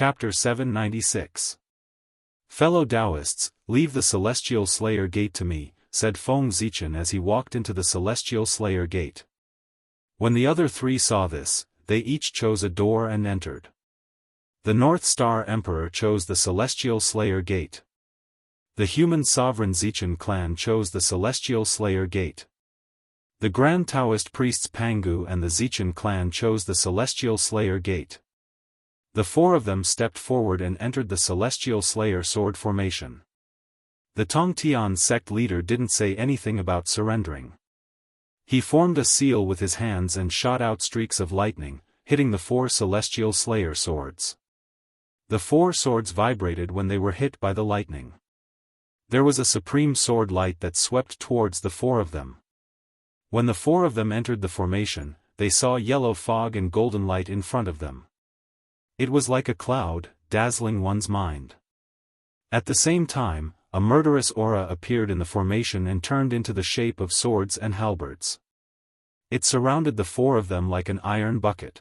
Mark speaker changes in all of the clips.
Speaker 1: Chapter 796. Fellow Daoists, leave the Celestial Slayer Gate to me, said Feng Zichen as he walked into the Celestial Slayer Gate. When the other three saw this, they each chose a door and entered. The North Star Emperor chose the Celestial Slayer Gate. The human sovereign Zichen clan chose the Celestial Slayer Gate. The Grand Taoist priests Pangu and the Zichen clan chose the Celestial Slayer Gate. The four of them stepped forward and entered the Celestial Slayer sword formation. The Tongtian sect leader didn't say anything about surrendering. He formed a seal with his hands and shot out streaks of lightning, hitting the four Celestial Slayer swords. The four swords vibrated when they were hit by the lightning. There was a supreme sword light that swept towards the four of them. When the four of them entered the formation, they saw yellow fog and golden light in front of them. It was like a cloud, dazzling one's mind. At the same time, a murderous aura appeared in the formation and turned into the shape of swords and halberds. It surrounded the four of them like an iron bucket.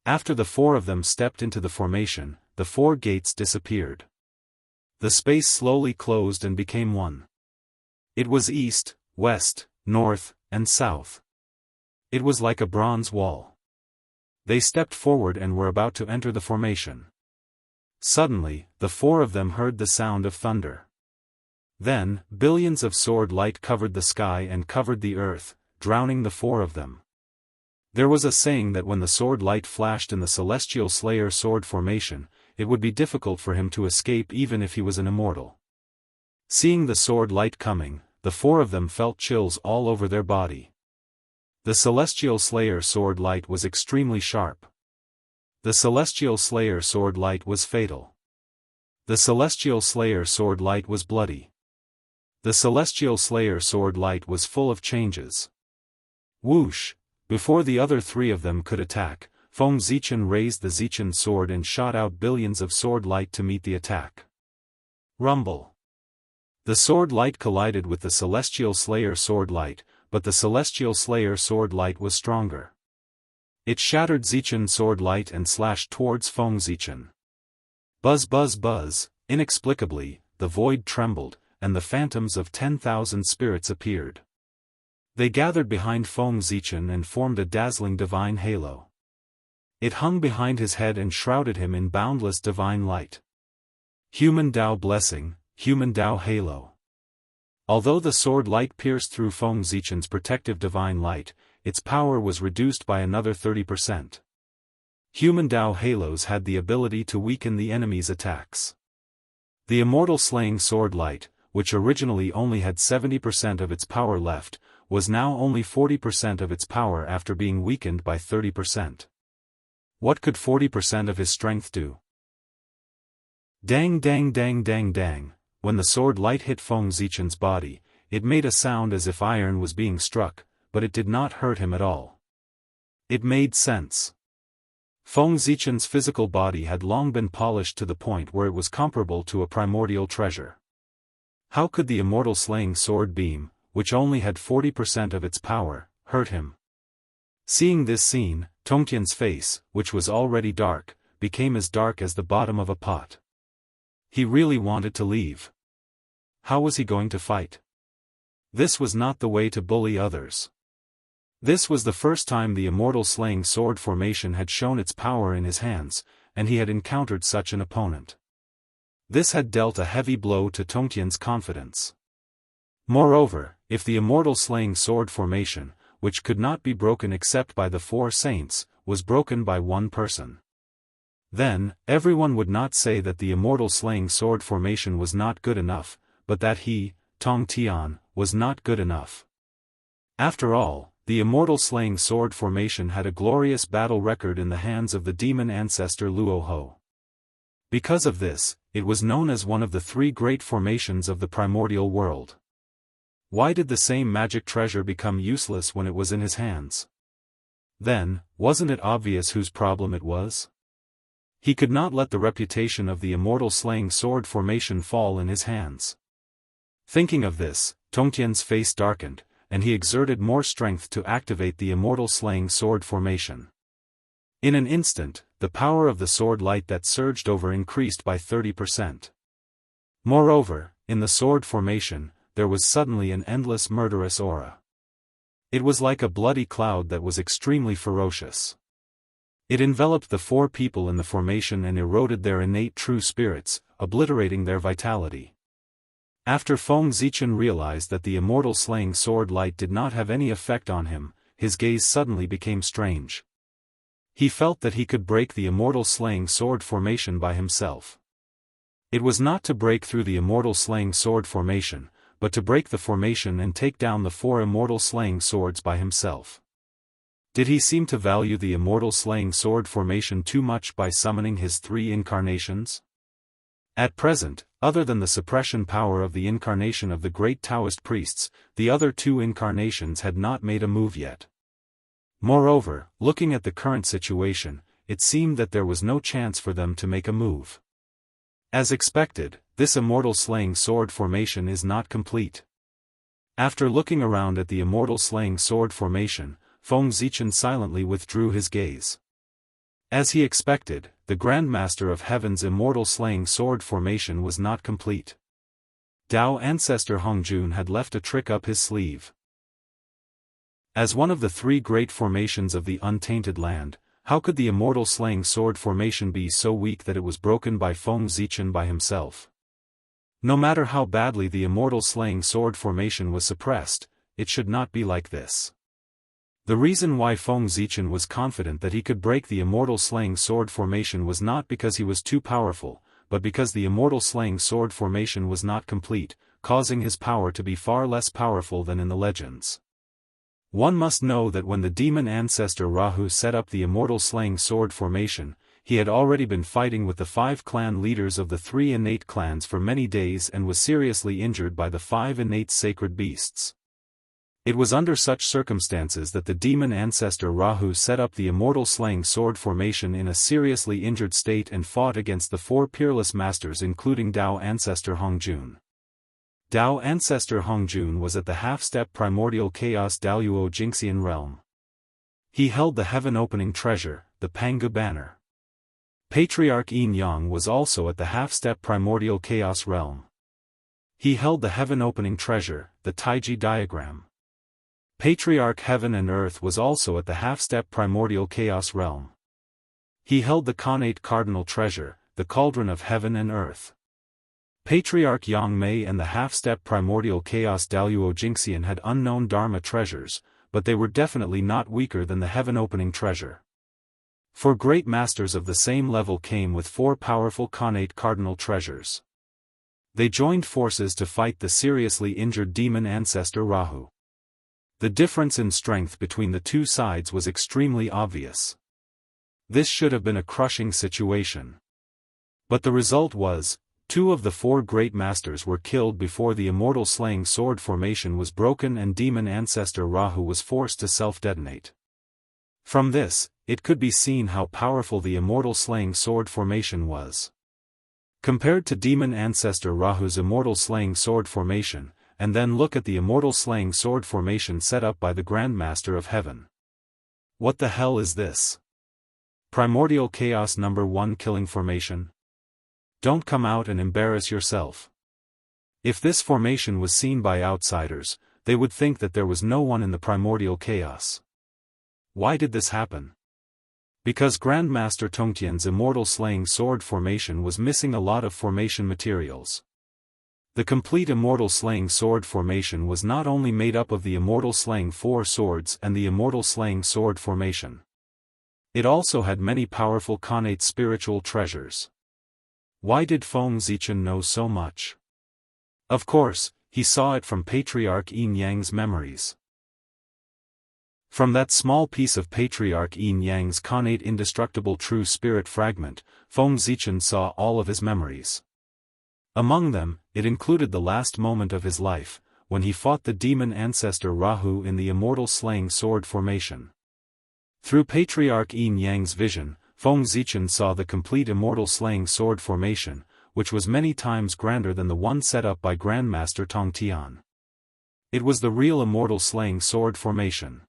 Speaker 1: After the four of them stepped into the formation, the four gates disappeared. The space slowly closed and became one. It was east, west, north, and south. It was like a bronze wall. They stepped forward and were about to enter the formation. Suddenly, the four of them heard the sound of thunder. Then, billions of sword light covered the sky and covered the earth, drowning the four of them. There was a saying that when the sword light flashed in the Celestial Slayer sword formation, it would be difficult for him to escape even if he was an immortal. Seeing the sword light coming, the four of them felt chills all over their body. The Celestial Slayer sword light was extremely sharp. The Celestial Slayer sword light was fatal. The Celestial Slayer sword light was bloody. The Celestial Slayer sword light was full of changes. Whoosh! Before the other three of them could attack, Feng Zichen raised the Zichen sword and shot out billions of sword light to meet the attack. Rumble! The sword light collided with the Celestial Slayer sword light, but the Celestial Slayer sword light was stronger. It shattered Zichen sword light and slashed towards Feng Zichen. Buzz buzz buzz, inexplicably, the void trembled, and the phantoms of 10,000 spirits appeared. They gathered behind Feng Zichen and formed a dazzling divine halo. It hung behind his head and shrouded him in boundless divine light. Human Dao blessing, human Dao halo. Although the sword light pierced through Feng Zichen's protective divine light, its power was reduced by another 30%. Human Dao halos had the ability to weaken the enemy's attacks. The Immortal slaying sword light, which originally only had 70% of its power left, was now only 40% of its power after being weakened by 30%. What could 40% of his strength do? Dang dang dang dang dang, when the sword light hit Feng Zichen's body, it made a sound as if iron was being struck, but it did not hurt him at all. It made sense. Feng Zichen's physical body had long been polished to the point where it was comparable to a primordial treasure. How could the Immortal slaying sword beam, which only had 40% of its power, hurt him? Seeing this scene, Tongtian's face, which was already dark, became as dark as the bottom of a pot. He really wanted to leave. How was he going to fight? This was not the way to bully others. This was the first time the Immortal slaying sword formation had shown its power in his hands, and he had encountered such an opponent. This had dealt a heavy blow to Tongtian's confidence. Moreover, if the Immortal slaying sword formation, which could not be broken except by the four saints, was broken by one person, then, everyone would not say that the Immortal slaying sword formation was not good enough, but that he, Tongtian, was not good enough. After all, the Immortal slaying sword formation had a glorious battle record in the hands of the demon ancestor Luoho. Because of this, it was known as one of the three great formations of the primordial world. Why did the same magic treasure become useless when it was in his hands? Then, wasn't it obvious whose problem it was? He could not let the reputation of the Immortal slaying sword formation fall in his hands. Thinking of this, Tongtian's face darkened, and he exerted more strength to activate the Immortal slaying sword formation. In an instant, the power of the sword light that surged over increased by 30%. Moreover, in the sword formation, there was suddenly an endless murderous aura. It was like a bloody cloud that was extremely ferocious. It enveloped the four people in the formation and eroded their innate true spirits, obliterating their vitality. After Feng Zichen realized that the immortal slaying sword light did not have any effect on him, his gaze suddenly became strange. He felt that he could break the immortal slaying sword formation by himself. It was not to break through the immortal slaying sword formation, but to break the formation and take down the four immortal slaying swords by himself. Did he seem to value the immortal slaying sword formation too much by summoning his 3 incarnations? At present, other than the suppression power of the incarnation of the great Daoist priests, the other 2 incarnations had not made a move yet. Moreover, looking at the current situation, it seemed that there was no chance for them to make a move. As expected, this immortal slaying sword formation is not complete. After looking around at the immortal slaying sword formation, Feng Zichen silently withdrew his gaze. As he expected, the Grandmaster of Heaven's immortal slaying sword formation was not complete. Dao ancestor Hongjun had left a trick up his sleeve. As one of the 3 great formations of the untainted land, how could the immortal slaying sword formation be so weak that it was broken by Feng Zichen by himself? No matter how badly the immortal slaying sword formation was suppressed, it should not be like this. The reason why Feng Zichen was confident that he could break the immortal slaying sword formation was not because he was too powerful, but because the immortal slaying sword formation was not complete, causing his power to be far less powerful than in the legends. One must know that when the demon ancestor Rahu set up the immortal slaying sword formation, he had already been fighting with the 5 clan leaders of the 3 innate clans for many days and was seriously injured by the 5 innate sacred beasts. It was under such circumstances that the demon ancestor Rahu set up the immortal slaying sword formation in a seriously injured state and fought against the 4 peerless masters including Dao ancestor Hongjun. Dao ancestor Hongjun was at the half-step primordial chaos Daoist Jingxian realm. He held the heaven-opening treasure, the Pangu banner. Patriarch Yin Yang was also at the half-step primordial chaos realm. He held the heaven-opening treasure, the Taiji diagram. Patriarch Heaven and Earth was also at the half-step primordial chaos realm. He held the connate cardinal treasure, the cauldron of heaven and earth. Patriarch Yang Mei and the half-step primordial chaos Daoist Jingxian had unknown dharma treasures, but they were definitely not weaker than the heaven-opening treasure. 4 great masters of the same level came with 4 powerful connate cardinal treasures. They joined forces to fight the seriously injured demon ancestor Rahu. The difference in strength between the 2 sides was extremely obvious. This should have been a crushing situation. But the result was, 2 of the 4 great masters were killed before the immortal slaying sword formation was broken and demon ancestor Rahu was forced to self-detonate. From this, it could be seen how powerful the immortal slaying sword formation was. Compared to demon ancestor Rahu's immortal slaying sword formation, and then look at the immortal slaying sword formation set up by the Grandmaster of Heaven. What the hell is this? Primordial Chaos number 1 killing formation? Don't come out and embarrass yourself. If this formation was seen by outsiders, they would think that there was no one in the primordial chaos. Why did this happen? Because Grandmaster Tongtian's immortal slaying sword formation was missing a lot of formation materials. The complete immortal slaying sword formation was not only made up of the immortal slaying 4 swords and the immortal slaying sword formation. It also had many powerful connate spiritual treasures. Why did Feng Zichen know so much? Of course, he saw it from Patriarch Yin Yang's memories. From that small piece of Patriarch Yin Yang's connate indestructible true spirit fragment, Feng Zichen saw all of his memories. Among them, it included the last moment of his life, when he fought the demon ancestor Rahu in the immortal slaying sword formation. Through Patriarch Yin Yang's vision, Feng Zichen saw the complete immortal slaying sword formation, which was many times grander than the one set up by Grandmaster Tongtian. It was the real immortal slaying sword formation.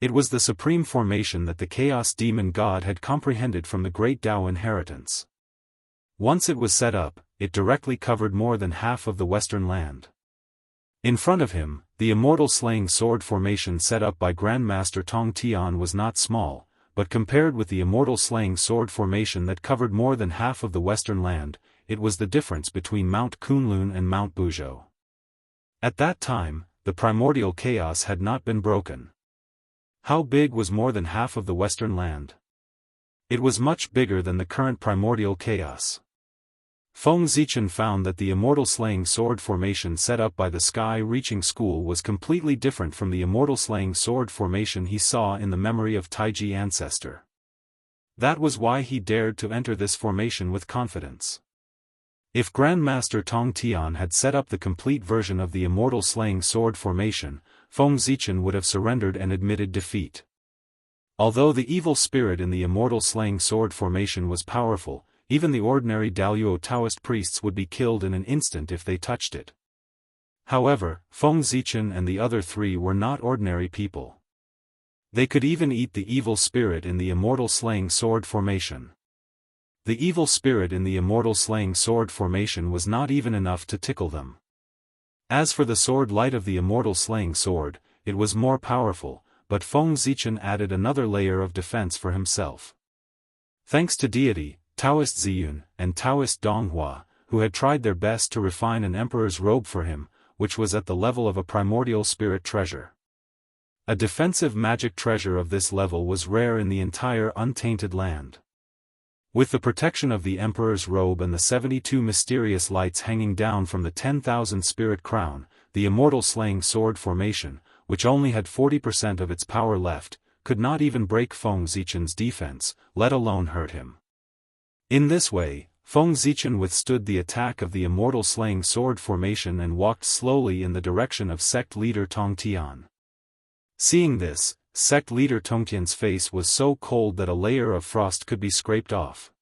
Speaker 1: It was the supreme formation that the Chaos Demon God had comprehended from the great Tao inheritance. Once it was set up, it directly covered more than half of the western land. In front of him, the immortal slaying sword formation set up by Grandmaster Tong Tian was not small, but compared with the immortal slaying sword formation that covered more than half of the western land, it was the difference between Mount Kunlun and Mount Buzhou. At that time, the primordial chaos had not been broken. How big was more than half of the western land? It was much bigger than the current primordial chaos. Feng Zichen found that the immortal slaying sword formation set up by the sky-reaching school was completely different from the immortal slaying sword formation he saw in the memory of Taiji ancestor. That was why he dared to enter this formation with confidence. If Grandmaster Tong Tian had set up the complete version of the immortal slaying sword formation, Feng Zichen would have surrendered and admitted defeat. Although the evil spirit in the immortal slaying sword formation was powerful, even the ordinary Daoist Taoist priests would be killed in an instant if they touched it. However, Feng Zichen and the other three were not ordinary people. They could even eat the evil spirit in the immortal slaying sword formation. The evil spirit in the immortal slaying sword formation was not even enough to tickle them. As for the sword light of the immortal slaying sword, it was more powerful, but Feng Zichen added another layer of defense for himself. Thanks to deity, Taoist Ziyun, and Taoist Donghua, who had tried their best to refine an emperor's robe for him, which was at the level of a primordial spirit treasure. A defensive magic treasure of this level was rare in the entire untainted land. With the protection of the emperor's robe and the 72 mysterious lights hanging down from the 10,000 spirit crown, the immortal slaying sword formation, which only had 40% of its power left, could not even break Feng Zichen's defense, let alone hurt him. In this way, Feng Zichen withstood the attack of the immortal slaying sword formation and walked slowly in the direction of sect leader Tong Tian. Seeing this, sect leader Tong Tian's face was so cold that a layer of frost could be scraped off.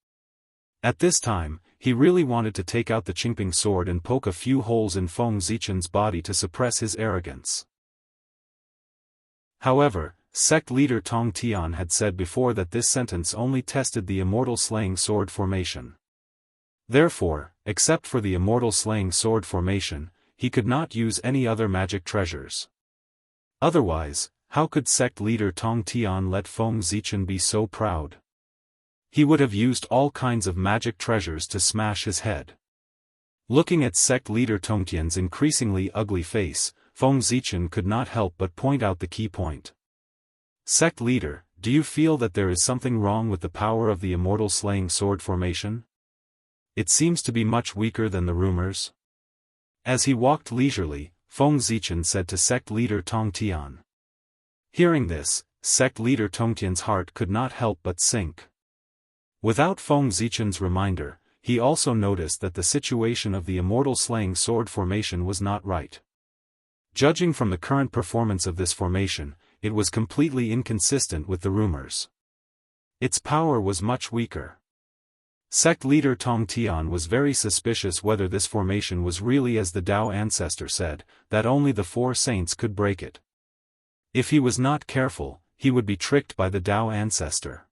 Speaker 1: At this time, he really wanted to take out the Qingping sword and poke a few holes in Feng Zichen's body to suppress his arrogance. However, sect leader Tong Tian had said before that this sentence only tested the immortal slaying sword formation. Therefore, except for the immortal slaying sword formation, he could not use any other magic treasures. Otherwise, how could sect leader Tong Tian let Feng Zichen be so proud? He would have used all kinds of magic treasures to smash his head. Looking at sect leader Tong Tian's increasingly ugly face, Feng Zichen could not help but point out the key point. Sect leader, do you feel that there is something wrong with the power of the immortal slaying sword formation? It seems to be much weaker than the rumors. As he walked leisurely, Feng Zichen said to sect leader Tong Tian. Hearing this, sect leader Tong Tian's heart could not help but sink. Without Feng Zichen's reminder, he also noticed that the situation of the immortal slaying sword formation was not right. Judging from the current performance of this formation, it was completely inconsistent with the rumors. Its power was much weaker. Sect leader Tong Tian was very suspicious whether this formation was really as the Tao ancestor said, that only the 4 saints could break it. If he was not careful, he would be tricked by the Tao ancestor.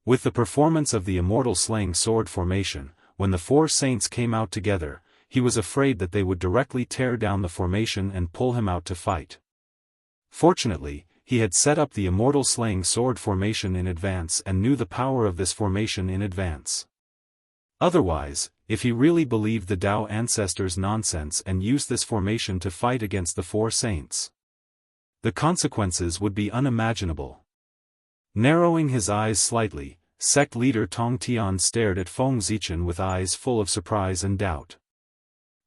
Speaker 1: With the performance of the immortal slaying sword formation, when the 4 saints came out together, he was afraid that they would directly tear down the formation and pull him out to fight. Fortunately, he had set up the immortal slaying sword formation in advance and knew the power of this formation in advance. Otherwise, if he really believed the Tao ancestors' nonsense and used this formation to fight against the 4 saints, the consequences would be unimaginable. Narrowing his eyes slightly, sect leader Tong Tian stared at Feng Zichen with eyes full of surprise and doubt.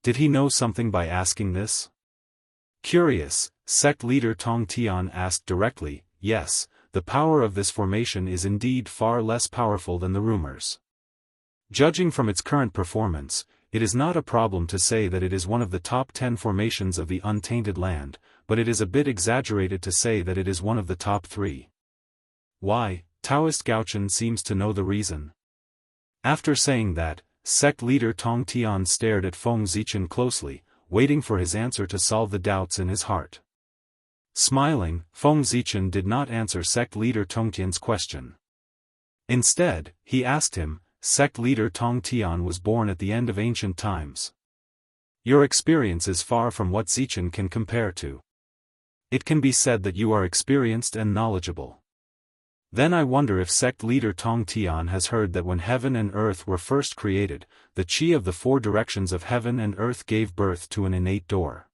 Speaker 1: Did he know something by asking this? Curious, sect leader Tong Tian asked directly, yes, the power of this formation is indeed far less powerful than the rumors. Judging from its current performance, it is not a problem to say that it is one of the top 10 formations of the untainted land, but it is a bit exaggerated to say that it is one of the top 3. Why? Taoist Gaochen seems to know the reason. After saying that, sect leader Tong Tian stared at Feng Zichen closely, waiting for his answer to solve the doubts in his heart. Smiling, Feng Zichen did not answer sect leader Tongtian's question. Instead, he asked him, "Sect leader Tong Tian was born at the end of ancient times. Your experience is far from what Zichen can compare to. It can be said that you are experienced and knowledgeable. Then I wonder if sect leader Tong Tian has heard that when heaven and earth were first created, the qi of the four directions of heaven and earth gave birth to an innate door."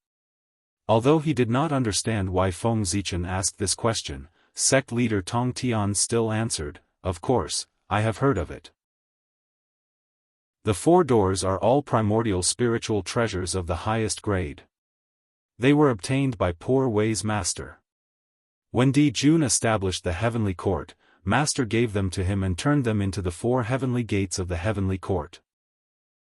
Speaker 1: Although he did not understand why Feng Zichen asked this question, sect leader Tong Tian still answered, "Of course, I have heard of it. The four doors are all primordial spiritual treasures of the highest grade. They were obtained by Poor Wei's master. When Di Jun established the heavenly court, master gave them to him and turned them into the four heavenly gates of the heavenly court."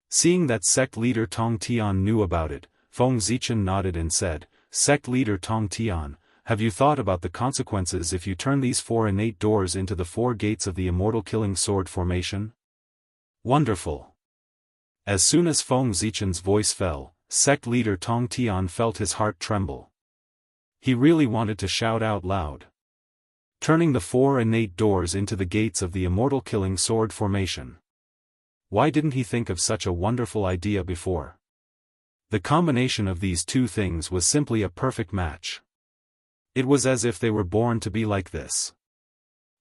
Speaker 1: Seeing that sect leader Tong Tian knew about it, Feng Zichen nodded and said, "Sect leader Tong Tian, have you thought about the consequences if you turn these four innate doors into the four gates of the immortal killing sword formation?" "Wonderful." As soon as Feng Zichen's voice fell, sect leader Tong Tian felt his heart tremble. He really wanted to shout out loud. Turning the four innate doors into the gates of the immortal killing sword formation. Why didn't he think of such a wonderful idea before? The combination of these two things was simply a perfect match. It was as if they were born to be like this.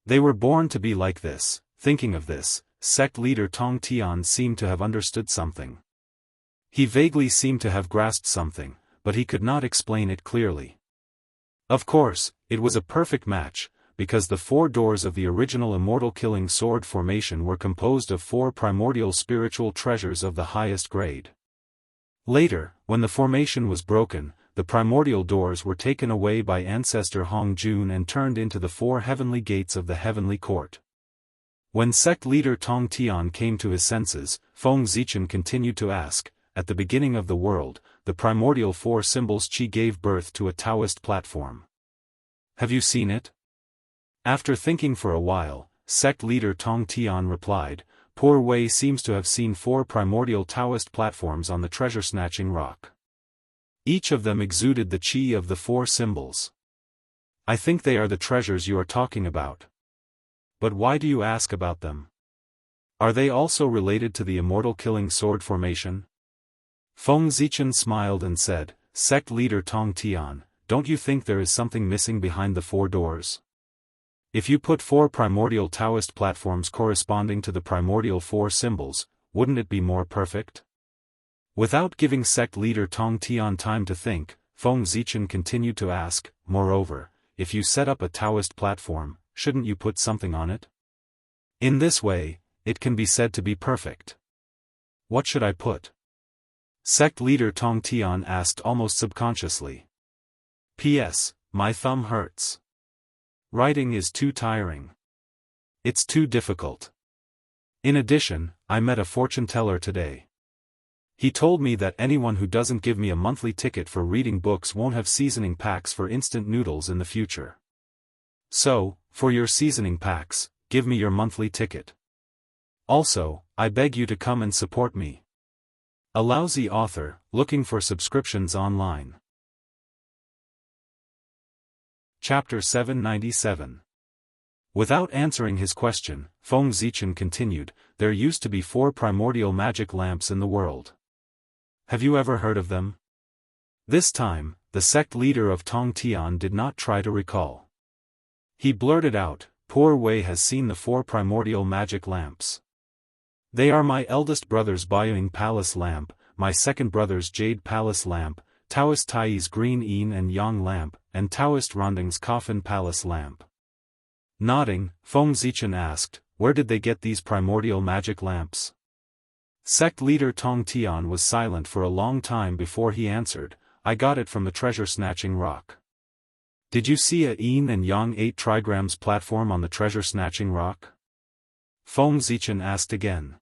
Speaker 1: They were born to be like this. Thinking of this, sect leader Tong Tian seemed to have understood something. He vaguely seemed to have grasped something, but he could not explain it clearly. Of course, it was a perfect match, because the four doors of the original immortal killing sword formation were composed of four primordial spiritual treasures of the highest grade. Later, when the formation was broken, the primordial doors were taken away by ancestor Hong Jun and turned into the four heavenly gates of the heavenly court. When sect leader Tong Tian came to his senses, Feng Zichen continued to ask, "At the beginning of the world, the primordial four symbols qi gave birth to a Daoist platform. Have you seen it?" After thinking for a while, sect leader Tong Tian replied, "Poor Wei seems to have seen four primordial Daoist platforms on the treasure-snatching rock. Each of them exuded the qi of the four symbols. I think they are the treasures you are talking about. But why do you ask about them? Are they also related to the immortal killing sword formation?" Feng Zichen smiled and said, "Sect leader Tong Tian, don't you think there is something missing behind the four doors? If you put four primordial Daoist platforms corresponding to the primordial four symbols, wouldn't it be more perfect?" Without giving sect leader Tong Tian time to think, Feng Zichen continued to ask, "Moreover, if you set up a Daoist platform, shouldn't you put something on it? In this way, it can be said to be perfect. What should I put?" Sect leader Tong Tian asked almost subconsciously. "P.S. My thumb hurts. Writing is too tiring. It's too difficult. In addition, I met a fortune teller today. He told me that anyone who doesn't give me a monthly ticket for reading books won't have seasoning packs for instant noodles in the future. So, for your seasoning packs, give me your monthly ticket. Also, I beg you to come and support me. A lousy author, looking for subscriptions online." Chapter 797. Without answering his question, Feng Zichen continued, "There used to be four primordial magic lamps in the world. Have you ever heard of them?" This time, the sect leader of Tong Tian did not try to recall. He blurted out, "Poor Wei has seen the four primordial magic lamps. They are my eldest brother's Baoying Palace lamp, my second brother's Jade Palace lamp, Taoist Tai's Green Yin and Yang lamp, and Taoist Ronding's Coffin Palace lamp." Nodding, Feng Zichen asked, "Where did they get these primordial magic lamps?" Sect leader Tong Tian was silent for a long time before he answered, "I got it from the treasure-snatching rock." "Did you see a Yin and Yang 8 trigrams platform on the treasure-snatching rock?" Feng Zichen asked again.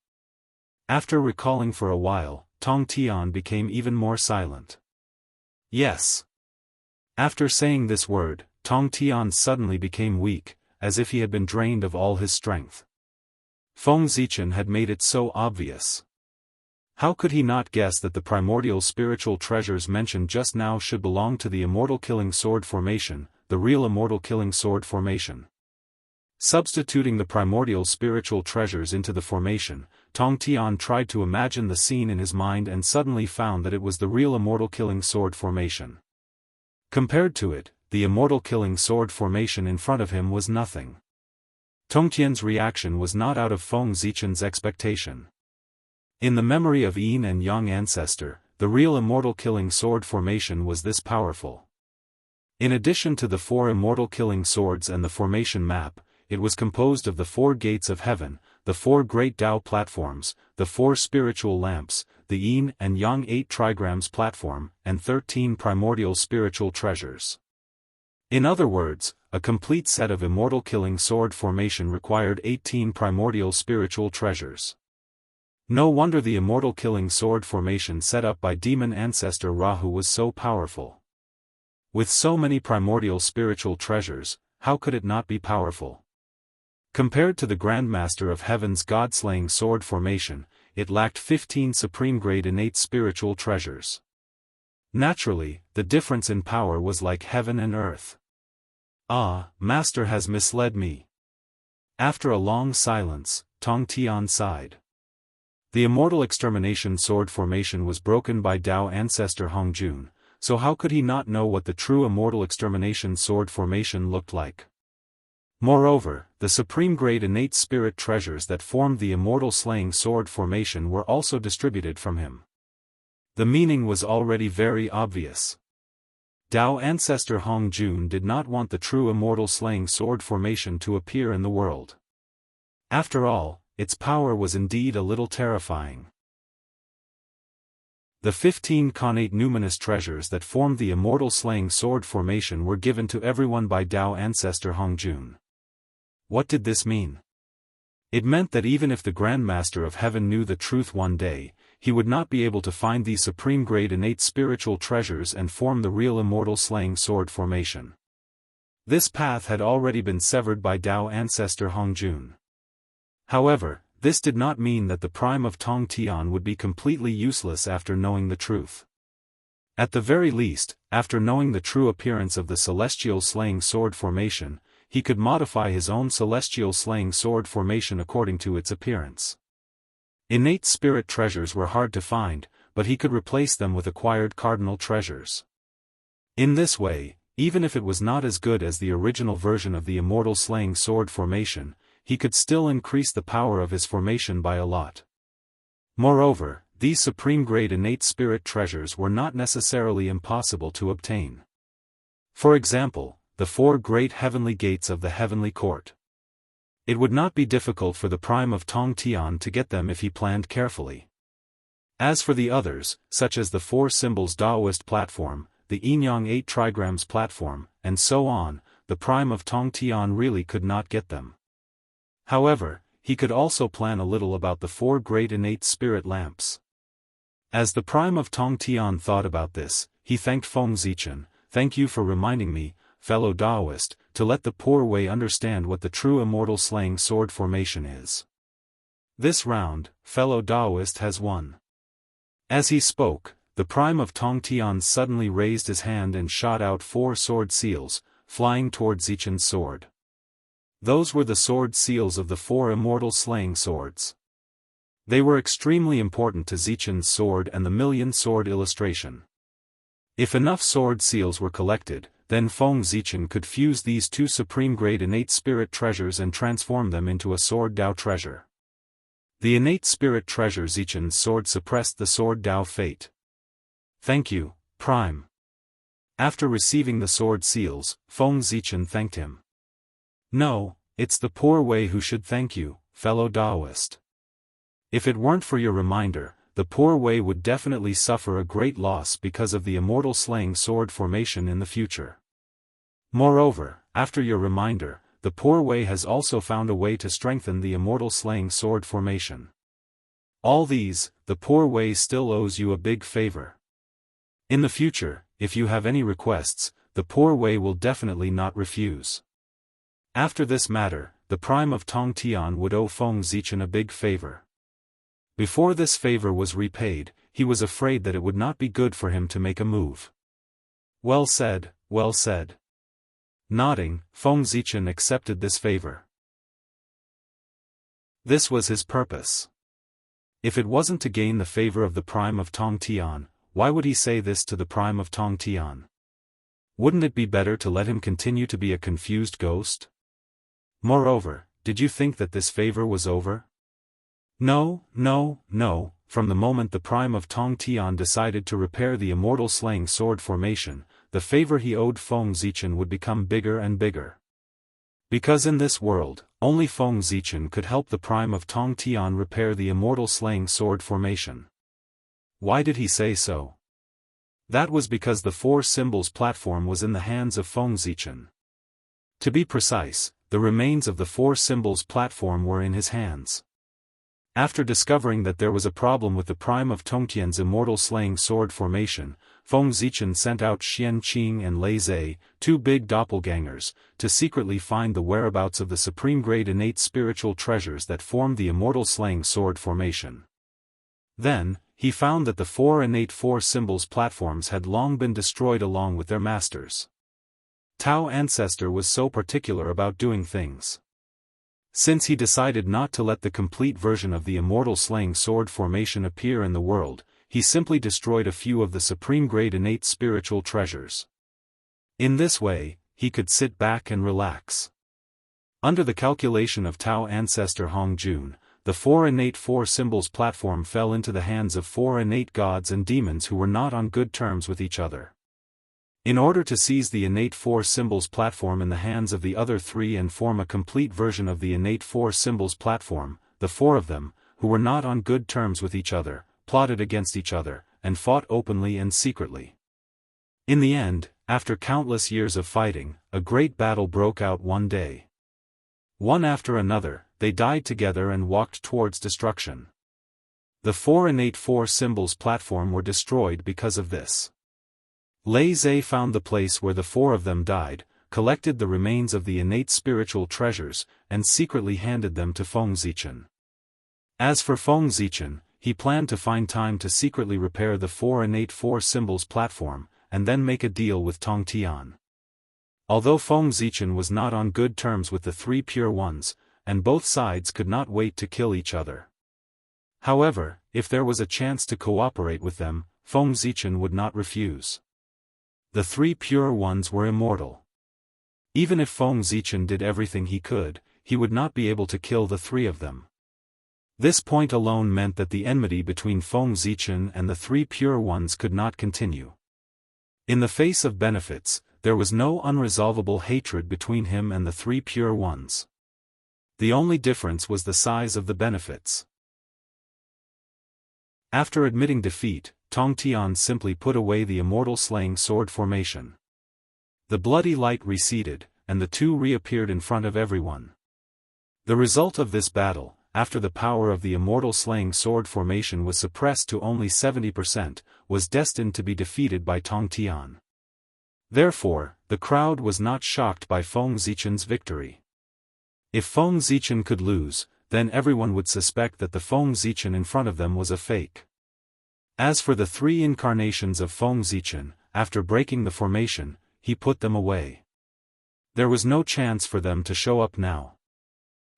Speaker 1: After recalling for a while, Tong Tian became even more silent. "Yes." After saying this word, Tong Tian suddenly became weak, as if he had been drained of all his strength. Feng Zichen had made it so obvious. How could he not guess that the primordial spiritual treasures mentioned just now should belong to the immortal killing sword formation, the real immortal killing sword formation? Substituting the primordial spiritual treasures into the formation, Tong Tian tried to imagine the scene in his mind and suddenly found that it was the real immortal killing sword formation. Compared to it, the immortal killing sword formation in front of him was nothing. Tongtian's reaction was not out of Feng Zichen's expectation. In the memory of Yin and Yang ancestor, the real immortal killing sword formation was this powerful. In addition to the 4 immortal killing swords and the formation map, it was composed of the 4 gates of heaven, the 4 great Tao platforms, the 4 spiritual lamps, the Yin and Yang 8 trigrams platform, and 13 primordial spiritual treasures. In other words, a complete set of immortal killing sword formation required 18 primordial spiritual treasures. No wonder the immortal killing sword formation set up by demon ancestor Rahu was so powerful. With so many primordial spiritual treasures, how could it not be powerful? Compared to the Grandmaster of Heaven's God-slaying sword formation, it lacked 15 supreme-grade innate spiritual treasures. Naturally, the difference in power was like heaven and earth. Ah, Master has misled me. After a long silence, Tong Tian sighed. The immortal extermination sword formation was broken by Dao ancestor Hongjun, so how could he not know what the true immortal extermination sword formation looked like? Moreover, the supreme-grade innate spirit treasures that formed the immortal slaying sword formation were also distributed from him. The meaning was already very obvious. Dao ancestor Hongjun did not want the true immortal slaying sword formation to appear in the world. After all, its power was indeed a little terrifying. The 15 connate numinous treasures that formed the immortal slaying sword formation were given to everyone by Dao ancestor Hongjun. What did this mean? It meant that even if the Grandmaster of Heaven knew the truth one day, he would not be able to find these supreme-grade innate spiritual treasures and form the real immortal slaying sword formation. This path had already been severed by Dao ancestor Hongjun. However, this did not mean that the prime of Tong Tian would be completely useless after knowing the truth. At the very least, after knowing the true appearance of the celestial slaying sword formation, he could modify his own celestial slaying sword formation according to its appearance. Innate spirit treasures were hard to find, but he could replace them with acquired cardinal treasures. In this way, even if it was not as good as the original version of the immortal slaying sword formation, he could still increase the power of his formation by a lot. Moreover, these supreme-grade innate spirit treasures were not necessarily impossible to obtain. For example, the 4 great heavenly gates of the heavenly court. It would not be difficult for the prime of Tong Tian to get them if he planned carefully. As for the others, such as the 4 symbols Daoist platform, the Yin-Yang 8 trigrams platform, and so on, the prime of Tong Tian really could not get them. However, he could also plan a little about the 4 great innate spirit lamps. As the prime of Tong Tian thought about this, he thanked Feng Zichen. "Thank you for reminding me, fellow Daoist, to let the poor Wei understand what the true immortal slaying sword formation is. This round, fellow Daoist has won." As he spoke, the prime of Tong Tian suddenly raised his hand and shot out 4 sword seals, flying toward Zichen's sword. Those were the sword seals of the 4 immortal slaying swords. They were extremely important to Zichen's sword and the million sword illustration. If enough sword seals were collected, then Feng Zichen could fuse these 2 supreme-grade innate spirit treasures and transform them into a sword Dao treasure. The innate spirit treasure Zichen's sword suppressed the sword Dao fate. "Thank you, Prime." After receiving the sword seals, Feng Zichen thanked him. "No, it's the poor Wei who should thank you, fellow Daoist. If it weren't for your reminder, the poor Wei would definitely suffer a great loss because of the immortal slaying sword formation in the future. Moreover, after your reminder, the poor Wei has also found a way to strengthen the immortal slaying sword formation. All these, the poor Wei still owes you a big favor. In the future, if you have any requests, the poor Wei will definitely not refuse." After this matter, the prime of Tong Tian would owe Feng Zichen a big favor. Before this favor was repaid, he was afraid that it would not be good for him to make a move. Well said, well said. Nodding, Feng Zichen accepted this favor. This was his purpose. If it wasn't to gain the favor of the Prime of Tong Tian, why would he say this to the Prime of Tong Tian? Wouldn't it be better to let him continue to be a confused ghost? Moreover, did you think that this favor was over? No, no, no. From the moment the Prime of Tong Tian decided to repair the immortal slaying sword formation, the favor he owed Feng Zichen would become bigger and bigger. Because in this world, only Feng Zichen could help the Prime of Tong Tian repair the immortal slaying sword formation. Why did he say so? That was because the four symbols platform was in the hands of Feng Zichen. To be precise, the remains of the four symbols platform were in his hands. After discovering that there was a problem with the Prime of Tongtian's immortal slaying sword formation, Feng Zichen sent out Xian Qing and Lei Zhe, two big doppelgangers, to secretly find the whereabouts of the supreme-grade innate spiritual treasures that formed the immortal slaying sword formation. Then, he found that the four innate four symbols platforms had long been destroyed along with their masters. Tao Ancestor was so particular about doing things. Since he decided not to let the complete version of the immortal slaying sword formation appear in the world, he simply destroyed a few of the supreme-grade innate spiritual treasures. In this way, he could sit back and relax. Under the calculation of Tao Ancestor Hongjun, the four innate four symbols platform fell into the hands of four innate gods and demons who were not on good terms with each other. In order to seize the innate four symbols platform in the hands of the other three and form a complete version of the innate four symbols platform, the four of them, who were not on good terms with each other, plotted against each other, and fought openly and secretly. In the end, after countless years of fighting, a great battle broke out one day. One after another, they died together and walked towards destruction. The four innate four symbols platform were destroyed because of this. Lei Zhe found the place where the four of them died, collected the remains of the innate spiritual treasures, and secretly handed them to Feng Zichen. As for Feng Zichen, he planned to find time to secretly repair the four innate four symbols platform, and then make a deal with Tong Tian. Although Feng Zichen was not on good terms with the three pure ones, and both sides could not wait to kill each other. However, if there was a chance to cooperate with them, Feng Zichen would not refuse. The three pure ones were immortal. Even if Feng Zichen did everything he could, he would not be able to kill the three of them. This point alone meant that the enmity between Feng Zichen and the three pure ones could not continue. In the face of benefits, there was no unresolvable hatred between him and the three pure ones. The only difference was the size of the benefits. After admitting defeat, Tong Tian simply put away the immortal slaying sword formation. The bloody light receded, and the two reappeared in front of everyone. The result of this battle, after the power of the immortal slaying sword formation was suppressed to only 70%, was destined to be defeated by Tong Tian. Therefore, the crowd was not shocked by Feng Zichen's victory. If Feng Zichen could lose, then everyone would suspect that the Feng Zichen in front of them was a fake. As for the three incarnations of Feng Zichen, after breaking the formation, he put them away. There was no chance for them to show up now.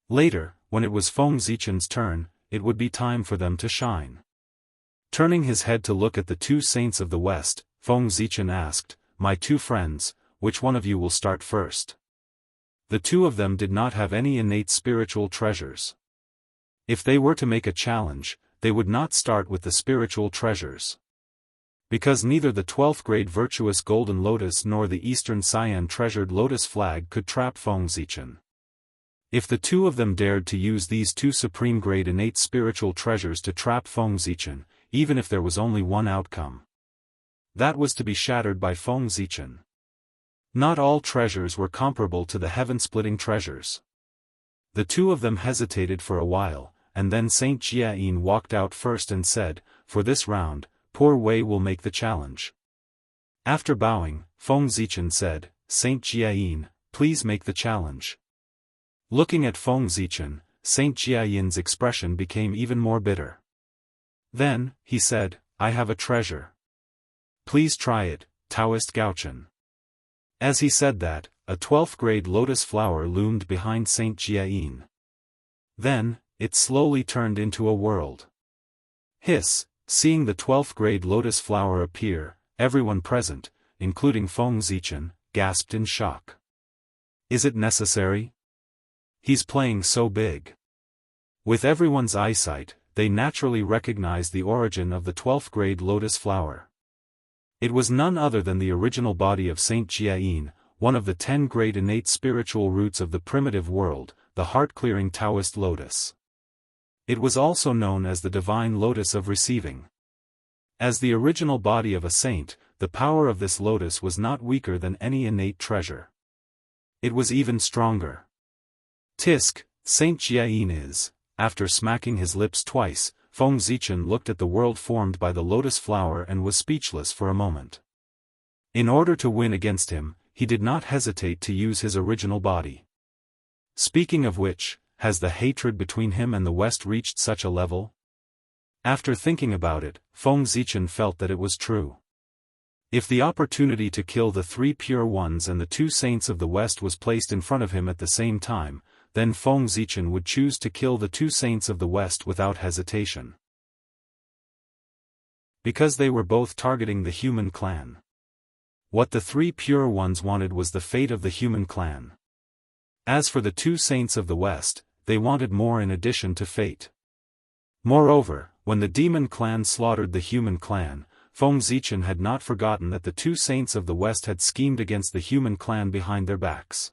Speaker 1: Later, when it was Feng Zichen's turn, it would be time for them to shine. Turning his head to look at the two saints of the West, Feng Zichen asked, "My two friends, which one of you will start first?" The two of them did not have any innate spiritual treasures. If they were to make a challenge, they would not start with the spiritual treasures. Because neither the 12th grade virtuous golden lotus nor the Eastern Cyan treasured lotus flag could trap Feng Zichen. If the two of them dared to use these two supreme grade innate spiritual treasures to trap Feng Zichen, even if there was only one outcome, that was to be shattered by Feng Zichen. Not all treasures were comparable to the heaven-splitting treasures. The two of them hesitated for a while, and then Saint Jiayin walked out first and said, "For this round, Poor Wei will make the challenge." After bowing, Feng Zichen said, "Saint Jiayin, please make the challenge." Looking at Feng Zichen, Saint Jiayin's expression became even more bitter. Then, he said, I have a treasure. Please try it, Taoist Gaochen. As he said that, a 12th grade lotus flower loomed behind Saint Jiayin. Then, it slowly turned into a world. Hiss, seeing the 12th grade lotus flower appear, everyone present, including Feng Zichen, gasped in shock. Is it necessary? He's playing so big. With everyone's eyesight, they naturally recognized the origin of the 12th grade lotus flower. It was none other than the original body of Saint Jiayin, one of the 10 great innate spiritual roots of the primitive world, the heart-clearing Taoist lotus. It was also known as the divine lotus of receiving. As the original body of a saint, the power of this lotus was not weaker than any innate treasure. It was even stronger. Tisk, Saint Jiayin is, after smacking his lips twice, Feng Zichen looked at the world formed by the lotus flower and was speechless for a moment. In order to win against him, he did not hesitate to use his original body. Speaking of which, has the hatred between him and the West reached such a level? After thinking about it, Feng Zichen felt that it was true. If the opportunity to kill the 3 pure ones and the 2 saints of the West was placed in front of him at the same time, then Feng Zichen would choose to kill the 2 saints of the West without hesitation. Because they were both targeting the human clan. What the 3 pure ones wanted was the fate of the human clan. As for the 2 saints of the West, they wanted more in addition to fate. Moreover, when the demon clan slaughtered the human clan, Feng Zichen had not forgotten that the 2 saints of the West had schemed against the human clan behind their backs.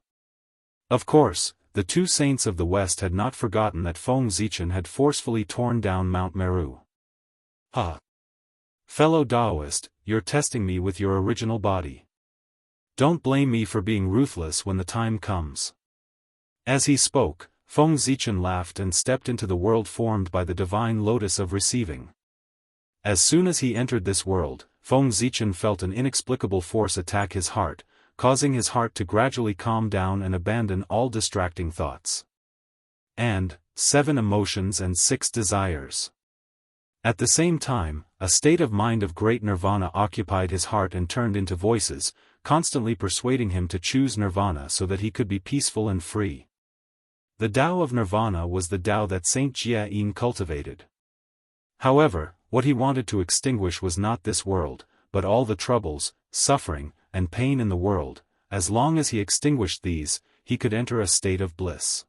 Speaker 1: Of course, the 2 saints of the West had not forgotten that Feng Zichen had forcefully torn down Mount Meru. Fellow Daoist, you're testing me with your original body. Don't blame me for being ruthless when the time comes. As he spoke, Feng Zichen laughed and stepped into the world formed by the divine lotus of receiving. As soon as he entered this world, Feng Zichen felt an inexplicable force attack his heart, causing his heart to gradually calm down and abandon all distracting thoughts. And 7 emotions and 6 desires. At the same time, a state of mind of great nirvana occupied his heart and turned into voices, constantly persuading him to choose nirvana so that he could be peaceful and free. The Tao of nirvana was the Tao that Saint Jiayin cultivated. However, what he wanted to extinguish was not this world, but all the troubles, suffering, and pain in the world. As long as he extinguished these, he could enter a state of bliss.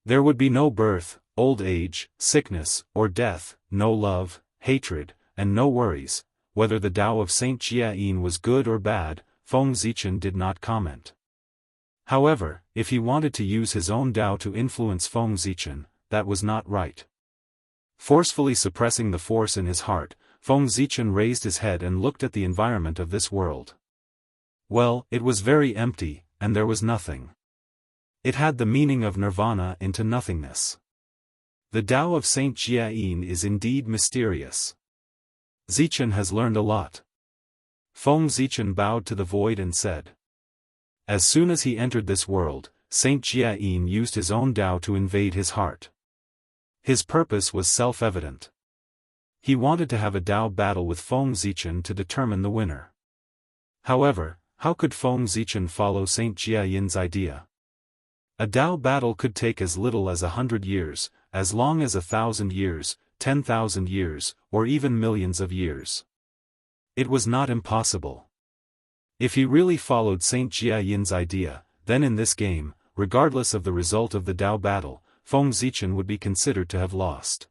Speaker 1: There would be no birth, old age, sickness, or death, no love, hatred, and no worries. Whether the Tao of Saint Jiayin was good or bad, Feng Zichen did not comment. However, if he wanted to use his own Tao to influence Feng Zichen, that was not right. Forcefully suppressing the force in his heart, Feng Zichen raised his head and looked at the environment of this world. Well, it was very empty, and there was nothing. It had the meaning of nirvana into nothingness. The Tao of Saint Jiayin is indeed mysterious. Zichen has learned a lot. Feng Zichen bowed to the void and said. As soon as he entered this world, Saint Jiayin used his own Tao to invade his heart. His purpose was self-evident. He wanted to have a Tao battle with Feng Zichen to determine the winner. However, how could Feng Zichen follow Saint Jiayin's idea? A Tao battle could take as little as 100 years, as long as 1,000 years, 10,000 years, or even millions of years. It was not impossible. If he really followed Saint Jiayin's idea, then in this game, regardless of the result of the Tao battle, Feng Zichen would be considered to have lost.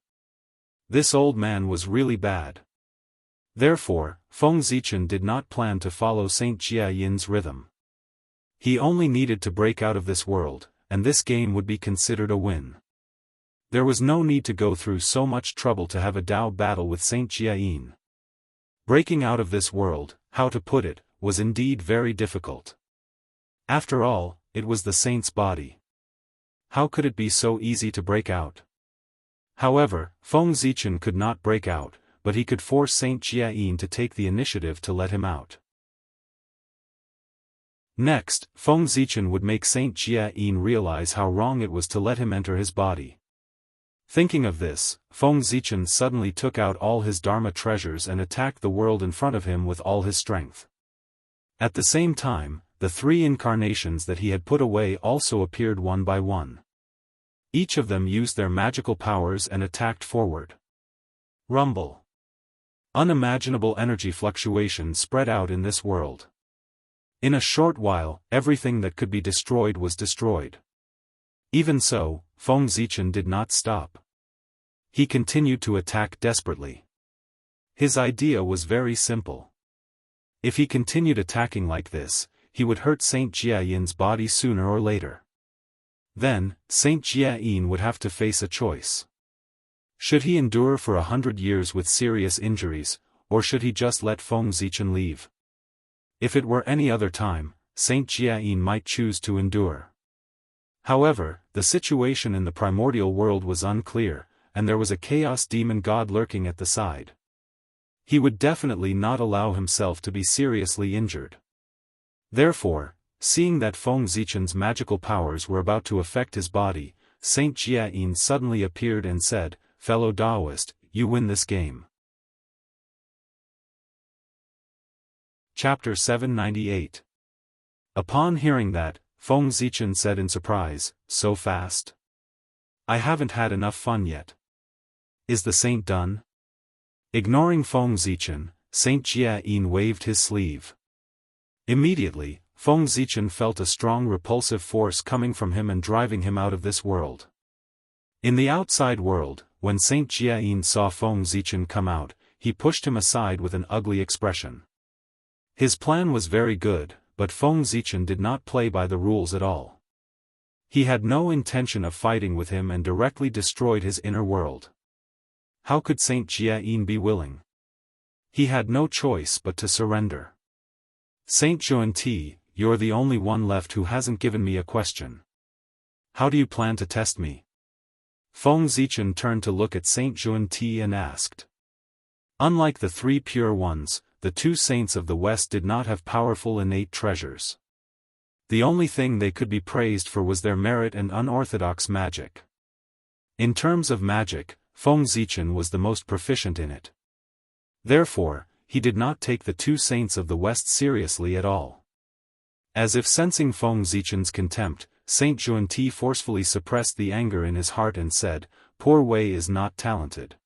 Speaker 1: This old man was really bad. Therefore, Feng Zichen did not plan to follow Saint Jiayin's rhythm. He only needed to break out of this world, and this game would be considered a win. There was no need to go through so much trouble to have a Tao battle with Saint Jiayin. Breaking out of this world, how to put it, was indeed very difficult. After all, it was the saint's body. How could it be so easy to break out? However, Feng Zichen could not break out, but he could force Saint Jiayin to take the initiative to let him out. Next, Feng Zichen would make Saint Jiayin realize how wrong it was to let him enter his body. Thinking of this, Feng Zichen suddenly took out all his Dharma treasures and attacked the world in front of him with all his strength. At the same time, the 3 incarnations that he had put away also appeared one by one. Each of them used their magical powers and attacked forward. Rumble. Unimaginable energy fluctuation spread out in this world. In a short while, everything that could be destroyed was destroyed. Even so, Feng Zichen did not stop. He continued to attack desperately. His idea was very simple. If he continued attacking like this, he would hurt Saint Jiayin's body sooner or later. Then, Saint Jiayin would have to face a choice. Should he endure for 100 years with serious injuries, or should he just let Feng Zichen leave? If it were any other time, Saint Jiayin might choose to endure. However, the situation in the primordial world was unclear, and there was a chaos demon god lurking at the side. He would definitely not allow himself to be seriously injured. Therefore, seeing that Feng Zichen's magical powers were about to affect his body, Saint Jiayin suddenly appeared and said, "Fellow Daoist, you win this game." Chapter 798. Upon hearing that, Feng Zichen said in surprise, "So fast? I haven't had enough fun yet. Is the saint done?" Ignoring Feng Zichen, Saint Jiayin waved his sleeve. Immediately, Feng Zichen felt a strong repulsive force coming from him and driving him out of this world. In the outside world, when Saint Jiayin saw Feng Zichen come out, he pushed him aside with an ugly expression. His plan was very good, but Feng Zichen did not play by the rules at all. He had no intention of fighting with him and directly destroyed his inner world. How could Saint Jiayin be willing? He had no choice but to surrender. "Saint Juanti, you're the only one left who hasn't given me a question. How do you plan to test me?" Feng Zichen turned to look at Saint Juanti and asked. Unlike the 3 pure ones, the 2 saints of the West did not have powerful innate treasures. The only thing they could be praised for was their merit and unorthodox magic. In terms of magic, Feng Zichen was the most proficient in it. Therefore, he did not take the 2 saints of the West seriously at all. As if sensing Feng Zichen's contempt, Saint Juanti forcefully suppressed the anger in his heart and said, "Poor Wei is not talented.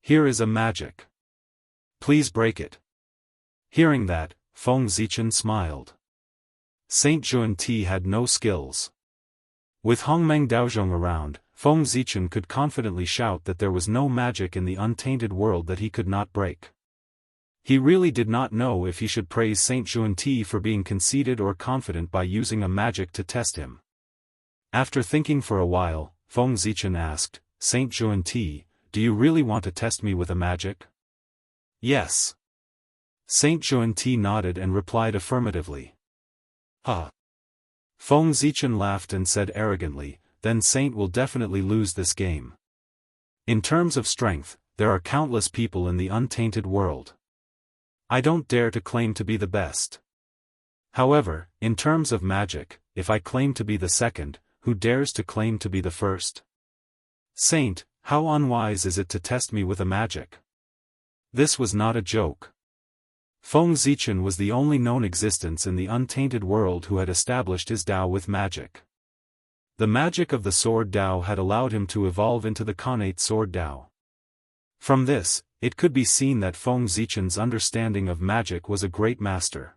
Speaker 1: Here is a magic. Please break it." Hearing that, Feng Zichen smiled. Saint Juanti had no skills. With Hongmeng Daozhong around, Feng Zichen could confidently shout that there was no magic in the untainted world that he could not break. He really did not know if he should praise Saint Juanti for being conceited or confident by using a magic to test him. After thinking for a while, Feng Zichen asked, "Saint Juanti, do you really want to test me with a magic?" "Yes." Saint Juanti nodded and replied affirmatively. "Huh." Feng Zichen laughed and said arrogantly, "Then Saint will definitely lose this game. In terms of strength, there are countless people in the untainted world. I don't dare to claim to be the best. However, in terms of magic, if I claim to be the second, who dares to claim to be the first? Saint, how unwise is it to test me with a magic?" This was not a joke. Feng Zichen was the only known existence in the untainted world who had established his Tao with magic. The magic of the sword Tao had allowed him to evolve into the connate sword Tao. From this, it could be seen that Feng Zichen's understanding of magic was a great master.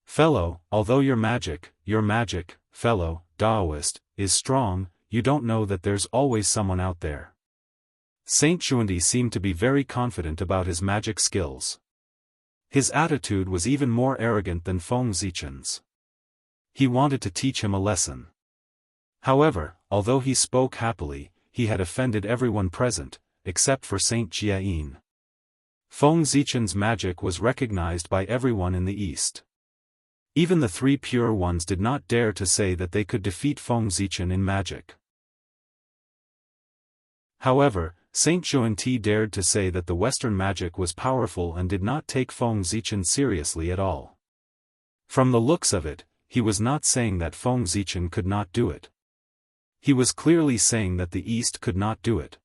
Speaker 1: "Fellow, although your magic, fellow, Daoist, is strong, you don't know that there's always someone out there." Saint Juanti seemed to be very confident about his magic skills. His attitude was even more arrogant than Feng Zichen's. He wanted to teach him a lesson. However, although he spoke happily, he had offended everyone present, except for Saint Jiayin. Feng Zichen's magic was recognized by everyone in the East. Even the 3 pure ones did not dare to say that they could defeat Feng Zichen in magic. However, Saint Juanti dared to say that the Western magic was powerful and did not take Feng Zichen seriously at all. From the looks of it, he was not saying that Feng Zichen could not do it. He was clearly saying that the East could not do it.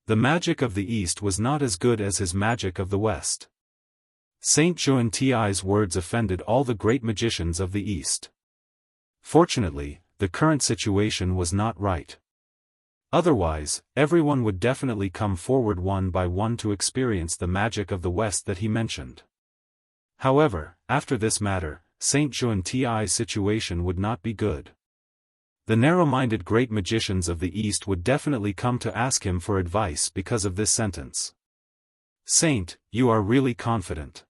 Speaker 1: The magic of the East was not as good as his magic of the West. Saint Xuanti's words offended all the great magicians of the East. Fortunately, the current situation was not right. Otherwise, everyone would definitely come forward one by one to experience the magic of the West that he mentioned. However, after this matter, Saint Xuanti's situation would not be good. The narrow-minded great magicians of the East would definitely come to ask him for advice because of this sentence. Saint, you are really confident.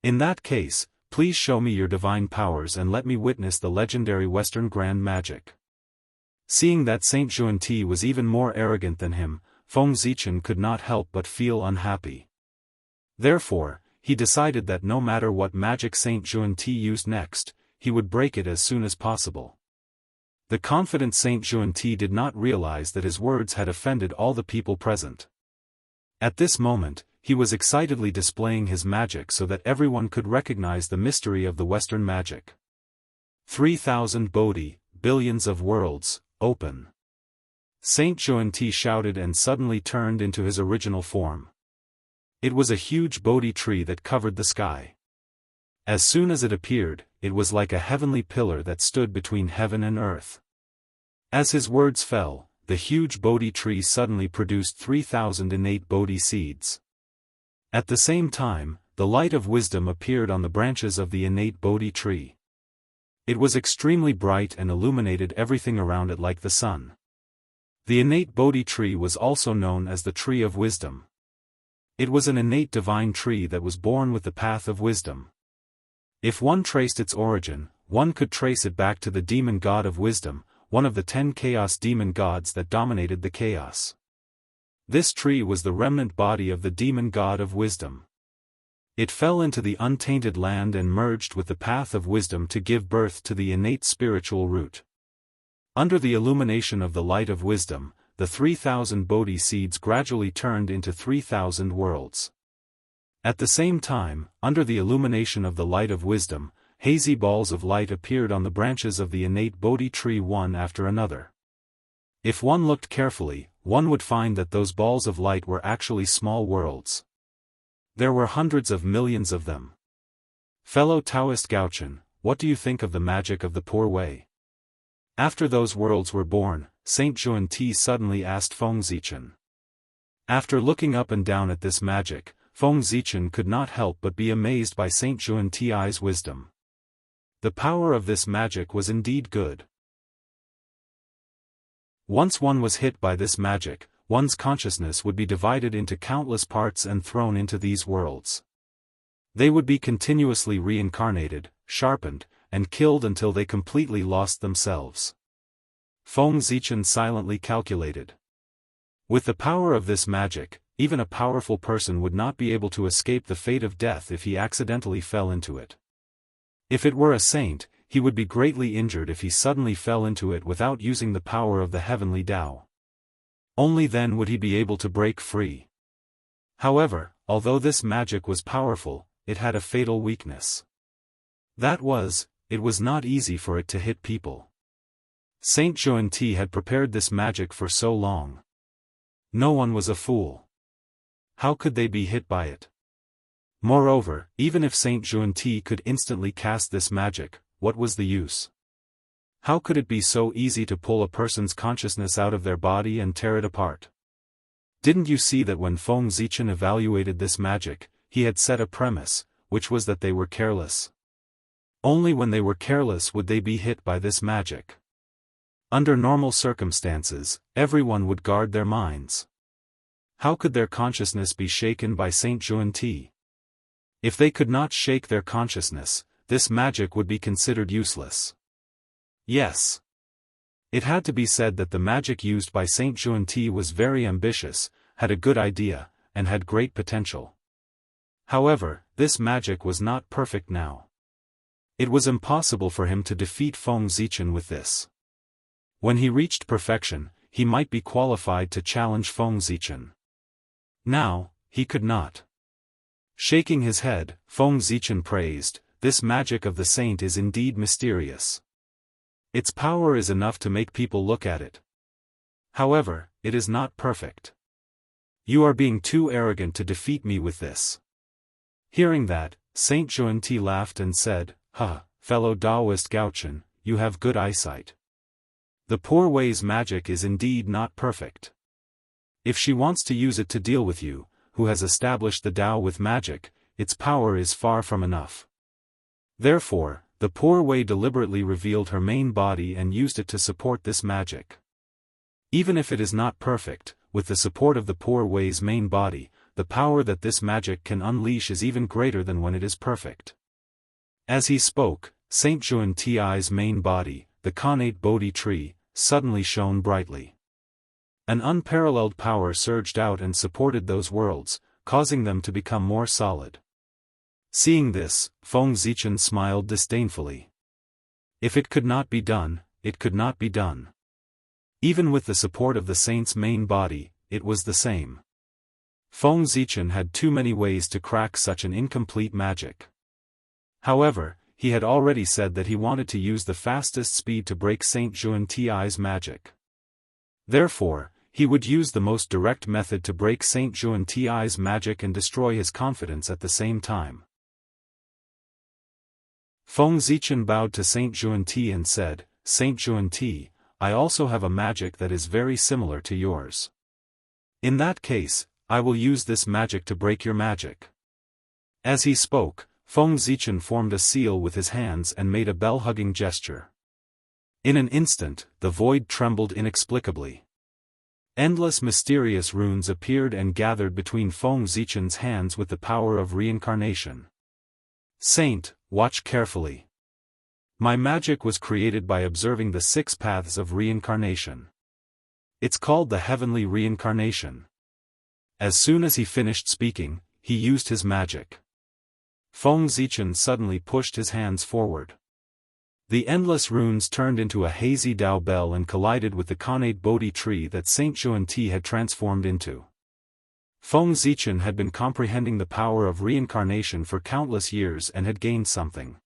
Speaker 1: In that case, please show me your divine powers and let me witness the legendary Western grand magic. Seeing that Saint Xuanti was even more arrogant than him, Feng Zichen could not help but feel unhappy. Therefore, he decided that no matter what magic Saint Xuanti used next, he would break it as soon as possible. The confident Saint Xuanti did not realize that his words had offended all the people present. At this moment, he was excitedly displaying his magic so that everyone could recognize the mystery of the Western magic. 3,000 Bodhi, billions of worlds, open. Saint Xuanti shouted and suddenly turned into his original form. It was a huge Bodhi tree that covered the sky. As soon as it appeared, it was like a heavenly pillar that stood between heaven and earth. As his words fell, the huge Bodhi tree suddenly produced 3,000 innate Bodhi seeds. At the same time, the light of wisdom appeared on the branches of the innate Bodhi tree. It was extremely bright and illuminated everything around it like the sun. The innate Bodhi tree was also known as the tree of wisdom. It was an innate divine tree that was born with the path of wisdom. If one traced its origin, one could trace it back to the demon god of wisdom, one of the 10 chaos demon gods that dominated the chaos. This tree was the remnant body of the demon god of wisdom. It fell into the untainted land and merged with the path of wisdom to give birth to the innate spiritual root. Under the illumination of the light of wisdom, the 3,000 Bodhi seeds gradually turned into 3,000 worlds. At the same time, under the illumination of the light of wisdom, hazy balls of light appeared on the branches of the innate Bodhi tree one after another. If one looked carefully, one would find that those balls of light were actually small worlds. There were hundreds of millions of them. Fellow Taoist Gaochen, what do you think of the magic of the Poor Way? After those worlds were born, Saint Xuanti suddenly asked Feng Zichen. After looking up and down at this magic, Feng Zichen could not help but be amazed by Saint Xuanti's wisdom. The power of this magic was indeed good. Once one was hit by this magic, one's consciousness would be divided into countless parts and thrown into these worlds. They would be continuously reincarnated, sharpened, and killed until they completely lost themselves. Feng Zichen silently calculated. With the power of this magic, even a powerful person would not be able to escape the fate of death if he accidentally fell into it. If it were a saint, he would be greatly injured if he suddenly fell into it without using the power of the heavenly Tao. Only then would he be able to break free. However, although this magic was powerful, it had a fatal weakness. That was, it was not easy for it to hit people. Saint Xuanti had prepared this magic for so long. No one was a fool. How could they be hit by it? Moreover, even if Saint Xuanti could instantly cast this magic, what was the use? How could it be so easy to pull a person's consciousness out of their body and tear it apart? Didn't you see that when Feng Zichen evaluated this magic, he had set a premise, which was that they were careless? Only when they were careless would they be hit by this magic. Under normal circumstances, everyone would guard their minds. How could their consciousness be shaken by Saint Xuanti? If they could not shake their consciousness, this magic would be considered useless. Yes. It had to be said that the magic used by Saint Xuanti was very ambitious, had a good idea, and had great potential. However, this magic was not perfect now. It was impossible for him to defeat Feng Zichen with this. When he reached perfection, he might be qualified to challenge Feng Zichen. Now, he could not. Shaking his head, Feng Zichen praised, "This magic of the saint is indeed mysterious. Its power is enough to make people look at it. However, it is not perfect. You are being too arrogant to defeat me with this. Hearing that, Saint Xuanti laughed and said, fellow Daoist Gaochen, you have good eyesight. The poor way's magic is indeed not perfect. If she wants to use it to deal with you, who has established the Tao with magic, its power is far from enough. Therefore, the poor way deliberately revealed her main body and used it to support this magic. Even if it is not perfect, with the support of the poor way's main body, the power that this magic can unleash is even greater than when it is perfect. As he spoke, Saint Xuanti's main body, the connate Bodhi tree, suddenly shone brightly. An unparalleled power surged out and supported those worlds, causing them to become more solid. Seeing this, Feng Zichen smiled disdainfully. If it could not be done, it could not be done. Even with the support of the saint's main body, it was the same. Feng Zichen had too many ways to crack such an incomplete magic. However, he had already said that he wanted to use the fastest speed to break Saint Xuanti's magic. Therefore, he would use the most direct method to break Saint Xuanti's magic and destroy his confidence at the same time. Feng Zichen bowed to Saint Xuanti and said, Saint Xuanti, I also have a magic that is very similar to yours. In that case, I will use this magic to break your magic. As he spoke, Feng Zichen formed a seal with his hands and made a bell-hugging gesture. In an instant, the void trembled inexplicably. Endless mysterious runes appeared and gathered between Feng Zichen's hands with the power of reincarnation. Saint, watch carefully. My magic was created by observing the 6 paths of reincarnation. It's called the heavenly reincarnation. As soon as he finished speaking, he used his magic. Feng Zichen suddenly pushed his hands forward. The endless runes turned into a hazy Tao bell and collided with the connate Bodhi tree that Saint Xuanti had transformed into. Feng Zichen had been comprehending the power of reincarnation for countless years and had gained something.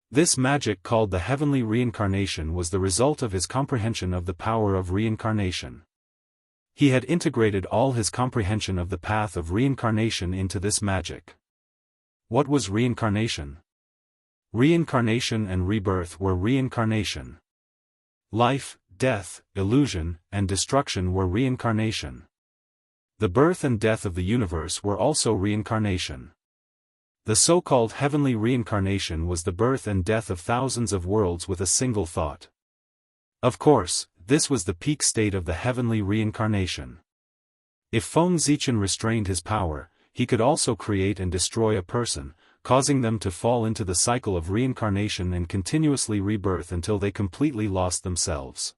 Speaker 1: This magic called the heavenly reincarnation was the result of his comprehension of the power of reincarnation. He had integrated all his comprehension of the path of reincarnation into this magic. What was reincarnation? Reincarnation and rebirth were reincarnation. Life, death, illusion, and destruction were reincarnation. The birth and death of the universe were also reincarnation. The so-called heavenly reincarnation was the birth and death of thousands of worlds with a single thought. Of course, this was the peak state of the heavenly reincarnation. If Feng Zichen restrained his power, he could also create and destroy a person, causing them to fall into the cycle of reincarnation and continuously rebirth until they completely lost themselves.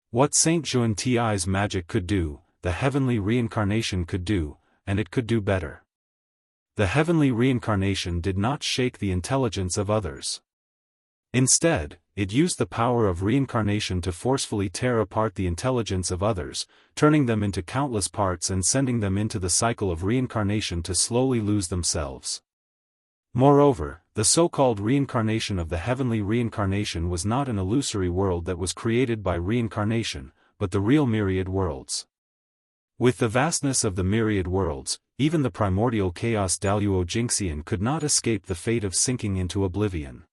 Speaker 1: What Saint Xuanti's magic could do, the heavenly reincarnation could do, and it could do better. The heavenly reincarnation did not shake the intelligence of others. Instead, it used the power of reincarnation to forcefully tear apart the intelligence of others, turning them into countless parts and sending them into the cycle of reincarnation to slowly lose themselves. Moreover, the so-called reincarnation of the heavenly reincarnation was not an illusory world that was created by reincarnation, but the real myriad worlds. With the vastness of the myriad worlds, even the primordial chaos Daoist Jingxian could not escape the fate of sinking into oblivion.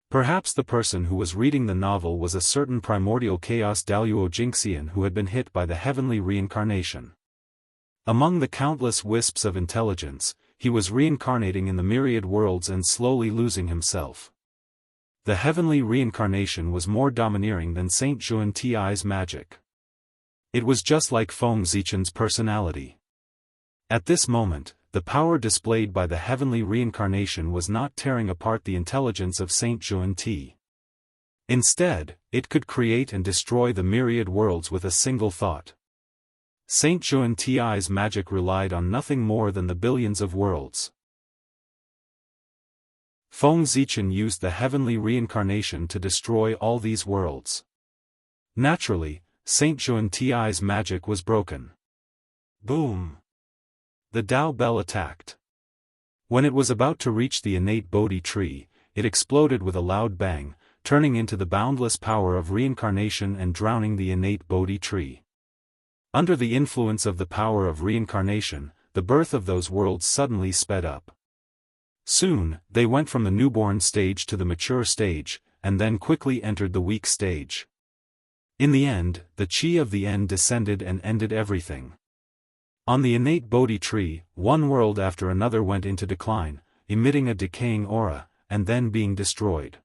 Speaker 1: Perhaps the person who was reading the novel was a certain primordial chaos Daoist Jingxian who had been hit by the heavenly reincarnation. Among the countless wisps of intelligence, he was reincarnating in the myriad worlds and slowly losing himself. The heavenly reincarnation was more domineering than Saint Xuanti's magic. It was just like Feng Zichen's personality. At this moment, the power displayed by the heavenly reincarnation was not tearing apart the intelligence of Saint Xuanti. Instead, it could create and destroy the myriad worlds with a single thought. Saint Xuanti's magic relied on nothing more than the billions of worlds. Feng Zichen used the heavenly reincarnation to destroy all these worlds. Naturally, Saint Xuanti's magic was broken. Boom! The Tao bell attacked. When it was about to reach the innate Bodhi tree, it exploded with a loud bang, turning into the boundless power of reincarnation and drowning the innate Bodhi tree. Under the influence of the power of reincarnation, the birth of those worlds suddenly sped up. Soon, they went from the newborn stage to the mature stage, and then quickly entered the weak stage. In the end, the chi of the end descended and ended everything. On the innate Bodhi tree, one world after another went into decline, emitting a decaying aura, and then being destroyed.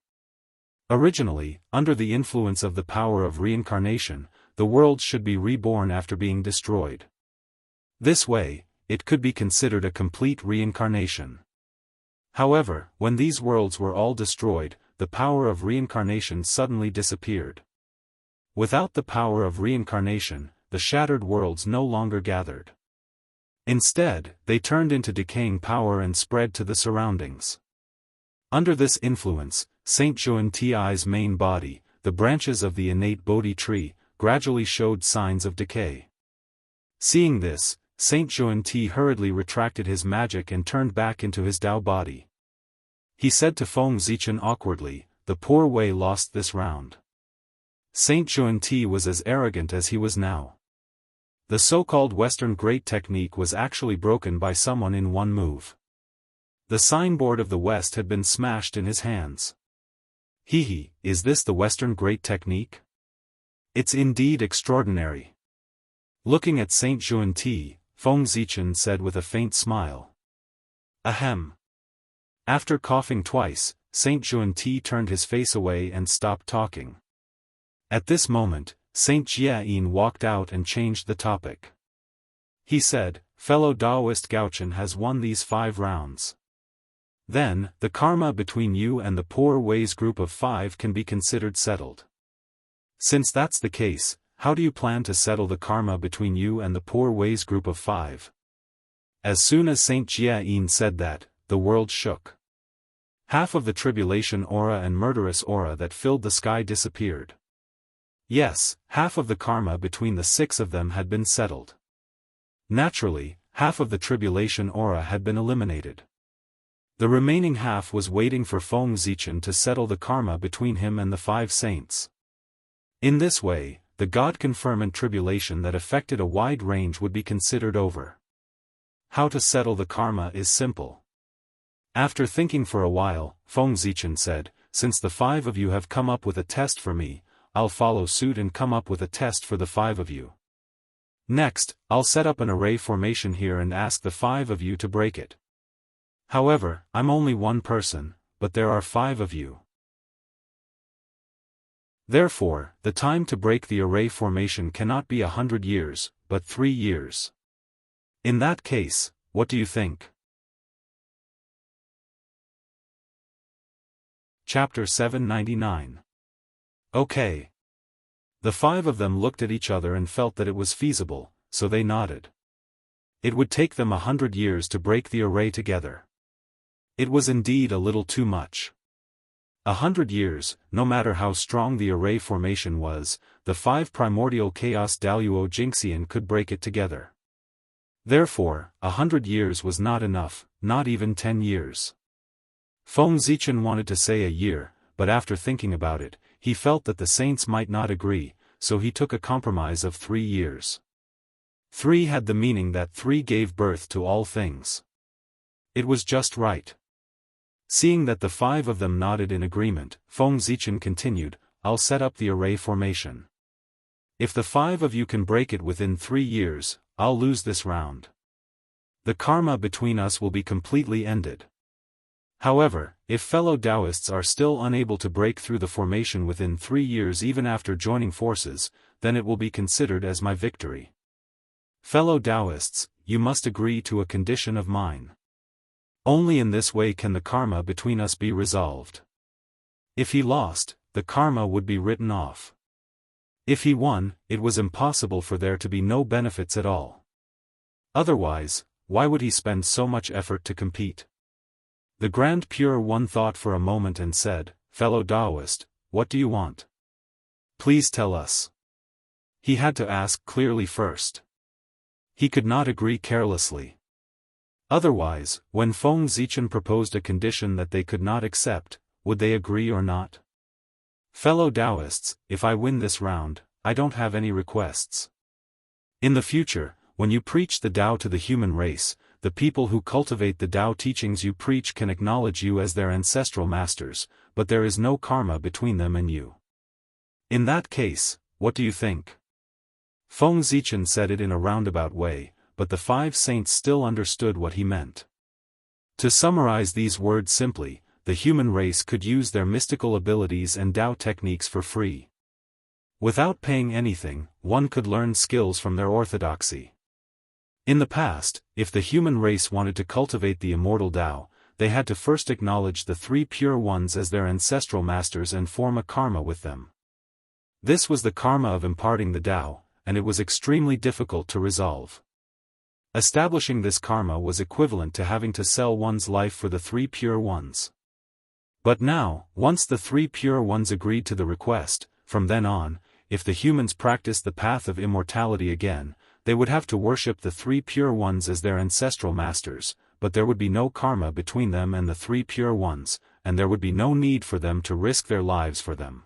Speaker 1: Originally, under the influence of the power of reincarnation, the worlds should be reborn after being destroyed. This way, it could be considered a complete reincarnation. However, when these worlds were all destroyed, the power of reincarnation suddenly disappeared. Without the power of reincarnation, the shattered worlds no longer gathered. Instead, they turned into decaying power and spread to the surroundings. Under this influence, Saint Xuanti's main body, the branches of the innate Bodhi tree, gradually showed signs of decay. Seeing this, Saint Xuanti hurriedly retracted his magic and turned back into his Dao body. He said to Feng Zichen awkwardly, "The poor Wei lost this round." Saint Xuanti was as arrogant as he was now. The so-called Western great technique was actually broken by someone in one move. The signboard of the West had been smashed in his hands. Hee, is this the Western great technique? It's indeed extraordinary. Looking at Saint Xuanti, Feng Zichen said with a faint smile. Ahem. After coughing twice, Saint Xuanti turned his face away and stopped talking. At this moment, Saint Jiayin walked out and changed the topic. He said, "Fellow Daoist Gaochen has won these 5 rounds. Then, the karma between you and the poor Wei's group of 5 can be considered settled. Since that's the case, how do you plan to settle the karma between you and the poor Wei's group of 5? As soon as Saint Jiayin said that, the world shook. Half of the tribulation aura and murderous aura that filled the sky disappeared. Yes, half of the karma between the 6 of them had been settled. Naturally, half of the tribulation aura had been eliminated. The remaining half was waiting for Feng Zichen to settle the karma between him and the 5 saints. In this way, the God-confirmant tribulation that affected a wide range would be considered over. How to settle the karma is simple. After thinking for a while, Feng Zichen said, "Since the 5 of you have come up with a test for me, I'll follow suit and come up with a test for the 5 of you. Next, I'll set up an array formation here and ask the 5 of you to break it. However, I'm only one person, but there are 5 of you. Therefore, the time to break the array formation cannot be 100 years, but 3 years. In that case, what do you think?" Chapter 799. Okay. The 5 of them looked at each other and felt that it was feasible, so they nodded. It would take them 100 years to break the array together. It was indeed a little too much. 100 years, no matter how strong the array formation was, the 5 primordial chaos Daoist Jingxian could break it together. Therefore, 100 years was not enough, not even 10 years. Feng Zichen wanted to say a year, but after thinking about it, he felt that the saints might not agree, so he took a compromise of 3 years. 3 had the meaning that 3 gave birth to all things. It was just right. Seeing that the 5 of them nodded in agreement, Feng Zichen continued, "I'll set up the array formation. If the 5 of you can break it within 3 years, I'll lose this round. The karma between us will be completely ended. However, if fellow Daoists are still unable to break through the formation within 3 years even after joining forces, then it will be considered as my victory. Fellow Daoists, you must agree to a condition of mine. Only in this way can the karma between us be resolved. If he lost, the karma would be written off. If he won, it was impossible for there to be no benefits at all. Otherwise, why would he spend so much effort to compete?" The Grand Pure One thought for a moment and said, "Fellow Daoist, what do you want? Please tell us." He had to ask clearly first. He could not agree carelessly. Otherwise, when Feng Zichen proposed a condition that they could not accept, would they agree or not? Fellow Daoists, if I win this round, I don't have any requests. In the future, when you preach the Tao to the human race, the people who cultivate the Tao teachings you preach can acknowledge you as their ancestral masters, but there is no karma between them and you. In that case, what do you think? Feng Zichen said it in a roundabout way, but the 5 saints still understood what he meant. To summarize these words simply, the human race could use their mystical abilities and Tao techniques for free. Without paying anything, one could learn skills from their orthodoxy. In the past, if the human race wanted to cultivate the immortal Tao, they had to first acknowledge the 3 pure ones as their ancestral masters and form a karma with them. This was the karma of imparting the Tao, and it was extremely difficult to resolve. Establishing this karma was equivalent to having to sell one's life for the 3 pure ones. But now, once the 3 pure ones agreed to the request, from then on, if the humans practiced the path of immortality again, they would have to worship the 3 pure ones as their ancestral masters, but there would be no karma between them and the 3 pure ones, and there would be no need for them to risk their lives for them.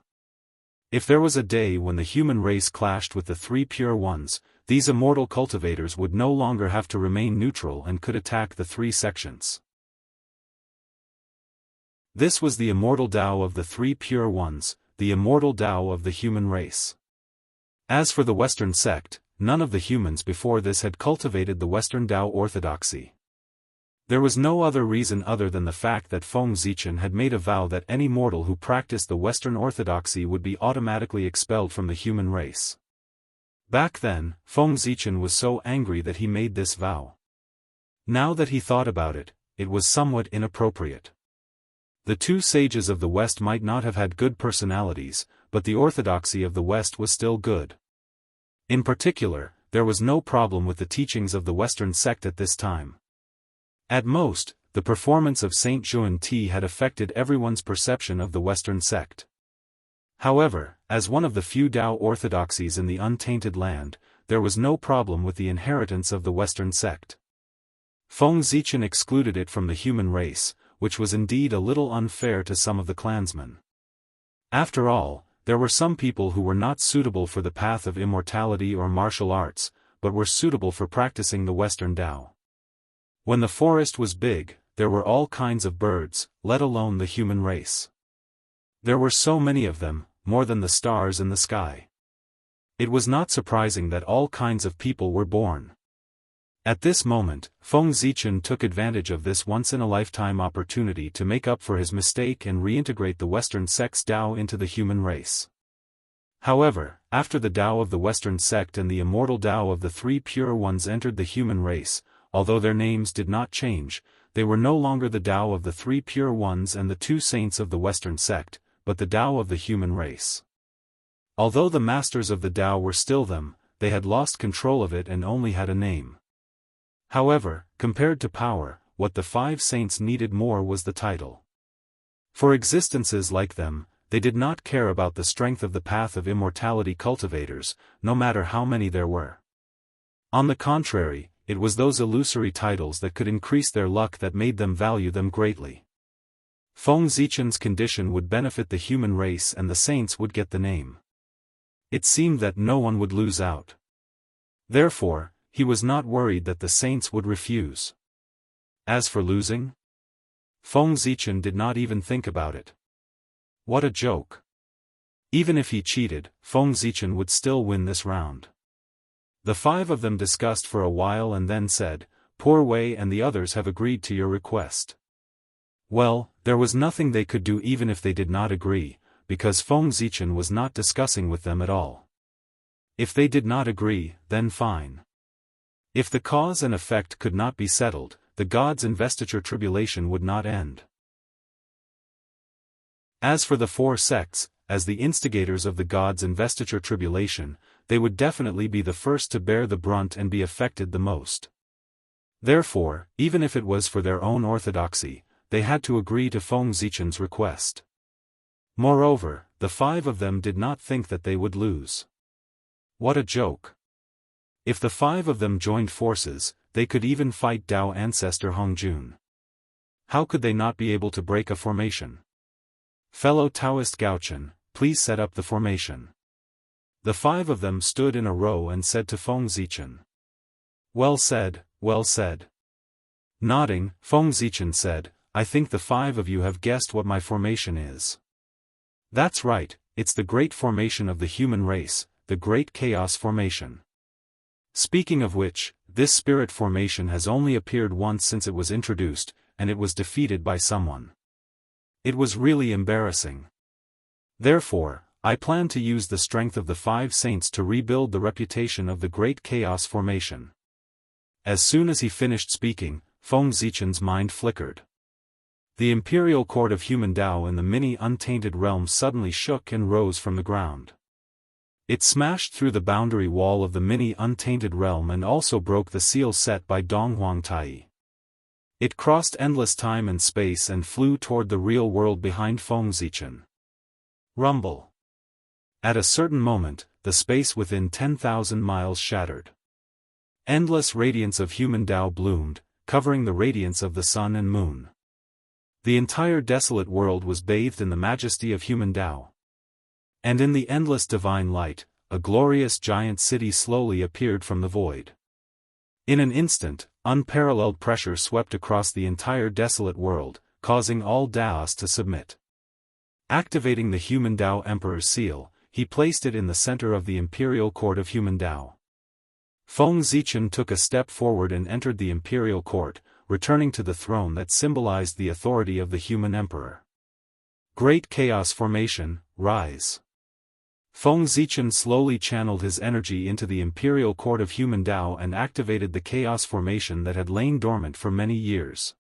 Speaker 1: If there was a day when the human race clashed with the 3 pure ones, these immortal cultivators would no longer have to remain neutral and could attack the 3 sections. This was the immortal Tao of the 3 pure ones, the immortal Tao of the human race. As for the Western sect, none of the humans before this had cultivated the Western Tao orthodoxy. There was no other reason other than the fact that Feng Zichen had made a vow that any mortal who practiced the Western orthodoxy would be automatically expelled from the human race. Back then, Feng Zichen was so angry that he made this vow. Now that he thought about it, it was somewhat inappropriate. The 2 sages of the West might not have had good personalities, but the orthodoxy of the West was still good. In particular, there was no problem with the teachings of the Western sect at this time. At most, the performance of Saint Zhuan Ti had affected everyone's perception of the Western sect. However, as one of the few Tao orthodoxies in the untainted land, there was no problem with the inheritance of the Western sect. Feng Zichen excluded it from the human race, which was indeed a little unfair to some of the clansmen. After all, there were some people who were not suitable for the path of immortality or martial arts, but were suitable for practicing the Western Tao. When the forest was big, there were all kinds of birds, let alone the human race. There were so many of them, more than the stars in the sky. It was not surprising that all kinds of people were born. At this moment, Feng Zichen took advantage of this once-in-a-lifetime opportunity to make up for his mistake and reintegrate the Western sect's Tao into the human race. However, after the Tao of the Western sect and the immortal Tao of the 3 pure ones entered the human race, although their names did not change, they were no longer the Tao of the 3 pure ones and the 2 saints of the Western sect, but the Tao of the human race. Although the masters of the Tao were still them, they had lost control of it and only had a name. However, compared to power, what the 5 saints needed more was the title. For existences like them, they did not care about the strength of the path of immortality cultivators, no matter how many there were. On the contrary, it was those illusory titles that could increase their luck that made them value them greatly. Feng Zichen's condition would benefit the human race and the saints would get the name. It seemed that no one would lose out. Therefore, he was not worried that the saints would refuse. As for losing, Feng Zichen did not even think about it. What a joke. Even if he cheated, Feng Zichen would still win this round. The 5 of them discussed for a while and then said, "Poor Wei and the others have agreed to your request." Well, there was nothing they could do even if they did not agree, because Feng Zichen was not discussing with them at all. If they did not agree, then fine. If the cause and effect could not be settled, the gods' investiture tribulation would not end. As for the 4 sects, as the instigators of the gods' investiture tribulation, they would definitely be the first to bear the brunt and be affected the most. Therefore, even if it was for their own orthodoxy, they had to agree to Feng Zichen's request. Moreover, the 5 of them did not think that they would lose. What a joke. If the 5 of them joined forces, they could even fight Tao ancestor Hongjun. How could they not be able to break a formation? Fellow Taoist Gaochen, please set up the formation. The 5 of them stood in a row and said to Feng Zichen. Well said, well said. Nodding, Feng Zichen said, I think the 5 of you have guessed what my formation is. That's right, it's the great formation of the human race, the great chaos formation. Speaking of which, this spirit formation has only appeared once since it was introduced, and it was defeated by someone. It was really embarrassing. Therefore, I plan to use the strength of the 5 saints to rebuild the reputation of the great chaos formation. As soon as he finished speaking, Feng Zichen's mind flickered. The imperial court of human Tao in the mini-untainted realm suddenly shook and rose from the ground. It smashed through the boundary wall of the mini-untainted realm and also broke the seal set by Donghuang Tai. It crossed endless time and space and flew toward the real world behind Feng Zichen. Rumble. At a certain moment, the space within 10,000 miles shattered. Endless radiance of human Tao bloomed, covering the radiance of the sun and moon. The entire desolate world was bathed in the majesty of human Tao. And in the endless divine light, a glorious giant city slowly appeared from the void. In an instant, unparalleled pressure swept across the entire desolate world, causing all Daoists to submit. Activating the human Tao Emperor's seal, he placed it in the center of the imperial court of human Tao. Feng Zichen took a step forward and entered the imperial court, returning to the throne that symbolized the authority of the human emperor. Great chaos formation, rise. Feng Zichen slowly channeled his energy into the imperial court of human Tao and activated the chaos formation that had lain dormant for many years.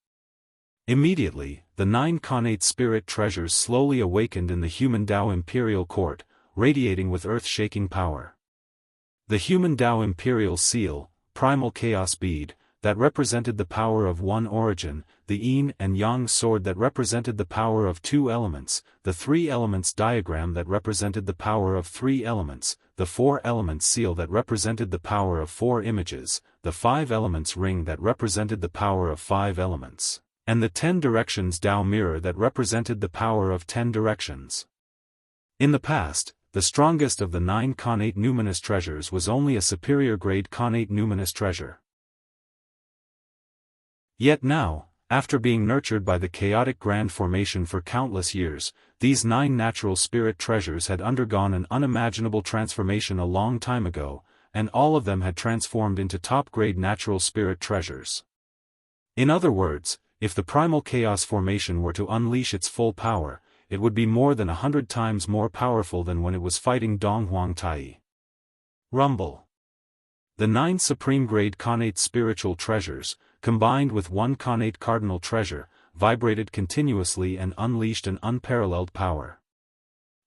Speaker 1: Immediately, the 9 connate spirit treasures slowly awakened in the human Tao imperial court, radiating with earth-shaking power. The human Tao imperial seal, primal chaos bead, that represented the power of one origin, the yin and yang sword that represented the power of 2 elements, the 3 elements diagram that represented the power of 3 elements, the 4 elements seal that represented the power of 4 images, the 5 elements ring that represented the power of 5 elements, and the 10 directions Tao mirror that represented the power of 10 directions. In the past, the strongest of the 9 connate numinous treasures was only a superior grade connate numinous treasure. Yet now, after being nurtured by the chaotic grand formation for countless years, these 9 natural spirit treasures had undergone an unimaginable transformation a long time ago, and all of them had transformed into top-grade natural spirit treasures. In other words, if the primal chaos formation were to unleash its full power, it would be more than 100 times more powerful than when it was fighting Donghuang Tai. Rumble. The 9 supreme-grade connate spiritual treasures, combined with 1 connate cardinal treasure, vibrated continuously and unleashed an unparalleled power.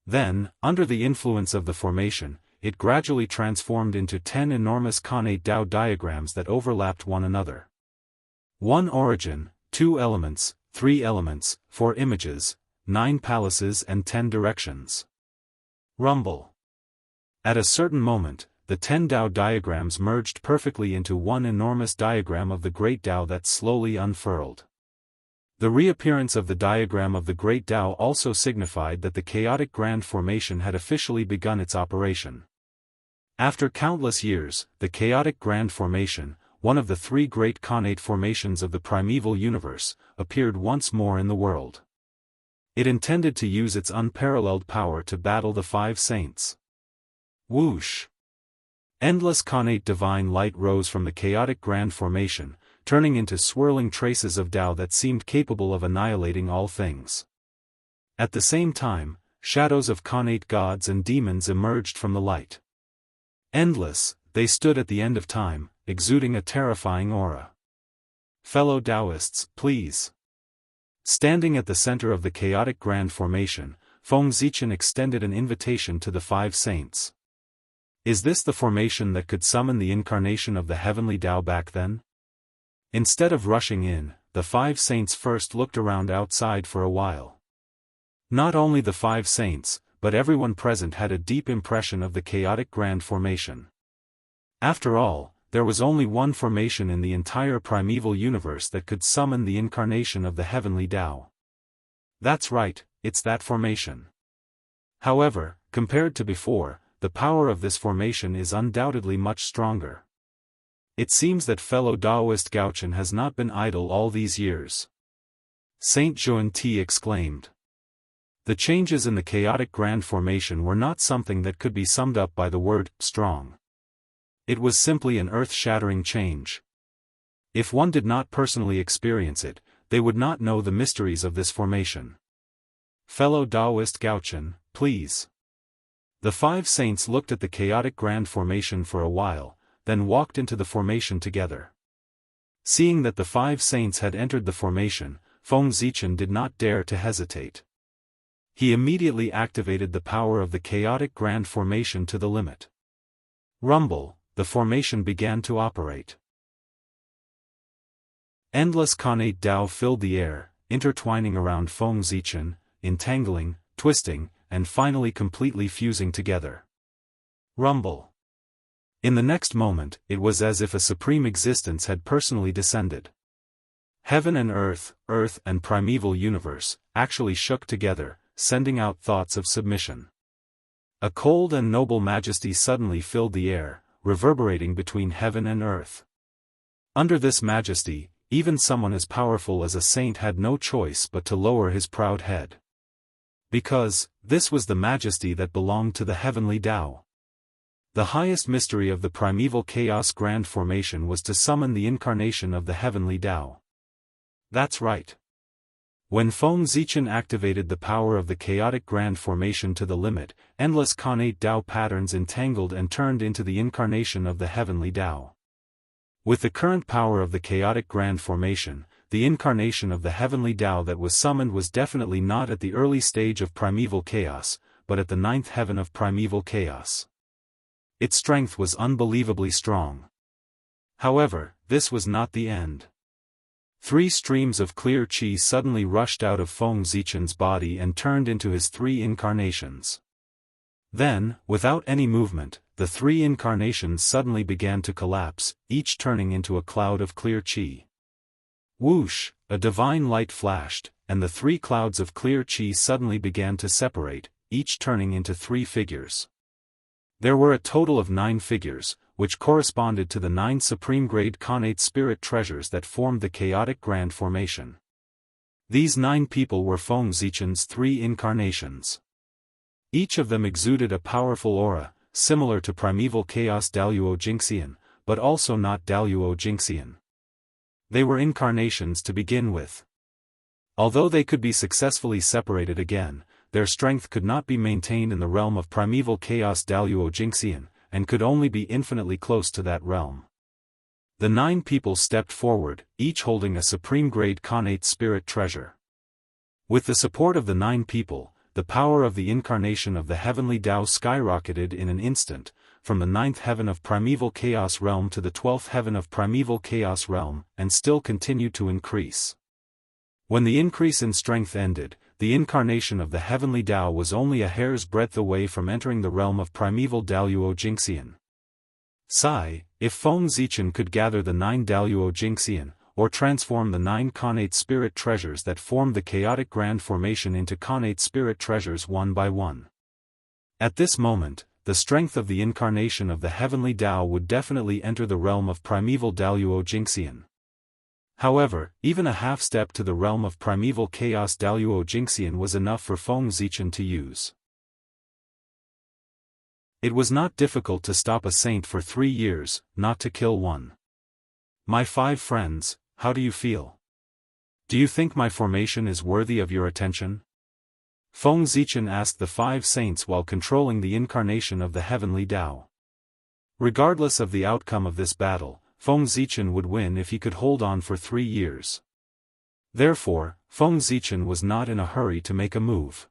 Speaker 1: Then, under the influence of the formation, it gradually transformed into 10 enormous connate Tao diagrams that overlapped one another. 1 origin, 2 elements, 3 elements, 4 images, 9 palaces and 10 directions. Rumble. At a certain moment, the 10 Tao diagrams merged perfectly into one enormous diagram of the Great Tao that slowly unfurled. The reappearance of the diagram of the Great Tao also signified that the chaotic grand formation had officially begun its operation. After countless years, the chaotic grand formation, one of the 3 great connate formations of the primeval universe, appeared once more in the world. It intended to use its unparalleled power to battle the 5 saints. Whoosh! Endless connate divine light rose from the chaotic grand formation, turning into swirling traces of Tao that seemed capable of annihilating all things. At the same time, shadows of connate gods and demons emerged from the light. Endless, they stood at the end of time, exuding a terrifying aura. Fellow Daoists, please. Standing at the center of the chaotic grand formation, Feng Zichen extended an invitation to the 5 saints. Is this the formation that could summon the incarnation of the heavenly Tao back then? Instead of rushing in, the 5 saints first looked around outside for a while. Not only the 5 saints, but everyone present had a deep impression of the chaotic grand formation. After all, there was only one formation in the entire primeval universe that could summon the incarnation of the heavenly Tao. That's right, it's that formation. However, compared to before, the power of this formation is undoubtedly much stronger. It seems that fellow Daoist Gaochen has not been idle all these years. Saint Zhuan Ti exclaimed. The changes in the chaotic grand formation were not something that could be summed up by the word strong. It was simply an earth-shattering change. If one did not personally experience it, they would not know the mysteries of this formation. Fellow Daoist Gaochen, please. The 5 saints looked at the chaotic grand formation for a while, then walked into the formation together. Seeing that the 5 saints had entered the formation, Feng Zichen did not dare to hesitate. He immediately activated the power of the chaotic grand formation to the limit. Rumble, the formation began to operate. Endless connate Dao filled the air, intertwining around Feng Zichen, entangling, twisting, and finally completely fusing together. Rumble. In the next moment, it was as if a supreme existence had personally descended. Heaven and earth and primeval universe, actually shook together, sending out thoughts of submission. A cold and noble majesty suddenly filled the air, reverberating between heaven and earth. Under this majesty, even someone as powerful as a saint had no choice but to lower his proud head. Because, this was the majesty that belonged to the heavenly Tao. The highest mystery of the primeval chaos grand formation was to summon the incarnation of the heavenly Tao. That's right. When Feng Zichen activated the power of the chaotic grand formation to the limit, endless connate Tao patterns entangled and turned into the incarnation of the heavenly Tao. With the current power of the chaotic grand formation, the incarnation of the heavenly Tao that was summoned was definitely not at the early stage of primeval chaos, but at the 9th heaven of primeval chaos. Its strength was unbelievably strong. However, this was not the end. 3 streams of clear qi suddenly rushed out of Feng Zichen's body and turned into his 3 incarnations. Then, without any movement, the 3 incarnations suddenly began to collapse, each turning into a cloud of clear qi. Whoosh, a divine light flashed, and the 3 clouds of clear qi suddenly began to separate, each turning into 3 figures. There were a total of 9 figures, which corresponded to the 9 supreme-grade connate spirit treasures that formed the chaotic grand formation. These 9 people were Feng Zichen's 3 incarnations. Each of them exuded a powerful aura, similar to primeval chaos Daluo Jingxian, but also not Daluo Jingxian. They were incarnations to begin with. Although they could be successfully separated again, their strength could not be maintained in the realm of primeval chaos Daluo Jingxian, and could only be infinitely close to that realm. The 9 people stepped forward, each holding a supreme-grade connate spirit treasure. With the support of the 9 people, the power of the incarnation of the heavenly Tao skyrocketed in an instant, from the 9th heaven of primeval chaos realm to the 12th heaven of primeval chaos realm, and still continued to increase. When the increase in strength ended, the incarnation of the heavenly Tao was only a hair's breadth away from entering the realm of primeval Daluo Jingxian. Sigh, if Feng Zichen could gather the 9 Daluo Jingxian, or transform the 9 connate spirit treasures that formed the chaotic grand formation into connate spirit treasures one by one. At this moment, the strength of the incarnation of the heavenly Tao would definitely enter the realm of primeval Daluo Jingxian. However, even a half-step to the realm of primeval chaos Daluo Jingxian was enough for Feng Zichen to use. It was not difficult to stop a saint for 3 years, not to kill one. My 5 friends, how do you feel? Do you think my formation is worthy of your attention? Feng Zichen asked the 5 saints while controlling the incarnation of the heavenly Tao. Regardless of the outcome of this battle, Feng Zichen would win if he could hold on for 3 years. Therefore, Feng Zichen was not in a hurry to make a move.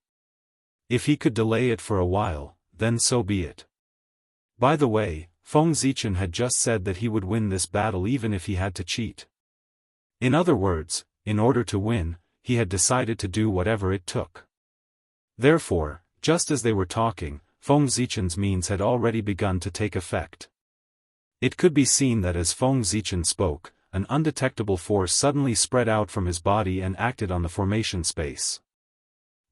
Speaker 1: If he could delay it for a while, then so be it. By the way, Feng Zichen had just said that he would win this battle even if he had to cheat. In other words, in order to win, he had decided to do whatever it took. Therefore, just as they were talking, Feng Zichen's means had already begun to take effect. It could be seen that as Feng Zichen spoke, an undetectable force suddenly spread out from his body and acted on the formation space.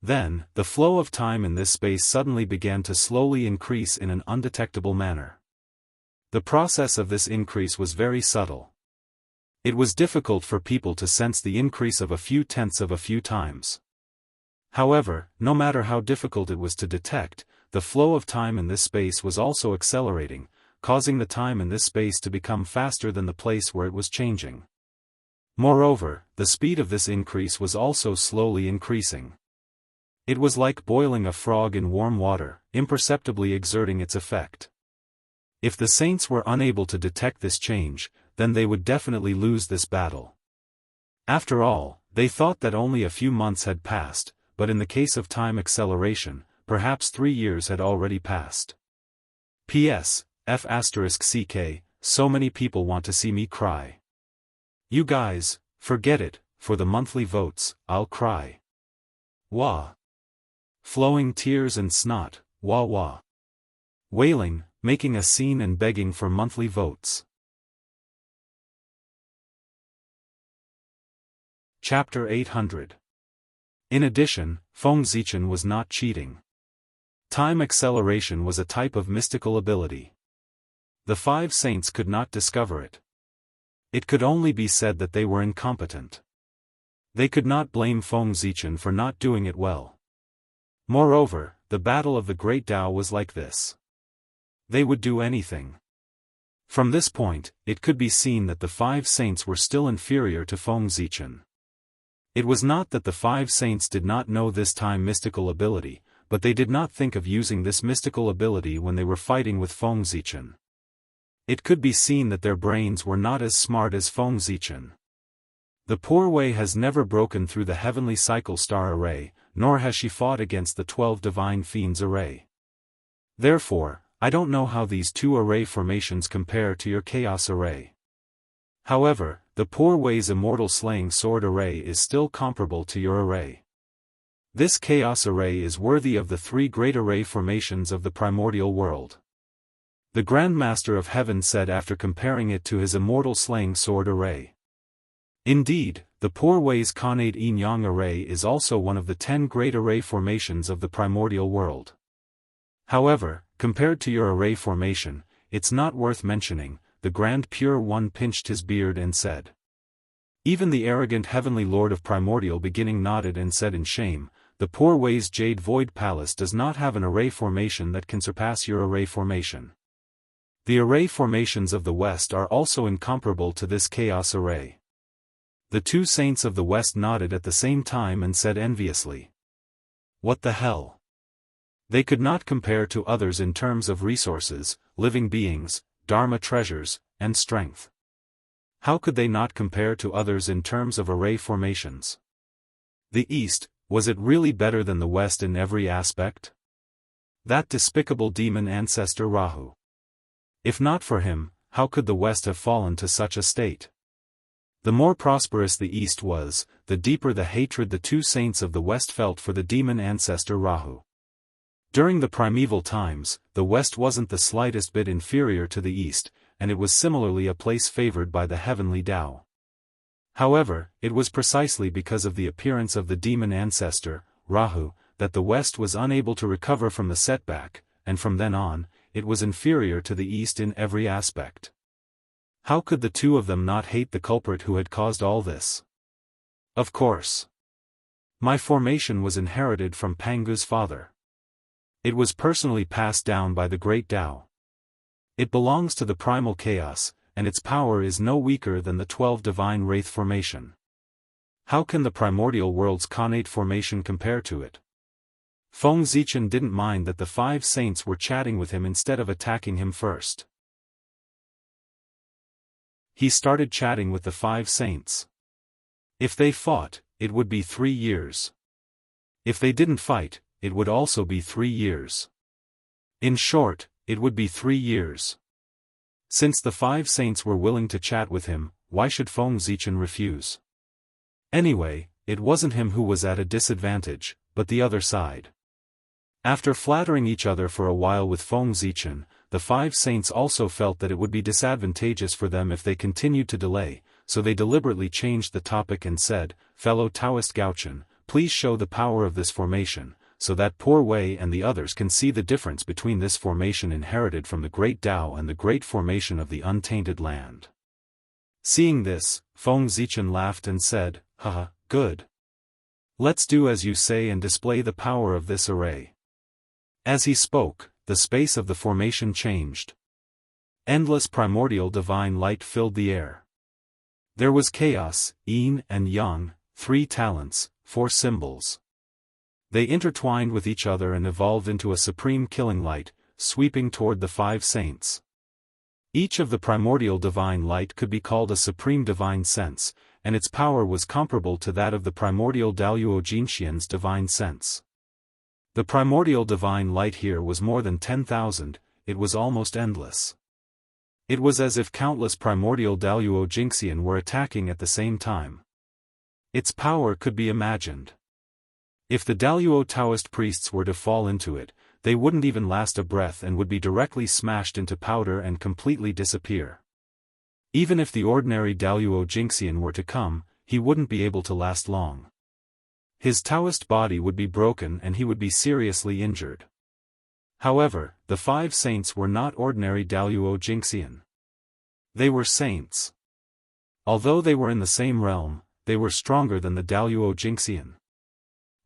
Speaker 1: Then, the flow of time in this space suddenly began to slowly increase in an undetectable manner. The process of this increase was very subtle. It was difficult for people to sense the increase of a few tenths of a few times. However, no matter how difficult it was to detect, the flow of time in this space was also accelerating, causing the time in this space to become faster than the place where it was changing. Moreover, the speed of this increase was also slowly increasing. It was like boiling a frog in warm water, imperceptibly exerting its effect. If the saints were unable to detect this change, then they would definitely lose this battle. After all, they thought that only a few months had passed, but in the case of time acceleration, perhaps 3 years had already passed. P.S. F***ck, so many people want to see me cry. You guys, forget it, for the monthly votes, I'll cry. Wah. Flowing tears and snot, wah wah. Wailing, making a scene and begging for monthly votes. Chapter 800. In addition, Feng Zichen was not cheating. Time acceleration was a type of mystical ability. The 5 saints could not discover it. It could only be said that they were incompetent. They could not blame Feng Zichen for not doing it well. Moreover, the battle of the Great Tao was like this. They would do anything. From this point, it could be seen that the 5 saints were still inferior to Feng Zichen. It was not that the 5 saints did not know this time mystical ability, but they did not think of using this mystical ability when they were fighting with Feng Zichen. It could be seen that their brains were not as smart as Feng Zichen. The poor Wei has never broken through the heavenly cycle star array, nor has she fought against the 12 divine fiends array. Therefore, I don't know how these 2 array formations compare to your chaos array. However, the poor Wei's immortal slaying sword array is still comparable to your array. This chaos array is worthy of the 3 great array formations of the primordial world. The Grand Master of Heaven said after comparing it to his immortal slaying sword array. Indeed, the poor Wei's Khanate Yin Yang array is also one of the 10 great array formations of the primordial world. However, compared to your array formation, it's not worth mentioning. The Grand Pure One pinched his beard and said. Even the arrogant heavenly lord of primordial beginning nodded and said in shame, the poor Wei's Jade Void Palace does not have an array formation that can surpass your array formation. The array formations of the West are also incomparable to this chaos array. The 2 saints of the West nodded at the same time and said enviously. What the hell? They could not compare to others in terms of resources, living beings, Dharma treasures, and strength. How could they not compare to others in terms of array formations? The East, was it really better than the West in every aspect? That despicable demon ancestor Rahu. If not for him, how could the West have fallen to such a state? The more prosperous the East was, the deeper the hatred the 2 saints of the West felt for the demon ancestor Rahu. During the primeval times, the West wasn't the slightest bit inferior to the East, and it was similarly a place favored by the heavenly Tao. However, it was precisely because of the appearance of the demon ancestor, Rahu, that the West was unable to recover from the setback, and from then on, it was inferior to the East in every aspect. How could the 2 of them not hate the culprit who had caused all this? Of course. My formation was inherited from Pangu's father. It was personally passed down by the Great Tao. It belongs to the primal chaos, and its power is no weaker than the 12 divine wraith formation. How can the primordial world's Khanate formation compare to it? Feng Zichen didn't mind that the 5 saints were chatting with him instead of attacking him first. He started chatting with the 5 saints. If they fought, it would be 3 years. If they didn't fight, it would also be 3 years. In short, it would be 3 years. Since the 5 saints were willing to chat with him, why should Feng Zichen refuse? Anyway, it wasn't him who was at a disadvantage, but the other side. After flattering each other for a while with Feng Zichen, the 5 saints also felt that it would be disadvantageous for them if they continued to delay, so they deliberately changed the topic and said, "Fellow Taoist Gaochen, please show the power of this formation, so that poor Wei and the others can see the difference between this formation inherited from the Great Tao and the Great Formation of the Untainted Land. Seeing this, Feng Zichen laughed and said, "Haha, good. Let's do as you say and display the power of this array." As he spoke, the space of the formation changed. Endless primordial divine light filled the air. There was chaos, yin and yang, 3 talents, 4 symbols. They intertwined with each other and evolved into a supreme killing light, sweeping toward the 5 saints. Each of the primordial divine light could be called a supreme divine sense, and its power was comparable to that of the primordial Daoist Jinxian's divine sense. The primordial divine light here was more than 10,000, it was almost endless. It was as if countless primordial Daoist Jinxian were attacking at the same time. Its power could be imagined. If the Daoist Taoist priests were to fall into it, they wouldn't even last a breath and would be directly smashed into powder and completely disappear. Even if the ordinary Daoist Jinxian were to come, he wouldn't be able to last long. His Taoist body would be broken and he would be seriously injured. However, the 5 saints were not ordinary Daoist Jinxian. They were saints. Although they were in the same realm, they were stronger than the Daoist Jinxian.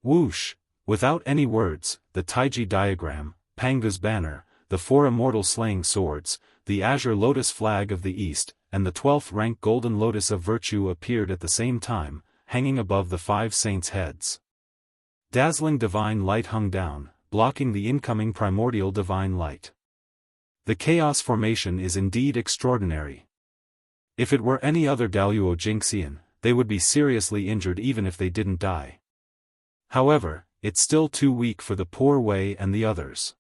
Speaker 1: Whoosh! Without any words, the Taiji diagram, Panga's banner, the 4 immortal slaying swords, the azure lotus flag of the east, and the 12th rank golden lotus of virtue appeared at the same time, hanging above the 5 saints' heads. Dazzling divine light hung down, blocking the incoming primordial divine light. The chaos formation is indeed extraordinary. If it were any other Daoist Jinxian, they would be seriously injured even if they didn't die. However, it's still too weak for the poor Wei and the others.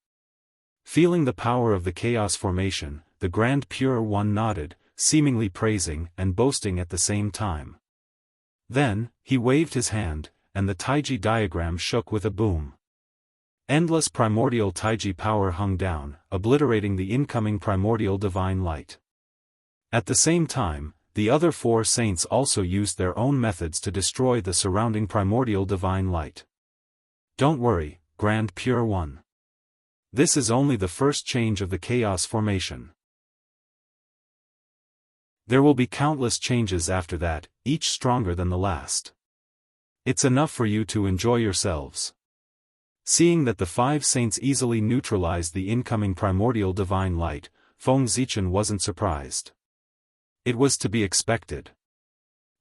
Speaker 1: Feeling the power of the chaos formation, the Grand Pure One nodded, seemingly praising and boasting at the same time. Then, he waved his hand, and the Taiji diagram shook with a boom. Endless primordial Taiji power hung down, obliterating the incoming primordial divine light. At the same time, the other 4 saints also used their own methods to destroy the surrounding primordial divine light. Don't worry, Grand Pure One. This is only the first change of the chaos formation. There will be countless changes after that, each stronger than the last. It's enough for you to enjoy yourselves. Seeing that the 5 saints easily neutralized the incoming primordial divine light, Feng Zichen wasn't surprised. It was to be expected.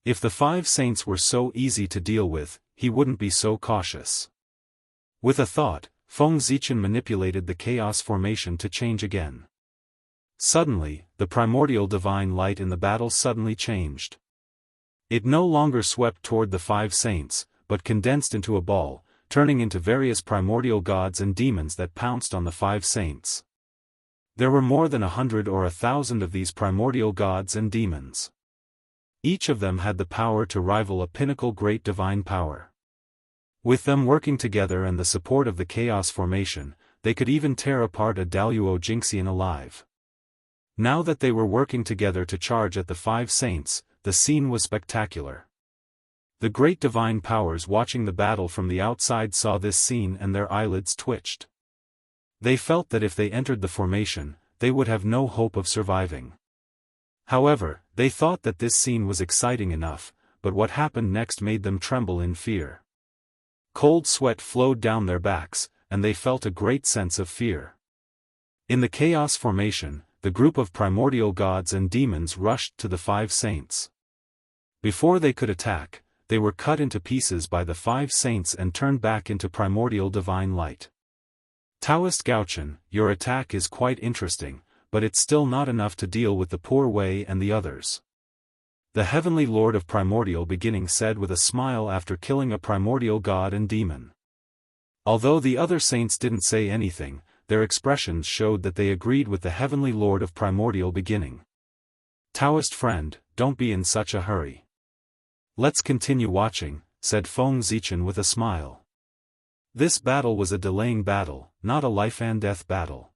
Speaker 1: If the 5 saints were so easy to deal with, he wouldn't be so cautious. With a thought, Feng Zichen manipulated the chaos formation to change again. Suddenly, the primordial divine light in the battle suddenly changed. It no longer swept toward the 5 saints, but condensed into a ball, turning into various primordial gods and demons that pounced on the 5 saints. There were more than 100 or 1,000 of these primordial gods and demons. Each of them had the power to rival a pinnacle great divine power. With them working together and the support of the chaos formation, they could even tear apart a Daoist Jinxian alive. Now that they were working together to charge at the 5 saints, the scene was spectacular. The great divine powers watching the battle from the outside saw this scene and their eyelids twitched. They felt that if they entered the formation, they would have no hope of surviving. However, they thought that this scene was exciting enough, but what happened next made them tremble in fear. Cold sweat flowed down their backs, and they felt a great sense of fear. In the chaos formation, the group of primordial gods and demons rushed to the 5 saints. Before they could attack, they were cut into pieces by the 5 saints and turned back into primordial divine light. Taoist Gaochen, your attack is quite interesting, but it's still not enough to deal with the poor Wei and the others. The Heavenly Lord of Primordial Beginning said with a smile after killing a primordial god and demon. Although the other saints didn't say anything, their expressions showed that they agreed with the Heavenly Lord of Primordial Beginning. Taoist friend, don't be in such a hurry. Let's continue watching, said Feng Zichen with a smile. This battle was a delaying battle, not a life-and-death battle.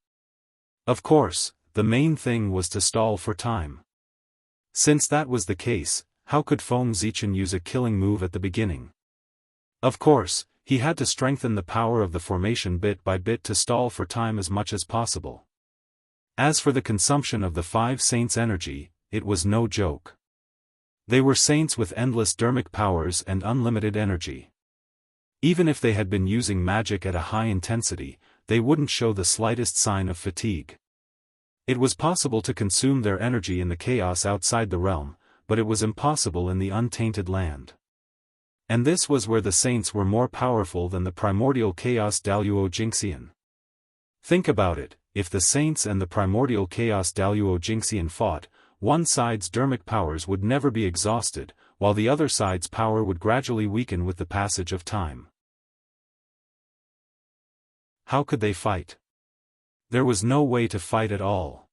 Speaker 1: Of course, the main thing was to stall for time. Since that was the case, how could Feng Zichen use a killing move at the beginning? Of course, he had to strengthen the power of the formation bit by bit to stall for time as much as possible. As for the consumption of the 5 saints' energy, it was no joke. They were saints with endless dermic powers and unlimited energy. Even if they had been using magic at a high intensity, they wouldn't show the slightest sign of fatigue. It was possible to consume their energy in the chaos outside the realm, but it was impossible in the untainted land. And this was where the saints were more powerful than the primordial chaos Daoist Jingxian. Think about it, if the saints and the primordial chaos Daoist Jingxian fought, one side's dermic powers would never be exhausted, while the other side's power would gradually weaken with the passage of time. How could they fight? There was no way to fight at all.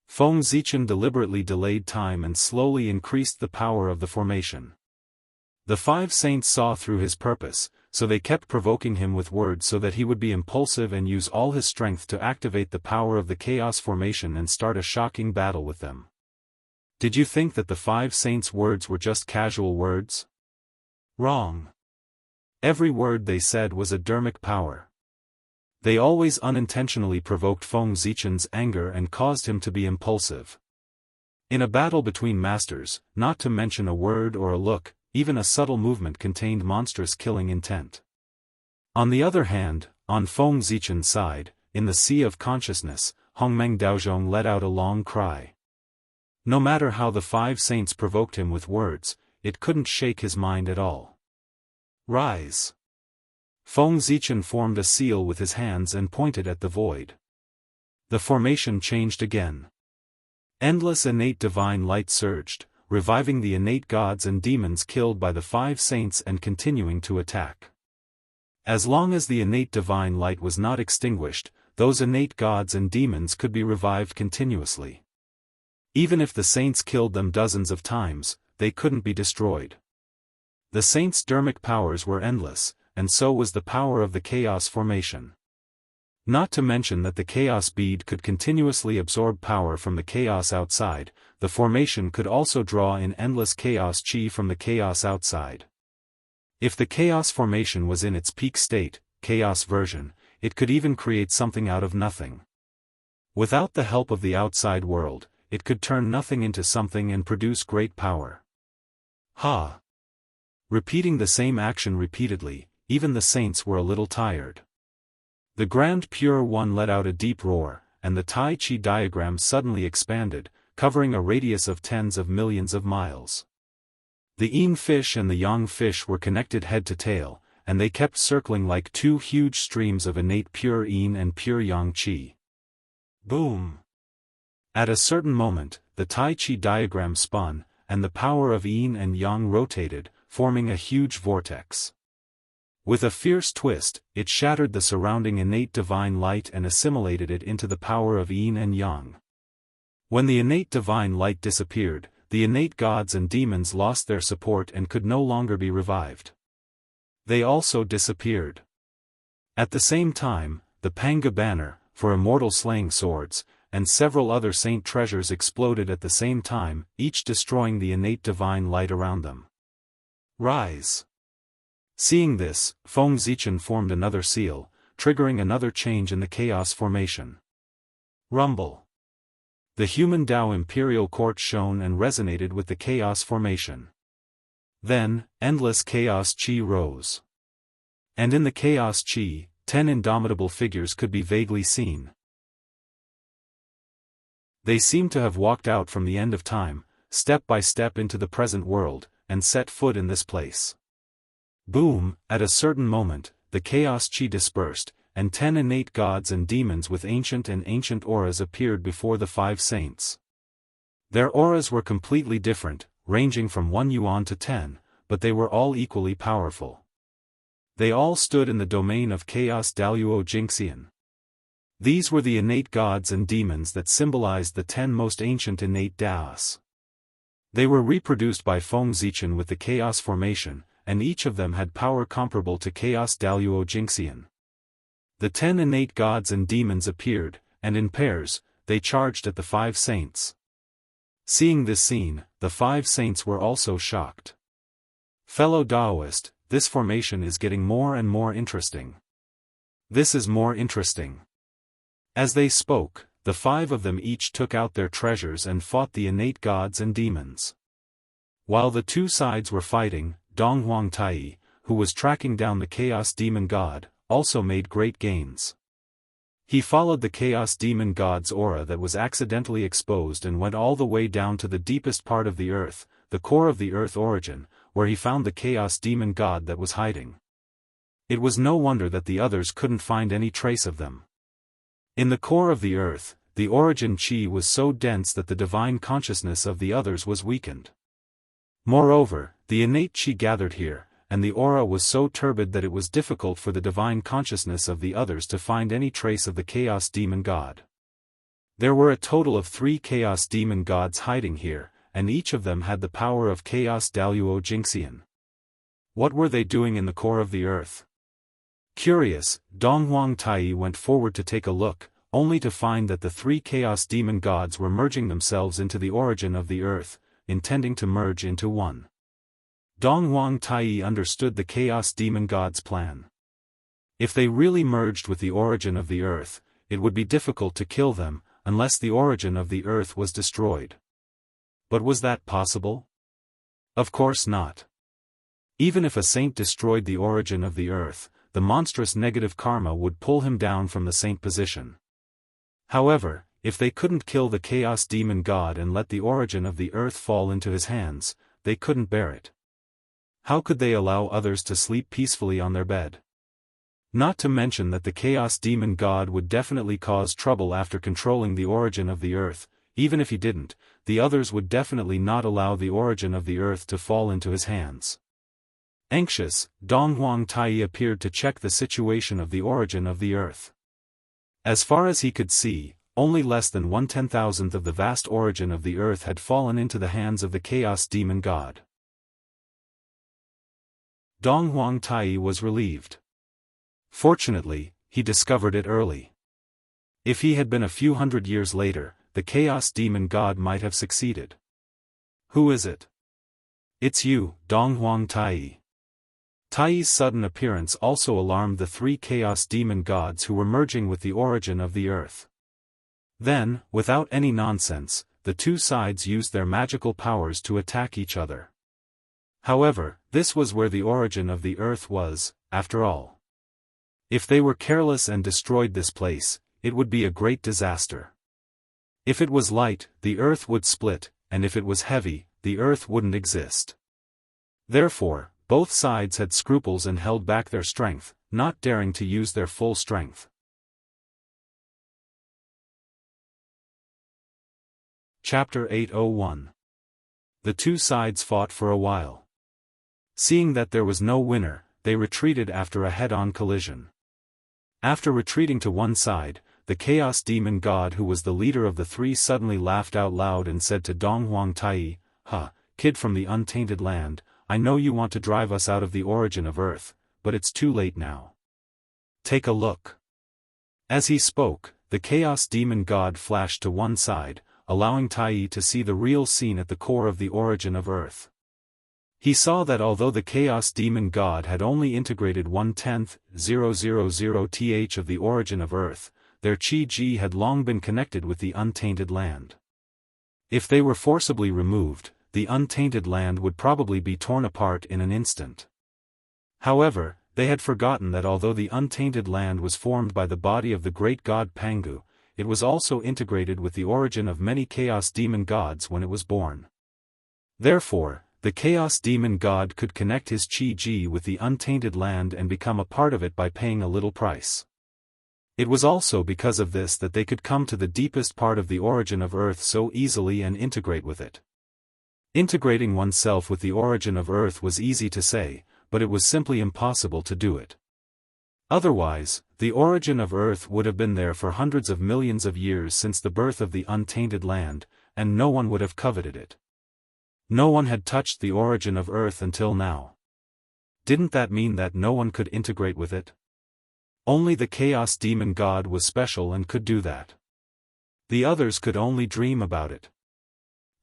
Speaker 1: Feng Zichen deliberately delayed time and slowly increased the power of the formation. The 5 saints saw through his purpose, so they kept provoking him with words so that he would be impulsive and use all his strength to activate the power of the chaos formation and start a shocking battle with them. Did you think that the 5 saints' words were just casual words? Wrong. Every word they said was a dermic power. They always unintentionally provoked Feng Zichen's anger and caused him to be impulsive. In a battle between masters, not to mention a word or a look, even a subtle movement contained monstrous killing intent. On the other hand, on Feng Zichen's side, in the sea of consciousness, Hongmeng Daozhong let out a long cry. No matter how the 5 saints provoked him with words, it couldn't shake his mind at all. Rise! Feng Zichen formed a seal with his hands and pointed at the void. The formation changed again. Endless innate divine light surged, reviving the innate gods and demons killed by the 5 saints and continuing to attack. As long as the innate divine light was not extinguished, those innate gods and demons could be revived continuously. Even if the saints killed them dozens of times, they couldn't be destroyed. The saints' dermic powers were endless, and so was the power of the chaos formation. Not to mention that the chaos bead could continuously absorb power from the chaos outside, the formation could also draw in endless chaos chi from the chaos outside. If the chaos formation was in its peak state, chaos version, it could even create something out of nothing. Without the help of the outside world, it could turn nothing into something and produce great power. Ha! Repeating the same action repeatedly, even the saints were a little tired. The Grand Pure One let out a deep roar, and the Tai Chi diagram suddenly expanded, covering a radius of tens of millions of miles. The Yin fish and the Yang fish were connected head to tail, and they kept circling like 2 huge streams of innate pure Yin and pure Yang Qi. Boom! At a certain moment, the Tai Chi diagram spun, and the power of Yin and Yang rotated, forming a huge vortex. With a fierce twist, it shattered the surrounding innate divine light and assimilated it into the power of Yin and Yang. When the innate divine light disappeared, the innate gods and demons lost their support and could no longer be revived. They also disappeared. At the same time, the Panga banner, for immortal slaying swords, and several other saint treasures exploded at the same time, each destroying the innate divine light around them. Rise! Seeing this, Feng Zichen formed another seal, triggering another change in the chaos formation. Rumble! The human Tao imperial court shone and resonated with the chaos formation. Then, endless chaos chi rose. And in the chaos chi, 10 indomitable figures could be vaguely seen. They seemed to have walked out from the end of time, step by step into the present world, and set foot in this place. Boom! At a certain moment, the chaos chi dispersed, and 10 innate gods and demons with ancient auras appeared before the 5 saints. Their auras were completely different, ranging from 1 yuan to 10, but they were all equally powerful. They all stood in the domain of chaos Daoist Jingxian. These were the innate gods and demons that symbolized the 10 most ancient innate Daos. They were reproduced by Feng Zichen with the chaos formation, and each of them had power comparable to chaos Daoist Jingxian. The 10 innate gods and demons appeared, and in pairs, they charged at the 5 saints. Seeing this scene, the 5 saints were also shocked. Fellow Daoist, this formation is getting more and more interesting. This is more interesting. As they spoke, the 5 of them each took out their treasures and fought the innate gods and demons. While the 2 sides were fighting, Dong Huangtai, who was tracking down the Chaos Demon God, also made great gains. He followed the Chaos Demon God's aura that was accidentally exposed and went all the way down to the deepest part of the earth, the core of the earth origin, where he found the Chaos Demon God that was hiding. It was no wonder that the others couldn't find any trace of them. In the core of the earth, the origin chi was so dense that the divine consciousness of the others was weakened. Moreover, the innate chi gathered here, and the aura was so turbid that it was difficult for the divine consciousness of the others to find any trace of the Chaos Demon God. There were a total of 3 Chaos Demon Gods hiding here, and each of them had the power of Chaos Daoist Jingxian. What were they doing in the core of the earth? Curious, Dong Huangtai went forward to take a look, only to find that the 3 Chaos Demon Gods were merging themselves into the origin of the earth, intending to merge into one. Dong Huangtai understood the Chaos Demon God's plan. If they really merged with the origin of the earth, it would be difficult to kill them, unless the origin of the earth was destroyed. But was that possible? Of course not. Even if a saint destroyed the origin of the earth, the monstrous negative karma would pull him down from the saint position. However, if they couldn't kill the Chaos Demon God and let the origin of the earth fall into his hands, they couldn't bear it. How could they allow others to sleep peacefully on their bed? Not to mention that the Chaos Demon God would definitely cause trouble after controlling the origin of the earth. Even if he didn't, the others would definitely not allow the origin of the earth to fall into his hands. Anxious, Dong Huangtai appeared to check the situation of the origin of the earth. As far as he could see, only less than 1/10,000th of the vast origin of the earth had fallen into the hands of the Chaos Demon God. Dong Huangtai was relieved. Fortunately, he discovered it early. If he had been a few hundred years later, the Chaos Demon God might have succeeded. Who is it? It's you, Dong Huangtai. Tai's sudden appearance also alarmed the 3 Chaos Demon Gods who were merging with the origin of the earth. Then, without any nonsense, the 2 sides used their magical powers to attack each other. However, this was where the origin of the earth was, after all. If they were careless and destroyed this place, it would be a great disaster. If it was light, the earth would split, and if it was heavy, the earth wouldn't exist. Therefore, both sides had scruples and held back their strength, not daring to use their full strength. Chapter 801. The 2 sides fought for a while. Seeing that there was no winner, they retreated after a head-on collision. After retreating to one side, the Chaos Demon God who was the leader of the 3 suddenly laughed out loud and said to Dong Huangtai, "Ha, kid from the untainted land, I know you want to drive us out of the origin of earth, but it's too late now. Take a look." As he spoke, the Chaos Demon God flashed to one side, allowing Tai to see the real scene at the core of the origin of earth. He saw that although the Chaos Demon God had only integrated 1/10,000th of the origin of earth, their Chi-Ji had long been connected with the untainted land. If they were forcibly removed, the untainted land would probably be torn apart in an instant. However, they had forgotten that although the untainted land was formed by the body of the great god Pangu, it was also integrated with the origin of many Chaos Demon Gods when it was born. Therefore, the Chaos Demon God could connect his Chi-Ji with the untainted land and become a part of it by paying a little price. It was also because of this that they could come to the deepest part of the origin of Earth so easily and integrate with it. Integrating oneself with the origin of Earth was easy to say, but it was simply impossible to do it. Otherwise, the origin of Earth would have been there for hundreds of millions of years since the birth of the untainted land, and no one would have coveted it. No one had touched the origin of Earth until now. Didn't that mean that no one could integrate with it? Only the Chaos Demon God was special and could do that. The others could only dream about it.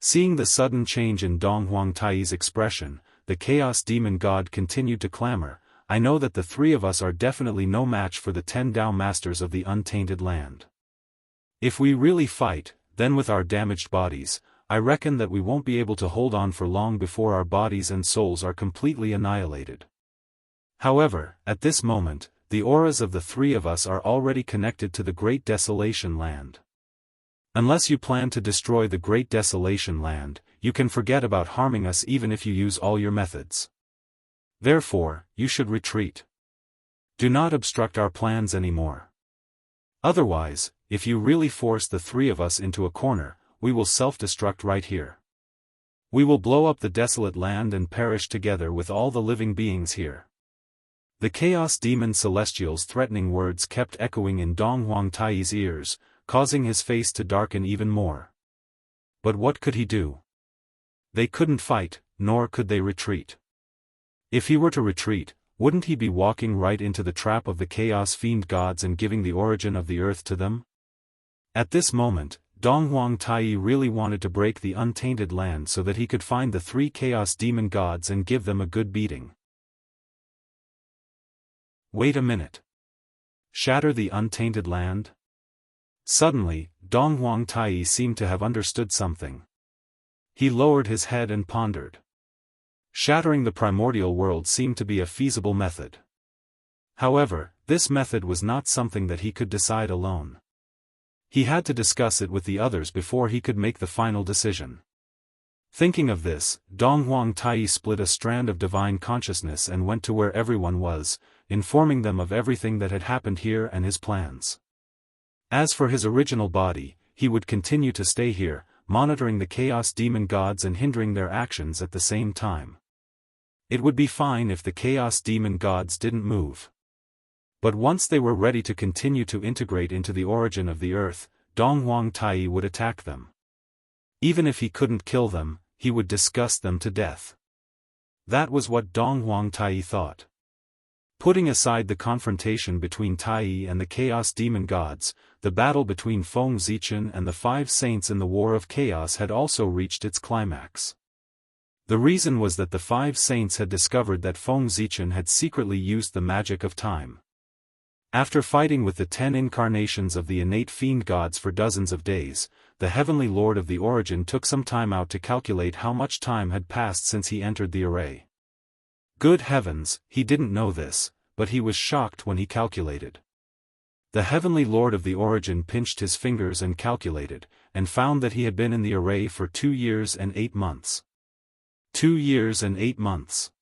Speaker 1: Seeing the sudden change in Dong Huangtai's expression, the Chaos Demon God continued to clamor, I know that the three of us are definitely no match for the 10 Dao Masters of the Untainted Land. If we really fight, then with our damaged bodies, I reckon that we won't be able to hold on for long before our bodies and souls are completely annihilated. However, at this moment, the auras of the three of us are already connected to the Great Desolation Land. Unless you plan to destroy the Great Desolation Land, you can forget about harming us even if you use all your methods. Therefore, you should retreat. Do not obstruct our plans anymore. Otherwise, if you really force the three of us into a corner, we will self-destruct right here. We will blow up the desolate land and perish together with all the living beings here. The Chaos Demon Celestial's threatening words kept echoing in Dong Huangtai's ears, causing his face to darken even more. But what could he do? They couldn't fight, nor could they retreat. If he were to retreat, wouldn't he be walking right into the trap of the Chaos Fiend Gods and giving the origin of the earth to them? At this moment, Dong Huangtai really wanted to break the untainted land so that he could find the 3 Chaos Demon Gods and give them a good beating. Wait a minute. Shatter the untainted land? Suddenly, Dong Huangtai seemed to have understood something. He lowered his head and pondered. Shattering the primordial world seemed to be a feasible method. However, this method was not something that he could decide alone. He had to discuss it with the others before he could make the final decision. Thinking of this, Dong Huangtai split a strand of divine consciousness and went to where everyone was, informing them of everything that had happened here and his plans. As for his original body, he would continue to stay here, monitoring the Chaos Demon Gods and hindering their actions at the same time. It would be fine if the Chaos Demon Gods didn't move. But once they were ready to continue to integrate into the origin of the earth, Dong Huangtai would attack them. Even if he couldn't kill them, he would disgust them to death. That was what Dong Huangtai thought. Putting aside the confrontation between Tai and the Chaos Demon Gods, the battle between Feng Zichen and the 5 saints in the War of Chaos had also reached its climax. The reason was that the 5 saints had discovered that Feng Zichen had secretly used the magic of time. After fighting with the 10 incarnations of the innate fiend gods for dozens of days, the Heavenly Lord of the Origin took some time out to calculate how much time had passed since he entered the array. Good heavens, he didn't know this, but he was shocked when he calculated. The Heavenly Lord of the Origin pinched his fingers and calculated, and found that he had been in the array for 2 years and 8 months. 2 years and 8 months.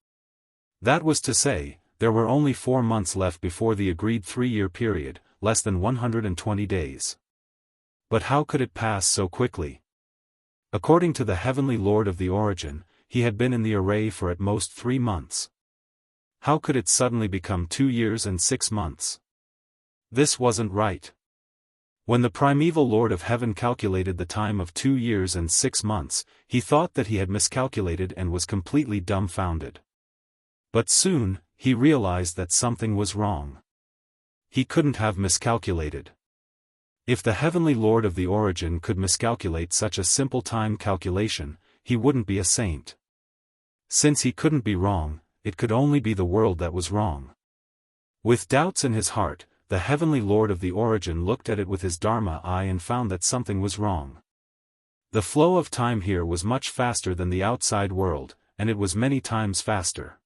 Speaker 1: That was to say, there were only 4 months left before the agreed 3-year period, less than 120 days. But how could it pass so quickly? According to the Heavenly Lord of the Origin, he had been in the array for at most 3 months. How could it suddenly become 2 years and 6 months? This wasn't right. When the primeval Lord of Heaven calculated the time of 2 years and 6 months, he thought that he had miscalculated and was completely dumbfounded. But soon, he realized that something was wrong. He couldn't have miscalculated. If the Heavenly Lord of the Origin could miscalculate such a simple time calculation, he wouldn't be a saint. Since he couldn't be wrong, it could only be the world that was wrong. With doubts in his heart, the Heavenly Lord of the Origin looked at it with his Dharma eye and found that something was wrong. The flow of time here was much faster than the outside world, and it was many times faster.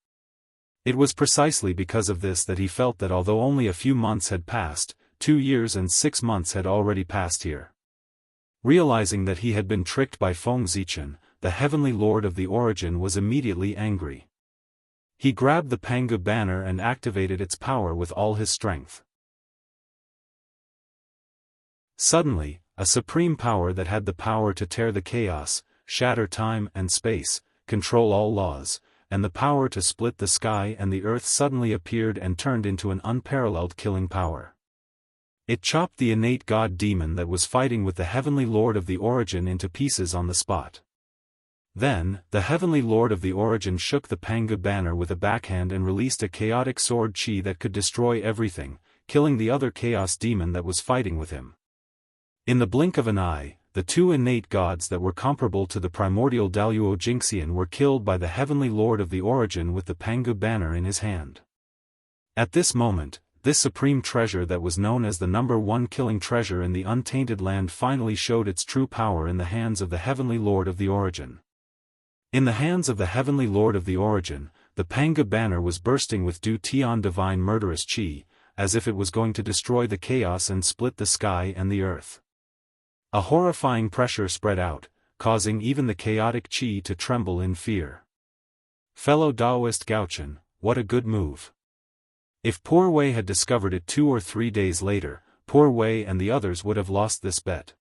Speaker 1: It was precisely because of this that he felt that although only a few months had passed, 2 years and 6 months had already passed here. Realizing that he had been tricked by Feng Zichen, the Heavenly Lord of the Origin was immediately angry. He grabbed the Pangu banner and activated its power with all his strength. Suddenly, a supreme power that had the power to tear the chaos, shatter time and space, control all laws, and the power to split the sky and the earth suddenly appeared and turned into an unparalleled killing power. It chopped the innate god demon that was fighting with the Heavenly Lord of the Origin into pieces on the spot. Then, the Heavenly Lord of the Origin shook the Pangu banner with a backhand and released a chaotic sword chi that could destroy everything, killing the other chaos demon that was fighting with him. In the blink of an eye, the two innate gods that were comparable to the primordial Daoist Jingxian were killed by the heavenly lord of the origin with the Pangu banner in his hand. At this moment, this supreme treasure that was known as the #1 killing treasure in the untainted land finally showed its true power in the hands of the heavenly lord of the origin. In the hands of the heavenly lord of the origin, the Pangu banner was bursting with Du Tian divine murderous qi, as if it was going to destroy the chaos and split the sky and the earth. A horrifying pressure spread out, causing even the chaotic qi to tremble in fear. Fellow Daoist Gaochen, what a good move. If Poor Wei had discovered it 2 or 3 days later, Poor Wei and the others would have lost this bet.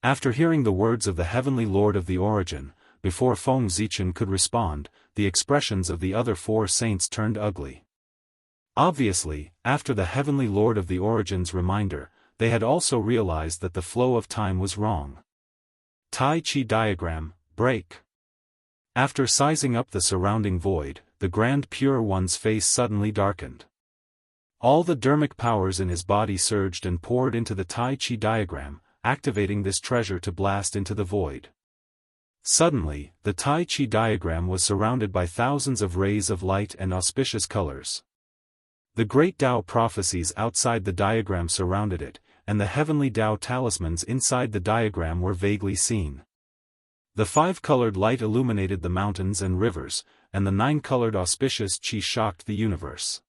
Speaker 1: After hearing the words of the heavenly lord of the origin, before Feng Zichen could respond, the expressions of the other 4 saints turned ugly. Obviously, after the heavenly lord of the origin's reminder, they had also realized that the flow of time was wrong. Tai Chi diagram, break. After sizing up the surrounding void, the Grand Pure One's face suddenly darkened. All the dermic powers in his body surged and poured into the Tai Chi diagram, activating this treasure to blast into the void. Suddenly, the Tai Chi diagram was surrounded by thousands of rays of light and auspicious colors. The great Tao prophecies outside the diagram surrounded it, and the heavenly Tao talismans inside the diagram were vaguely seen. The 5-colored light illuminated the mountains and rivers, and the 9-colored auspicious qi shocked the universe.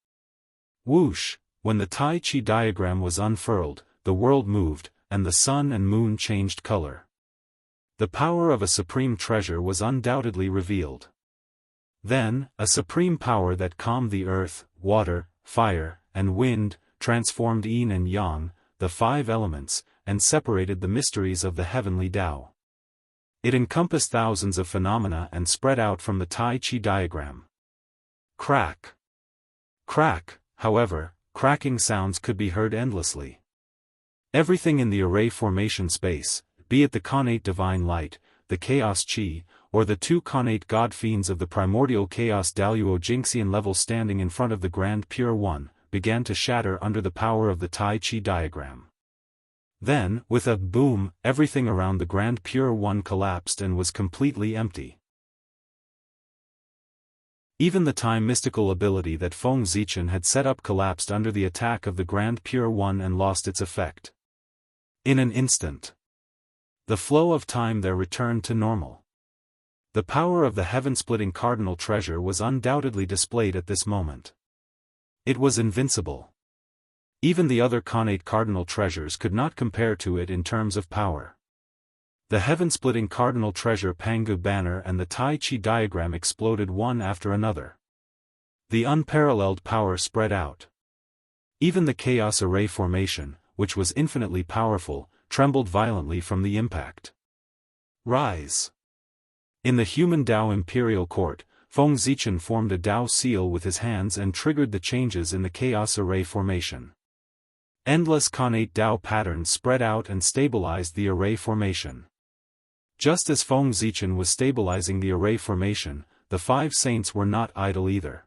Speaker 1: Whoosh! When the Tai Chi diagram was unfurled, the world moved, and the sun and moon changed color. The power of a supreme treasure was undoubtedly revealed. Then, a supreme power that calmed the earth, water, fire, and wind, transformed yin and yang, the 5 elements, and separated the mysteries of the heavenly Tao. It encompassed thousands of phenomena and spread out from the Tai Chi diagram. Crack. Crack, however, cracking sounds could be heard endlessly. Everything in the array formation space, be it the connate divine light, the chaos qi, or the 2 connate god fiends of the primordial chaos Daoist Jingxian level standing in front of the Grand Pure One, began to shatter under the power of the Tai Chi diagram. Then, with a boom, everything around the Grand Pure One collapsed and was completely empty. Even the time mystical ability that Feng Zichen had set up collapsed under the attack of the Grand Pure One and lost its effect. In an instant, the flow of time there returned to normal. The power of the heaven-splitting cardinal treasure was undoubtedly displayed at this moment. It was invincible. Even the other connate cardinal treasures could not compare to it in terms of power. The heaven-splitting cardinal treasure Pangu banner and the Tai Chi diagram exploded one after another. The unparalleled power spread out. Even the chaos array formation, which was infinitely powerful, trembled violently from the impact. Rise! In the human Tao imperial court, Feng Zichen formed a Tao seal with his hands and triggered the changes in the chaos array formation. Endless connate Tao patterns spread out and stabilized the array formation. Just as Feng Zichen was stabilizing the array formation, the 5 saints were not idle either.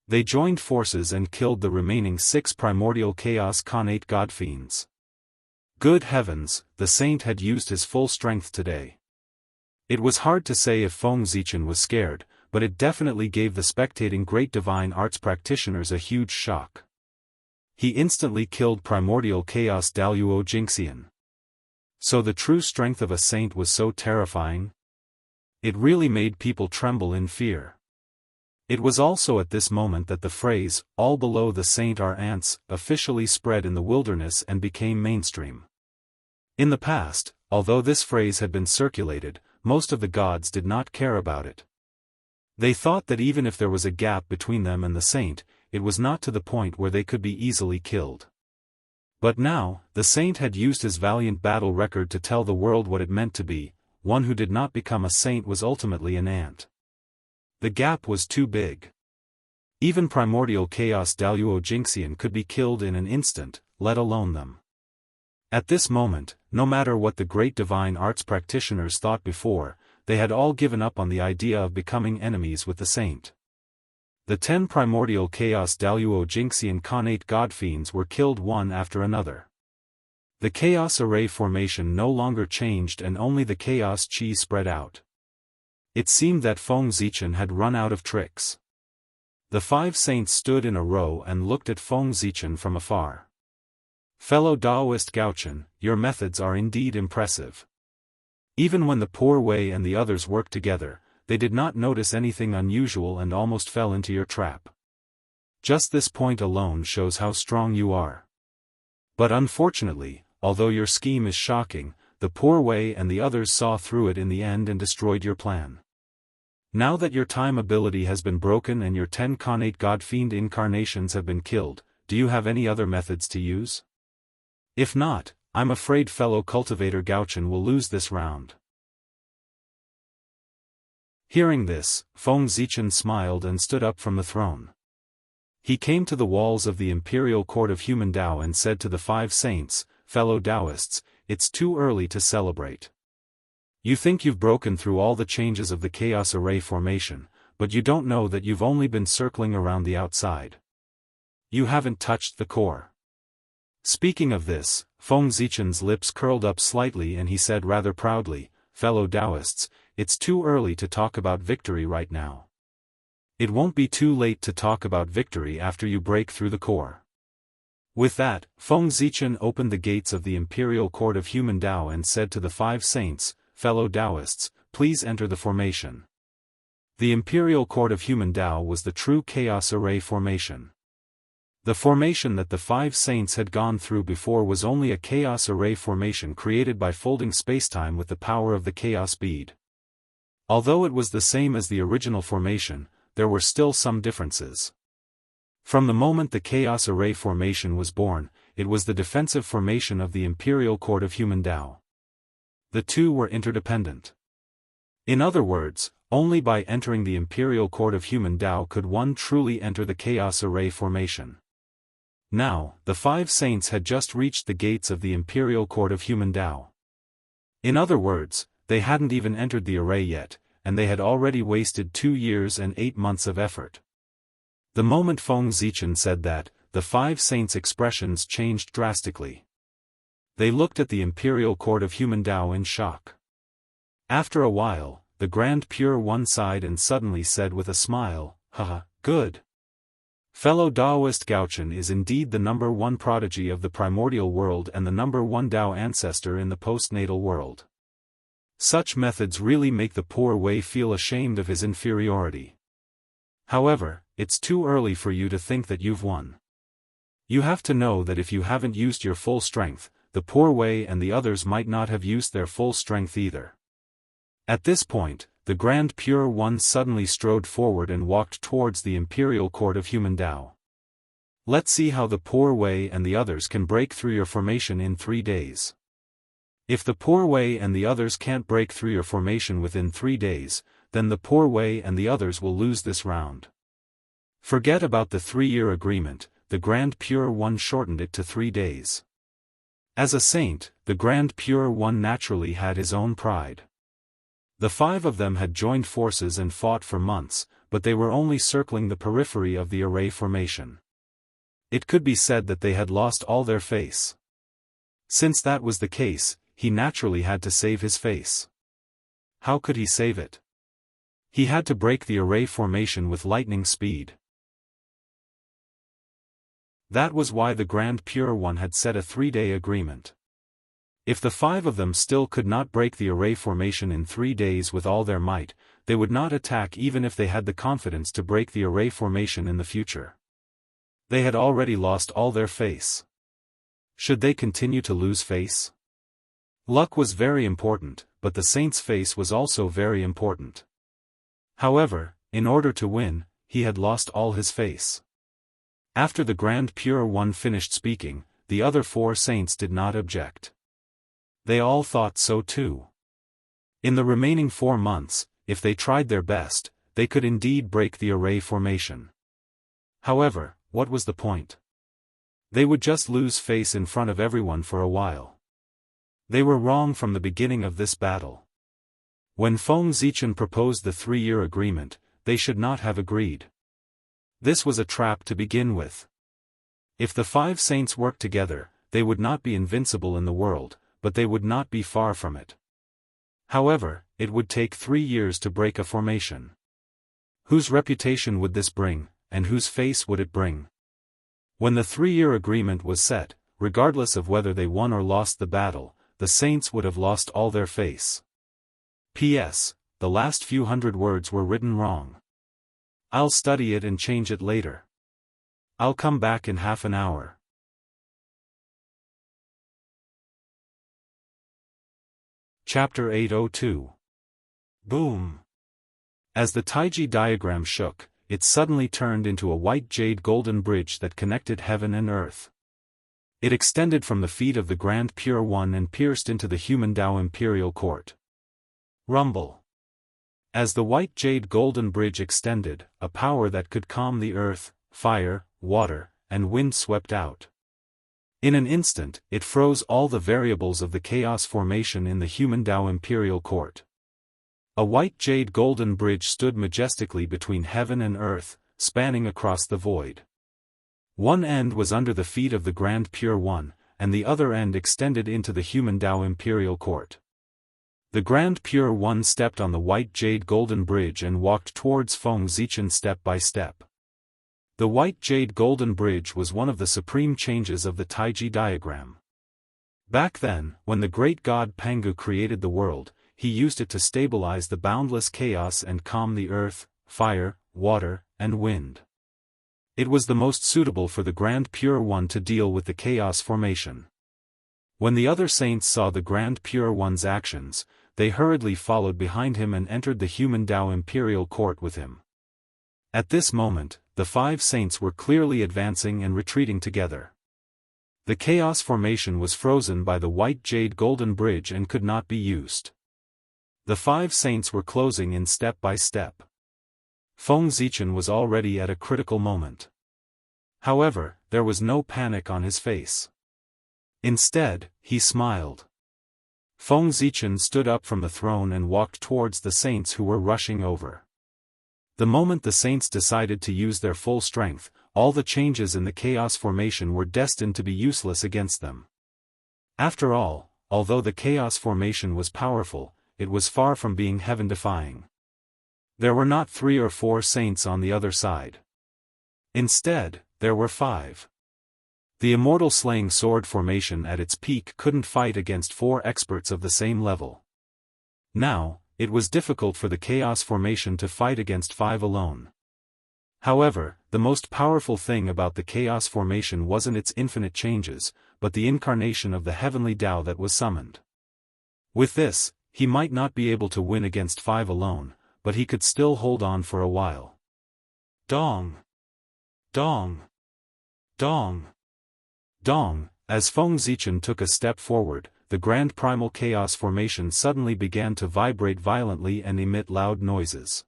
Speaker 1: They joined forces and killed the remaining 6 primordial chaos connate god fiends. Good heavens, the saint had used his full strength today. It was hard to say if Feng Zichen was scared, but it definitely gave the spectating great divine arts practitioners a huge shock. He instantly killed primordial chaos Daoist Jingxian. So the true strength of a saint was so terrifying? It really made people tremble in fear. It was also at this moment that the phrase, "all below the saint are ants," officially spread in the wilderness and became mainstream. In the past, although this phrase had been circulated, most of the gods did not care about it. They thought that even if there was a gap between them and the saint, it was not to the point where they could be easily killed. But now, the saint had used his valiant battle record to tell the world what it meant to be. One who did not become a saint was ultimately an ant. The gap was too big. Even primordial chaos Daoist Jingxian could be killed in an instant, let alone them. At this moment, no matter what the great divine arts practitioners thought before, they had all given up on the idea of becoming enemies with the saint. The 10 primordial chaos Daoist Jingxian connate god fiends were killed one after another. The chaos array formation no longer changed and only the chaos chi spread out. It seemed that Feng Zichen had run out of tricks. The 5 saints stood in a row and looked at Feng Zichen from afar. Fellow Daoist Gaochen, your methods are indeed impressive. Even when the poor Wei and the others worked together, they did not notice anything unusual and almost fell into your trap. Just this point alone shows how strong you are. But unfortunately, although your scheme is shocking, the poor Wei and the others saw through it in the end and destroyed your plan. Now that your time ability has been broken and your 10 connate godfiend incarnations have been killed, do you have any other methods to use? If not, I'm afraid fellow cultivator Gaochen will lose this round. Hearing this, Feng Zichen smiled and stood up from the throne. He came to the walls of the Imperial Court of Human Dao and said to the 5 saints, fellow Daoists, it's too early to celebrate. You think you've broken through all the changes of the chaos array formation, but you don't know that you've only been circling around the outside. You haven't touched the core. Speaking of this, Feng Zichen's lips curled up slightly and he said rather proudly, fellow Daoists, it's too early to talk about victory right now. It won't be too late to talk about victory after you break through the core. With that, Feng Zichen opened the gates of the Imperial Court of Human Dao and said to the 5 saints, fellow Daoists, please enter the formation. The Imperial Court of Human Dao was the true chaos array formation. The formation that the 5 saints had gone through before was only a chaos array formation created by folding spacetime with the power of the chaos bead. Although it was the same as the original formation, there were still some differences. From the moment the chaos array formation was born, it was the defensive formation of the Imperial Court of Human Dao. The two were interdependent. In other words, only by entering the Imperial Court of Human Dao could one truly enter the chaos array formation. Now, the 5 saints had just reached the gates of the Imperial Court of Human Dao. In other words, they hadn't even entered the array yet, and they had already wasted 2 years and 8 months of effort. The moment Feng Zichen said that, the 5 saints' expressions changed drastically. They looked at the Imperial Court of Human Dao in shock. After a while, the Grand Pure One sighed and suddenly said with a smile, haha, good. Fellow Daoist Gaochen is indeed the #1 prodigy of the primordial world and the #1 Dao ancestor in the postnatal world. Such methods really make the poor Wei feel ashamed of his inferiority. However, it's too early for you to think that you've won. You have to know that if you haven't used your full strength, the poor Wei and the others might not have used their full strength either. At this point, the Grand Pure One suddenly strode forward and walked towards the Imperial Court of Human Dao. Let's see how the poor Wei and the others can break through your formation in 3 days. If the poor Wei and the others can't break through your formation within 3 days, then the poor Wei and the others will lose this round. Forget about the 3-year agreement, the Grand Pure One shortened it to 3 days. As a saint, the Grand Pure One naturally had his own pride. The 5 of them had joined forces and fought for months, but they were only circling the periphery of the array formation. It could be said that they had lost all their face. Since that was the case, he naturally had to save his face. How could he save it? He had to break the array formation with lightning speed. That was why the Grand Pure One had set a 3-day agreement. If the 5 of them still could not break the array formation in 3 days with all their might, they would not attack even if they had the confidence to break the array formation in the future. They had already lost all their face. Should they continue to lose face? Luck was very important, but the saint's face was also very important. However, in order to win, he had lost all his face. After the Grand Pure One finished speaking, the other 4 saints did not object. They all thought so too. In the remaining 4 months, if they tried their best, they could indeed break the array formation. However, what was the point? They would just lose face in front of everyone for a while. They were wrong from the beginning of this battle. When Feng Zichen proposed the 3-year agreement, they should not have agreed. This was a trap to begin with. If the 5 saints worked together, they would not be invincible in the world, but they would not be far from it. However, it would take 3 years to break a formation. Whose reputation would this bring, and whose face would it bring? When the 3-year agreement was set, regardless of whether they won or lost the battle, the saints would have lost all their face. P.S. The last few hundred words were written wrong. I'll study it and change it later. I'll come back in half an hour. Chapter 802. Boom! As the Taiji diagram shook, it suddenly turned into a white jade golden bridge that connected heaven and earth. It extended from the feet of the Grand Pure One and pierced into the human Tao Imperial Court. Rumble. As the white jade golden bridge extended, a power that could calm the earth, fire, water, and wind swept out. In an instant, it froze all the variables of the chaos formation in the human Tao Imperial Court. A white jade golden bridge stood majestically between heaven and earth, spanning across the void. One end was under the feet of the Grand Pure One, and the other end extended into the human Tao Imperial Court. The Grand Pure One stepped on the white jade golden bridge and walked towards Feng Zichen step by step. The white jade golden bridge was one of the supreme changes of the Taiji diagram. Back then, when the great god Pangu created the world, he used it to stabilize the boundless chaos and calm the earth, fire, water, and wind. It was the most suitable for the Grand Pure One to deal with the chaos formation. When the other saints saw the Grand Pure One's actions, they hurriedly followed behind him and entered the human Tao Imperial Court with him. At this moment, the 5 saints were clearly advancing and retreating together. The chaos formation was frozen by the white jade golden bridge and could not be used. The 5 saints were closing in step by step. Feng Zichen was already at a critical moment. However, there was no panic on his face. Instead, he smiled. Feng Zichen stood up from the throne and walked towards the saints who were rushing over. The moment the saints decided to use their full strength, all the changes in the chaos formation were destined to be useless against them. After all, although the chaos formation was powerful, it was far from being heaven-defying. There were not 3 or 4 saints on the other side. Instead, there were 5. The immortal slaying sword formation at its peak couldn't fight against 4 experts of the same level. Now, it was difficult for the chaos formation to fight against 5 alone. However, the most powerful thing about the chaos formation wasn't its infinite changes, but the incarnation of the heavenly Tao that was summoned. With this, he might not be able to win against 5 alone, but he could still hold on for a while. Dong! Dong! Dong! Dong! As Feng Zichen took a step forward, the grand primal chaos formation suddenly began to vibrate violently and emit loud noises.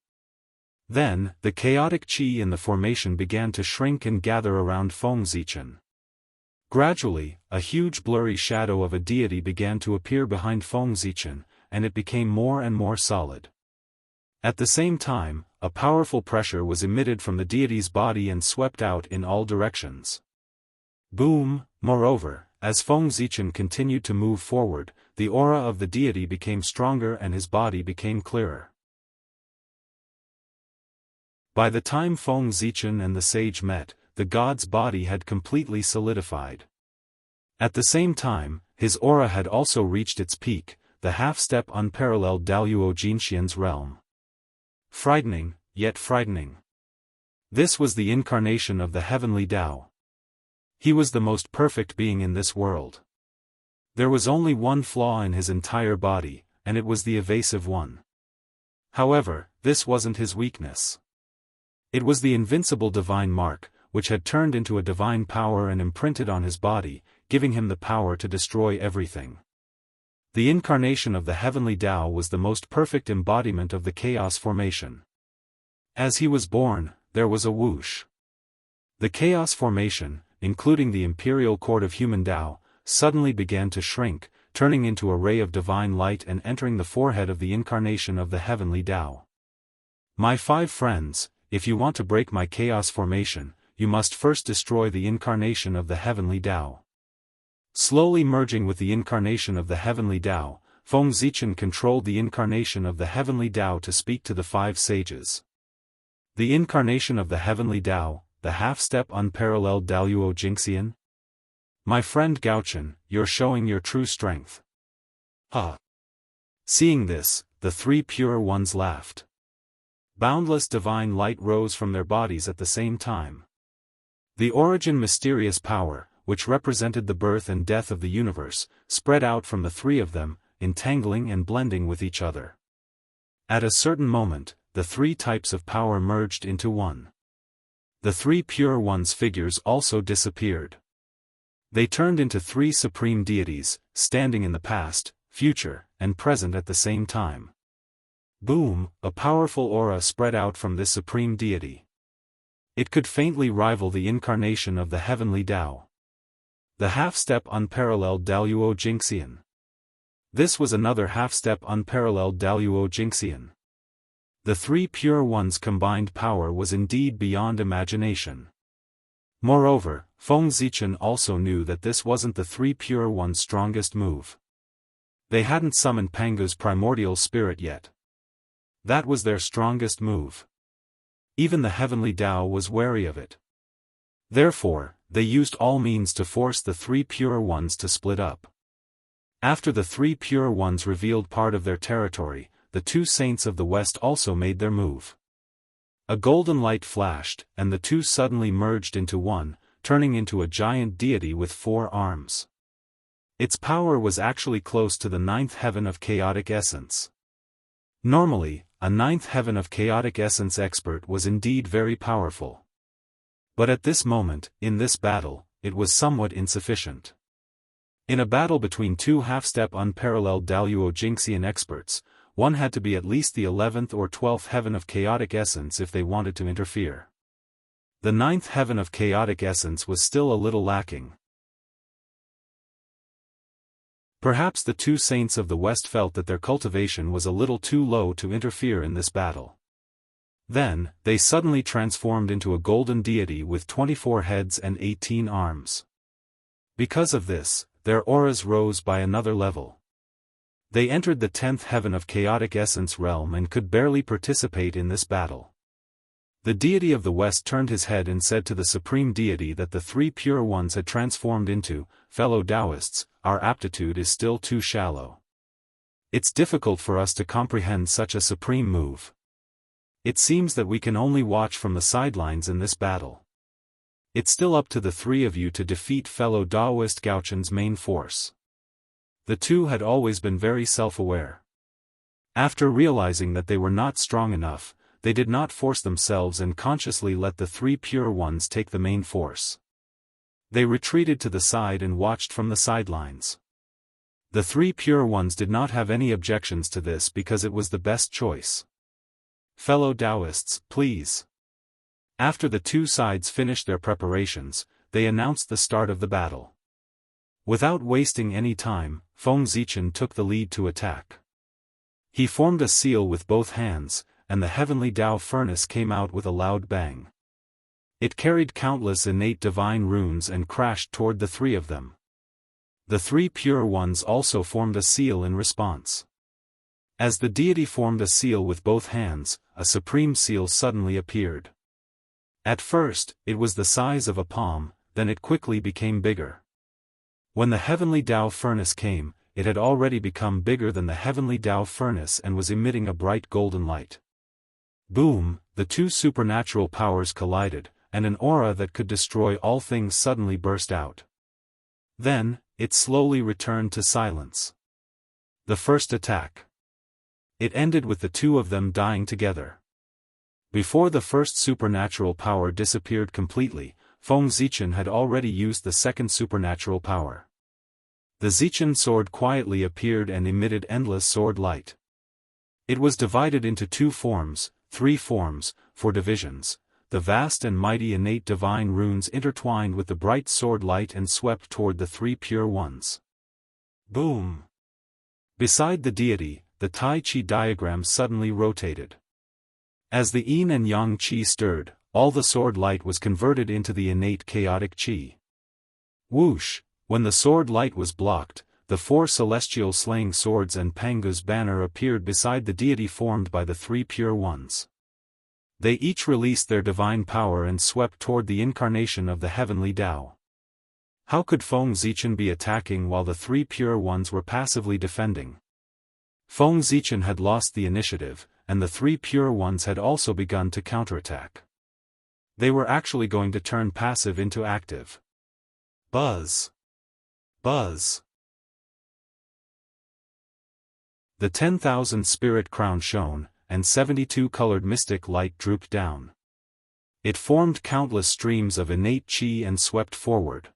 Speaker 1: Then, the chaotic qi in the formation began to shrink and gather around Feng Zichen. Gradually, a huge blurry shadow of a deity began to appear behind Feng Zichen, and it became more and more solid. At the same time, a powerful pressure was emitted from the deity's body and swept out in all directions. Boom! Moreover, as Feng Zichen continued to move forward, the aura of the deity became stronger and his body became clearer. By the time Feng Zichen and the sage met, the god's body had completely solidified. At the same time, his aura had also reached its peak, the half-step unparalleled Daoist Jinxian's realm. Frightening, yet frightening. This was the incarnation of the heavenly Tao. He was the most perfect being in this world. There was only one flaw in his entire body, and it was the evasive one. However, this wasn't his weakness. It was the invincible divine mark, which had turned into a divine power and imprinted on his body, giving him the power to destroy everything. The incarnation of the heavenly Tao was the most perfect embodiment of the chaos formation. As he was born, there was a whoosh. The chaos formation, including the imperial court of human Tao, suddenly began to shrink, turning into a ray of divine light and entering the forehead of the incarnation of the heavenly Tao. My 5 friends, if you want to break my chaos formation, you must first destroy the incarnation of the heavenly Tao. Slowly merging with the incarnation of the heavenly Tao, Feng Zichen controlled the incarnation of the heavenly Tao to speak to the 5 sages. The incarnation of the heavenly Tao, the half-step unparalleled Daoist Jingxian? My friend Gaochen, you're showing your true strength. Ha! Seeing this, the 3 pure ones laughed. Boundless divine light rose from their bodies at the same time. The origin mysterious power, which represented the birth and death of the universe, spread out from the 3 of them, entangling and blending with each other. At a certain moment, the 3 types of power merged into one. The 3 pure ones' figures also disappeared. They turned into 3 supreme deities, standing in the past, future, and present at the same time. Boom, a powerful aura spread out from this supreme deity. It could faintly rival the incarnation of the heavenly Tao. The half-step unparalleled Daoist Jingxian. This was another half-step unparalleled Daoist Jingxian. The 3 pure ones' combined power was indeed beyond imagination. Moreover, Feng Zichen also knew that this wasn't the 3 pure ones' strongest move. They hadn't summoned Pangu's primordial spirit yet. That was their strongest move. Even the heavenly Tao was wary of it. Therefore, they used all means to force the 3 pure ones to split up. After the 3 pure ones revealed part of their territory, the 2 saints of the West also made their move. A golden light flashed, and the 2 suddenly merged into one, turning into a giant deity with 4 arms. Its power was actually close to the 9th heaven of chaotic essence. Normally, a 9th heaven of chaotic essence expert was indeed very powerful. But at this moment, in this battle, it was somewhat insufficient. In a battle between 2 half-step unparalleled Daoist Jingxian experts, one had to be at least the 11th or 12th heaven of chaotic essence if they wanted to interfere. The 9th heaven of chaotic essence was still a little lacking. Perhaps the 2 saints of the West felt that their cultivation was a little too low to interfere in this battle. Then, they suddenly transformed into a golden deity with 24 heads and 18 arms. Because of this, their auras rose by another level. They entered the 10th heaven of chaotic essence realm and could barely participate in this battle. The deity of the West turned his head and said to the supreme deity that the 3 pure ones had transformed into, "Fellow Daoists, our aptitude is still too shallow. It's difficult for us to comprehend such a supreme move. It seems that we can only watch from the sidelines in this battle. It's still up to the 3 of you to defeat fellow Daoist Gaochen's main force." The 2 had always been very self-aware. After realizing that they were not strong enough, they did not force themselves and consciously let the 3 pure ones take the main force. They retreated to the side and watched from the sidelines. The 3 pure ones did not have any objections to this because it was the best choice. "Fellow Daoists, please." After the 2 sides finished their preparations, they announced the start of the battle. Without wasting any time, Feng Zichen took the lead to attack. He formed a seal with both hands, and the heavenly Tao furnace came out with a loud bang. It carried countless innate divine runes and crashed toward the 3 of them. The 3 pure ones also formed a seal in response. As the deity formed a seal with both hands, a supreme seal suddenly appeared. At first, it was the size of a palm, then it quickly became bigger. When the heavenly Tao furnace came, it had already become bigger than the heavenly Tao furnace and was emitting a bright golden light. Boom, the 2 supernatural powers collided, and an aura that could destroy all things suddenly burst out. Then, it slowly returned to silence. The first attack. It ended with the 2 of them dying together. Before the first supernatural power disappeared completely, Feng Zichen had already used the second supernatural power. The Zichen sword quietly appeared and emitted endless sword light. It was divided into 2 forms, 3 forms, for divisions. The vast and mighty innate divine runes intertwined with the bright sword light and swept toward the 3 pure ones. Boom! Beside the deity, the Tai Chi diagram suddenly rotated. As the yin and yang chi stirred, all the sword light was converted into the innate chaotic chi. Whoosh! When the sword light was blocked, the 4 celestial slaying swords and Pangu's banner appeared beside the deity formed by the 3 pure ones. They each released their divine power and swept toward the incarnation of the heavenly Tao. How could Feng Zichen be attacking while the 3 pure ones were passively defending? Feng Zichen had lost the initiative, and the 3 pure ones had also begun to counterattack. They were actually going to turn passive into active. Buzz! Buzz! The 10,000 spirit crown shone, and 72 colored mystic light drooped down. It formed countless streams of innate qi and swept forward.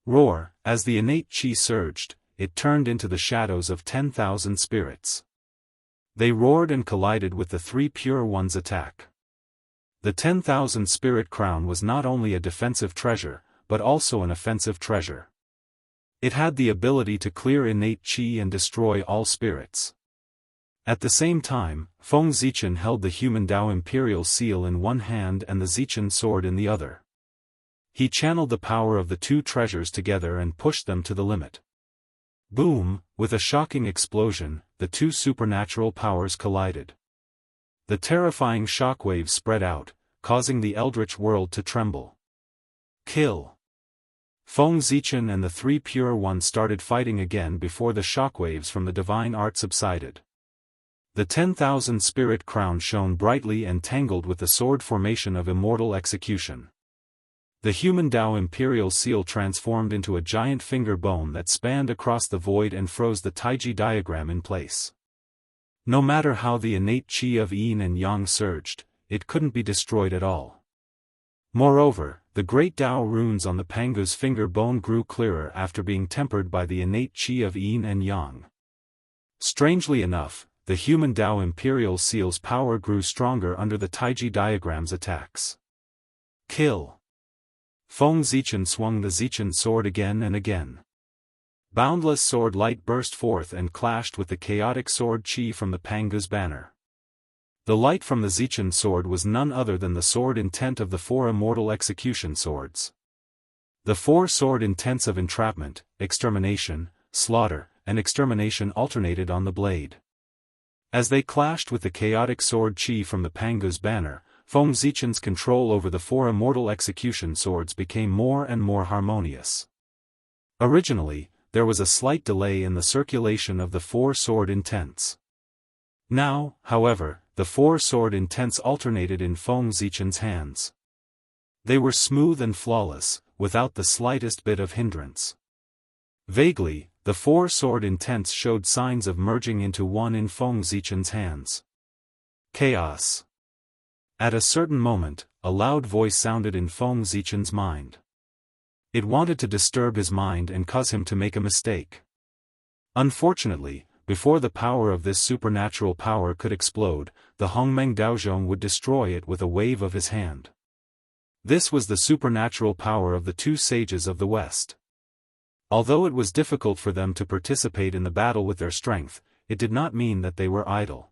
Speaker 1: Roar! As the innate qi surged, it turned into the shadows of 10,000 spirits. They roared and collided with the 3 pure ones' attack. The 10,000 spirit crown was not only a defensive treasure, but also an offensive treasure. It had the ability to clear innate qi and destroy all spirits. At the same time, Feng Zichen held the human Dao imperial seal in one hand and the Zichen sword in the other. He channeled the power of the 2 treasures together and pushed them to the limit. Boom! With a shocking explosion, the 2 supernatural powers collided. The terrifying shockwaves spread out, causing the eldritch world to tremble. Kill! Feng Zichen and the 3 pure ones started fighting again before the shockwaves from the divine art subsided. The 10,000 spirit crown shone brightly and tangled with the sword formation of immortal execution. The human Dao imperial seal transformed into a giant finger bone that spanned across the void and froze the Taiji diagram in place. No matter how the innate qi of yin and yang surged, it couldn't be destroyed at all. Moreover, the great Dao runes on the Pangu's finger bone grew clearer after being tempered by the innate qi of yin and yang. Strangely enough, the human Dao imperial seal's power grew stronger under the Taiji diagram's attacks. Kill! Feng Zichen swung the Zichen sword again and again. Boundless sword light burst forth and clashed with the chaotic sword qi from the Pangu's banner. The light from the Zichen sword was none other than the sword intent of the 4 immortal execution swords. The 4 sword intents of entrapment, extermination, slaughter, and extermination alternated on the blade. As they clashed with the chaotic sword qi from the Pangu's banner, Feng Zichen's control over the 4 immortal execution swords became more and more harmonious. Originally, there was a slight delay in the circulation of the 4 sword intents. Now, however, the 4 sword intents alternated in Feng Zichen's hands. They were smooth and flawless, without the slightest bit of hindrance. Vaguely, the 4 sword intents showed signs of merging into one in Feng Zichen's hands. Chaos. At a certain moment, a loud voice sounded in Feng Zichen's mind. It wanted to disturb his mind and cause him to make a mistake. Unfortunately, before the power of this supernatural power could explode, the Hongmeng Daozhong would destroy it with a wave of his hand. This was the supernatural power of the 2 sages of the West. Although it was difficult for them to participate in the battle with their strength, it did not mean that they were idle.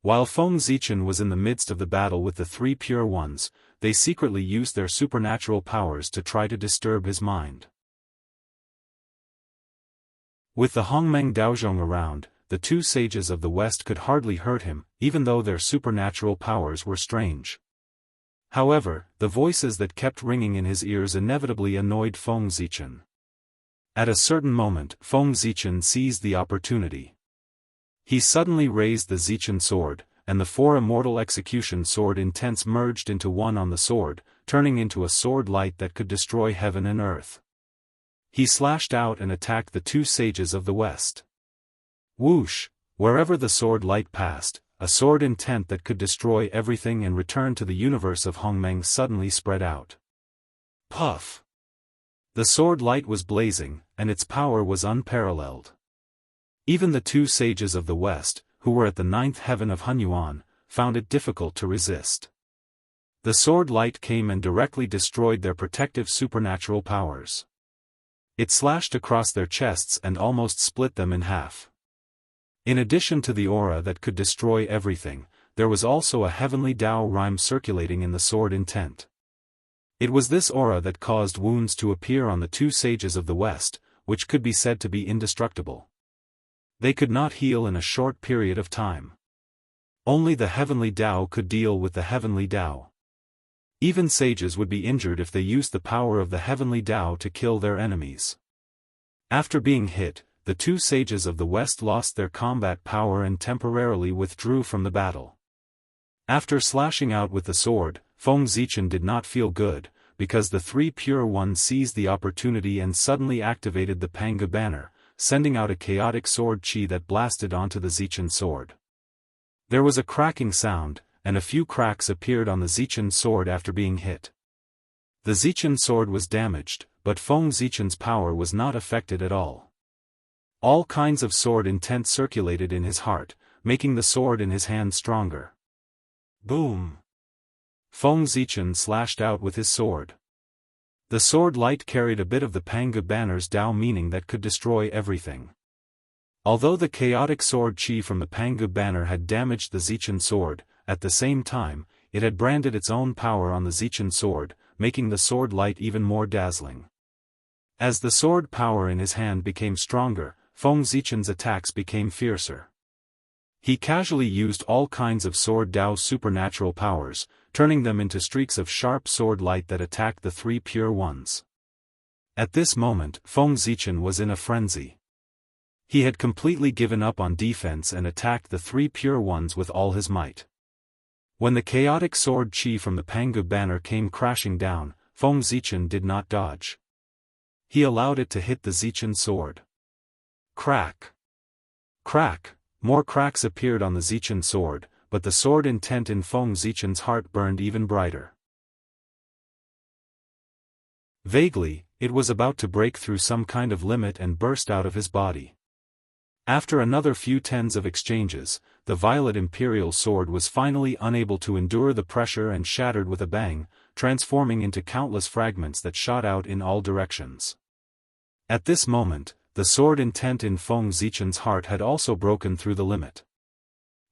Speaker 1: While Feng Zichen was in the midst of the battle with the 3 pure ones, they secretly used their supernatural powers to try to disturb his mind. With the Hongmeng Daozhong around, the 2 sages of the West could hardly hurt him, even though their supernatural powers were strange. However, the voices that kept ringing in his ears inevitably annoyed Feng Zichen. At a certain moment, Feng Zichen seized the opportunity. He suddenly raised the Zichen sword, and the 4 immortal execution sword intents merged into one on the sword, turning into a sword light that could destroy heaven and earth. He slashed out and attacked the 2 sages of the West. Whoosh! Wherever the sword light passed, a sword intent that could destroy everything and return to the universe of Hongmeng suddenly spread out. Puff! The sword light was blazing, and its power was unparalleled. Even the 2 sages of the West, who were at the 9th heaven of Hunyuan, found it difficult to resist. The sword light came and directly destroyed their protective supernatural powers. It slashed across their chests and almost split them in half. In addition to the aura that could destroy everything, there was also a heavenly Dao rhyme circulating in the sword intent. It was this aura that caused wounds to appear on the two sages of the West, which could be said to be indestructible. They could not heal in a short period of time. Only the heavenly Tao could deal with the heavenly Tao. Even sages would be injured if they used the power of the heavenly Tao to kill their enemies. After being hit, the two sages of the West lost their combat power and temporarily withdrew from the battle. After slashing out with the sword, Feng Zichen did not feel good, because the three pure ones seized the opportunity and suddenly activated the Panga banner, sending out a chaotic sword chi that blasted onto the Zichen sword. There was a cracking sound, and a few cracks appeared on the Zichen sword after being hit. The Zichen sword was damaged, but Feng Zichen's power was not affected at all. All kinds of sword intent circulated in his heart, making the sword in his hand stronger. Boom! Feng Zichen slashed out with his sword. The sword light carried a bit of the Panga banner's Tao meaning that could destroy everything. Although the chaotic sword chi from the Panga banner had damaged the Zichen sword, at the same time, it had branded its own power on the Zichen sword, making the sword light even more dazzling. As the sword power in his hand became stronger, Feng Zichen's attacks became fiercer. He casually used all kinds of sword Tao's supernatural powers, turning them into streaks of sharp sword light that attacked the three pure ones. At this moment, Feng Zichen was in a frenzy. He had completely given up on defense and attacked the three pure ones with all his might. When the chaotic sword chi from the Panga banner came crashing down, Feng Zichen did not dodge. He allowed it to hit the Zichen sword. Crack! Crack! More cracks appeared on the Zichen sword, but the sword intent in Feng Zichen's heart burned even brighter. Vaguely, it was about to break through some kind of limit and burst out of his body. After another few tens of exchanges, the violet imperial sword was finally unable to endure the pressure and shattered with a bang, transforming into countless fragments that shot out in all directions. At this moment, the sword intent in Feng Zichen's heart had also broken through the limit.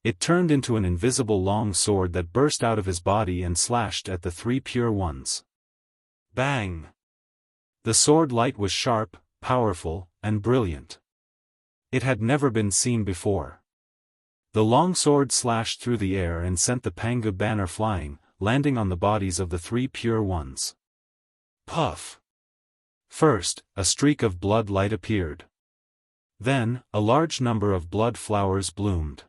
Speaker 1: It turned into an invisible long sword that burst out of his body and slashed at the three pure ones. Bang! The sword light was sharp, powerful, and brilliant. It had never been seen before. The long sword slashed through the air and sent the Panga banner flying, landing on the bodies of the three pure ones. Puff! First, a streak of blood light appeared. Then, a large number of blood flowers bloomed.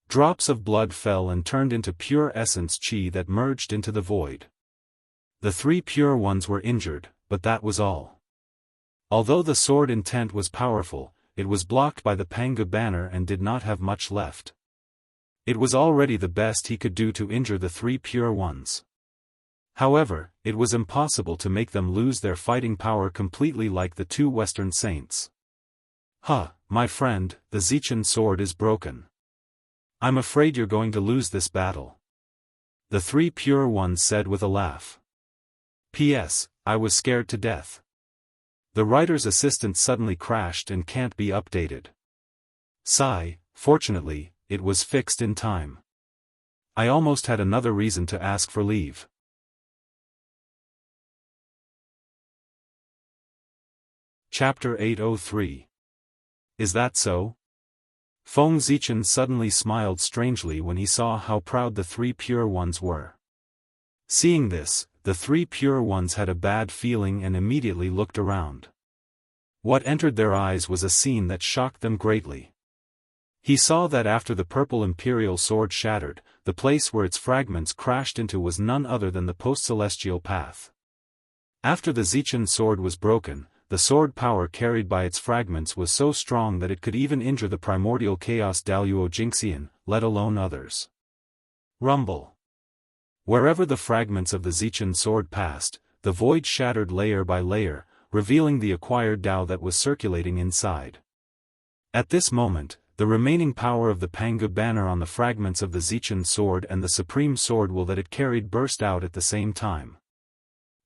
Speaker 1: Drops of blood fell and turned into pure essence chi that merged into the void. The three pure ones were injured, but that was all. Although the sword intent was powerful, it was blocked by the Panga banner and did not have much left. It was already the best he could do to injure the three pure ones. However, it was impossible to make them lose their fighting power completely like the two Western saints. My friend, the Zichen sword is broken. I'm afraid you're going to lose this battle. The three pure ones said with a laugh. P.S. I was scared to death. The writer's assistant suddenly crashed and can't be updated. Sigh, fortunately, it was fixed in time. I almost had another reason to ask for leave. Chapter 803. Is that so? Feng Zichen suddenly smiled strangely when he saw how proud the three pure ones were. Seeing this, the three pure ones had a bad feeling and immediately looked around. What entered their eyes was a scene that shocked them greatly. He saw that after the purple imperial sword shattered, the place where its fragments crashed into was none other than the post-celestial path. After the Zichen sword was broken, the sword power carried by its fragments was so strong that it could even injure the primordial chaos Daoist Jingxian, let alone others. Rumble. Wherever the fragments of the Zichen sword passed, the void shattered layer by layer, revealing the acquired Tao that was circulating inside. At this moment, the remaining power of the Panga banner on the fragments of the Zichen sword and the supreme swordwill that it carried burst out at the same time.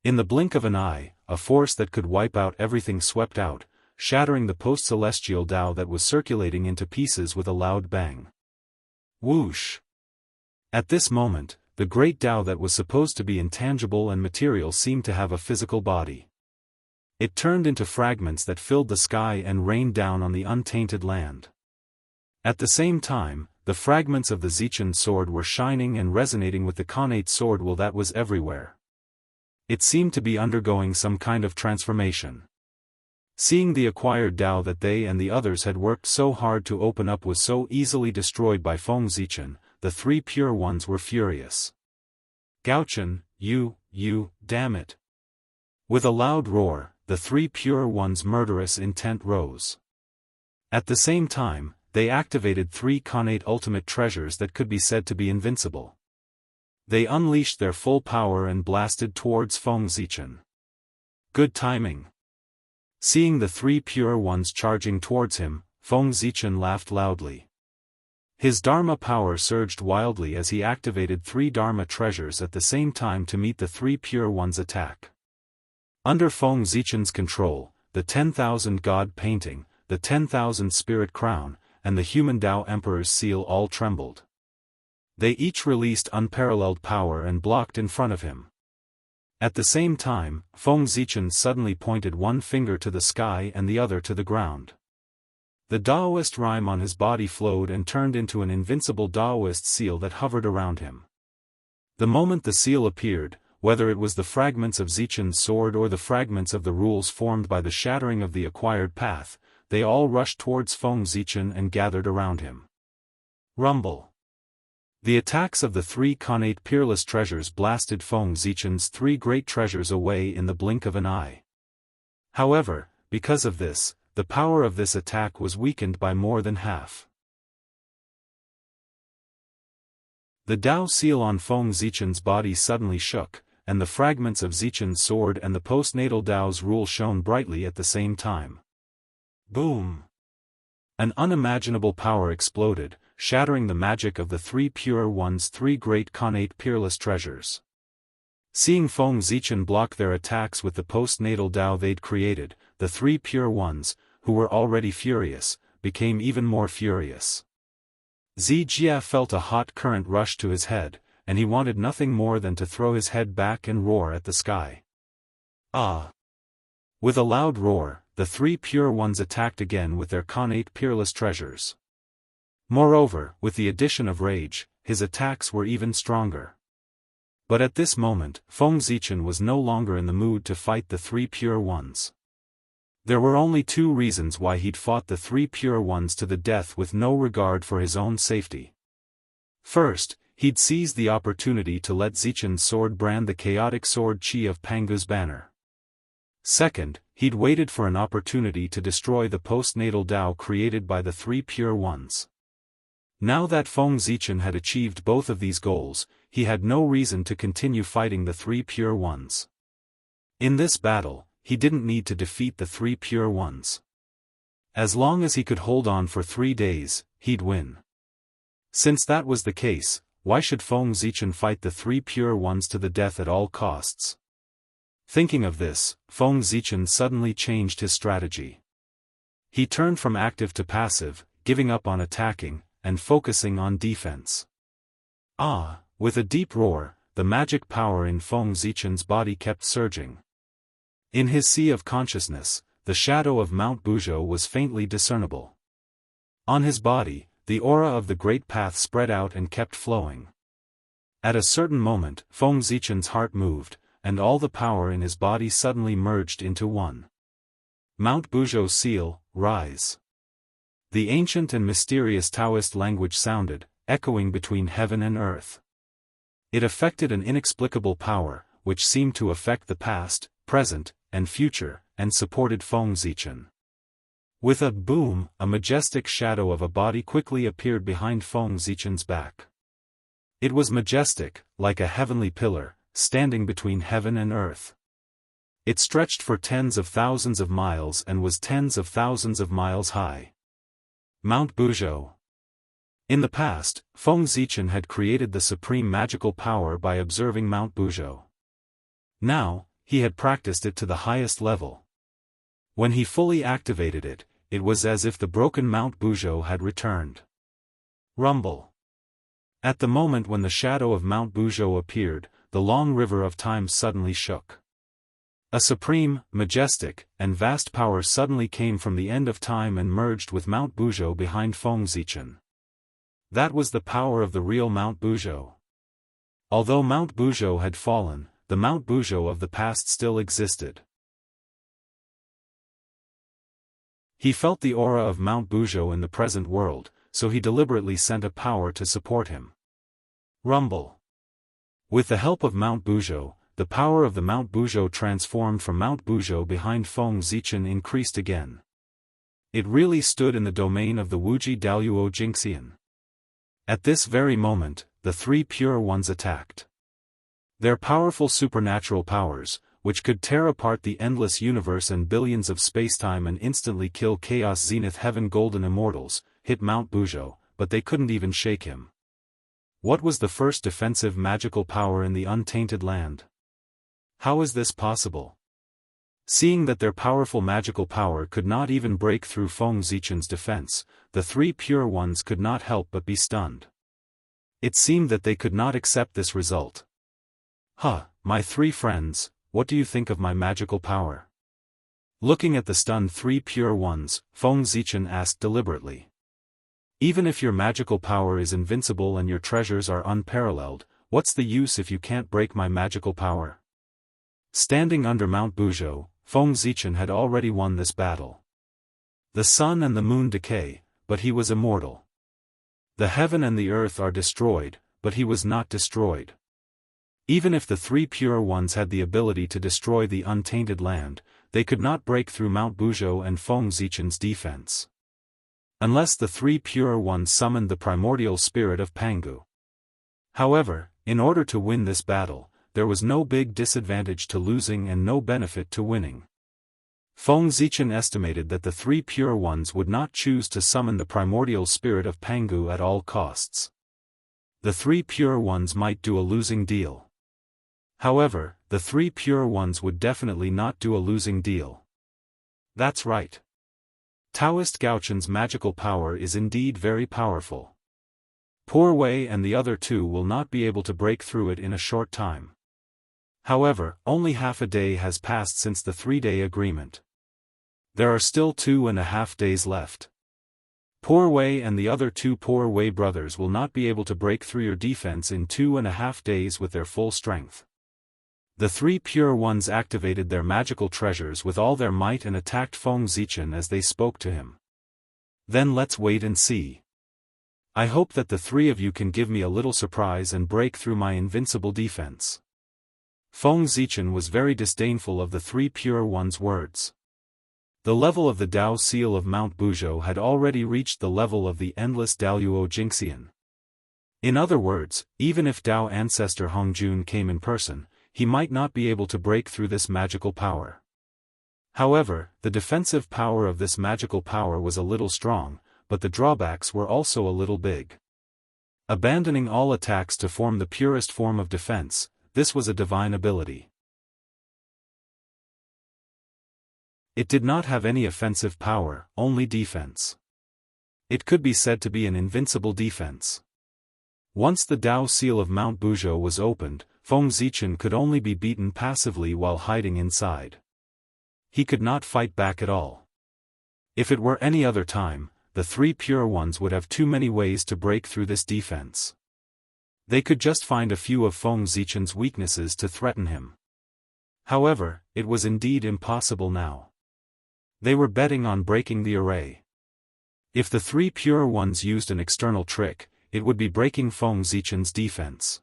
Speaker 1: In the blink of an eye, a force that could wipe out everything swept out, shattering the post-celestial Tao that was circulating into pieces with a loud bang. Whoosh! At this moment, the great Tao that was supposed to be intangible and material seemed to have a physical body. It turned into fragments that filled the sky and rained down on the untainted land. At the same time, the fragments of the Zichen sword were shining and resonating with the connate sword will that was everywhere. It seemed to be undergoing some kind of transformation. Seeing the acquired Tao that they and the others had worked so hard to open up was so easily destroyed by Feng Zichen, the three pure ones were furious. Gaochen, you, damn it. With a loud roar, the three pure ones' murderous intent rose. At the same time, they activated three connate ultimate treasures that could be said to be invincible. They unleashed their full power and blasted towards Feng Zichen. Good timing. Seeing the three pure ones charging towards him, Feng Zichen laughed loudly. His Dharma power surged wildly as he activated three Dharma treasures at the same time to meet the three pure ones' attack. Under Feng Zichen's control, the 10,000 God painting, the 10,000 spirit crown, and the human Tao Emperor's seal all trembled. They each released unparalleled power and blocked in front of him. At the same time, Feng Zichen suddenly pointed one finger to the sky and the other to the ground. The Daoist rime on his body flowed and turned into an invincible Daoist seal that hovered around him. The moment the seal appeared, whether it was the fragments of Zichen's sword or the fragments of the rules formed by the shattering of the acquired path, they all rushed towards Feng Zichen and gathered around him. Rumble. The attacks of the three connate peerless treasures blasted Feng Zichen's three great treasures away in the blink of an eye. However, because of this, the power of this attack was weakened by more than half. The Tao seal on Feng Zichen's body suddenly shook, and the fragments of Zichen's sword and the postnatal Tao's rule shone brightly at the same time. Boom! An unimaginable power exploded, shattering the magic of the three pure ones' three great connate peerless treasures. Seeing Feng Zichen block their attacks with the postnatal Tao they'd created, the three pure ones, who were already furious, became even more furious. Zijia felt a hot current rush to his head, and he wanted nothing more than to throw his head back and roar at the sky. Ah! With a loud roar, the three pure ones attacked again with their connate peerless treasures. Moreover, with the addition of rage, his attacks were even stronger. But at this moment, Feng Zichen was no longer in the mood to fight the three pure ones. There were only two reasons why he'd fought the three pure ones to the death with no regard for his own safety. First, he'd seized the opportunity to let Zichen's sword brand the chaotic sword Qi of Pangu's banner. Second, he'd waited for an opportunity to destroy the postnatal Tao created by the three pure ones. Now that Feng Zichen had achieved both of these goals, he had no reason to continue fighting the three pure ones. In this battle, he didn't need to defeat the three pure ones. As long as he could hold on for 3 days, he'd win. Since that was the case, why should Feng Zichen fight the three pure ones to the death at all costs? Thinking of this, Feng Zichen suddenly changed his strategy. He turned from active to passive, giving up on attacking, and focusing on defense. Ah! With a deep roar, the magic power in Feng Zichen's body kept surging. In his sea of consciousness, the shadow of Mount Buzhou was faintly discernible. On his body, the aura of the Great Path spread out and kept flowing. At a certain moment, Feng Zichen's heart moved, and all the power in his body suddenly merged into one. Mount Buzhou seal, rise. The ancient and mysterious Taoist language sounded, echoing between heaven and earth. It affected an inexplicable power, which seemed to affect the past, present, and future, and supported Feng Zichen. With a boom, a majestic shadow of a body quickly appeared behind Feng Zichen's back. It was majestic, like a heavenly pillar, standing between heaven and earth. It stretched for tens of thousands of miles and was tens of thousands of miles high. Mount Buzhou. In the past, Feng Zichen had created the supreme magical power by observing Mount Buzhou. Now, he had practiced it to the highest level. When he fully activated it, it was as if the broken Mount Buzhou had returned. Rumble. At the moment when the shadow of Mount Buzhou appeared, the long river of time suddenly shook. A supreme, majestic, and vast power suddenly came from the end of time and merged with Mount Buzhou behind Feng Zichen. That was the power of the real Mount Buzhou. Although Mount Buzhou had fallen, the Mount Buzhou of the past still existed. He felt the aura of Mount Buzhou in the present world, so he deliberately sent a power to support him. Rumble. With the help of Mount Buzhou, the power of the Mount Buzhou transformed from Mount Buzhou behind Feng Zichen increased again. It really stood in the domain of the Wuxia Xianxia. At this very moment, the three pure ones attacked. Their powerful supernatural powers, which could tear apart the endless universe and billions of spacetime and instantly kill Chaos Zenith Heaven Golden Immortals, hit Mount Buzhou, but they couldn't even shake him. What was the first defensive magical power in the untainted land? How is this possible? Seeing that their powerful magical power could not even break through Feng Zichen's defense, the three pure ones could not help but be stunned. It seemed that they could not accept this result. My three friends, what do you think of my magical power? Looking at the stunned three pure ones, Feng Zichen asked deliberately. Even if your magical power is invincible and your treasures are unparalleled, what's the use if you can't break my magical power? Standing under Mount Buzhou, Feng Zichen had already won this battle. The sun and the moon decay, but he was immortal. The heaven and the earth are destroyed, but he was not destroyed. Even if the three pure ones had the ability to destroy the untainted land, they could not break through Mount Buzhou and Feng Zichen's defense. Unless the three pure ones summoned the primordial spirit of Pangu. However, in order to win this battle, there was no big disadvantage to losing and no benefit to winning. Feng Zichen estimated that the three pure ones would not choose to summon the primordial spirit of Pangu at all costs. The three pure ones might do a losing deal. However, the three pure ones would definitely not do a losing deal. That's right. Daoist Gaochun's magical power is indeed very powerful. Poor Wei and the other two will not be able to break through it in a short time. However, only half a day has passed since the 3-day agreement. There are still 2.5 days left. Poor Wei and the other two Poor Wei brothers will not be able to break through your defense in 2.5 days with their full strength. The three pure ones activated their magical treasures with all their might and attacked Feng Zichen as they spoke to him. Then let's wait and see. I hope that the three of you can give me a little surprise and break through my invincible defense. Feng Zichen was very disdainful of the three pure ones' words. The level of the Dao seal of Mount Buzhou had already reached the level of the endless Daoist Jingxian. In other words, even if Dao ancestor Hongjun came in person, he might not be able to break through this magical power. However, the defensive power of this magical power was a little strong, but the drawbacks were also a little big. Abandoning all attacks to form the purest form of defense, this was a divine ability. It did not have any offensive power, only defense. It could be said to be an invincible defense. Once the Dao seal of Mount Buzhou was opened, Feng Zichen could only be beaten passively while hiding inside. He could not fight back at all. If it were any other time, the three pure ones would have too many ways to break through this defense. They could just find a few of Feng Zichen's weaknesses to threaten him. However, it was indeed impossible now. They were betting on breaking the array. If the three pure ones used an external trick, it would be breaking Feng Zichen's defense.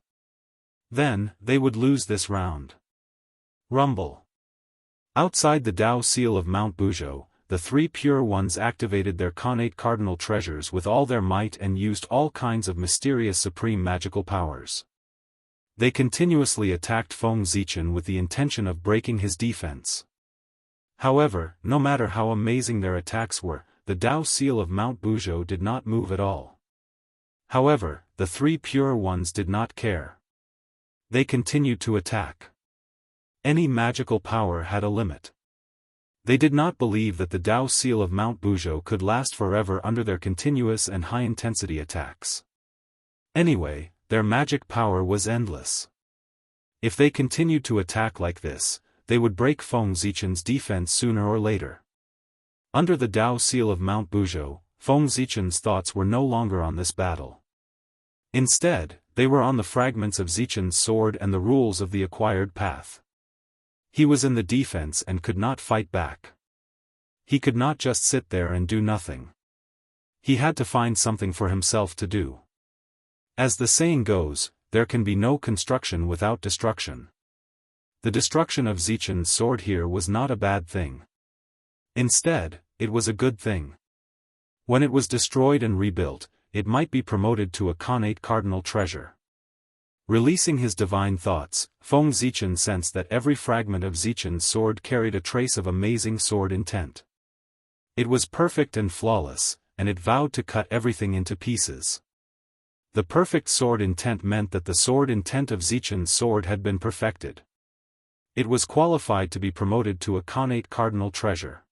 Speaker 1: Then, they would lose this round. Rumble. Outside the Dao seal of Mount Buzhou, the three pure ones activated their connate cardinal treasures with all their might and used all kinds of mysterious supreme magical powers. They continuously attacked Feng Zichen with the intention of breaking his defense. However, no matter how amazing their attacks were, the Dao seal of Mount Buzhou did not move at all. However, the three pure ones did not care. They continued to attack. Any magical power had a limit. They did not believe that the Dao seal of Mount Buzhou could last forever under their continuous and high-intensity attacks. Anyway, their magic power was endless. If they continued to attack like this, they would break Feng Zichen's defense sooner or later. Under the Dao seal of Mount Buzhou, Feng Zichen's thoughts were no longer on this battle. Instead, they were on the fragments of Zichen's sword and the rules of the acquired path. He was in the defense and could not fight back. He could not just sit there and do nothing. He had to find something for himself to do. As the saying goes, there can be no construction without destruction. The destruction of Zichen's sword here was not a bad thing. Instead, it was a good thing. When it was destroyed and rebuilt, it might be promoted to a connate cardinal treasure. Releasing his divine thoughts, Feng Zichen sensed that every fragment of Zichen's sword carried a trace of amazing sword intent. It was perfect and flawless, and it vowed to cut everything into pieces. The perfect sword intent meant that the sword intent of Zichen's sword had been perfected. It was qualified to be promoted to a connate cardinal treasure.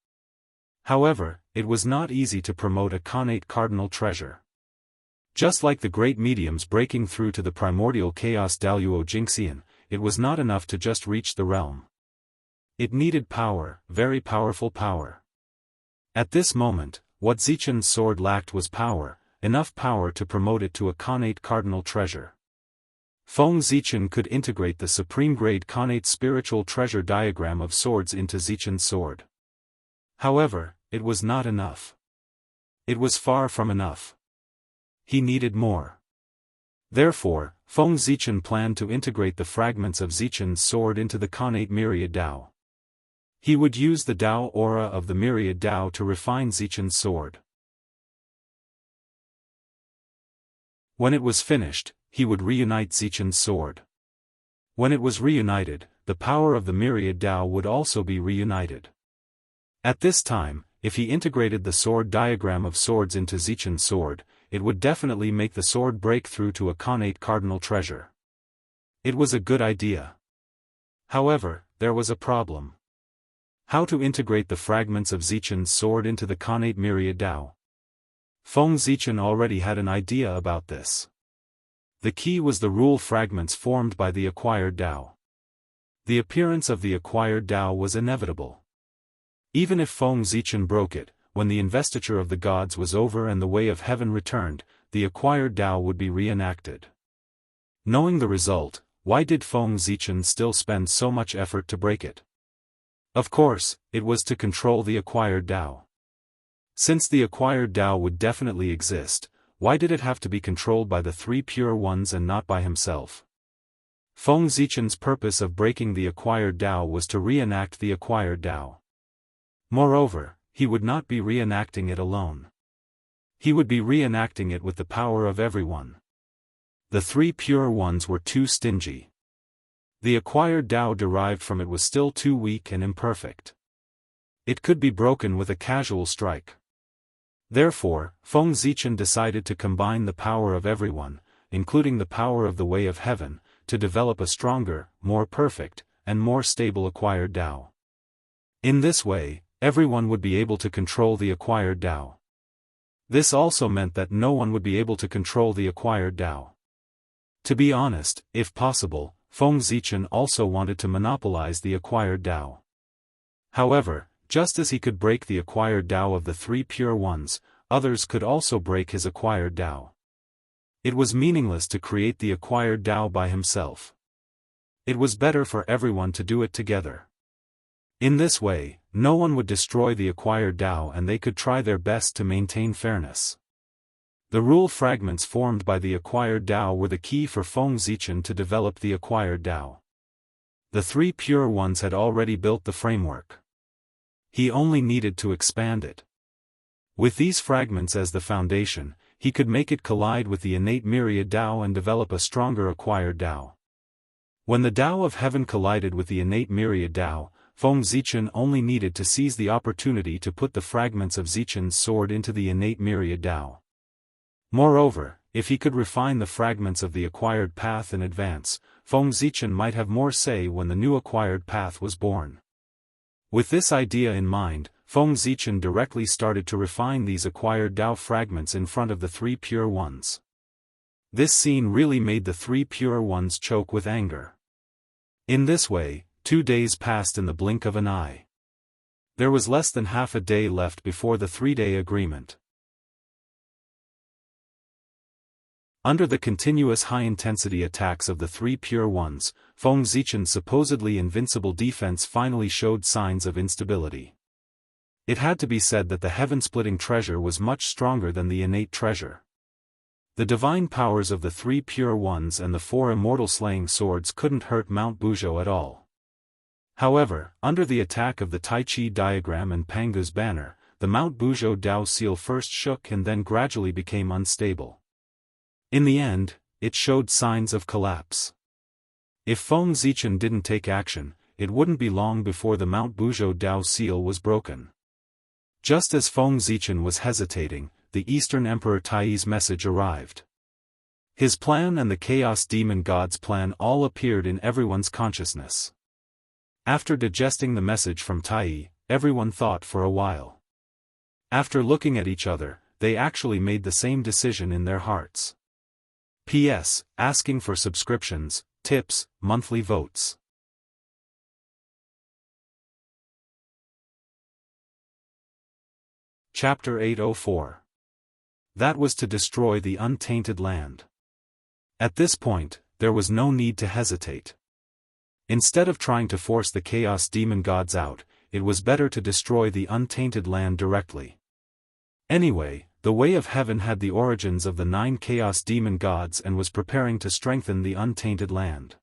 Speaker 1: However, it was not easy to promote a connate cardinal treasure. Just like the great mediums breaking through to the primordial chaos Daoist Jingxian, it was not enough to just reach the realm. It needed power, very powerful power. At this moment, what Zichen's sword lacked was power, enough power to promote it to a connate cardinal treasure. Feng Zichen could integrate the supreme-grade connate spiritual treasure diagram of swords into Zichen's sword. However, it was not enough. It was far from enough. He needed more. Therefore, Feng Zichen planned to integrate the fragments of Zichen's sword into the connate myriad Dao. He would use the Dao aura of the myriad Dao to refine Zichen's sword. When it was finished, he would reunite Zichen's sword. When it was reunited, the power of the myriad Dao would also be reunited. At this time, if he integrated the sword diagram of swords into Zichen's sword, it would definitely make the sword break through to a connate cardinal treasure. It was a good idea. However, there was a problem. How to integrate the fragments of Zichen's sword into the connate myriad Dao? Feng Zichen already had an idea about this. The key was the rule fragments formed by the acquired Dao. The appearance of the acquired Dao was inevitable. Even if Feng Zichen broke it, when the investiture of the gods was over and the way of heaven returned, the acquired Dao would be reenacted. Knowing the result, why did Feng Zichen still spend so much effort to break it? Of course, it was to control the acquired Dao. Since the acquired Dao would definitely exist, why did it have to be controlled by the three pure ones and not by himself? Feng Zichen's purpose of breaking the acquired Dao was to reenact the acquired Dao. Moreover, he would not be reenacting it alone. He would be reenacting it with the power of everyone. The three pure ones were too stingy. The acquired Dao derived from it was still too weak and imperfect. It could be broken with a casual strike. Therefore, Feng Zichen decided to combine the power of everyone, including the power of the way of heaven, to develop a stronger, more perfect, and more stable acquired Dao. In this way, everyone would be able to control the acquired Dao. This also meant that no one would be able to control the acquired Dao. To be honest, if possible, Feng Zichen also wanted to monopolize the acquired Dao. However, just as he could break the acquired Dao of the three pure ones, others could also break his acquired Dao. It was meaningless to create the acquired Dao by himself. It was better for everyone to do it together. In this way, no one would destroy the acquired Dao and they could try their best to maintain fairness. The rule fragments formed by the acquired Dao were the key for Feng Zichen to develop the acquired Dao. The three pure ones had already built the framework. He only needed to expand it. With these fragments as the foundation, he could make it collide with the innate myriad Dao and develop a stronger acquired Dao. When the Dao of heaven collided with the innate myriad Dao, Feng Zichen only needed to seize the opportunity to put the fragments of Zichen's sword into the innate myriad Dao. Moreover, if he could refine the fragments of the acquired path in advance, Feng Zichen might have more say when the new acquired path was born. With this idea in mind, Feng Zichen directly started to refine these acquired Dao fragments in front of the three pure ones. This scene really made the three pure ones choke with anger. In this way, 2 days passed in the blink of an eye. There was less than half a day left before the 3-day agreement. Under the continuous high-intensity attacks of the three pure ones, Feng Zichen's supposedly invincible defense finally showed signs of instability. It had to be said that the heaven-splitting treasure was much stronger than the innate treasure. The divine powers of the three pure ones and the 4 immortal slaying swords couldn't hurt Mount Buzhou at all. However, under the attack of the Tai Chi diagram and Pangu's banner, the Mount Buzhou Dao seal first shook and then gradually became unstable. In the end, it showed signs of collapse. If Feng Zichen didn't take action, it wouldn't be long before the Mount Buzhou Dao seal was broken. Just as Feng Zichen was hesitating, the Eastern Emperor Tai's message arrived. His plan and the Chaos Demon God's plan all appeared in everyone's consciousness. After digesting the message from Tai, everyone thought for a while. After looking at each other, they actually made the same decision in their hearts. P.S. Asking for subscriptions, tips, monthly votes. Chapter 804. That was to destroy the untainted land. At this point, there was no need to hesitate. Instead of trying to force the Chaos Demon Gods out, it was better to destroy the untainted land directly. Anyway, the Way of Heaven had the origins of the 9 Chaos Demon Gods and was preparing to strengthen the untainted land.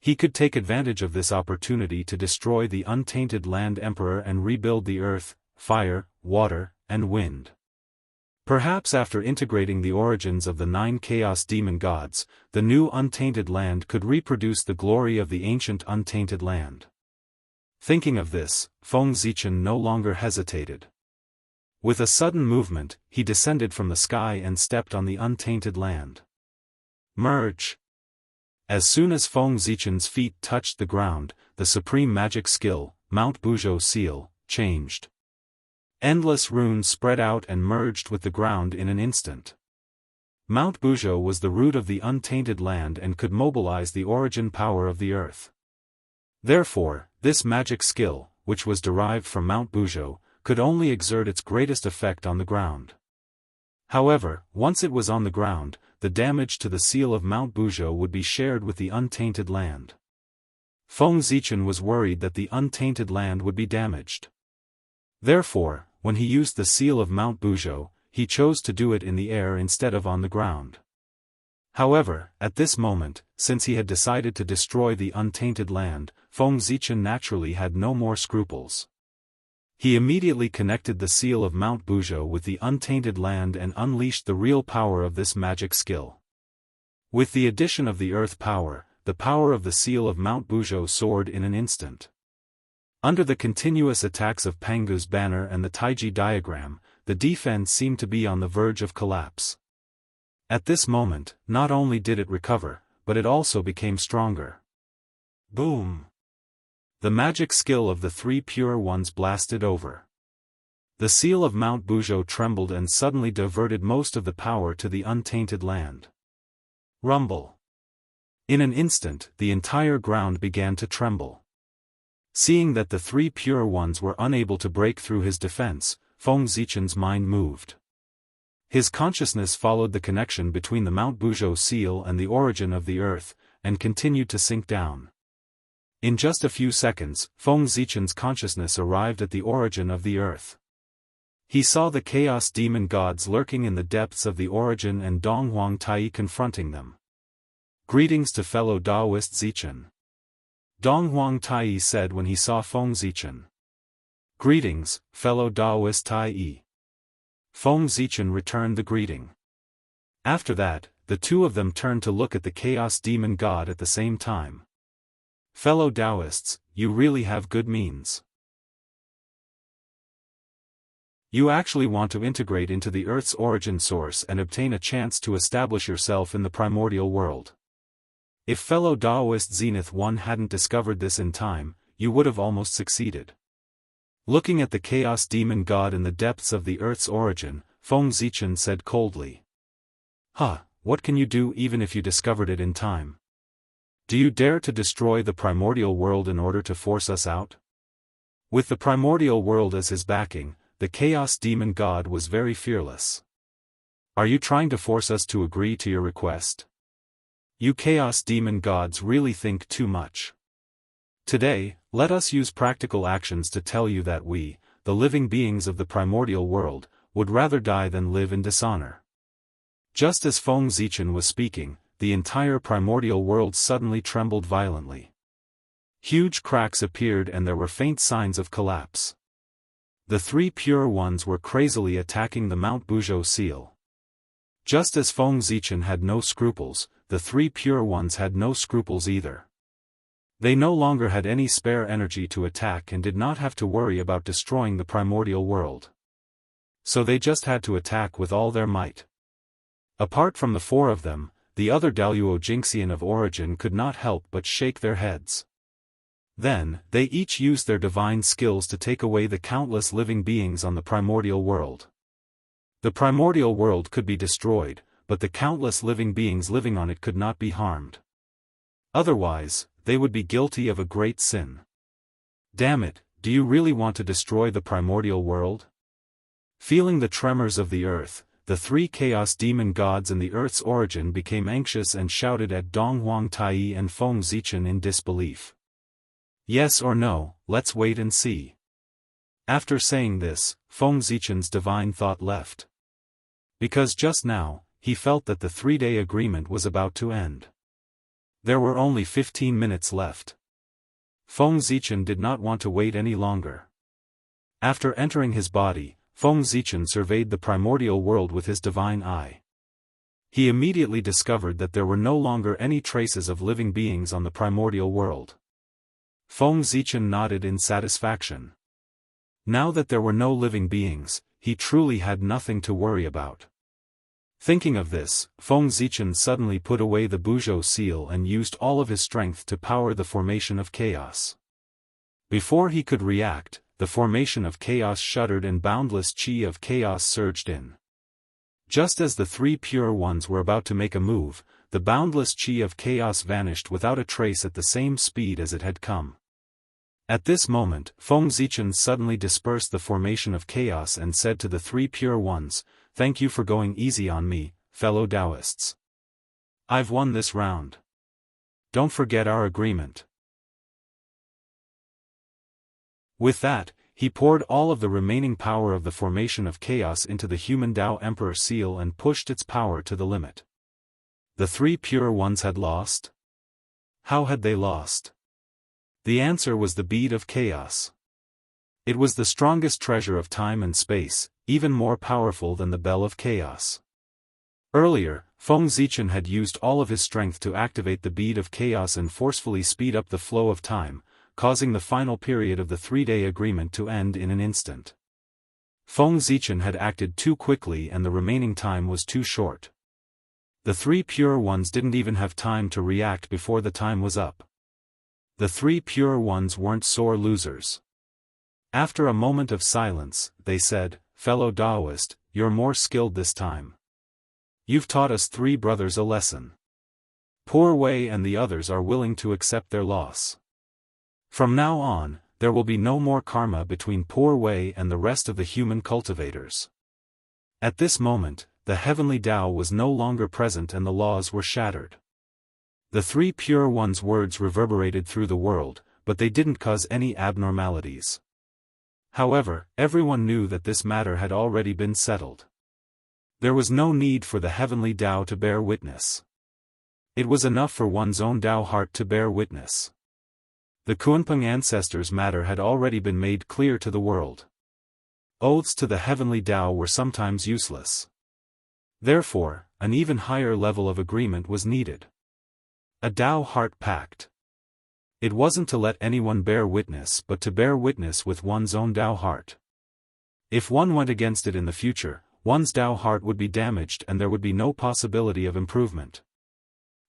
Speaker 1: He could take advantage of this opportunity to destroy the untainted land emperor and rebuild the earth, fire, water, and wind. Perhaps after integrating the origins of the 9 Chaos Demon Gods, the new untainted land could reproduce the glory of the ancient untainted land. Thinking of this, Feng Zichen no longer hesitated. With a sudden movement, he descended from the sky and stepped on the untainted land. Merge! As soon as Feng Zichen's feet touched the ground, the supreme magic skill, Mount Buzhou seal, changed. Endless runes spread out and merged with the ground in an instant. Mount Buzhou was the root of the untainted land and could mobilize the origin power of the earth. Therefore, this magic skill, which was derived from Mount Buzhou, could only exert its greatest effect on the ground. However, once it was on the ground, the damage to the seal of Mount Buzhou would be shared with the untainted land. Feng Zichen was worried that the untainted land would be damaged. Therefore, when he used the seal of Mount Buzhou, he chose to do it in the air instead of on the ground. However, at this moment, since he had decided to destroy the untainted land, Feng Zichen naturally had no more scruples. He immediately connected the seal of Mount Buzhou with the untainted land and unleashed the real power of this magic skill. With the addition of the earth power, the power of the seal of Mount Buzhou soared in an instant. Under the continuous attacks of Pangu's banner and the Taiji diagram, the defense seemed to be on the verge of collapse. At this moment, not only did it recover, but it also became stronger. Boom! The magic skill of the three pure ones blasted over. The seal of Mount Buzhou trembled and suddenly diverted most of the power to the untainted land. Rumble! In an instant, the entire ground began to tremble. Seeing that the three pure ones were unable to break through his defense, Feng Zichen's mind moved. His consciousness followed the connection between the Mount Buzhou seal and the origin of the earth, and continued to sink down. In just a few seconds, Feng Zichen's consciousness arrived at the origin of the earth. He saw the Chaos Demon Gods lurking in the depths of the origin and Donghuang Tai confronting them. Greetings to fellow Daoist Zichen. Donghuang Tai said when he saw Feng Zichen. Greetings, fellow Daoist Tai. Feng Zichen returned the greeting. After that, the two of them turned to look at the Chaos Demon God at the same time. Fellow Daoists, you really have good means. You actually want to integrate into the Earth's origin source and obtain a chance to establish yourself in the primordial world. If fellow Daoist Zenith 1 hadn't discovered this in time, you would have almost succeeded. Looking at the Chaos Demon God in the depths of the Earth's origin, Feng Zichen said coldly. what can you do even if you discovered it in time? Do you dare to destroy the primordial world in order to force us out? With the primordial world as his backing, the Chaos Demon God was very fearless. Are you trying to force us to agree to your request? You Chaos Demon Gods really think too much. Today, let us use practical actions to tell you that we, the living beings of the primordial world, would rather die than live in dishonor. Just as Feng Zichen was speaking, the entire primordial world suddenly trembled violently. Huge cracks appeared and there were faint signs of collapse. The three pure ones were crazily attacking the Mount Buzhou seal. Just as Feng Zichen had no scruples, the three pure ones had no scruples either. They no longer had any spare energy to attack and did not have to worry about destroying the primordial world. So they just had to attack with all their might. Apart from the four of them, the other Daoist Jingxian of origin could not help but shake their heads. Then, they each used their divine skills to take away the countless living beings on the primordial world. The primordial world could be destroyed, but the countless living beings living on it could not be harmed. Otherwise, they would be guilty of a great sin. Damn it, do you really want to destroy the primordial world? Feeling the tremors of the earth, the three Chaos Demon Gods in the Earth's origin became anxious and shouted at Dong Huangtai and Feng Zichen in disbelief. Yes or no, let's wait and see. After saying this, Feng Zichen's divine thought left. Because just now, he felt that the 3-day agreement was about to end. There were only 15 minutes left. Feng Zichen did not want to wait any longer. After entering his body, Feng Zichen surveyed the primordial world with his divine eye. He immediately discovered that there were no longer any traces of living beings on the primordial world. Feng Zichen nodded in satisfaction. Now that there were no living beings, he truly had nothing to worry about. Thinking of this, Feng Zichen suddenly put away the Buzhou seal and used all of his strength to power the formation of chaos. Before he could react, the formation of chaos shuddered and boundless qi of chaos surged in. Just as the three pure ones were about to make a move, the boundless qi of chaos vanished without a trace at the same speed as it had come. At this moment, Feng Zichen suddenly dispersed the formation of chaos and said to the three pure ones, "Thank you for going easy on me, fellow Daoists. I've won this round. Don't forget our agreement." With that, he poured all of the remaining power of the formation of chaos into the human Dao Emperor seal and pushed its power to the limit. The three pure ones had lost? How had they lost? The answer was the bead of chaos. It was the strongest treasure of time and space, even more powerful than the bell of chaos. Earlier, Feng Zichen had used all of his strength to activate the bead of chaos and forcefully speed up the flow of time, causing the final period of the 3-day agreement to end in an instant. Feng Zichen had acted too quickly and the remaining time was too short. The three pure ones didn't even have time to react before the time was up. The three pure ones weren't sore losers. After a moment of silence, they said, "Fellow Daoist, you're more skilled this time. You've taught us three brothers a lesson. Poor Wei and the others are willing to accept their loss. From now on, there will be no more karma between Poor Wei and the rest of the human cultivators." At this moment, the heavenly Tao was no longer present and the laws were shattered. The three pure ones' words reverberated through the world, but they didn't cause any abnormalities. However, everyone knew that this matter had already been settled. There was no need for the heavenly Tao to bear witness. It was enough for one's own Tao heart to bear witness. The Kunpeng ancestors' matter had already been made clear to the world. Oaths to the heavenly Tao were sometimes useless. Therefore, an even higher level of agreement was needed. A Tao heart pact. It wasn't to let anyone bear witness but to bear witness with one's own Tao heart. If one went against it in the future, one's Tao heart would be damaged and there would be no possibility of improvement.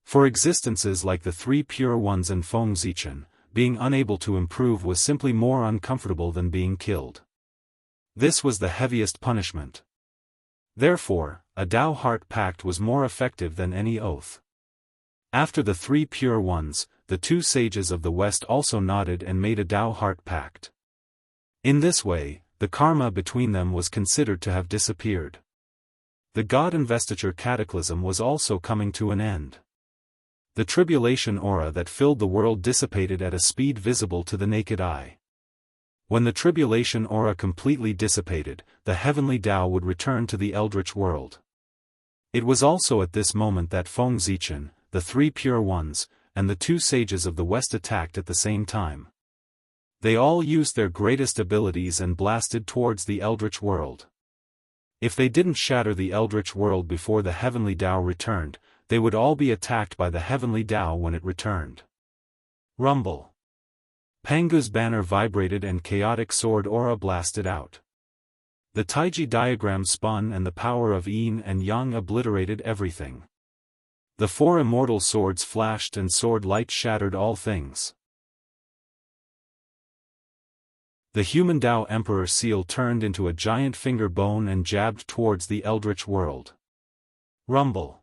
Speaker 1: For existences like the three pure ones and Feng Zichen, being unable to improve was simply more uncomfortable than being killed. This was the heaviest punishment. Therefore, a Tao heart pact was more effective than any oath. After the three pure ones, the two sages of the West also nodded and made a Tao heart pact. In this way, the karma between them was considered to have disappeared. The God investiture cataclysm was also coming to an end. The tribulation aura that filled the world dissipated at a speed visible to the naked eye. When the tribulation aura completely dissipated, the heavenly Tao would return to the eldritch world. It was also at this moment that Feng Zichen, the three pure ones, and the two sages of the West attacked at the same time. They all used their greatest abilities and blasted towards the eldritch world. If they didn't shatter the eldritch world before the heavenly Tao returned, they would all be attacked by the heavenly Tao when it returned. Rumble. Pangu's banner vibrated and chaotic sword aura blasted out. The Taiji diagram spun and the power of yin and yang obliterated everything. The four immortal swords flashed and sword light shattered all things. The human Tao Emperor seal turned into a giant finger bone and jabbed towards the eldritch world. Rumble.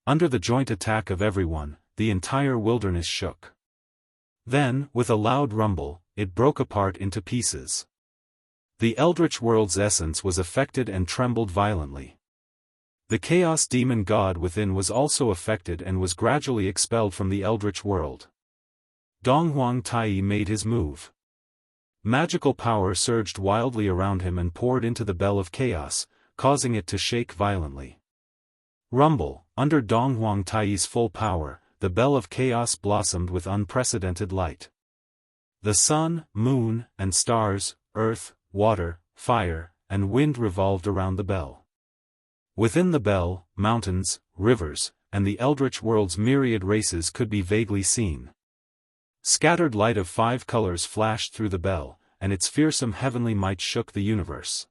Speaker 1: Under the joint attack of everyone, the entire wilderness shook. Then, with a loud rumble, it broke apart into pieces. The eldritch world's essence was affected and trembled violently. The chaos demon god within was also affected and was gradually expelled from the eldritch world. Donghuang Tai made his move. Magical power surged wildly around him and poured into the bell of chaos, causing it to shake violently. Rumble, under Donghuang Tai's full power, the bell of chaos blossomed with unprecedented light. The sun, moon, and stars, earth, water, fire, and wind revolved around the bell. Within the bell, mountains, rivers, and the eldritch world's myriad races could be vaguely seen. Scattered light of 5 colors flashed through the bell, and its fearsome heavenly might shook the universe.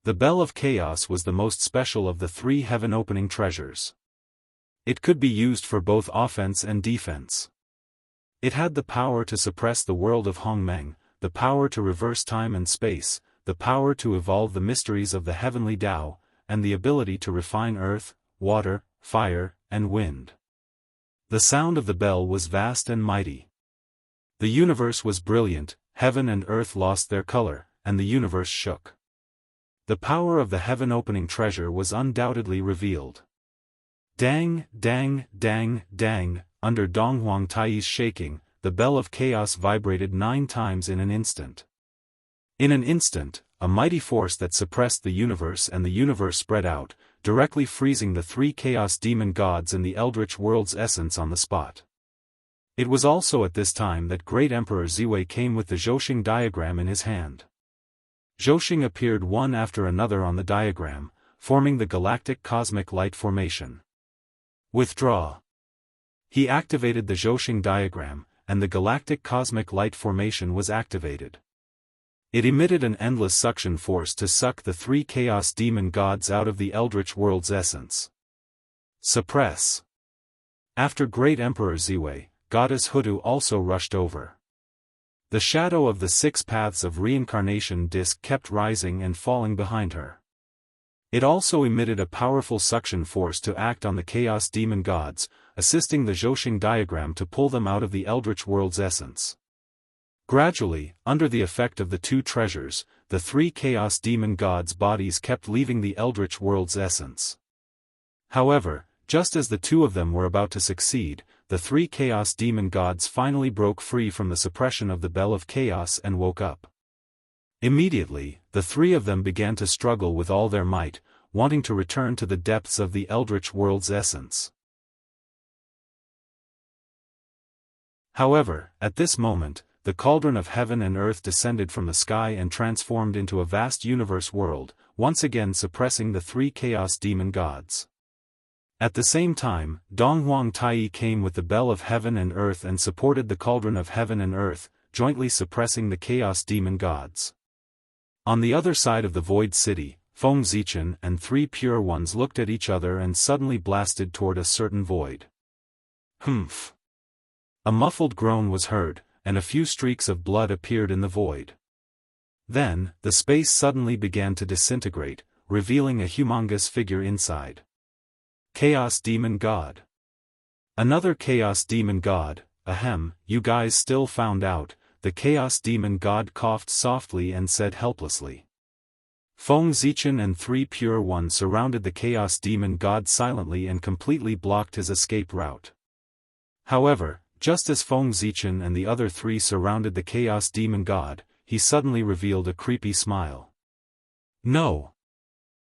Speaker 1: The bell of chaos was the most special of the 3 heaven-opening treasures. It could be used for both offense and defense. It had the power to suppress the world of Hongmeng, the power to reverse time and space, the power to evolve the mysteries of the heavenly Tao, and the ability to refine earth, water, fire, and wind. The sound of the bell was vast and mighty. The universe was brilliant, heaven and earth lost their color, and the universe shook. The power of the heaven-opening treasure was undoubtedly revealed. Dang, dang, dang, dang, under Donghuang Tai's shaking, the bell of chaos vibrated 9 times in an instant. In an instant, a mighty force that suppressed the universe and the universe spread out, directly freezing the 3 chaos demon gods and the eldritch world's essence on the spot. It was also at this time that Great Emperor Ziwei came with the Zhouxing diagram in his hand. Zhouxing appeared one after another on the diagram, forming the galactic cosmic light formation. Withdraw. He activated the Zhouxing diagram, and the galactic cosmic light formation was activated. It emitted an endless suction force to suck the 3 chaos demon gods out of the eldritch world's essence. Suppress. After Great Emperor Ziwei, Goddess Hudu also rushed over. The shadow of the 6 paths of reincarnation disk kept rising and falling behind her. It also emitted a powerful suction force to act on the chaos demon gods, assisting the Zhouxing diagram to pull them out of the eldritch world's essence. Gradually, under the effect of the 2 treasures, the 3 chaos demon gods' bodies kept leaving the eldritch world's essence. However, just as the 2 of them were about to succeed, the 3 chaos demon gods finally broke free from the suppression of the bell of chaos and woke up. Immediately, the 3 of them began to struggle with all their might, wanting to return to the depths of the eldritch world's essence. However, at this moment, the cauldron of heaven and earth descended from the sky and transformed into a vast universe world, once again suppressing the 3 chaos demon gods. At the same time, Donghuang Tai came with the bell of heaven and earth and supported the cauldron of heaven and earth, jointly suppressing the chaos demon gods. On the other side of the void city, Feng Zichen and 3 pure ones looked at each other and suddenly blasted toward a certain void. Humph! A muffled groan was heard, and a few streaks of blood appeared in the void. Then, the space suddenly began to disintegrate, revealing a humongous figure inside. Chaos Demon God. Another Chaos Demon God. Ahem, you guys still found out, the Chaos Demon God coughed softly and said helplessly. Feng Zichen and 3 Pure Ones surrounded the Chaos Demon God silently and completely blocked his escape route. However, just as Feng Zichen and the other 3 surrounded the Chaos Demon God, he suddenly revealed a creepy smile. No!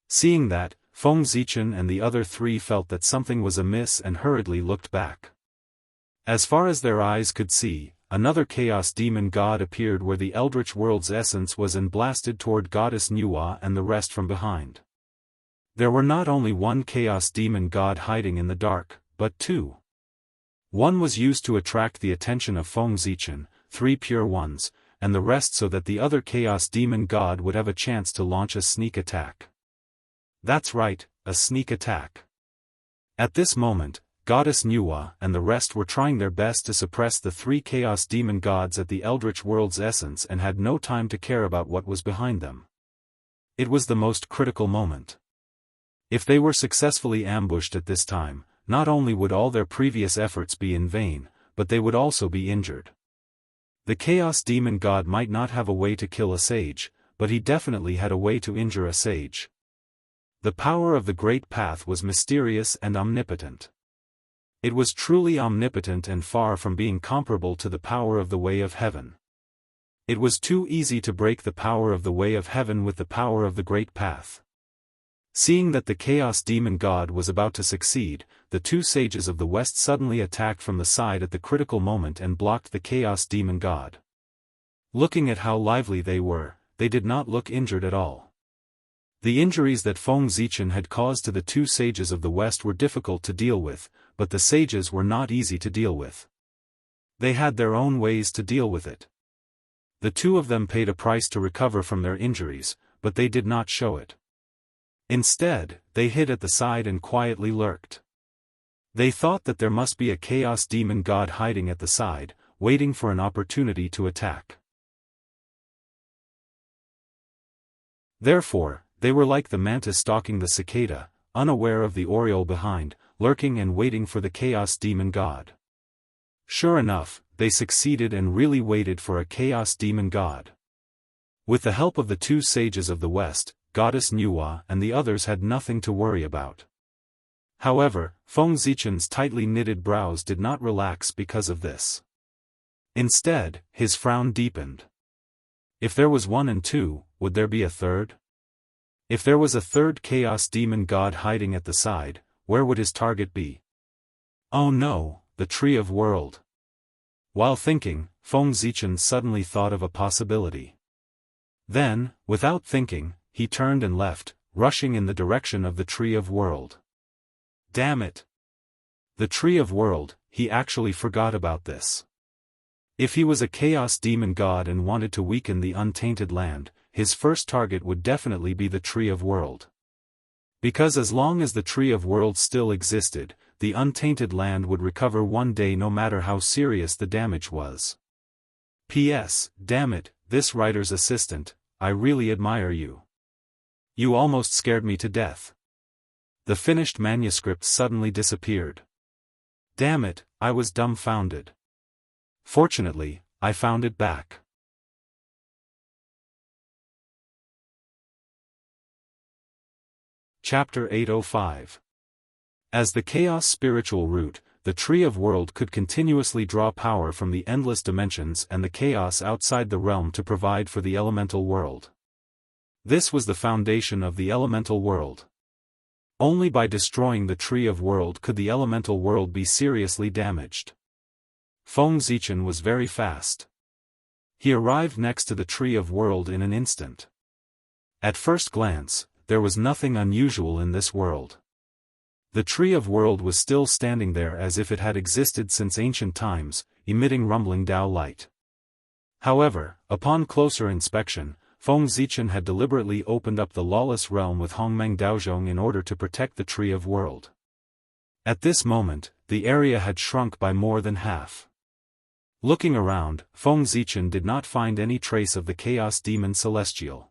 Speaker 1: Seeing that, Feng Zichen and the other 3 felt that something was amiss and hurriedly looked back. As far as their eyes could see, another Chaos Demon God appeared where the Eldritch World's essence was and blasted toward Goddess Nuwa and the rest from behind. There were not only 1 Chaos Demon God hiding in the dark, but 2. One was used to attract the attention of Feng Zichen, 3 Pure Ones, and the rest so that the other Chaos Demon God would have a chance to launch a sneak attack. That's right, a sneak attack. At this moment, Goddess Nuwa and the rest were trying their best to suppress the 3 Chaos Demon Gods at the Eldritch World's essence and had no time to care about what was behind them. It was the most critical moment. If they were successfully ambushed at this time, not only would all their previous efforts be in vain, but they would also be injured. The Chaos Demon God might not have a way to kill a sage, but he definitely had a way to injure a sage. The power of the Great Path was mysterious and omnipotent. It was truly omnipotent and far from being comparable to the power of the Way of Heaven. It was too easy to break the power of the Way of Heaven with the power of the Great Path. Seeing that the Chaos Demon God was about to succeed, the 2 sages of the West suddenly attacked from the side at the critical moment and blocked the Chaos Demon God. Looking at how lively they were, they did not look injured at all. The injuries that Feng Zichen had caused to the 2 sages of the West were difficult to deal with, but the sages were not easy to deal with. They had their own ways to deal with it. The 2 of them paid a price to recover from their injuries, but they did not show it. Instead, they hid at the side and quietly lurked. They thought that there must be a Chaos Demon God hiding at the side, waiting for an opportunity to attack. Therefore, they were like the mantis stalking the cicada, unaware of the oriole behind, lurking and waiting for the Chaos Demon God. Sure enough, they succeeded and really waited for a Chaos Demon God. With the help of the 2 sages of the West, Goddess Nuwa and the others had nothing to worry about. However, Feng Zichen's tightly knitted brows did not relax because of this. Instead, his frown deepened. If there was 1 and 2, would there be a 3rd? If there was a 3rd Chaos Demon God hiding at the side, where would his target be? Oh no, the Tree of World. While thinking, Feng Zichen suddenly thought of a possibility. Then, without thinking, he turned and left, rushing in the direction of the Tree of World. Damn it! The Tree of World, he actually forgot about this. If he was a Chaos Demon God and wanted to weaken the untainted land, his first target would definitely be the Tree of World. Because as long as the Tree of World still existed, the untainted land would recover one day no matter how serious the damage was. P.S. Damn it, this writer's assistant, I really admire you. You almost scared me to death. The finished manuscript suddenly disappeared. Damn it, I was dumbfounded. Fortunately, I found it back. Chapter 805. As the Chaos Spiritual Root, the Tree of World could continuously draw power from the endless dimensions and the chaos outside the realm to provide for the elemental world. This was the foundation of the elemental world. Only by destroying the Tree of World could the elemental world be seriously damaged. Feng Zichen was very fast. He arrived next to the Tree of World in an instant. At first glance, there was nothing unusual in this world. The Tree of World was still standing there as if it had existed since ancient times, emitting rumbling Dao light. However, upon closer inspection, Feng Zichen had deliberately opened up the lawless realm with Hongmeng Daozhong in order to protect the Tree of World. At this moment, the area had shrunk by more than half. Looking around, Feng Zichen did not find any trace of the Chaos Demon Celestial.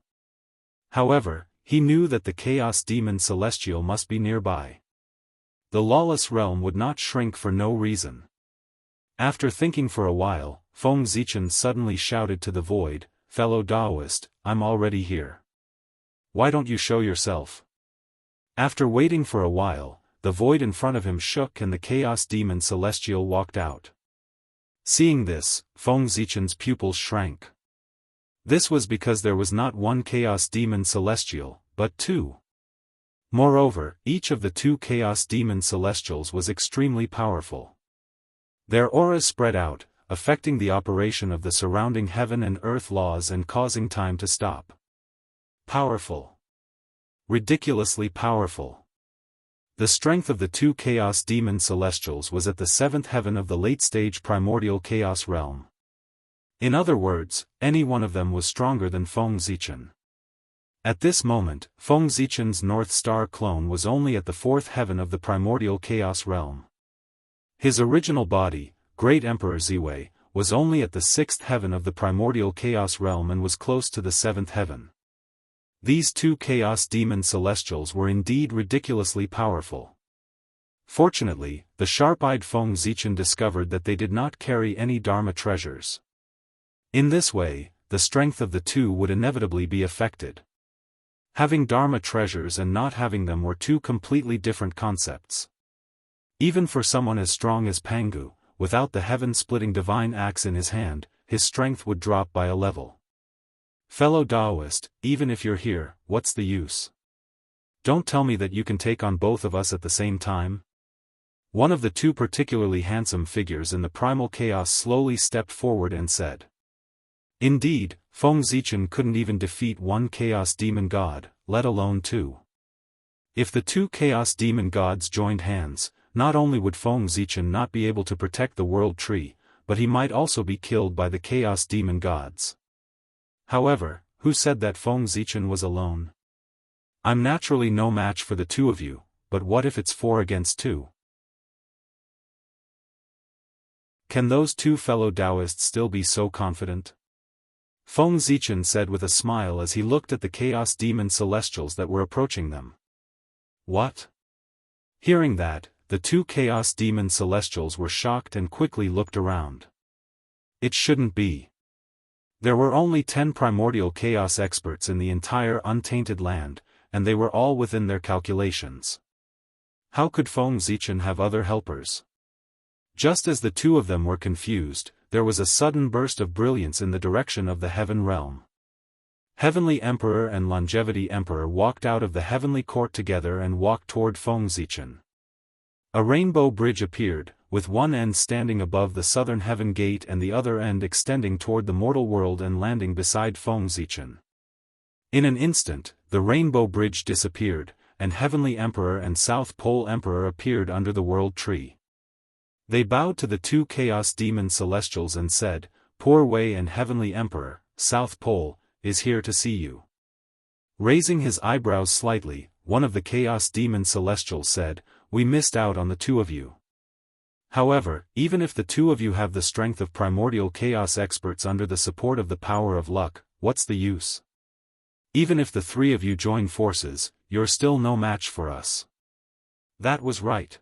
Speaker 1: However, He knew that the Chaos Demon Celestial must be nearby. The lawless realm would not shrink for no reason. After thinking for a while, Feng Zichen suddenly shouted to the void, "Fellow Daoist, I'm already here. Why don't you show yourself?" After waiting for a while, the void in front of him shook and the Chaos Demon Celestial walked out. Seeing this, Feng Zichen's pupils shrank. This was because there was not one Chaos Demon Celestial, but two. Moreover, each of the two Chaos Demon Celestials was extremely powerful. Their auras spread out, affecting the operation of the surrounding heaven and earth laws and causing time to stop. Powerful. Ridiculously powerful. The strength of the two Chaos Demon Celestials was at the seventh heaven of the late-stage primordial chaos realm. In other words, any one of them was stronger than Feng Zichen. At this moment, Feng Zichen's North Star clone was only at the fourth heaven of the primordial chaos realm. His original body, Great Emperor Ziwei, was only at the sixth heaven of the primordial chaos realm and was close to the seventh heaven. These two Chaos Demon Celestials were indeed ridiculously powerful. Fortunately, the sharp-eyed Feng Zichen discovered that they did not carry any Dharma treasures. In this way, the strength of the two would inevitably be affected. Having Dharma treasures and not having them were two completely different concepts. Even for someone as strong as Pangu, without the heaven-splitting divine axe in his hand, his strength would drop by a level. Fellow Daoist, even if you're here, what's the use? Don't tell me that you can take on both of us at the same time? One of the two particularly handsome figures in the primal chaos slowly stepped forward and said. Indeed, Feng Zichen couldn't even defeat one chaos demon god, let alone two. If the two chaos demon gods joined hands, not only would Feng Zichen not be able to protect the world tree, but he might also be killed by the chaos demon gods. However, who said that Feng Zichen was alone? I'm naturally no match for the two of you, but what if it's 4 against 2? Can those two fellow Daoists still be so confident? Feng Zichen said with a smile as he looked at the Chaos Demon Celestials that were approaching them. What? Hearing that, the two Chaos Demon Celestials were shocked and quickly looked around. It shouldn't be. There were only 10 primordial chaos experts in the entire untainted land, and they were all within their calculations. How could Feng Zichen have other helpers? Just as the two of them were confused, there was a sudden burst of brilliance in the direction of the heaven realm. Heavenly Emperor and Longevity Emperor walked out of the heavenly court together and walked toward Feng Zichen. A rainbow bridge appeared, with one end standing above the southern heaven gate and the other end extending toward the mortal world and landing beside Feng Zichen. In an instant, the rainbow bridge disappeared, and Heavenly Emperor and South Pole Emperor appeared under the world tree. They bowed to the two Chaos Demon Celestials and said, "Poor Wei and Heavenly Emperor, South Pole, is here to see you." Raising his eyebrows slightly, one of the Chaos Demon Celestials said, "We missed out on the two of you. However, even if the two of you have the strength of primordial chaos experts under the support of the power of luck, what's the use? Even if the three of you join forces, you're still no match for us." That was right.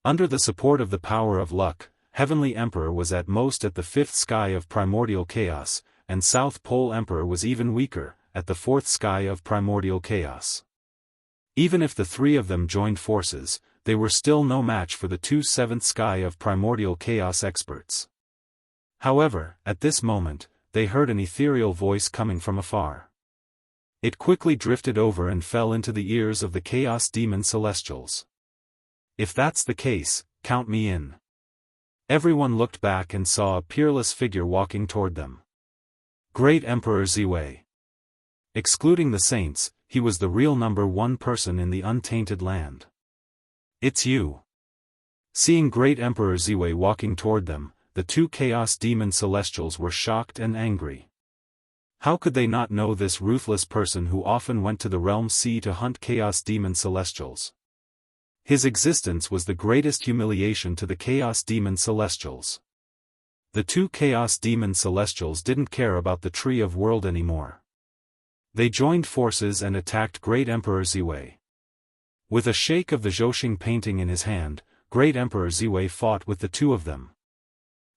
Speaker 1: Under the support of the power of luck, Heavenly Emperor was at most at the fifth sky of primordial chaos, and South Pole Emperor was even weaker, at the fourth sky of primordial chaos. Even if the three of them joined forces, they were still no match for the two seventh sky of primordial chaos experts. However, at this moment, they heard an ethereal voice coming from afar. It quickly drifted over and fell into the ears of the Chaos Demon Celestials. If that's the case, count me in. Everyone looked back and saw a peerless figure walking toward them. Great Emperor Ziwei. Excluding the saints, he was the real number one person in the untainted land. It's you. Seeing Great Emperor Ziwei walking toward them, the two Chaos Demon Celestials were shocked and angry. How could they not know this ruthless person who often went to the Realm Sea to hunt Chaos Demon Celestials? His existence was the greatest humiliation to the Chaos Demon Celestials. The two Chaos Demon Celestials didn't care about the Tree of World anymore. They joined forces and attacked Great Emperor Ziwei. With a shake of the Zhouxing painting in his hand, Great Emperor Ziwei fought with the two of them.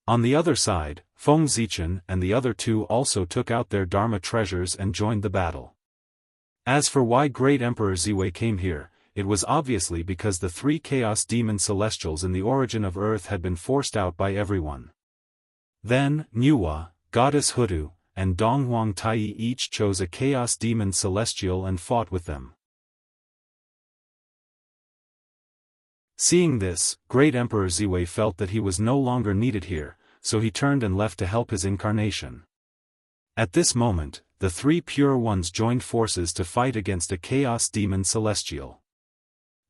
Speaker 1: On the other side, Feng Zichen and the other two also took out their Dharma treasures and joined the battle. As for why Great Emperor Ziwei came here, it was obviously because the three Chaos Demon Celestials in the origin of Earth had been forced out by everyone. Then, Nuwa, Goddess Hudu, and Donghuang Taiyi each chose a Chaos Demon Celestial and fought with them. Seeing this, Great Emperor Ziwei felt that he was no longer needed here, so he turned and left to help his incarnation. At this moment, the three Pure Ones joined forces to fight against a Chaos Demon Celestial.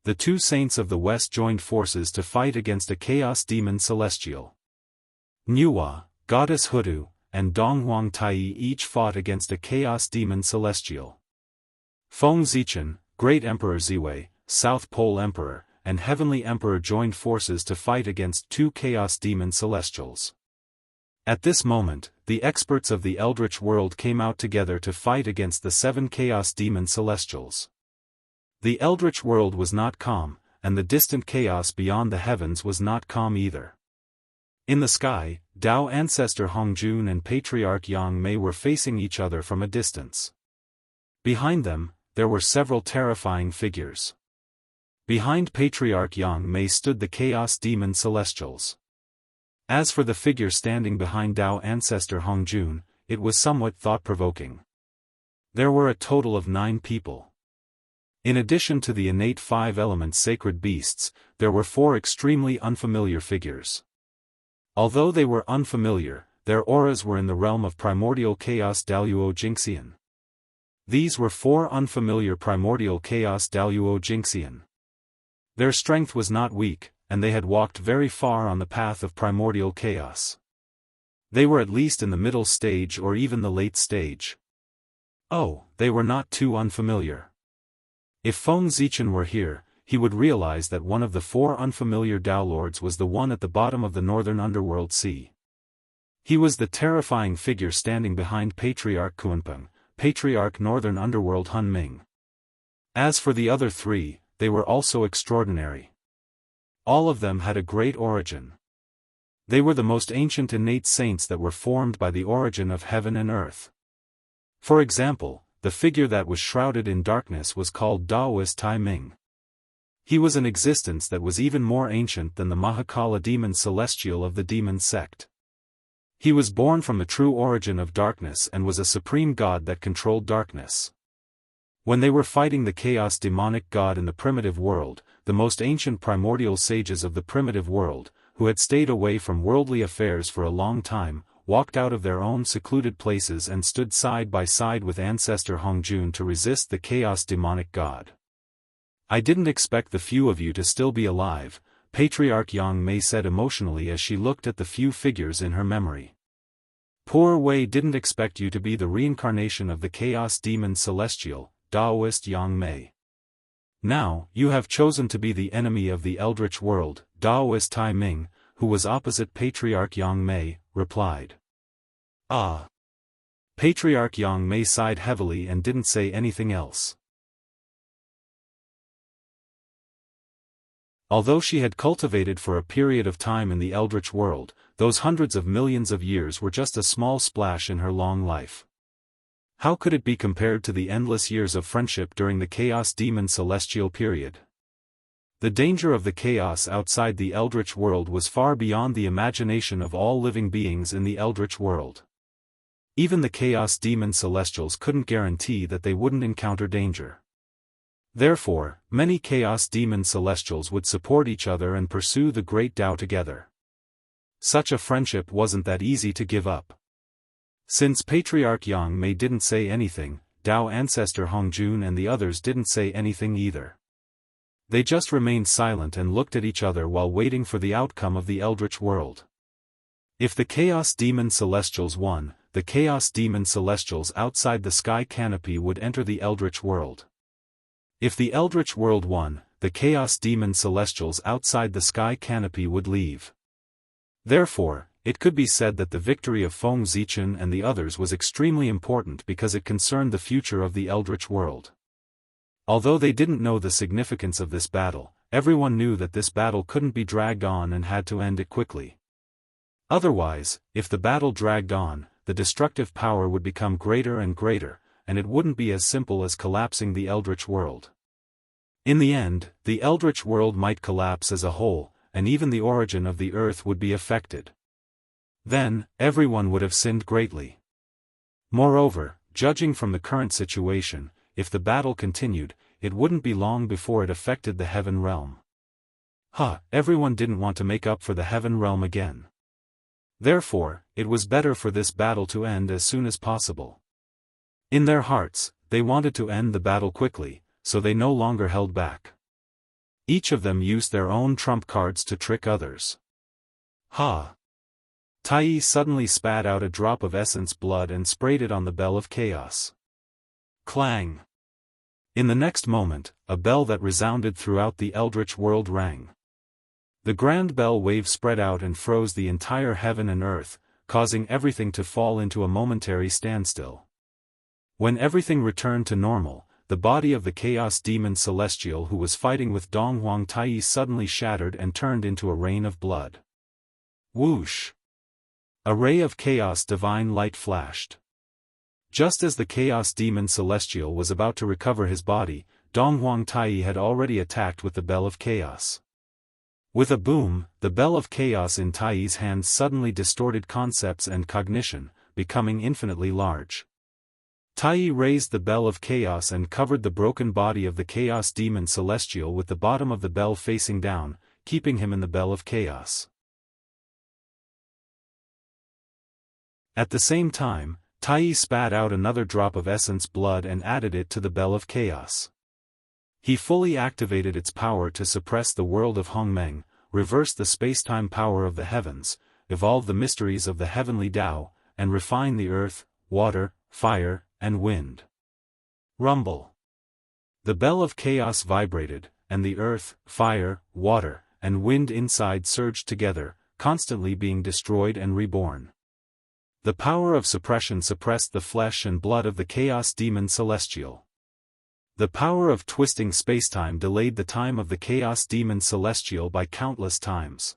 Speaker 1: The two Saints of the West joined forces to fight against a Chaos Demon Celestial. Nuwa, Goddess Hudu, and Donghuang Taiyi each fought against a Chaos Demon Celestial. Feng Zichen, Great Emperor Ziwei, South Pole Emperor, and Heavenly Emperor joined forces to fight against two Chaos Demon Celestials. At this moment, the experts of the Eldritch world came out together to fight against the 7 Chaos Demon Celestials. The Eldritch world was not calm, and the distant chaos beyond the heavens was not calm either. In the sky, Dao Ancestor Hongjun and Patriarch Yang Mei were facing each other from a distance. Behind them, there were several terrifying figures. Behind Patriarch Yang Mei stood the Chaos Demon Celestials. As for the figure standing behind Dao Ancestor Hongjun, it was somewhat thought-provoking. There were a total of 9 people. In addition to the innate 5-element sacred beasts, there were 4 extremely unfamiliar figures. Although they were unfamiliar, their auras were in the realm of primordial chaos Daluo Jingxian. These were 4 unfamiliar primordial chaos Daluo Jingxian. Their strength was not weak, and they had walked very far on the path of primordial chaos. They were at least in the middle stage or even the late stage. Oh, they were not too unfamiliar. If Feng Zichen were here, he would realize that one of the 4 unfamiliar Dao Lords was the one at the bottom of the northern underworld sea. He was the terrifying figure standing behind Patriarch Kunpeng, Patriarch Northern Underworld Hun Ming. As for the other 3, they were also extraordinary. All of them had a great origin. They were the most ancient innate saints that were formed by the origin of heaven and earth. For example, the figure that was shrouded in darkness was called Daoist Tai Ming. He was an existence that was even more ancient than the Mahakala demon celestial of the demon sect. He was born from the true origin of darkness and was a supreme god that controlled darkness. When they were fighting the chaos demonic god in the primitive world, the most ancient primordial sages of the primitive world, who had stayed away from worldly affairs for a long time, walked out of their own secluded places and stood side by side with Ancestor Hongjun to resist the chaos demonic god. I didn't expect the few of you to still be alive, Patriarch Yang Mei said emotionally as she looked at the few figures in her memory. Poor Wei didn't expect you to be the reincarnation of the chaos demon celestial, Daoist Yang Mei. Now, you have chosen to be the enemy of the Eldritch world, Daoist Tai Ming, who was opposite Patriarch Yang Mei, replied. Ah. Patriarch Yang Mei sighed heavily and didn't say anything else. Although she had cultivated for a period of time in the Eldritch world, those hundreds of millions of years were just a small splash in her long life. How could it be compared to the endless years of friendship during the Chaos Demon Celestial period? The danger of the chaos outside the Eldritch world was far beyond the imagination of all living beings in the Eldritch world. Even the Chaos Demon Celestials couldn't guarantee that they wouldn't encounter danger. Therefore, many Chaos Demon Celestials would support each other and pursue the Great Tao together. Such a friendship wasn't that easy to give up. Since Patriarch Yang Mei didn't say anything, Dao Ancestor Hongjun and the others didn't say anything either. They just remained silent and looked at each other while waiting for the outcome of the Eldritch world. If the Chaos Demon Celestials won, the Chaos Demon Celestials outside the sky canopy would enter the Eldritch world. If the Eldritch world won, the Chaos Demon Celestials outside the sky canopy would leave. Therefore, it could be said that the victory of Feng Zichen and the others was extremely important because it concerned the future of the Eldritch world. Although they didn't know the significance of this battle, everyone knew that this battle couldn't be dragged on and had to end it quickly. Otherwise, if the battle dragged on, the destructive power would become greater and greater, and it wouldn't be as simple as collapsing the Eldritch world. In the end, the Eldritch world might collapse as a whole, and even the origin of the earth would be affected. Then, everyone would have sinned greatly. Moreover, judging from the current situation, if the battle continued, it wouldn't be long before it affected the Heaven Realm. Everyone didn't want to make up for the Heaven Realm again. Therefore, it was better for this battle to end as soon as possible. In their hearts, they wanted to end the battle quickly, so they no longer held back. Each of them used their own trump cards to trick others. Tai suddenly spat out a drop of essence blood and sprayed it on the bell of chaos. Clang! In the next moment, a bell that resounded throughout the Eldritch world rang. The grand bell wave spread out and froze the entire heaven and earth, causing everything to fall into a momentary standstill. When everything returned to normal, the body of the Chaos Demon Celestial who was fighting with Donghuang Tai suddenly shattered and turned into a rain of blood. Whoosh! A ray of chaos divine light flashed. Just as the Chaos Demon Celestial was about to recover his body, Donghuang Tai had already attacked with the Bell of Chaos. With a boom, the Bell of Chaos in Tai's hands suddenly distorted concepts and cognition, becoming infinitely large. Tai raised the Bell of Chaos and covered the broken body of the Chaos Demon Celestial with the bottom of the bell facing down, keeping him in the Bell of Chaos. At the same time, Tai spat out another drop of essence blood and added it to the Bell of Chaos. He fully activated its power to suppress the world of Hongmeng, reverse the space-time power of the heavens, evolve the mysteries of the heavenly Tao, and refine the earth, water, fire, and wind. Rumble. The Bell of Chaos vibrated, and the earth, fire, water, and wind inside surged together, constantly being destroyed and reborn. The power of suppression suppressed the flesh and blood of the Chaos Demon Celestial. The power of twisting spacetime delayed the time of the Chaos Demon Celestial by countless times.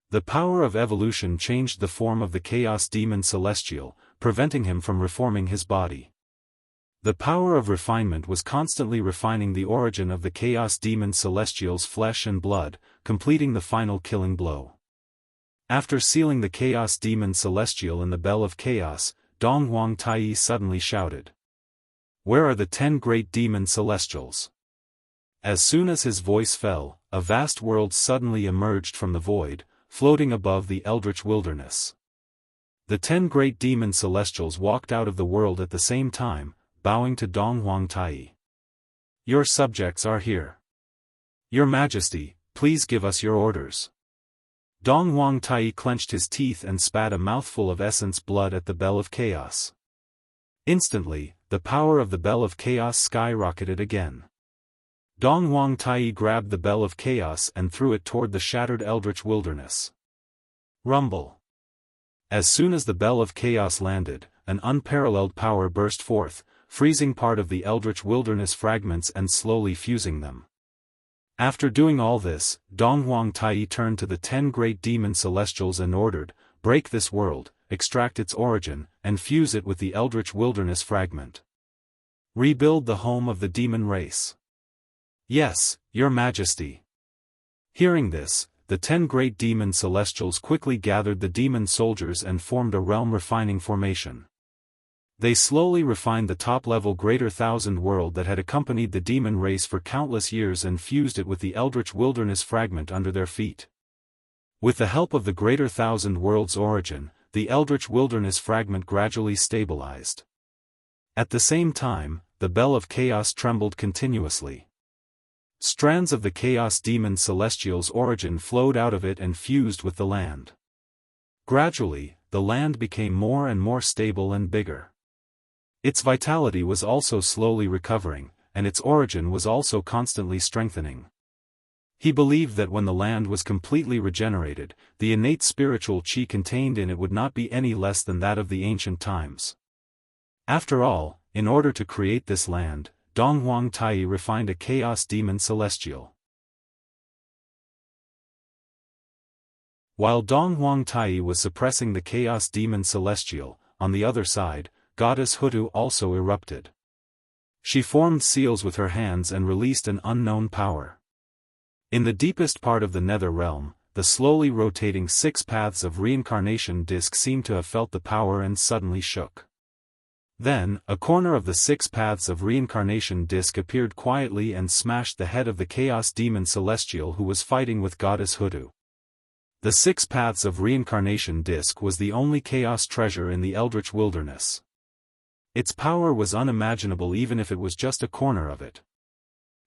Speaker 1: The power of evolution changed the form of the Chaos Demon Celestial, preventing him from reforming his body. The power of refinement was constantly refining the origin of the Chaos Demon Celestial's flesh and blood, completing the final killing blow. After sealing the Chaos Demon Celestial in the Bell of Chaos, Donghuang Tai suddenly shouted, "Where are the 10 great demon celestials?" As soon as his voice fell, a vast world suddenly emerged from the void, floating above the Eldritch wilderness. The 10 great demon celestials walked out of the world at the same time, bowing to Donghuang Tai. "Your subjects are here. Your Majesty, please give us your orders." Donghuang Tai clenched his teeth and spat a mouthful of essence blood at the Bell of Chaos. Instantly, the power of the Bell of Chaos skyrocketed again. Donghuang Tai grabbed the Bell of Chaos and threw it toward the shattered Eldritch wilderness. Rumble. As soon as the Bell of Chaos landed, an unparalleled power burst forth, freezing part of the Eldritch wilderness fragments and slowly fusing them. After doing all this, Donghuang Tai turned to the 10 great demon celestials and ordered, "Break this world, extract its origin, and fuse it with the Eldritch wilderness fragment. Rebuild the home of the demon race." "Yes, Your Majesty." Hearing this, the 10 great demon celestials quickly gathered the demon soldiers and formed a realm-refining formation. They slowly refined the top-level Greater Thousand World that had accompanied the demon race for countless years and fused it with the Eldritch wilderness fragment under their feet. With the help of the Greater Thousand World's origin, the Eldritch wilderness fragment gradually stabilized. At the same time, the Bell of Chaos trembled continuously. Strands of the Chaos Demon Celestial's origin flowed out of it and fused with the land. Gradually, the land became more and more stable and bigger. Its vitality was also slowly recovering, and its origin was also constantly strengthening. He believed that when the land was completely regenerated, the innate spiritual qi contained in it would not be any less than that of the ancient times. After all, in order to create this land, Dong Huang Tai refined a chaos demon celestial. While Dong Huang Tai was suppressing the chaos demon celestial, on the other side, goddess Hutu also erupted. She formed seals with her hands and released an unknown power. In the deepest part of the nether realm, the slowly rotating 6 paths of reincarnation disk seemed to have felt the power and suddenly shook. Then, a corner of the 6 paths of reincarnation disk appeared quietly and smashed the head of the chaos demon celestial who was fighting with goddess Hutu. The 6 paths of reincarnation disk was the only chaos treasure in the eldritch wilderness. Its power was unimaginable even if it was just a corner of it.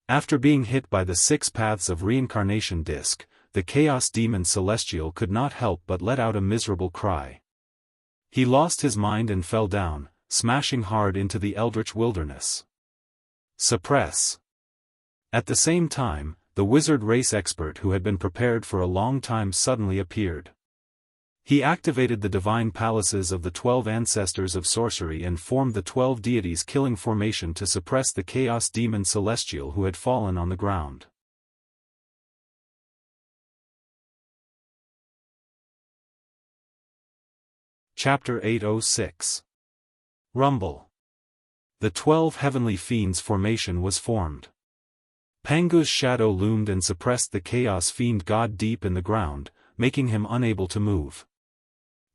Speaker 1: After being hit by the 6 paths of reincarnation disk, the chaos demon celestial could not help but let out a miserable cry. He lost his mind and fell down, smashing hard into the eldritch wilderness. Suppress. At the same time, the wizard race expert who had been prepared for a long time suddenly appeared. He activated the divine palaces of the 12 ancestors of sorcery and formed the 12 deities killing formation to suppress the chaos demon celestial who had fallen on the ground. Chapter 806. Rumble. The 12 heavenly fiends formation was formed. Pangu's shadow loomed and suppressed the chaos fiend god deep in the ground, making him unable to move.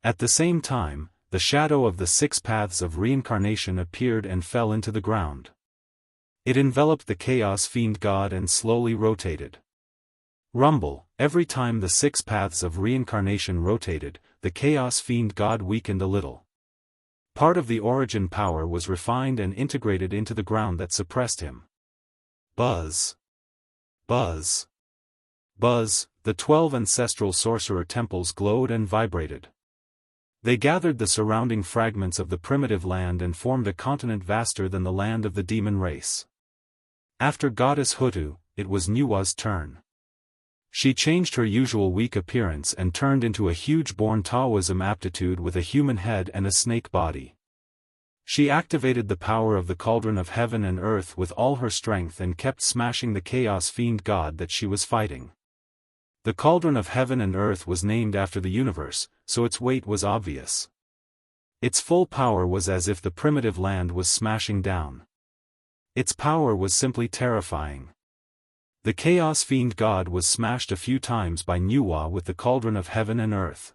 Speaker 1: At the same time, the shadow of the 6 paths of reincarnation appeared and fell into the ground. It enveloped the chaos fiend god and slowly rotated. Rumble. Every time the 6 paths of reincarnation rotated, the chaos fiend god weakened a little. Part of the origin power was refined and integrated into the ground that suppressed him. Buzz. Buzz. Buzz. The 12 ancestral sorcerer temples glowed and vibrated. They gathered the surrounding fragments of the primitive land and formed a continent vaster than the land of the demon race. After goddess Hutu, it was Nuwa's turn. She changed her usual weak appearance and turned into a huge born Taoism aptitude with a human head and a snake body. She activated the power of the cauldron of heaven and earth with all her strength and kept smashing the chaos fiend god that she was fighting. The cauldron of heaven and earth was named after the universe, so its weight was obvious. Its full power was as if the primitive land was smashing down. Its power was simply terrifying. The chaos fiend god was smashed a few times by Nuwa with the cauldron of heaven and earth.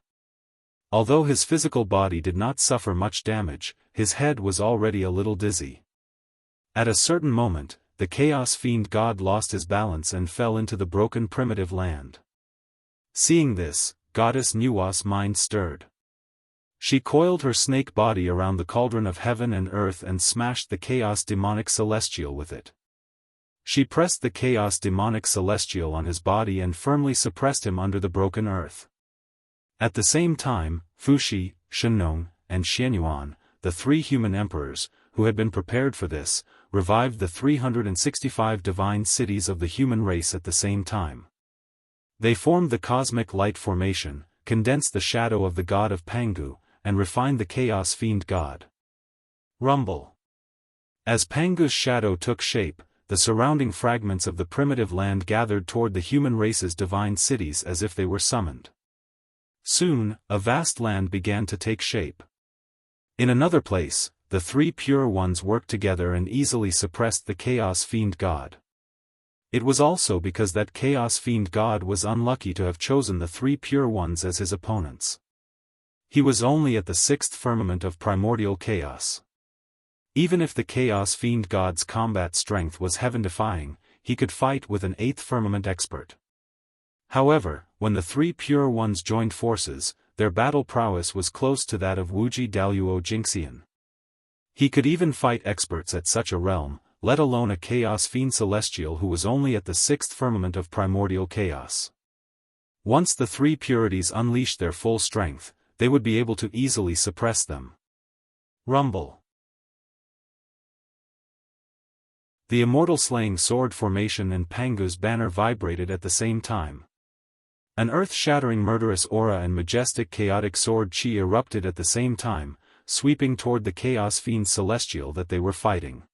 Speaker 1: Although his physical body did not suffer much damage, his head was already a little dizzy. At a certain moment, the chaos fiend god lost his balance and fell into the broken primitive land. Seeing this, goddess Nuwa's mind stirred. She coiled her snake body around the cauldron of heaven and earth and smashed the chaos demonic celestial with it. She pressed the chaos demonic celestial on his body and firmly suppressed him under the broken earth. At the same time, Fuxi, Shenong, and Xianyuan, the 3 human emperors, who had been prepared for this, revived the 365 divine cities of the human race at the same time. They formed the cosmic light formation, condensed the shadow of the god of Pangu, and refined the chaos fiend god. Rumble. As Pangu's shadow took shape, the surrounding fragments of the primitive land gathered toward the human race's divine cities as if they were summoned. Soon, a vast land began to take shape. In another place, the 3 pure ones worked together and easily suppressed the chaos fiend god. It was also because that chaos fiend god was unlucky to have chosen the 3 pure ones as his opponents. He was only at the 6th firmament of primordial chaos. Even if the chaos fiend god's combat strength was heaven-defying, he could fight with an 8th firmament expert. However, when the 3 pure ones joined forces, their battle prowess was close to that of Wuxia Xianxia. He could even fight experts at such a realm, let alone a chaos fiend celestial who was only at the 6th firmament of primordial chaos. Once the 3 purities unleashed their full strength, they would be able to easily suppress them. Rumble. The immortal slaying sword formation and Pangu's banner vibrated at the same time. An earth-shattering murderous aura and majestic chaotic sword chi erupted at the same time, sweeping toward the Chaos Fiend Celestial that they were fighting.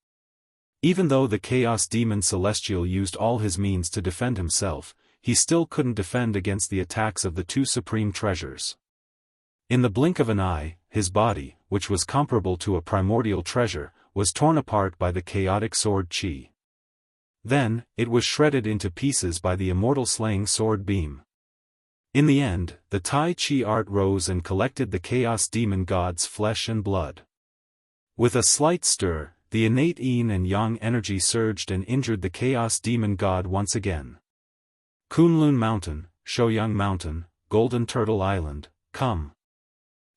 Speaker 1: Even though the Chaos Demon Celestial used all his means to defend himself, he still couldn't defend against the attacks of the two supreme treasures. In the blink of an eye, his body, which was comparable to a primordial treasure, was torn apart by the chaotic sword chi. Then, it was shredded into pieces by the immortal slaying sword beam. In the end, the Tai Chi art rose and collected the Chaos Demon God's flesh and blood. With a slight stir, the innate yin and yang energy surged and injured the Chaos Demon God once again. Kunlun Mountain, Shouyang Mountain, Golden Turtle Island, come.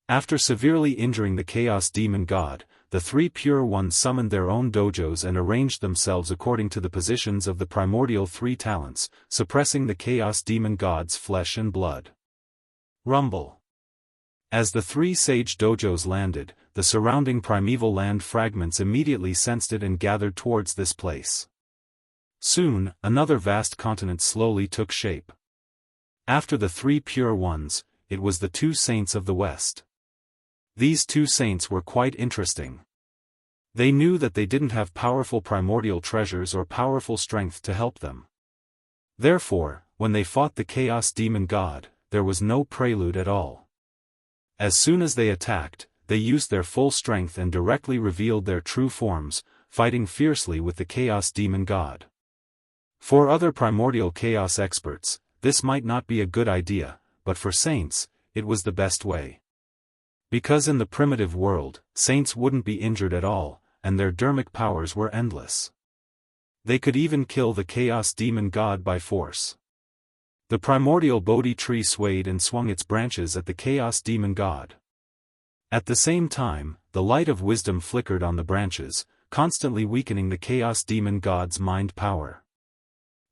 Speaker 1: After severely injuring the Chaos Demon God, the three Pure Ones summoned their own dojos and arranged themselves according to the positions of the primordial three talents, suppressing the Chaos Demon God's flesh and blood. Rumble. As the three sage dojos landed, the surrounding primeval land fragments immediately sensed it and gathered towards this place. Soon, another vast continent slowly took shape. After the three Pure Ones, it was the two saints of the West. These two saints were quite interesting. They knew that they didn't have powerful primordial treasures or powerful strength to help them. Therefore, when they fought the Chaos Demon God, there was no prelude at all. As soon as they attacked, they used their full strength and directly revealed their true forms, fighting fiercely with the Chaos Demon God. For other primordial chaos experts, this might not be a good idea, but for saints, it was the best way. Because in the primitive world, saints wouldn't be injured at all, and their dermic powers were endless. They could even kill the Chaos Demon God by force. The primordial Bodhi tree swayed and swung its branches at the Chaos Demon God. At the same time, the light of wisdom flickered on the branches, constantly weakening the Chaos Demon God's mind power.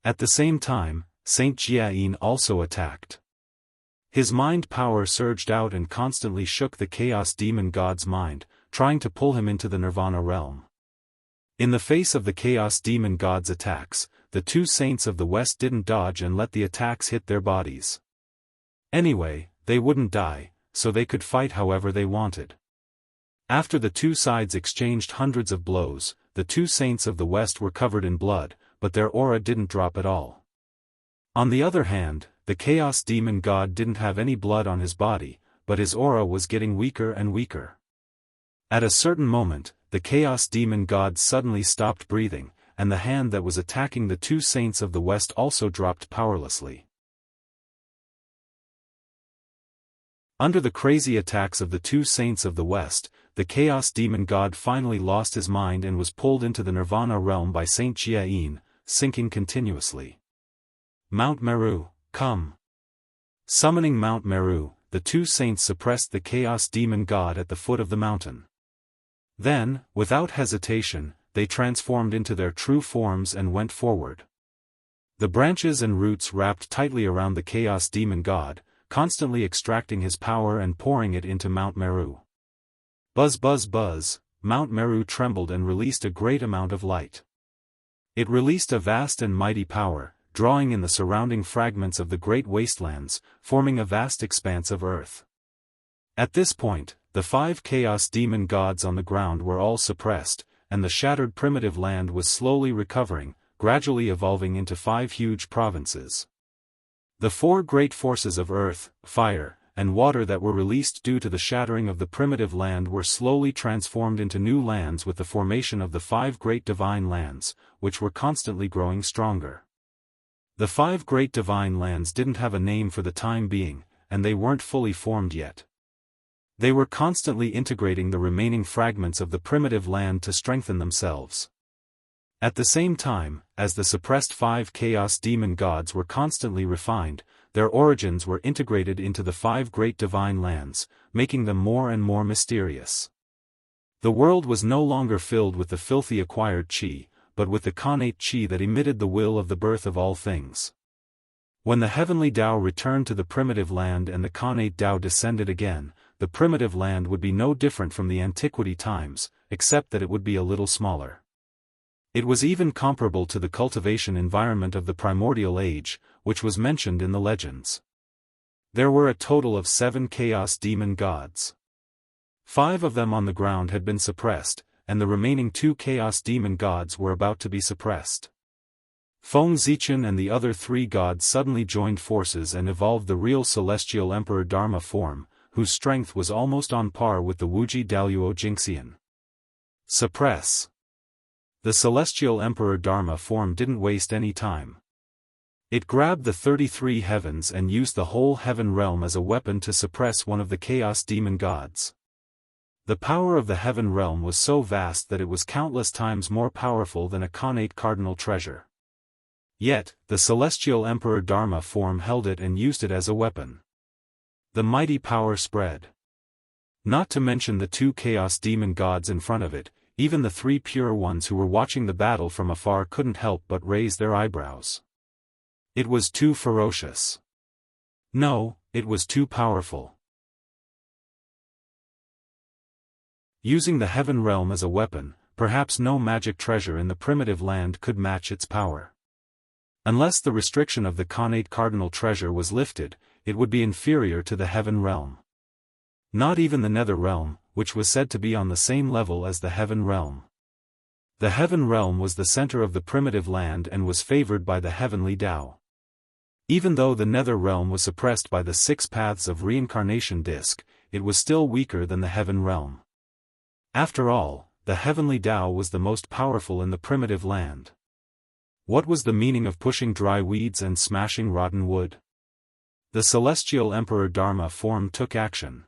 Speaker 1: At the same time, Saint Jiayin also attacked. His mind power surged out and constantly shook the Chaos Demon God's mind, trying to pull him into the Nirvana realm. In the face of the Chaos Demon God's attacks, the two saints of the West didn't dodge and let the attacks hit their bodies. Anyway, they wouldn't die, so they could fight however they wanted. After the two sides exchanged hundreds of blows, the two saints of the West were covered in blood, but their aura didn't drop at all. On the other hand, the Chaos Demon God didn't have any blood on his body, but his aura was getting weaker and weaker. At a certain moment, the Chaos Demon God suddenly stopped breathing, and the hand that was attacking the two saints of the West also dropped powerlessly. Under the crazy attacks of the two saints of the West, the Chaos Demon God finally lost his mind and was pulled into the Nirvana realm by Saint Jiayin, sinking continuously. Mount Meru, come. Summoning Mount Meru, the two saints suppressed the Chaos Demon God at the foot of the mountain. Then, without hesitation, they transformed into their true forms and went forward. The branches and roots wrapped tightly around the Chaos Demon God, constantly extracting his power and pouring it into Mount Meru. Buzz buzz buzz, Mount Meru trembled and released a great amount of light. It released a vast and mighty power, drawing in the surrounding fragments of the great wastelands, forming a vast expanse of earth. At this point, the 5 Chaos Demon Gods on the ground were all suppressed, and the shattered primitive land was slowly recovering, gradually evolving into 5 huge provinces. The 4 great forces of earth, fire, and water that were released due to the shattering of the primitive land were slowly transformed into new lands with the formation of the 5 great divine lands, which were constantly growing stronger. The 5 great divine lands didn't have a name for the time being, and they weren't fully formed yet. They were constantly integrating the remaining fragments of the primitive land to strengthen themselves. At the same time, as the suppressed 5 Chaos Demon Gods were constantly refined, their origins were integrated into the 5 great divine lands, making them more and more mysterious. The world was no longer filled with the filthy acquired chi, but with the connate chi that emitted the will of the birth of all things. When the heavenly Tao returned to the primitive land and the connate Tao descended again, the primitive land would be no different from the antiquity times, except that it would be a little smaller. It was even comparable to the cultivation environment of the primordial age, which was mentioned in the legends. There were a total of 7 chaos demon gods. 5 of them on the ground had been suppressed, and the remaining 2 chaos demon gods were about to be suppressed. Feng Zichen and the other 3 gods suddenly joined forces and evolved the real celestial emperor Dharma form, whose strength was almost on par with the Wuxia Xianxia. Suppress. The celestial emperor Dharma form didn't waste any time. It grabbed the 33 heavens and used the whole heaven realm as a weapon to suppress one of the chaos demon gods. The power of the heaven realm was so vast that it was countless times more powerful than a connate cardinal treasure. Yet, the celestial emperor Dharma form held it and used it as a weapon. The mighty power spread. Not to mention the 2 chaos demon gods in front of it, even the 3 pure ones who were watching the battle from afar couldn't help but raise their eyebrows. It was too ferocious. No, it was too powerful. Using the heaven realm as a weapon, perhaps no magic treasure in the primitive land could match its power. Unless the restriction of the connate cardinal treasure was lifted, it would be inferior to the heaven realm. Not even the nether realm, which was said to be on the same level as the heaven realm. The heaven realm was the center of the primitive land and was favored by the heavenly Tao. Even though the nether realm was suppressed by the 6 paths of reincarnation disc, it was still weaker than the heaven realm. After all, the heavenly Tao was the most powerful in the primitive land. What was the meaning of pushing dry weeds and smashing rotten wood? The celestial emperor Dharma form took action.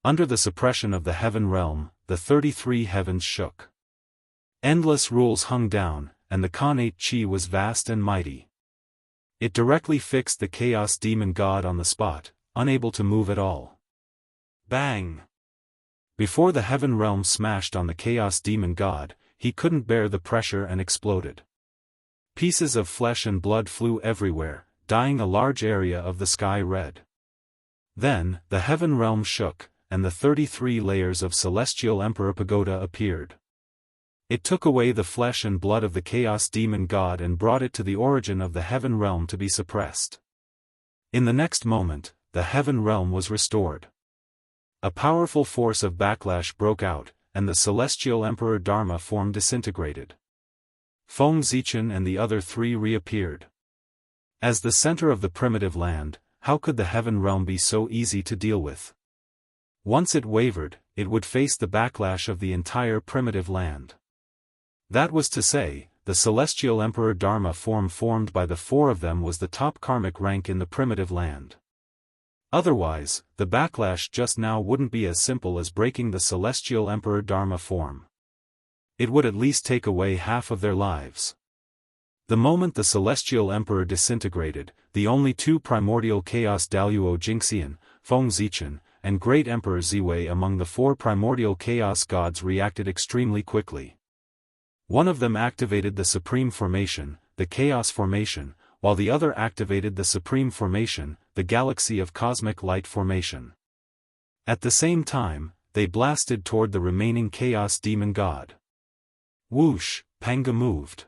Speaker 1: Under the suppression of the heaven realm, the 33 heavens shook. Endless rules hung down, and the connate chi was vast and mighty. It directly fixed the chaos demon god on the spot, unable to move at all. Bang! Before the heaven realm smashed on the chaos demon god, he couldn't bear the pressure and exploded. Pieces of flesh and blood flew everywhere, dyeing a large area of the sky red. Then, the heaven realm shook, and the 33 layers of celestial emperor pagoda appeared. It took away the flesh and blood of the chaos demon god and brought it to the origin of the heaven realm to be suppressed. In the next moment, the heaven realm was restored. A powerful force of backlash broke out, and the celestial emperor Dharma form disintegrated. Feng Zichen and the other 3 reappeared. As the center of the primitive land, how could the heaven realm be so easy to deal with? Once it wavered, it would face the backlash of the entire primitive land. That was to say, the celestial emperor Dharma form formed by the 4 of them was the top karmic rank in the primitive land. Otherwise, the backlash just now wouldn't be as simple as breaking the celestial emperor Dharma form. It would at least take away half of their lives. The moment the celestial emperor disintegrated, the only 2 primordial chaos Daoist Jingxian, Feng Zichen, and great emperor Ziwei among the 4 primordial chaos gods reacted extremely quickly. One of them activated the supreme formation, the chaos formation, while the other activated the supreme formation, the galaxy of cosmic light formation. At the same time, they blasted toward the remaining chaos demon god. Whoosh, Panga moved.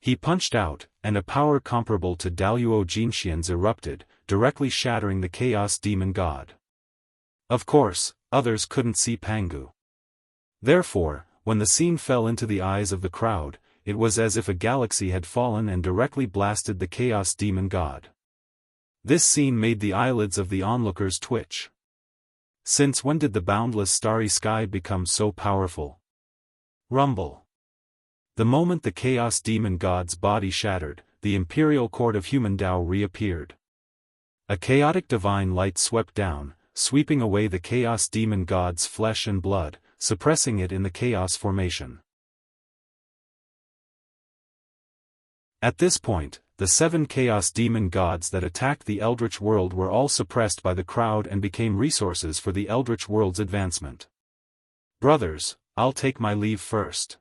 Speaker 1: He punched out, and a power comparable to Daoist Jinxian's erupted, directly shattering the chaos demon god. Of course, others couldn't see Pangu. Therefore, when the scene fell into the eyes of the crowd, it was as if a galaxy had fallen and directly blasted the chaos demon god. This scene made the eyelids of the onlookers twitch. Since when did the boundless starry sky become so powerful? Rumble. The moment the chaos demon god's body shattered, the imperial court of human Tao reappeared. A chaotic divine light swept down, sweeping away the chaos demon god's flesh and blood, suppressing it in the chaos formation. At this point, the 7 chaos demon gods that attacked the Eldritch world were all suppressed by the crowd and became resources for the Eldritch world's advancement. Brothers, I'll take my leave first.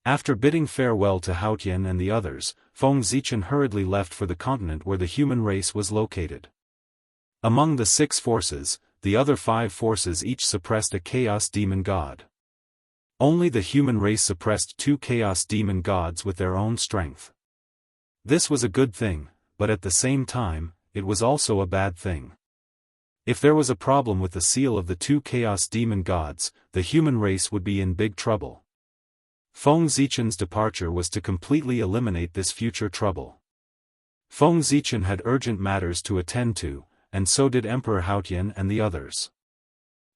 Speaker 1: After bidding farewell to Haotian and the others, Feng Zichen hurriedly left for the continent where the human race was located. Among the 6 forces, the other 5 forces each suppressed a chaos demon god. Only the human race suppressed 2 chaos demon gods with their own strength. This was a good thing, but at the same time, it was also a bad thing. If there was a problem with the seal of the 2 chaos demon gods, the human race would be in big trouble. Feng Zichen's departure was to completely eliminate this future trouble. Feng Zichen had urgent matters to attend to, and so did Emperor Haotian and the others.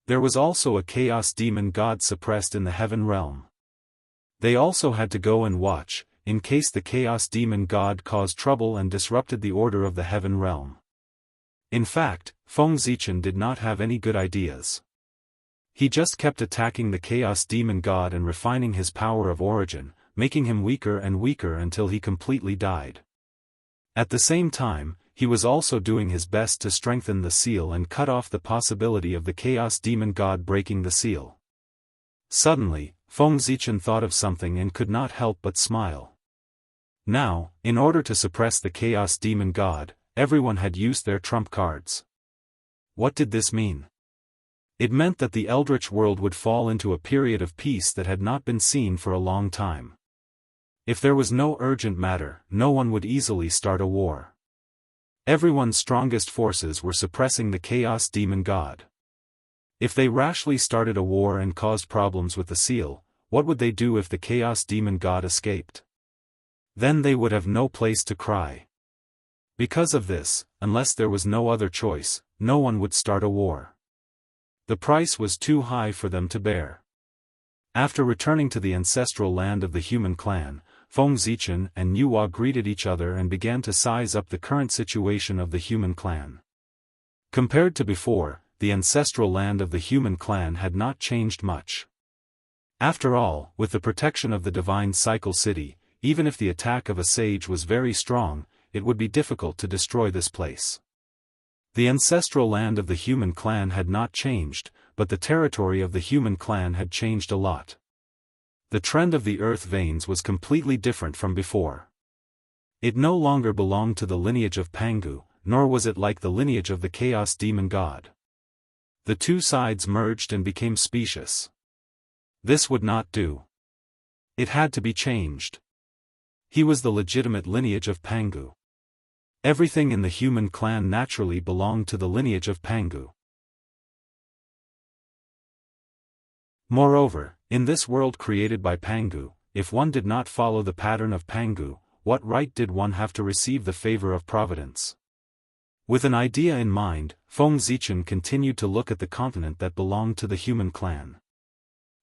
Speaker 1: There was also a chaos demon god suppressed in the heaven realm. They also had to go and watch, in case the chaos demon god caused trouble and disrupted the order of the heaven realm. In fact, Feng Zichen did not have any good ideas. He just kept attacking the chaos demon god and refining his power of origin, making him weaker and weaker until he completely died. At the same time, he was also doing his best to strengthen the seal and cut off the possibility of the chaos demon god breaking the seal. Suddenly, Feng Zichen thought of something and could not help but smile. Now, in order to suppress the chaos demon god, everyone had used their trump cards. What did this mean? It meant that the eldritch world would fall into a period of peace that had not been seen for a long time. If there was no urgent matter, no one would easily start a war. Everyone's strongest forces were suppressing the chaos demon god. If they rashly started a war and caused problems with the seal, what would they do if the chaos demon god escaped? Then they would have no place to cry. Because of this, unless there was no other choice, no one would start a war. The price was too high for them to bear. After returning to the ancestral land of the human clan, Feng Zichen and Yuhua greeted each other and began to size up the current situation of the human clan. Compared to before, the ancestral land of the human clan had not changed much. After all, with the protection of the divine cycle city, even if the attack of a sage was very strong, it would be difficult to destroy this place. The ancestral land of the human clan had not changed, but the territory of the human clan had changed a lot. The trend of the earth veins was completely different from before. It no longer belonged to the lineage of Pangu, nor was it like the lineage of the chaos demon god. The two sides merged and became specious. This would not do. It had to be changed. He was the legitimate lineage of Pangu. Everything in the human clan naturally belonged to the lineage of Pangu. Moreover, in this world created by Pangu, if one did not follow the pattern of Pangu, what right did one have to receive the favor of Providence? With an idea in mind, Feng Zichen continued to look at the continent that belonged to the human clan.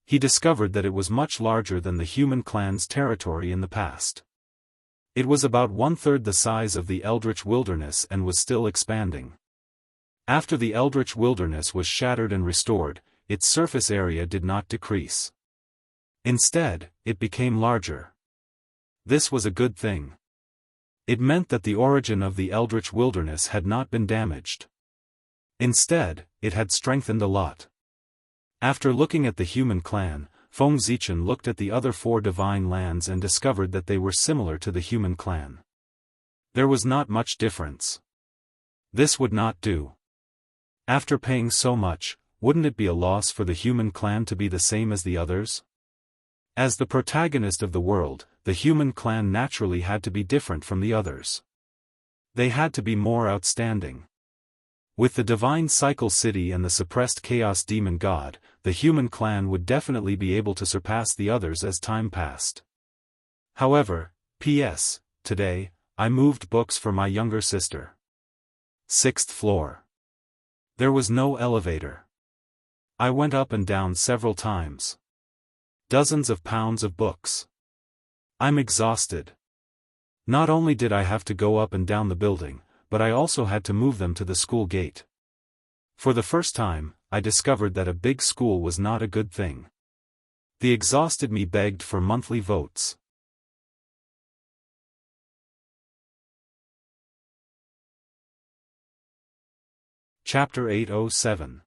Speaker 1: He discovered that it was much larger than the human clan's territory in the past. It was about 1/3 the size of the Eldritch Wilderness and was still expanding. After the Eldritch Wilderness was shattered and restored, its surface area did not decrease. Instead, it became larger. This was a good thing. It meant that the origin of the Eldritch Wilderness had not been damaged. Instead, it had strengthened a lot. After looking at the human clan, Feng Zichen looked at the other 4 divine lands and discovered that they were similar to the human clan. There was not much difference. This would not do. After paying so much, wouldn't it be a loss for the human clan to be the same as the others? As the protagonist of the world, the human clan naturally had to be different from the others. They had to be more outstanding. With the divine cycle city and the suppressed chaos demon god, the human clan would definitely be able to surpass the others as time passed. However, P.S. Today, I moved books for my younger sister. 6th floor. There was no elevator. I went up and down several times. Dozens of pounds of books. I'm exhausted. Not only did I have to go up and down the building, but I also had to move them to the school gate. For the first time, I discovered that a big school was not a good thing. The exhausted me begged for monthly votes. Chapter 807.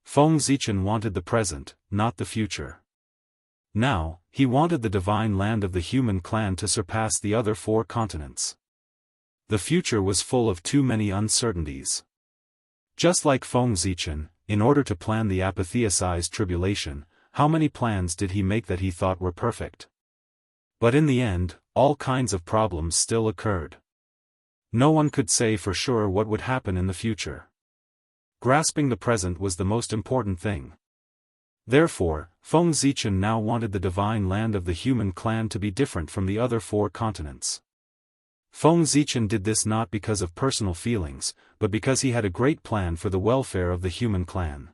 Speaker 1: Feng Zichen wanted the present, not the future. Now, he wanted the divine land of the human clan to surpass the other 4 continents. The future was full of too many uncertainties. Just like Feng Zichen, in order to plan the apotheosized tribulation, how many plans did he make that he thought were perfect? But in the end, all kinds of problems still occurred. No one could say for sure what would happen in the future. Grasping the present was the most important thing. Therefore, Feng Zichen now wanted the divine land of the human clan to be different from the other 4 continents. Feng Zichen did this not because of personal feelings, but because he had a great plan for the welfare of the human clan.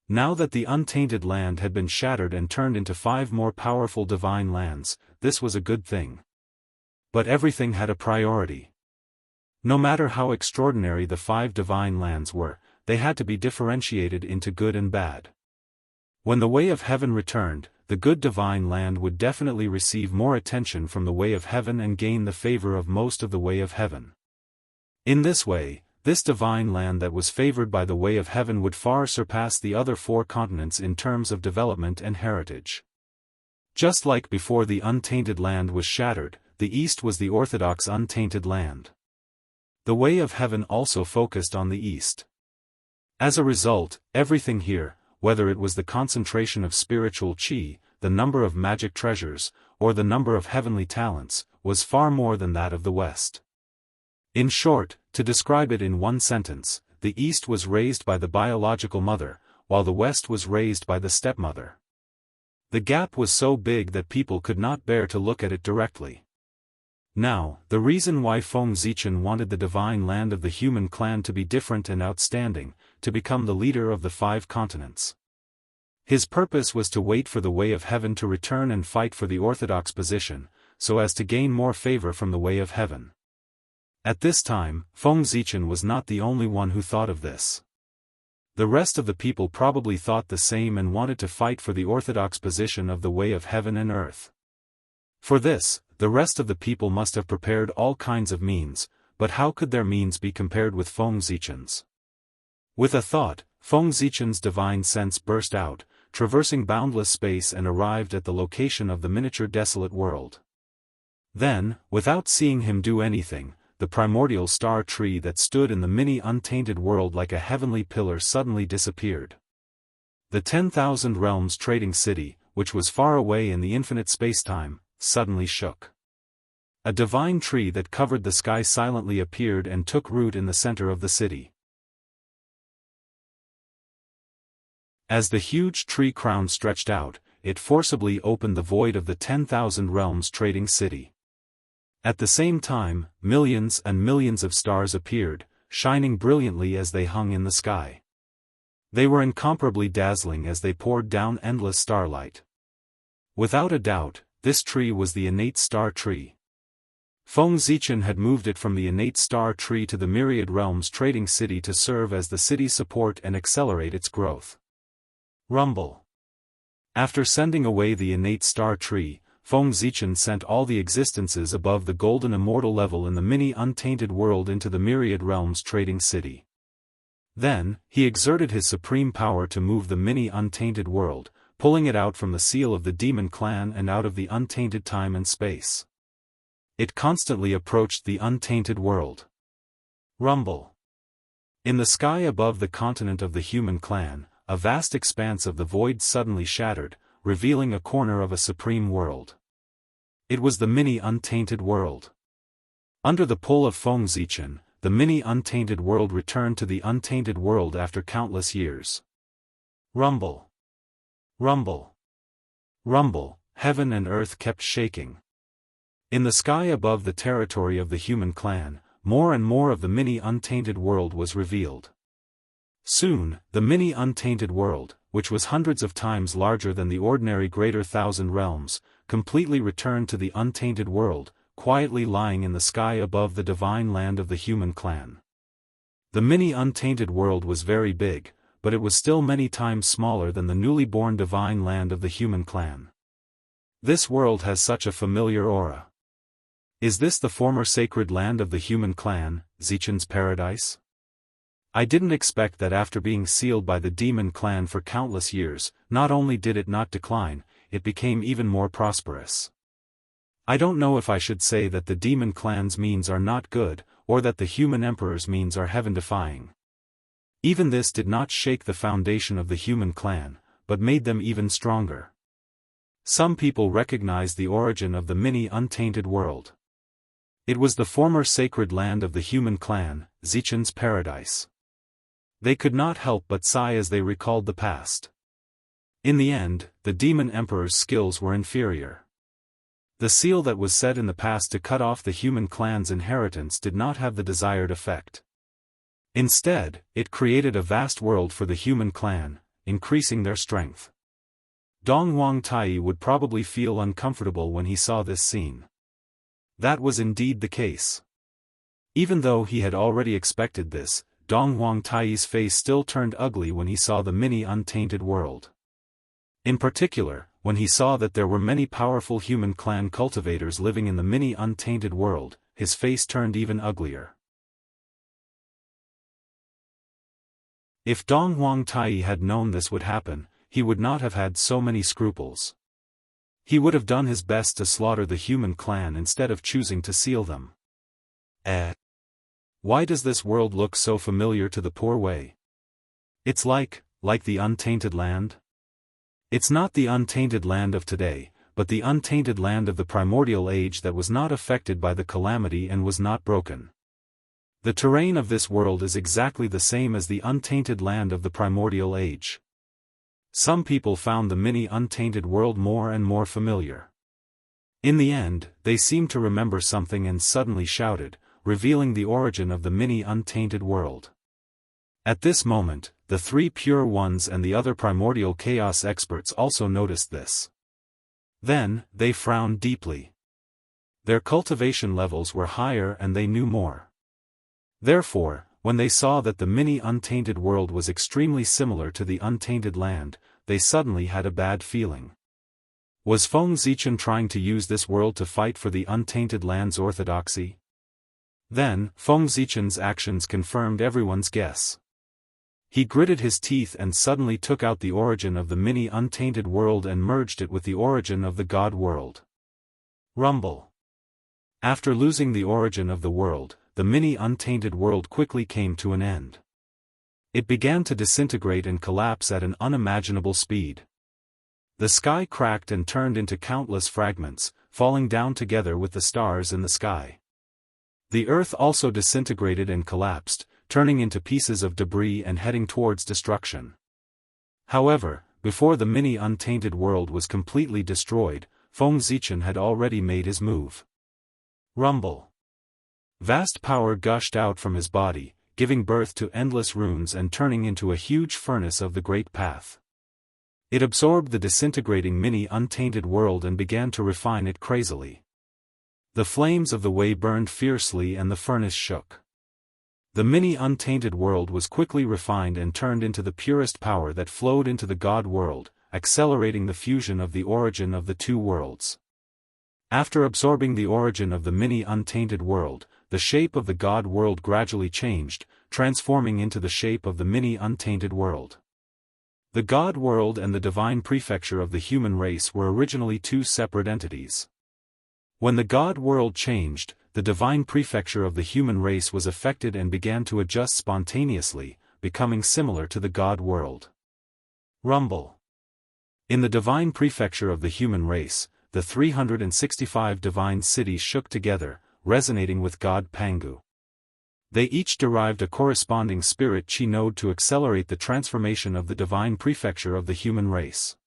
Speaker 1: Now that the untainted land had been shattered and turned into 5 more powerful divine lands, this was a good thing. But everything had a priority. No matter how extraordinary the 5 divine lands were, they had to be differentiated into good and bad. When the way of heaven returned, the good divine land would definitely receive more attention from the way of heaven and gain the favor of most of the way of heaven. In this way, this divine land that was favored by the way of heaven would far surpass the other 4 continents in terms of development and heritage. Just like before the untainted land was shattered, the East was the orthodox untainted land. The way of heaven also focused on the East. As a result, everything here, whether it was the concentration of spiritual qi, the number of magic treasures, or the number of heavenly talents, was far more than that of the West. In short, to describe it in one sentence, the East was raised by the biological mother, while the West was raised by the stepmother. The gap was so big that people could not bear to look at it directly. Now, the reason why Feng Zichen wanted the divine land of the human clan to be different and outstanding, to become the leader of the 5 continents. His purpose was to wait for the way of heaven to return and fight for the orthodox position, so as to gain more favor from the way of heaven. At this time, Feng Zichen was not the only one who thought of this. The rest of the people probably thought the same and wanted to fight for the orthodox position of the way of heaven and earth. For this, the rest of the people must have prepared all kinds of means, but how could their means be compared with Feng Zichen's? With a thought, Feng Zichen's divine sense burst out, traversing boundless space and arrived at the location of the miniature desolate world. Then, without seeing him do anything, the primordial star tree that stood in the mini untainted world like a heavenly pillar suddenly disappeared. The 10,000 realms trading city, which was far away in the infinite spacetime, suddenly shook. A divine tree that covered the sky silently appeared and took root in the center of the city. As the huge tree crown stretched out, it forcibly opened the void of the 10,000 realms trading city. At the same time, millions and millions of stars appeared, shining brilliantly as they hung in the sky. They were incomparably dazzling as they poured down endless starlight. Without a doubt, this tree was the innate star tree. Feng Zichen had moved it from the innate star tree to the myriad realms trading city to serve as the city's support and accelerate its growth. Rumble. After sending away the innate star tree, Feng Zichen sent all the existences above the golden immortal level in the mini untainted world into the myriad realms trading city. Then, he exerted his supreme power to move the mini untainted world, pulling it out from the seal of the demon clan and out of the untainted time and space. It constantly approached the untainted world. Rumble. In the sky above the continent of the human clan, a vast expanse of the void suddenly shattered, revealing a corner of a supreme world. It was the mini untainted world. Under the pull of Feng Zichen, the mini untainted world returned to the untainted world after countless years. Rumble. Rumble. Rumble, heaven and earth kept shaking. In the sky above the territory of the human clan, more and more of the mini untainted world was revealed. Soon, the mini untainted world, which was hundreds of times larger than the ordinary greater 1,000 realms, completely returned to the untainted world, quietly lying in the sky above the divine land of the human clan. The mini untainted world was very big, but it was still many times smaller than the newly born divine land of the human clan. This world has such a familiar aura. Is this the former sacred land of the human clan, Zichen's paradise? I didn't expect that after being sealed by the demon clan for countless years, not only did it not decline, it became even more prosperous. I don't know if I should say that the demon clan's means are not good, or that the human emperor's means are heaven-defying. Even this did not shake the foundation of the human clan, but made them even stronger. Some people recognized the origin of the mini-untainted world. It was the former sacred land of the human clan, Zichen's paradise. They could not help but sigh as they recalled the past. In the end, the demon emperor's skills were inferior. The seal that was set in the past to cut off the human clan's inheritance did not have the desired effect. Instead, it created a vast world for the human clan, increasing their strength. Dong Wang Tai would probably feel uncomfortable when he saw this scene. That was indeed the case. Even though he had already expected this, Dong Wang Tai's face still turned ugly when he saw the mini-untainted world. In particular, when he saw that there were many powerful human clan cultivators living in the mini-untainted world, his face turned even uglier. If Dong Wang Tai had known this would happen, he would not have had so many scruples. He would have done his best to slaughter the human clan instead of choosing to seal them. Why does this world look so familiar to the poor Wei? It's like the untainted land? It's not the untainted land of today, but the untainted land of the primordial age that was not affected by the calamity and was not broken. The terrain of this world is exactly the same as the untainted land of the primordial age. Some people found the mini-untainted world more and more familiar. In the end, they seemed to remember something and suddenly shouted, revealing the origin of the mini-untainted world. At this moment, the three pure ones and the other primordial chaos experts also noticed this. Then, they frowned deeply. Their cultivation levels were higher and they knew more. Therefore, when they saw that the mini-untainted world was extremely similar to the untainted land, they suddenly had a bad feeling. Was Feng Zichen trying to use this world to fight for the untainted land's orthodoxy? Then, Feng Zichen's actions confirmed everyone's guess. He gritted his teeth and suddenly took out the origin of the mini-untainted world and merged it with the origin of the God world. Rumble. After losing the origin of the world, the mini-untainted world quickly came to an end. It began to disintegrate and collapse at an unimaginable speed. The sky cracked and turned into countless fragments, falling down together with the stars in the sky. The earth also disintegrated and collapsed, turning into pieces of debris and heading towards destruction. However, before the mini-untainted world was completely destroyed, Feng Zichen had already made his move. Rumble. Vast power gushed out from his body, giving birth to endless runes and turning into a huge furnace of the Great Path. It absorbed the disintegrating mini-untainted world and began to refine it crazily. The flames of the way burned fiercely and the furnace shook. The mini-untainted world was quickly refined and turned into the purest power that flowed into the God world, accelerating the fusion of the origin of the two worlds. After absorbing the origin of the mini-untainted world, the shape of the God world gradually changed, transforming into the shape of the mini-untainted world. The God world and the divine prefecture of the human race were originally two separate entities. When the God world changed, the divine prefecture of the human race was affected and began to adjust spontaneously, becoming similar to the God world. Rumble. In the divine prefecture of the human race, the 365 divine cities shook together, resonating with God Pangu. They each derived a corresponding spirit chi node to accelerate the transformation of the divine prefecture of the human race.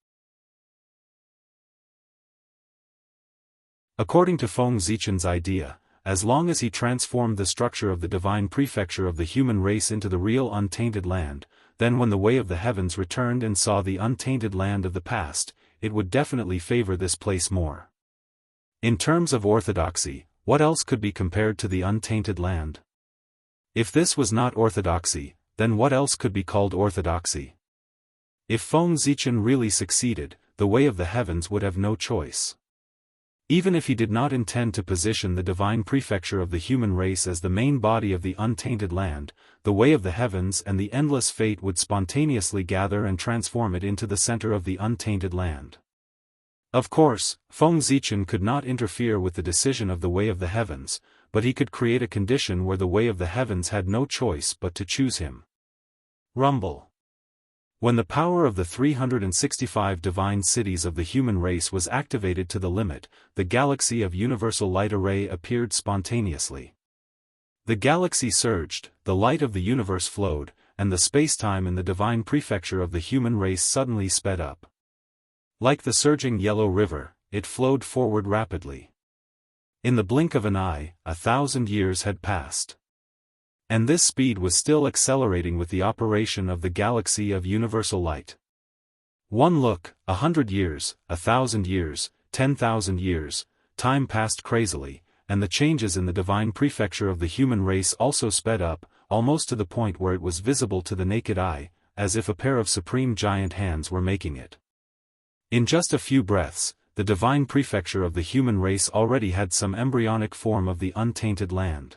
Speaker 1: According to Feng Zichen's idea, as long as he transformed the structure of the divine prefecture of the human race into the real untainted land, then when the way of the heavens returned and saw the untainted land of the past, it would definitely favor this place more. In terms of orthodoxy, what else could be compared to the untainted land? If this was not orthodoxy, then what else could be called orthodoxy? If Feng Zichen really succeeded, the way of the heavens would have no choice. Even if he did not intend to position the divine prefecture of the human race as the main body of the untainted land, the way of the heavens and the endless fate would spontaneously gather and transform it into the center of the untainted land. Of course, Feng Zichen could not interfere with the decision of the way of the heavens, but he could create a condition where the way of the heavens had no choice but to choose him. Rumble. When the power of the 365 divine cities of the human race was activated to the limit, the galaxy of universal light array appeared spontaneously. The galaxy surged, the light of the universe flowed, and the space-time in the divine prefecture of the human race suddenly sped up. Like the surging yellow river, it flowed forward rapidly. In the blink of an eye, 1,000 years had passed. And this speed was still accelerating with the operation of the galaxy of universal light. One look, 100 years, 1,000 years, 10,000 years, time passed crazily, and the changes in the divine prefecture of the human race also sped up, almost to the point where it was visible to the naked eye, as if a pair of supreme giant hands were making it. In just a few breaths, the divine prefecture of the human race already had some embryonic form of the untainted land.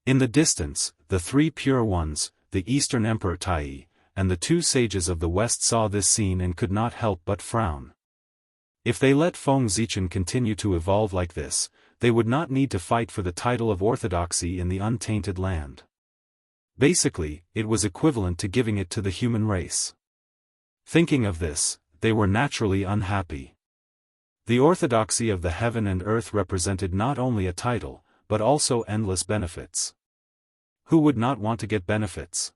Speaker 1: In the distance, the three pure ones, the Eastern Emperor Tai, and the two sages of the West saw this scene and could not help but frown. If they let Feng Zichen continue to evolve like this, they would not need to fight for the title of orthodoxy in the untainted land. Basically, it was equivalent to giving it to the human race. Thinking of this, they were naturally unhappy. The orthodoxy of the heaven and earth represented not only a title, but also endless benefits. Who would not want to get benefits?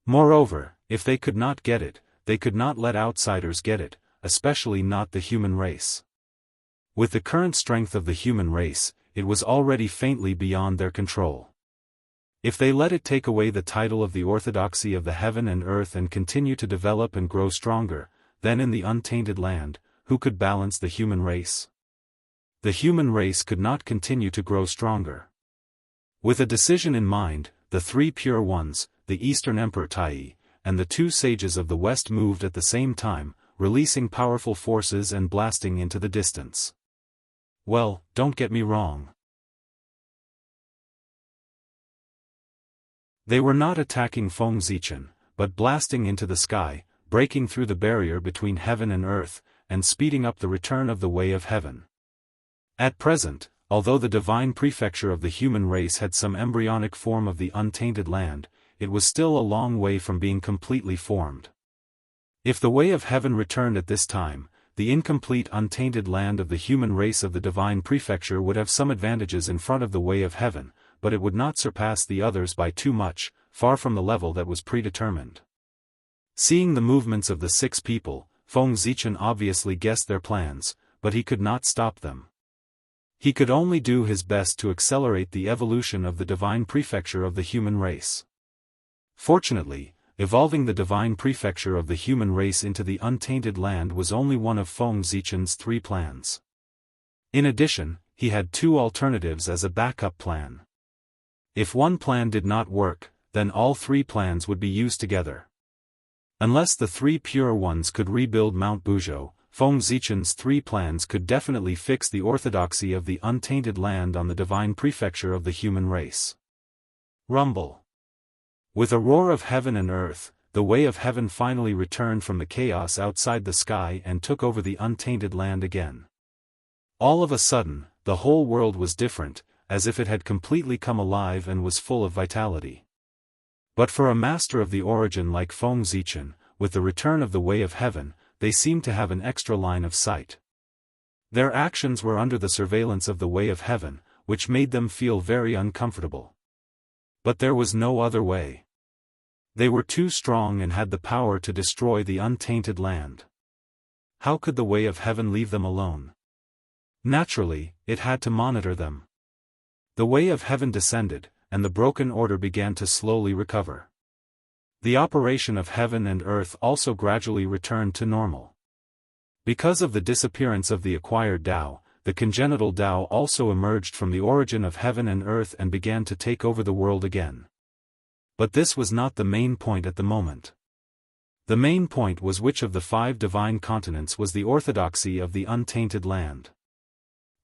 Speaker 1: Moreover, if they could not get it, they could not let outsiders get it, especially not the human race. With the current strength of the human race, it was already faintly beyond their control. If they let it take away the title of the orthodoxy of the heaven and earth and continue to develop and grow stronger, then in the untainted land, who could balance the human race? The human race could not continue to grow stronger. With a decision in mind, the three pure ones, the Eastern Emperor Tai, and the two sages of the West moved at the same time, releasing powerful forces and blasting into the distance. Well, don't get me wrong. They were not attacking Feng Zichen, but blasting into the sky, breaking through the barrier between heaven and earth, and speeding up the return of the way of heaven. At present, although the divine prefecture of the human race had some embryonic form of the untainted land, it was still a long way from being completely formed. If the way of heaven returned at this time, the incomplete untainted land of the human race of the divine prefecture would have some advantages in front of the way of heaven, but it would not surpass the others by too much, far from the level that was predetermined. Seeing the movements of the six people, Feng Zichen obviously guessed their plans, but he could not stop them. He could only do his best to accelerate the evolution of the divine prefecture of the human race. Fortunately, evolving the divine prefecture of the human race into the untainted land was only one of Feng Zichen's 3 plans. In addition, he had 2 alternatives as a backup plan. If one plan did not work, then all 3 plans would be used together. Unless the 3 pure ones could rebuild Mount Buzhou, Feng Zichen's 3 plans could definitely fix the orthodoxy of the untainted land on the divine prefecture of the human race. Rumble. With a roar of heaven and earth, the way of heaven finally returned from the chaos outside the sky and took over the untainted land again. All of a sudden, the whole world was different, as if it had completely come alive and was full of vitality. But for a master of the origin like Feng Zichen, with the return of the way of heaven, they seemed to have an extra line of sight. Their actions were under the surveillance of the way of heaven, which made them feel very uncomfortable. But there was no other way. They were too strong and had the power to destroy the untainted land. How could the way of heaven leave them alone? Naturally, it had to monitor them. The way of heaven descended, and the broken order began to slowly recover. The operation of heaven and earth also gradually returned to normal. Because of the disappearance of the acquired Tao, the congenital Tao also emerged from the origin of heaven and earth and began to take over the world again. But this was not the main point at the moment. The main point was which of the 5 divine continents was the orthodoxy of the untainted land.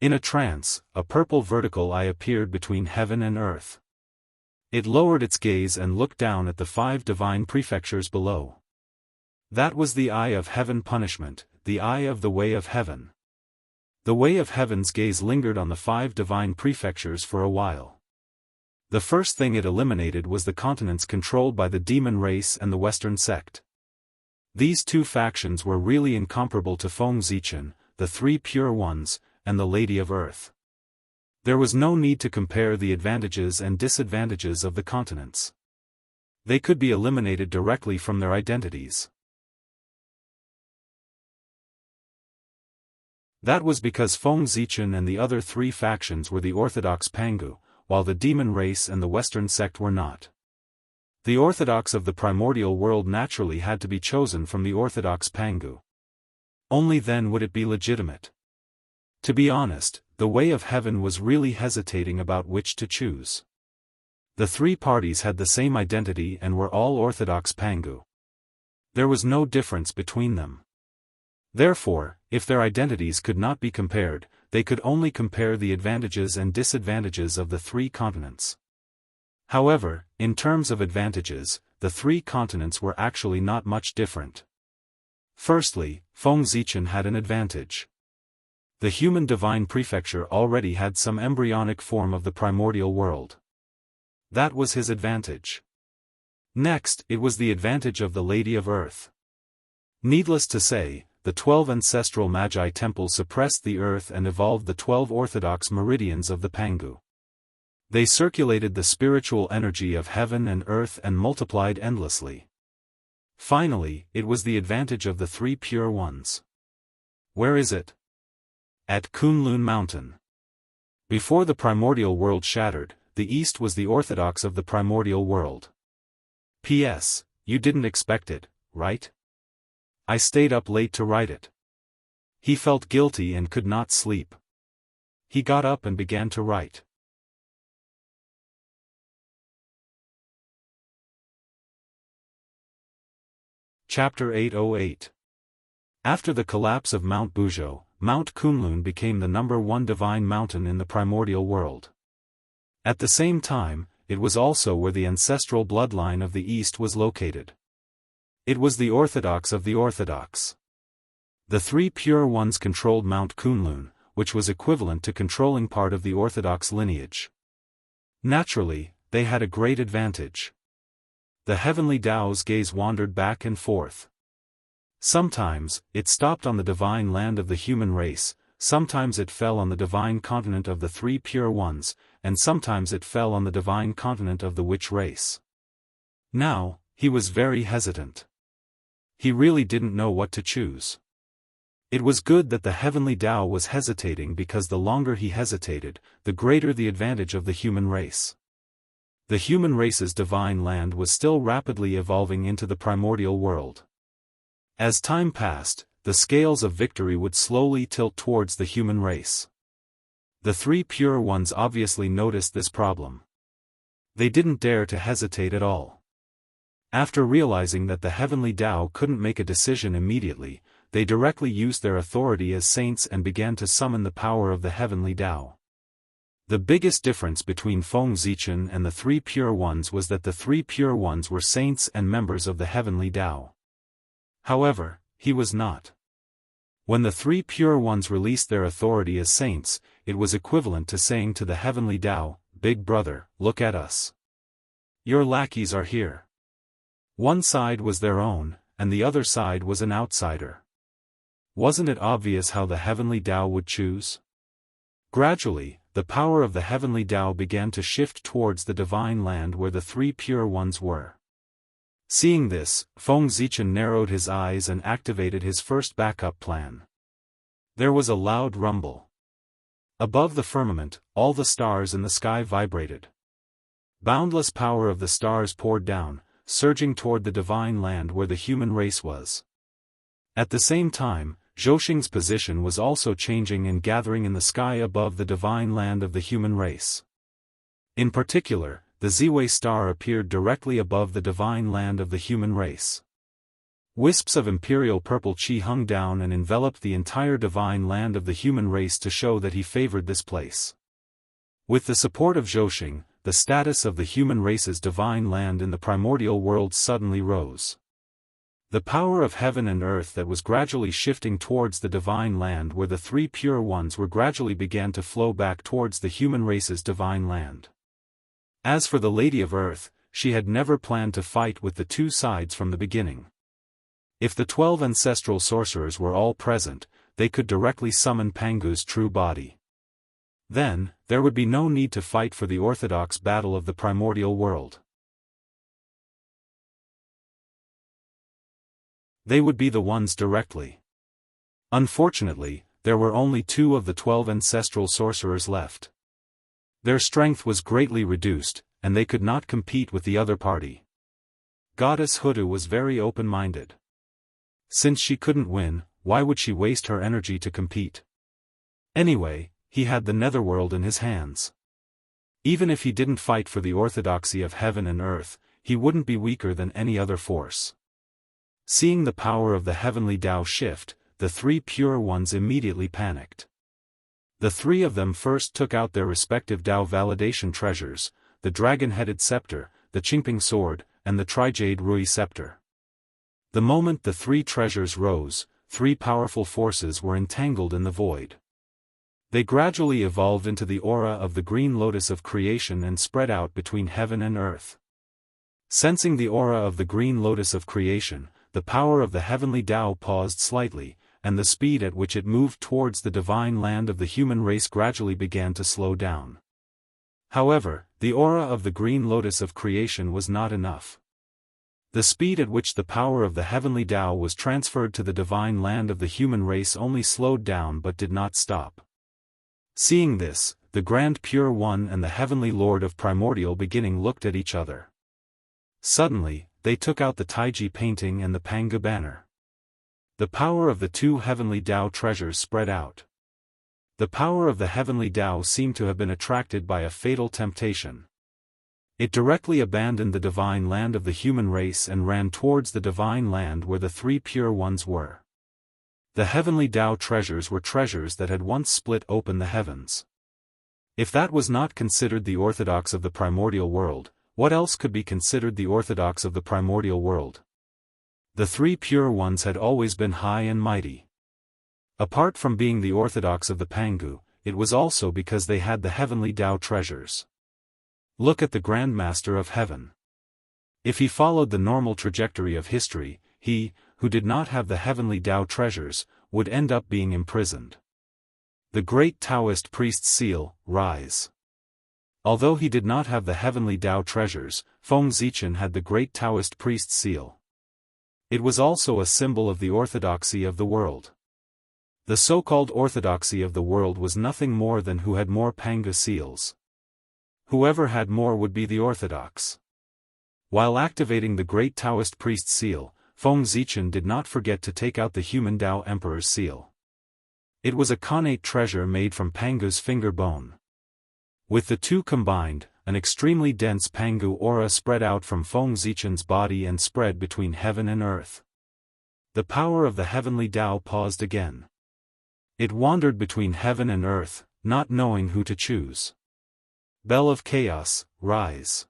Speaker 1: In a trance, a purple vertical eye appeared between heaven and earth. It lowered its gaze and looked down at the 5 divine prefectures below. That was the eye of heaven punishment, the eye of the way of heaven. The way of heaven's gaze lingered on the 5 divine prefectures for a while. The first thing it eliminated was the continents controlled by the demon race and the Western sect. These two factions were really incomparable to Feng Zichen, the three pure ones, and the Lady of Earth. There was no need to compare the advantages and disadvantages of the continents. They could be eliminated directly from their identities. That was because Feng Zichen and the other three factions were the Orthodox Pangu, while the demon race and the Western sect were not. The Orthodox of the primordial world naturally had to be chosen from the Orthodox Pangu. Only then would it be legitimate. To be honest, the Way of Heaven was really hesitating about which to choose. The three parties had the same identity and were all Orthodox Pangu. There was no difference between them. Therefore, if their identities could not be compared, they could only compare the advantages and disadvantages of the three continents. However, in terms of advantages, the three continents were actually not much different. Firstly, Feng Zichen had an advantage. The human divine prefecture already had some embryonic form of the primordial world. That was his advantage. Next, it was the advantage of the Lady of Earth. Needless to say, the 12 ancestral Magi temples suppressed the earth and evolved the 12 orthodox meridians of the Pangu. They circulated the spiritual energy of heaven and earth and multiplied endlessly. Finally, it was the advantage of the three pure ones. Where is it? At Kunlun Mountain. Before the primordial world shattered, the East was the orthodox of the primordial world. P.S. You didn't expect it, right? I stayed up late to write it. He felt guilty and could not sleep. He got up and began to write. Chapter 808. After the collapse of Mount Buzhou, Mount Kunlun became the #1 divine mountain in the primordial world. At the same time, it was also where the ancestral bloodline of the East was located. It was the Orthodox of the Orthodox. The three pure ones controlled Mount Kunlun, which was equivalent to controlling part of the Orthodox lineage. Naturally, they had a great advantage. The heavenly Tao's gaze wandered back and forth. Sometimes, it stopped on the divine land of the human race, sometimes it fell on the divine continent of the three pure ones, and sometimes it fell on the divine continent of the witch race. Now, he was very hesitant. He really didn't know what to choose. It was good that the heavenly Tao was hesitating because the longer he hesitated, the greater the advantage of the human race. The human race's divine land was still rapidly evolving into the primordial world. As time passed, the scales of victory would slowly tilt towards the human race. The three pure ones obviously noticed this problem. They didn't dare to hesitate at all. After realizing that the heavenly Tao couldn't make a decision immediately, they directly used their authority as saints and began to summon the power of the heavenly Tao. The biggest difference between Feng Zichen and the three pure ones was that the three pure ones were saints and members of the heavenly Tao. However, he was not. When the three pure ones released their authority as saints, it was equivalent to saying to the heavenly Tao, "Big brother, look at us. Your lackeys are here." One side was their own, and the other side was an outsider. Wasn't it obvious how the heavenly Tao would choose? Gradually, the power of the heavenly Tao began to shift towards the divine land where the three pure ones were. Seeing this, Feng Zichen narrowed his eyes and activated his first backup plan. There was a loud rumble. Above the firmament, all the stars in the sky vibrated. Boundless power of the stars poured down, surging toward the divine land where the human race was. At the same time, Zhouxing's position was also changing and gathering in the sky above the divine land of the human race. In particular, the Ziwei star appeared directly above the divine land of the human race. Wisps of imperial purple qi hung down and enveloped the entire divine land of the human race to show that he favored this place. With the support of Zhouxing, the status of the human race's divine land in the primordial world suddenly rose. The power of heaven and earth that was gradually shifting towards the divine land where the three pure ones were gradually began to flow back towards the human race's divine land. As for the Lady of Earth, she had never planned to fight with the two sides from the beginning. If the 12 ancestral sorcerers were all present, they could directly summon Pangu's true body. Then, there would be no need to fight for the orthodox battle of the primordial world. They would be the ones directly. Unfortunately, there were only 2 of the 12 ancestral sorcerers left. Their strength was greatly reduced, and they could not compete with the other party. Goddess Hudu was very open-minded. Since she couldn't win, why would she waste her energy to compete? Anyway, he had the netherworld in his hands. Even if he didn't fight for the orthodoxy of heaven and earth, he wouldn't be weaker than any other force. Seeing the power of the heavenly Tao shift, the 3 pure ones immediately panicked. The 3 of them first took out their respective Tao validation treasures, the dragon-headed scepter, the Qingping sword, and the Trijade Rui scepter. The moment the 3 treasures rose, 3 powerful forces were entangled in the void. They gradually evolved into the aura of the green lotus of creation and spread out between heaven and earth. Sensing the aura of the green lotus of creation, the power of the heavenly Tao paused slightly, and the speed at which it moved towards the divine land of the human race gradually began to slow down. However, the aura of the green lotus of creation was not enough. The speed at which the power of the heavenly Tao was transferred to the divine land of the human race only slowed down but did not stop. Seeing this, the Grand Pure One and the Heavenly Lord of Primordial Beginning looked at each other. Suddenly, they took out the Taiji painting and the Pangu banner. The power of the 2 heavenly Tao treasures spread out. The power of the heavenly Tao seemed to have been attracted by a fatal temptation. It directly abandoned the divine land of the human race and ran towards the divine land where the 3 pure ones were. The heavenly Tao treasures were treasures that had once split open the heavens. If that was not considered the orthodox of the primordial world, what else could be considered the orthodox of the primordial world? The 3 pure ones had always been high and mighty. Apart from being the orthodox of the Pangu, it was also because they had the heavenly Tao treasures. Look at the Grand Master of Heaven. If he followed the normal trajectory of history, he, who did not have the heavenly Tao treasures, would end up being imprisoned. The great Taoist priest's seal, rise. Although he did not have the heavenly Tao treasures, Feng Zichen had the great Taoist priest's seal. It was also a symbol of the orthodoxy of the world. The so-called orthodoxy of the world was nothing more than who had more Pangu seals. Whoever had more would be the orthodox. While activating the great Taoist priest's seal, Feng Zichen did not forget to take out the human Tao Emperor's seal. It was a connate treasure made from Pangu's finger bone. With the 2 combined, an extremely dense Pangu aura spread out from Feng Zichen's body and spread between heaven and earth. The power of the heavenly Tao paused again. It wandered between heaven and earth, not knowing who to choose. Bell of Chaos, rise.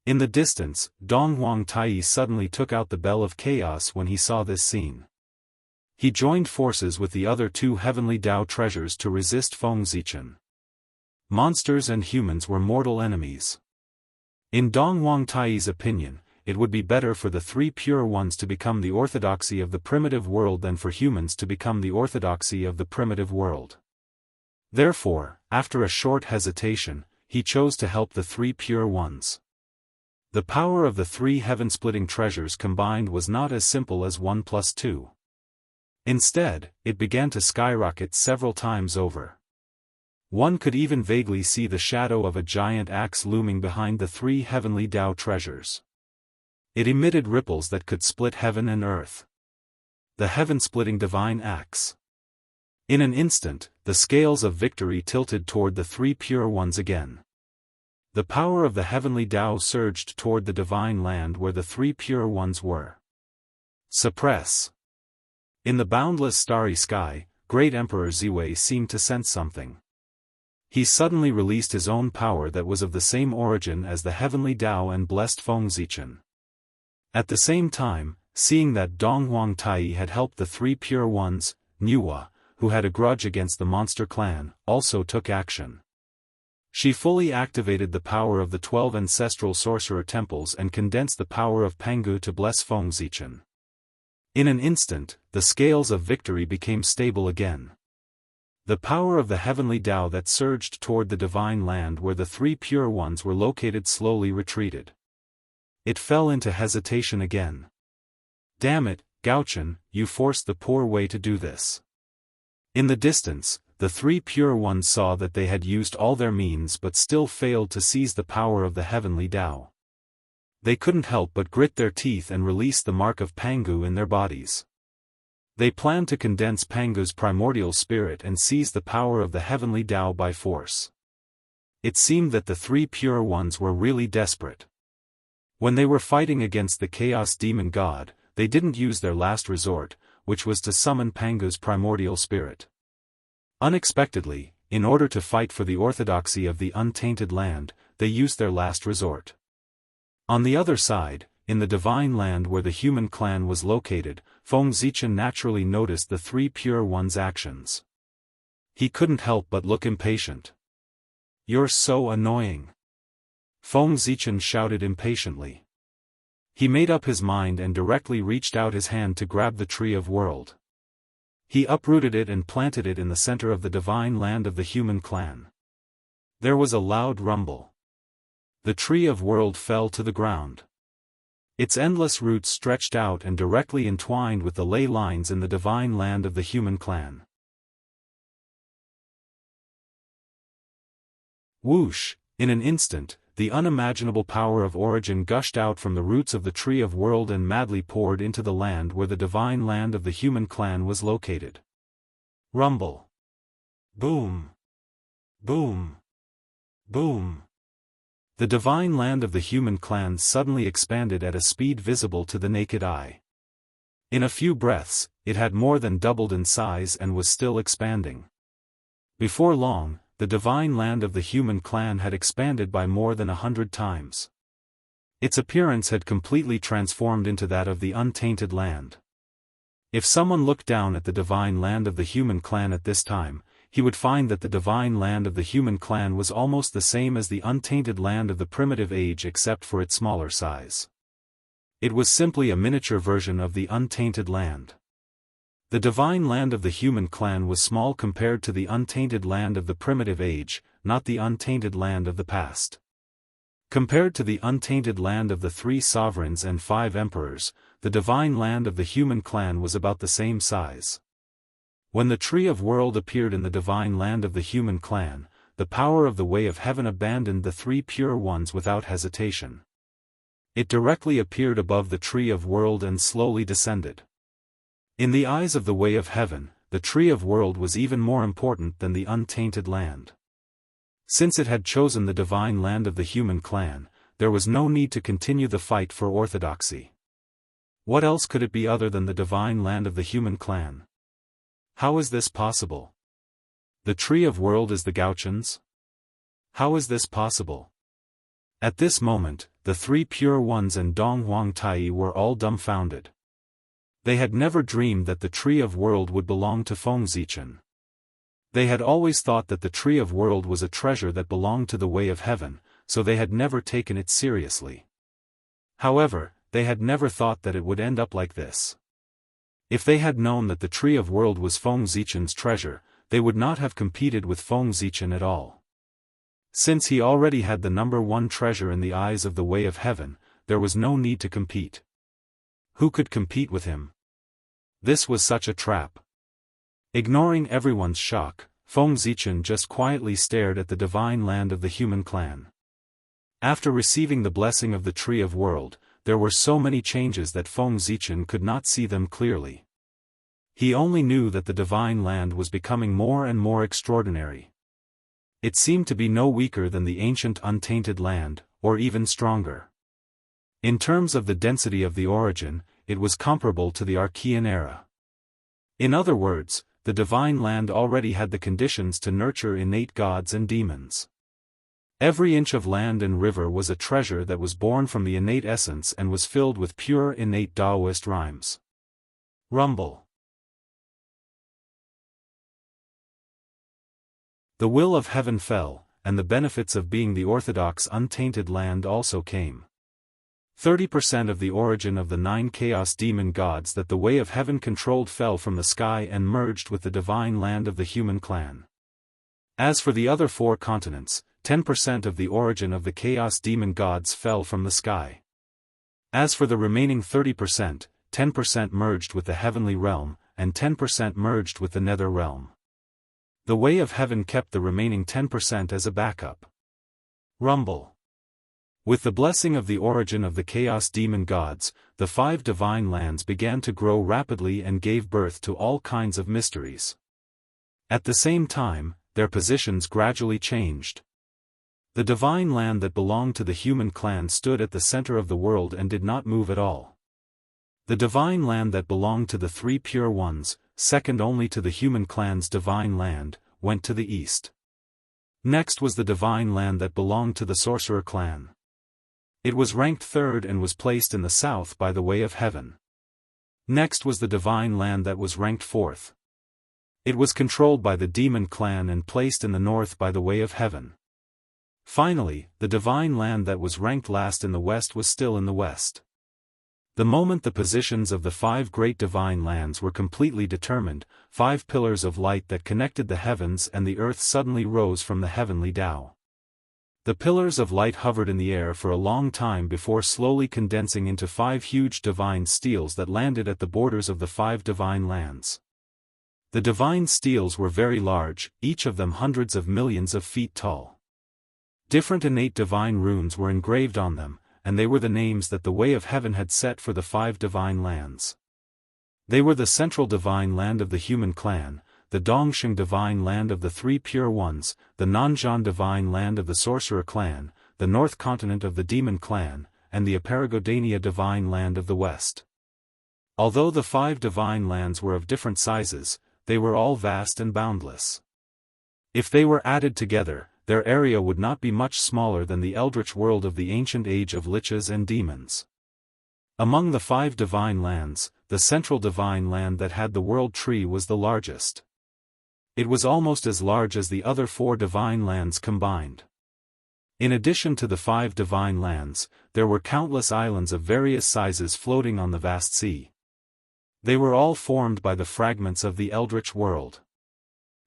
Speaker 1: In the distance, Dong Huang Tai suddenly took out the Bell of Chaos when he saw this scene. He joined forces with the other 2 heavenly Tao treasures to resist Feng Zichen. Monsters and humans were mortal enemies. In Dong Huang Tai's opinion, it would be better for the 3 pure ones to become the orthodoxy of the primitive world than for humans to become the orthodoxy of the primitive world. Therefore, after a short hesitation, he chose to help the 3 pure ones. The power of the 3 heaven-splitting treasures combined was not as simple as 1 plus 2. Instead, it began to skyrocket several times over. One could even vaguely see the shadow of a giant axe looming behind the 3 heavenly Tao treasures. It emitted ripples that could split heaven and earth. The heaven-splitting divine axe. In an instant, the scales of victory tilted toward the 3 pure ones again. The power of the heavenly Tao surged toward the divine land where the 3 pure ones were. Suppress. In the boundless starry sky, Great Emperor Ziwei seemed to sense something. He suddenly released his own power that was of the same origin as the heavenly Tao and blessed Feng Zichen. At the same time, seeing that Dong Huang Tai had helped the 3 pure ones, Nuwa, who had a grudge against the monster clan, also took action. She fully activated the power of the 12 ancestral sorcerer temples and condensed the power of Pangu to bless Feng Zichen. In an instant, the scales of victory became stable again. The power of the heavenly Tao that surged toward the divine land where the three pure ones were located slowly retreated. It fell into hesitation again. Damn it, Gaochen, you forced the poor way to do this. In the distance, the three pure ones saw that they had used all their means but still failed to seize the power of the heavenly Tao. They couldn't help but grit their teeth and release the mark of Pangu in their bodies. They planned to condense Pangu's primordial spirit and seize the power of the heavenly Tao by force. It seemed that the three pure ones were really desperate. When they were fighting against the Chaos Demon God, they didn't use their last resort, which was to summon Pangu's primordial spirit. Unexpectedly, in order to fight for the orthodoxy of the untainted land, they used their last resort. On the other side, in the divine land where the human clan was located, Feng Zichen naturally noticed the three pure ones' actions. He couldn't help but look impatient. "You're so annoying!" Feng Zichen shouted impatiently. He made up his mind and directly reached out his hand to grab the Tree of World. He uprooted it and planted it in the center of the divine land of the human clan. There was a loud rumble. The Tree of World fell to the ground. Its endless roots stretched out and directly entwined with the ley lines in the divine land of the human clan. Whoosh! In an instant, the unimaginable power of origin gushed out from the roots of the Tree of World and madly poured into the land where the divine land of the human clan was located. Rumble. Boom. Boom. Boom. The divine land of the human clan suddenly expanded at a speed visible to the naked eye. In a few breaths, it had more than doubled in size and was still expanding. Before long, the divine land of the human clan had expanded by more than 100 times. Its appearance had completely transformed into that of the untainted land. If someone looked down at the divine land of the human clan at this time, he would find that the divine land of the human clan was almost the same as the untainted land of the primitive age except for its smaller size. It was simply a miniature version of the untainted land. The divine land of the human clan was small compared to the untainted land of the primitive age, not the untainted land of the past. Compared to the untainted land of the 3 sovereigns and 5 emperors, the divine land of the human clan was about the same size. When the Tree of World appeared in the divine land of the human clan, the power of the Way of Heaven abandoned the 3 pure ones without hesitation. It directly appeared above the Tree of World and slowly descended. In the eyes of the Way of Heaven, the Tree of World was even more important than the untainted land. Since it had chosen the divine land of the human clan, there was no need to continue the fight for orthodoxy. What else could it be other than the divine land of the human clan? How is this possible? The Tree of World is the Gaochen's? How is this possible? At this moment, the 3 pure ones and Dong Huang Tai were all dumbfounded. They had never dreamed that the Tree of World would belong to Feng Zichen. They had always thought that the Tree of World was a treasure that belonged to the Way of Heaven, so they had never taken it seriously. However, they had never thought that it would end up like this. If they had known that the Tree of World was Feng Zichen's treasure, they would not have competed with Feng Zichen at all. Since he already had the number 1 treasure in the eyes of the Way of Heaven, there was no need to compete. Who could compete with him? This was such a trap. Ignoring everyone's shock, Feng Zichen just quietly stared at the divine land of the human clan. After receiving the blessing of the Tree of World, there were so many changes that Feng Zichen could not see them clearly. He only knew that the divine land was becoming more and more extraordinary. It seemed to be no weaker than the ancient untainted land, or even stronger. In terms of the density of the origin, it was comparable to the Archean era. In other words, the divine land already had the conditions to nurture innate gods and demons. Every inch of land and river was a treasure that was born from the innate essence and was filled with pure innate Daoist rhymes. Rumble. The will of heaven fell, and the benefits of being the orthodox untainted land also came. 30% of the origin of the 9 chaos demon gods that the way of heaven controlled fell from the sky and merged with the divine land of the human clan. As for the other 4 continents, 10% of the origin of the chaos demon gods fell from the sky. As for the remaining 30%, 10% merged with the heavenly realm, and 10% merged with the nether realm. The way of heaven kept the remaining 10% as a backup. Rumble. With the blessing of the origin of the chaos demon gods, the 5 divine lands began to grow rapidly and gave birth to all kinds of mysteries. At the same time, their positions gradually changed. The divine land that belonged to the human clan stood at the center of the world and did not move at all. The divine land that belonged to the 3 pure ones, second only to the human clan's divine land, went to the east. Next was the divine land that belonged to the sorcerer clan. It was ranked 3rd and was placed in the south by the way of heaven. Next was the divine land that was ranked 4th. It was controlled by the demon clan and placed in the north by the way of heaven. Finally, the divine land that was ranked last in the west was still in the west. The moment the positions of the 5 great divine lands were completely determined, 5 pillars of light that connected the heavens and the earth suddenly rose from the heavenly Tao. The pillars of light hovered in the air for a long time before slowly condensing into 5 huge divine steels that landed at the borders of the 5 divine lands. The divine steels were very large, each of them hundreds of millions of feet tall. Different innate divine runes were engraved on them, and they were the names that the way of heaven had set for the 5 divine lands. They were the central divine land of the human clan, the Dongsheng divine land of the 3 pure ones, the Nanzhan divine land of the sorcerer clan, the north continent of the demon clan, and the Aparagodania divine land of the west. Although the 5 divine lands were of different sizes, they were all vast and boundless. If they were added together, their area would not be much smaller than the eldritch world of the ancient age of liches and demons. Among the 5 divine lands, the central divine land that had the world tree was the largest. It was almost as large as the other 4 divine lands combined. In addition to the 5 divine lands, there were countless islands of various sizes floating on the vast sea. They were all formed by the fragments of the eldritch world.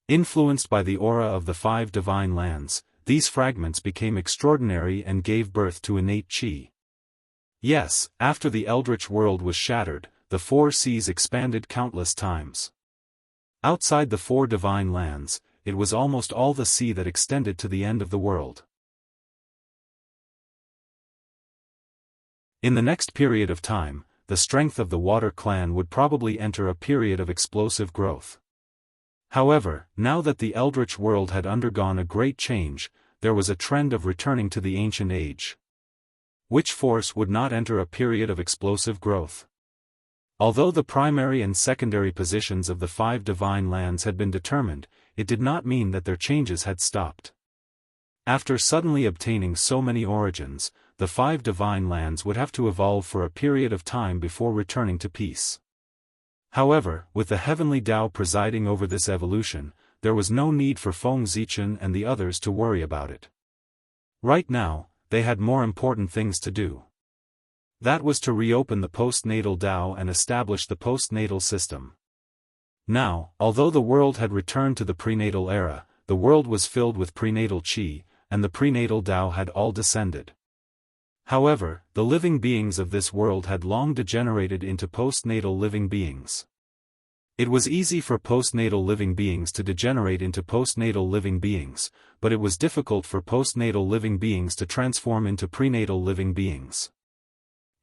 Speaker 1: Influenced by the aura of the 5 divine lands, these fragments became extraordinary and gave birth to innate chi. Yes, after the eldritch world was shattered, the 4 seas expanded countless times. Outside the 4 divine lands, it was almost all the sea that extended to the end of the world. In the next period of time, the strength of the Water Clan would probably enter a period of explosive growth. However, now that the eldritch world had undergone a great change, there was a trend of returning to the ancient age. Which force would not enter a period of explosive growth? Although the primary and secondary positions of the 5 divine lands had been determined, it did not mean that their changes had stopped. After suddenly obtaining so many origins, the 5 divine lands would have to evolve for a period of time before returning to peace. However, with the heavenly Tao presiding over this evolution, there was no need for Feng Zichen and the others to worry about it. Right now, they had more important things to do. That was to reopen the postnatal Tao and establish the postnatal system. Now, although the world had returned to the prenatal era, the world was filled with prenatal qi, and the prenatal Tao had all descended. However, the living beings of this world had long degenerated into postnatal living beings. It was easy for postnatal living beings to degenerate into postnatal living beings, but it was difficult for postnatal living beings to transform into prenatal living beings.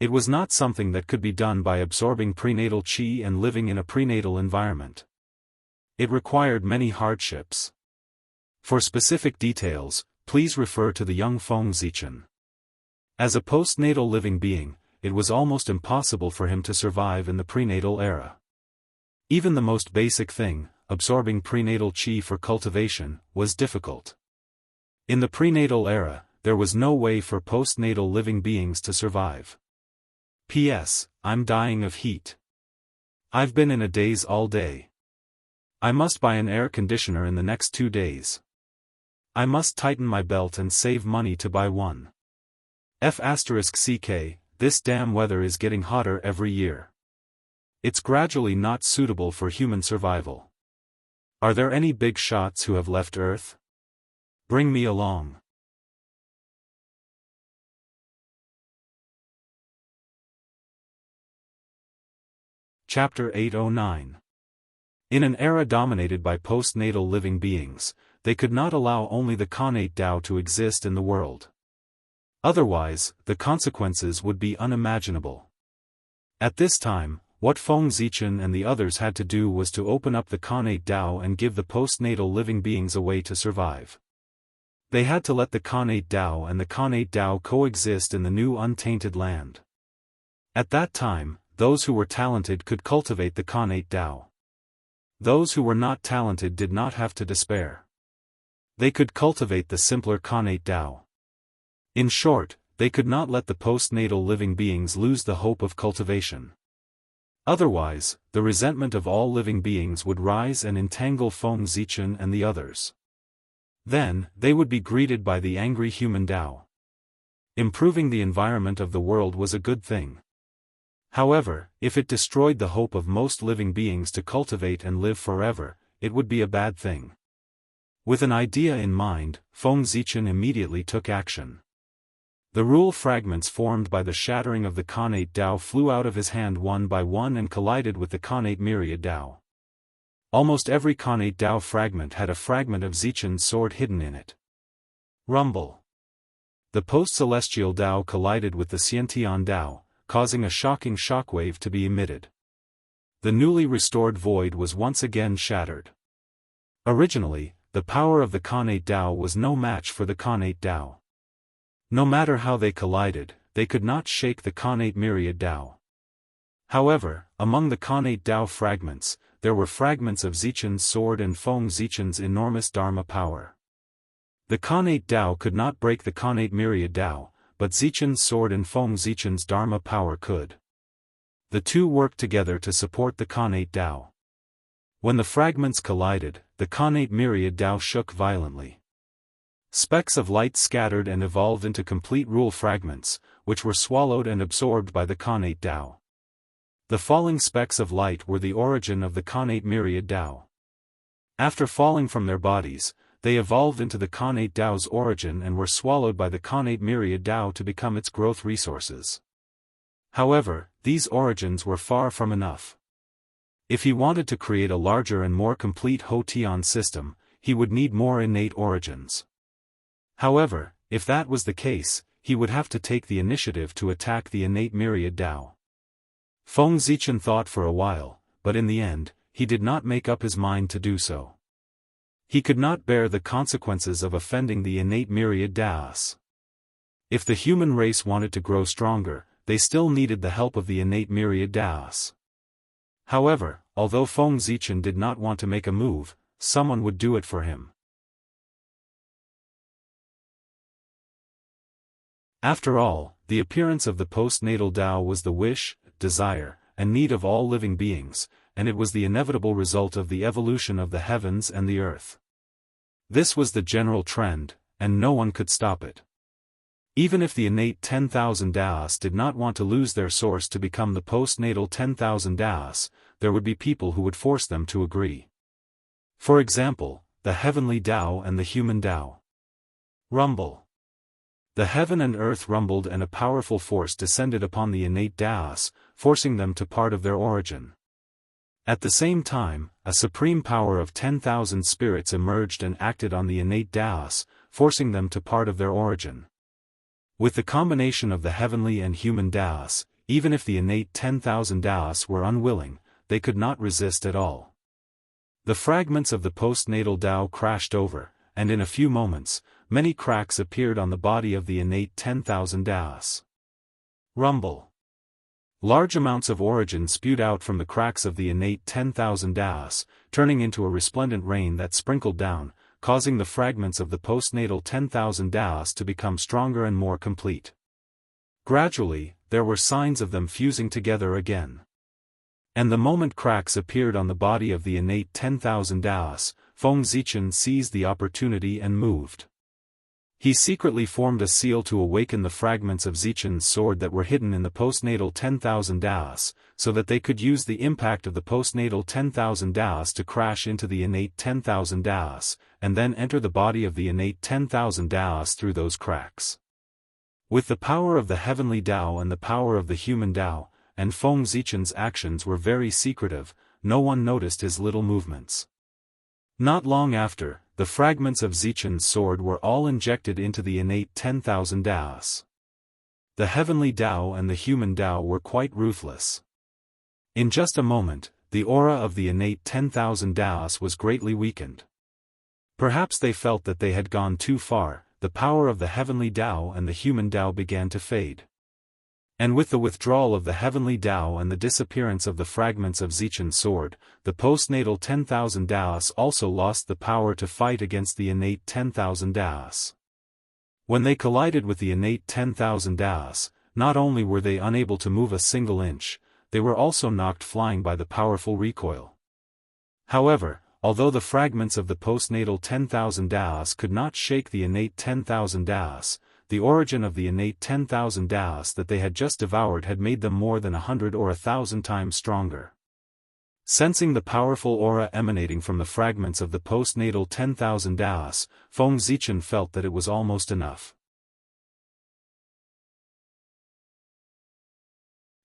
Speaker 1: It was not something that could be done by absorbing prenatal qi and living in a prenatal environment. It required many hardships. For specific details, please refer to the Young Feng Zichen. As a postnatal living being, it was almost impossible for him to survive in the prenatal era. Even the most basic thing, absorbing prenatal qi for cultivation, was difficult. In the prenatal era, there was no way for postnatal living beings to survive. P.S. I'm dying of heat. I've been in a daze all day. I must buy an air conditioner in the next 2 days. I must tighten my belt and save money to buy one. *CK, this damn weather is getting hotter every year. It's gradually not suitable for human survival. Are there any big shots who have left Earth? Bring me along. Chapter 809. In an era dominated by postnatal living beings, they could not allow only the connate Tao to exist in the world. Otherwise, the consequences would be unimaginable. At this time, what Feng Zichen and the others had to do was to open up the connate Tao and give the postnatal living beings a way to survive. They had to let the connate Tao and the connate Tao coexist in the new untainted land. At that time, those who were talented could cultivate the connate Tao. Those who were not talented did not have to despair. They could cultivate the simpler connate Tao. In short, they could not let the postnatal living beings lose the hope of cultivation. Otherwise, the resentment of all living beings would rise and entangle Feng Zichen and the others. Then, they would be greeted by the angry human Tao. Improving the environment of the world was a good thing. However, if it destroyed the hope of most living beings to cultivate and live forever, it would be a bad thing. With an idea in mind, Feng Zichen immediately took action. The rule fragments formed by the shattering of the connate Tao flew out of his hand one by one and collided with the connate myriad Tao. Almost every connate Tao fragment had a fragment of Zichen's sword hidden in it. Rumble. The post-celestial Tao collided with the Xiantian Tao, causing a shocking shockwave to be emitted. The newly restored void was once again shattered. Originally, the power of the connate Tao was no match for the connate Tao. No matter how they collided, they could not shake the connate myriad Tao. However, among the connate Tao fragments, there were fragments of Zichen's sword and Feng Zichen's enormous Dharma power. The connate Tao could not break the connate myriad Tao, but Zichen's sword and Feng Zichen's Dharma power could. The two worked together to support the connate Tao. When the fragments collided, the connate myriad Tao shook violently. Specks of light scattered and evolved into complete rule fragments, which were swallowed and absorbed by the connate Tao. The falling specks of light were the origin of the connate myriad Tao. After falling from their bodies, they evolved into the connate Tao's origin and were swallowed by the connate myriad Tao to become its growth resources. However, these origins were far from enough. If he wanted to create a larger and more complete Ho-Tian system, he would need more innate origins. However, if that was the case, he would have to take the initiative to attack the innate myriad Tao. Feng Zichen thought for a while, but in the end, he did not make up his mind to do so. He could not bear the consequences of offending the innate myriad Taos. If the human race wanted to grow stronger, they still needed the help of the innate myriad Taos. However, although Feng Zichen did not want to make a move, someone would do it for him. After all, the appearance of the postnatal Tao was the wish, desire, and need of all living beings, and it was the inevitable result of the evolution of the heavens and the earth. This was the general trend, and no one could stop it. Even if the innate 10,000 Taos did not want to lose their source to become the postnatal 10,000 Taos, there would be people who would force them to agree. For example, the heavenly Tao and the human Tao. Rumble. The heaven and earth rumbled and a powerful force descended upon the innate Taos, forcing them to part of their origin. At the same time, a supreme power of 10,000 spirits emerged and acted on the innate Taos, forcing them to part of their origin. With the combination of the heavenly and human Taos, even if the innate 10,000 Taos were unwilling, they could not resist at all. The fragments of the postnatal Tao crashed over, and in a few moments, many cracks appeared on the body of the innate 10,000 Taos. Rumble. Large amounts of origin spewed out from the cracks of the innate 10,000 Taos, turning into a resplendent rain that sprinkled down, causing the fragments of the postnatal 10,000 Taos to become stronger and more complete. Gradually, there were signs of them fusing together again. And the moment cracks appeared on the body of the innate 10,000 Taos, Feng Zichen seized the opportunity and moved. He secretly formed a seal to awaken the fragments of Zichen's sword that were hidden in the postnatal 10,000 Daos, so that they could use the impact of the postnatal 10,000 Daos to crash into the innate 10,000 Daos, and then enter the body of the innate 10,000 Daos through those cracks. With the power of the heavenly Dao and the power of the human Dao, and Feng Zichen's actions were very secretive, no one noticed his little movements. Not long after, the fragments of Zichen's sword were all injected into the innate 10,000 Daos. The heavenly Dao and the human Dao were quite ruthless. In just a moment, the aura of the innate 10,000 Daos was greatly weakened. Perhaps they felt that they had gone too far. The power of the heavenly Dao and the human Dao began to fade. And with the withdrawal of the heavenly Dao and the disappearance of the fragments of Zichen's sword, the postnatal 10,000 Daos also lost the power to fight against the innate 10,000 Daos. When they collided with the innate 10,000 Daos, not only were they unable to move a single inch, they were also knocked flying by the powerful recoil. However, although the fragments of the postnatal 10,000 Daos could not shake the innate 10,000 Daos, the origin of the innate 10,000 Daos that they had just devoured had made them more than 100 or 1,000 times stronger. Sensing the powerful aura emanating from the fragments of the postnatal 10,000 Daos, Feng Zichen felt that it was almost enough.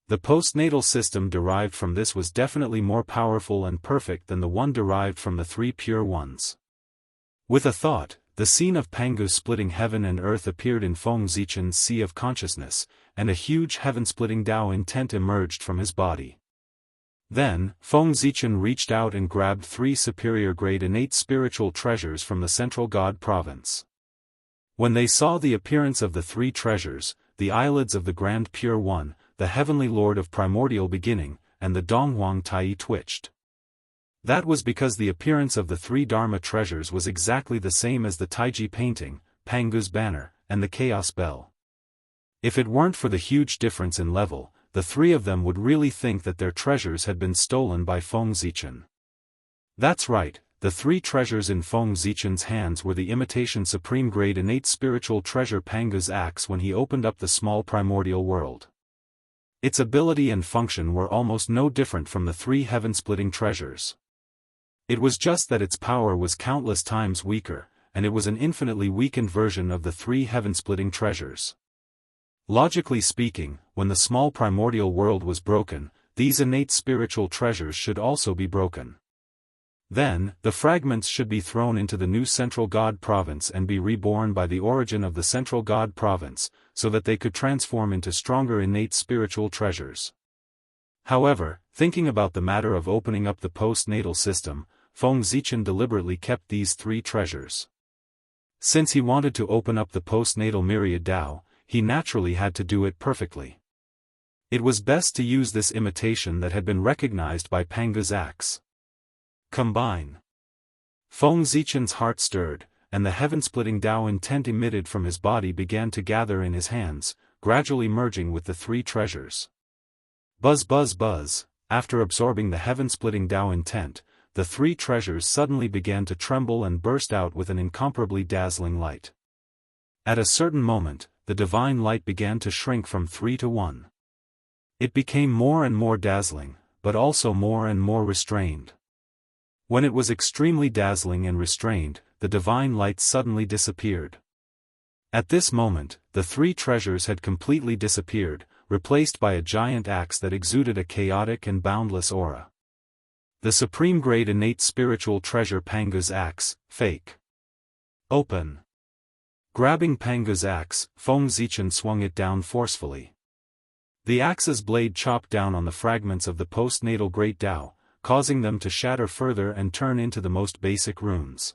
Speaker 1: The postnatal system derived from this was definitely more powerful and perfect than the one derived from the three pure ones. With a thought, the scene of Pangu splitting heaven and earth appeared in Feng Zichen's sea of consciousness, and a huge heaven-splitting Dao intent emerged from his body. Then, Feng Zichen reached out and grabbed three superior-grade innate spiritual treasures from the central God province. When they saw the appearance of the three treasures, the eyelids of the Grand Pure One, the Heavenly Lord of Primordial Beginning, and the Donghuang Tai twitched. That was because the appearance of the three Dharma treasures was exactly the same as the Taiji painting, Pangu's banner, and the Chaos Bell. If it weren't for the huge difference in level, the three of them would really think that their treasures had been stolen by Feng Zichen. That's right, the three treasures in Feng Zichen's hands were the imitation supreme-grade innate spiritual treasure Pangu's axe when he opened up the small primordial world. Its ability and function were almost no different from the three heaven-splitting treasures. It was just that its power was countless times weaker, and it was an infinitely weakened version of the three heaven-splitting treasures. Logically speaking, when the small primordial world was broken, these innate spiritual treasures should also be broken. Then, the fragments should be thrown into the new central God province and be reborn by the origin of the central God province, so that they could transform into stronger innate spiritual treasures. However, thinking about the matter of opening up the postnatal system, Feng Zichen deliberately kept these three treasures. Since he wanted to open up the postnatal myriad Dao, he naturally had to do it perfectly. It was best to use this imitation that had been recognized by Pangu's axe. Combine. Feng Zichen's heart stirred, and the heaven-splitting Dao intent emitted from his body began to gather in his hands, gradually merging with the three treasures. Buzz buzz buzz, after absorbing the heaven-splitting Dao intent, the three treasures suddenly began to tremble and burst out with an incomparably dazzling light. At a certain moment, the divine light began to shrink from 3 to 1. It became more and more dazzling, but also more and more restrained. When it was extremely dazzling and restrained, the divine light suddenly disappeared. At this moment, the three treasures had completely disappeared, replaced by a giant axe that exuded a chaotic and boundless aura. The supreme-grade innate spiritual treasure Pangu's axe, fake. Open. Grabbing Pangu's axe, Feng Zichen swung it down forcefully. The axe's blade chopped down on the fragments of the postnatal Great Dao, causing them to shatter further and turn into the most basic runes.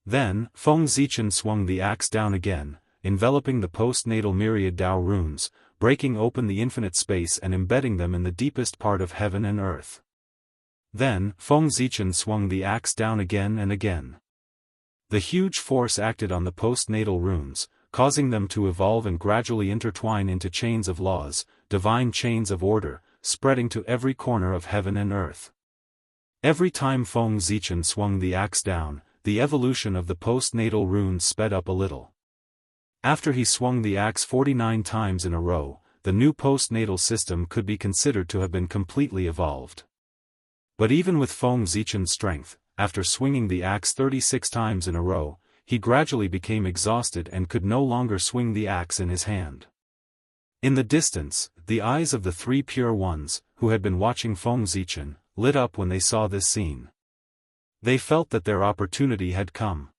Speaker 1: Then, Feng Zichen swung the axe down again, enveloping the postnatal myriad Dao runes, breaking open the infinite space and embedding them in the deepest part of heaven and earth. Then, Feng Zichen swung the axe down again and again. The huge force acted on the postnatal runes, causing them to evolve and gradually intertwine into chains of laws, divine chains of order, spreading to every corner of heaven and earth. Every time Feng Zichen swung the axe down, the evolution of the postnatal runes sped up a little. After he swung the axe 49 times in a row, the new postnatal system could be considered to have been completely evolved. But even with Feng Zichen's strength, after swinging the axe 36 times in a row, he gradually became exhausted and could no longer swing the axe in his hand. In the distance, the eyes of the three pure ones, who had been watching Feng Zichen, lit up when they saw this scene. They felt that their opportunity had come.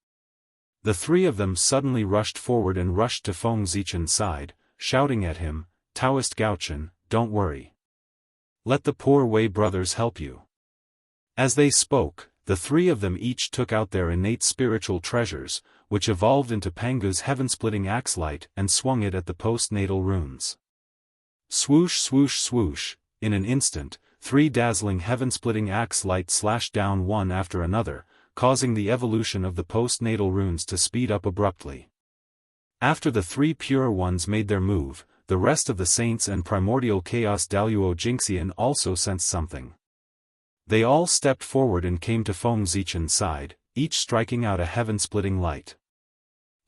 Speaker 1: The three of them suddenly rushed forward and rushed to Feng Zichen's side, shouting at him, "Taoist Gaochen, don't worry. Let the poor Wei brothers help you." As they spoke, the three of them each took out their innate spiritual treasures, which evolved into Pangu's heaven-splitting axe light and swung it at the postnatal runes. Swoosh swoosh swoosh, in an instant, 3 dazzling heaven-splitting axe lights slashed down one after another, causing the evolution of the postnatal runes to speed up abruptly. After the 3 pure ones made their move, the rest of the saints and primordial chaos Daoist Jingxian also sensed something. They all stepped forward and came to Feng Zichen's side, each striking out a heaven-splitting light.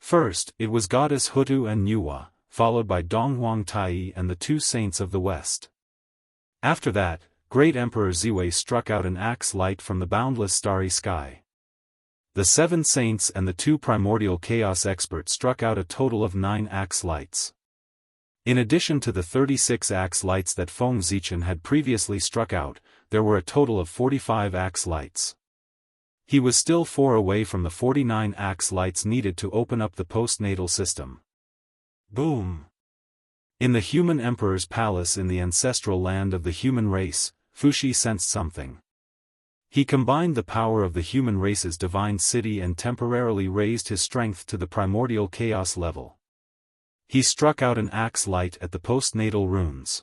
Speaker 1: First, it was Goddess Hutu and Nuwa, followed by Donghuang Tai and the 2 saints of the west. After that, Great Emperor Ziwei struck out an axe light from the boundless starry sky. The 7 saints and the 2 primordial chaos experts struck out a total of 9 axe lights. In addition to the 36 axe lights that Feng Zichen had previously struck out, there were a total of 45 axe lights. He was still 4 away from the 49 axe lights needed to open up the postnatal system. Boom! In the human emperor's palace in the ancestral land of the human race, Fuxi sensed something. He combined the power of the human race's divine city and temporarily raised his strength to the primordial chaos level. He struck out an axe light at the postnatal runes.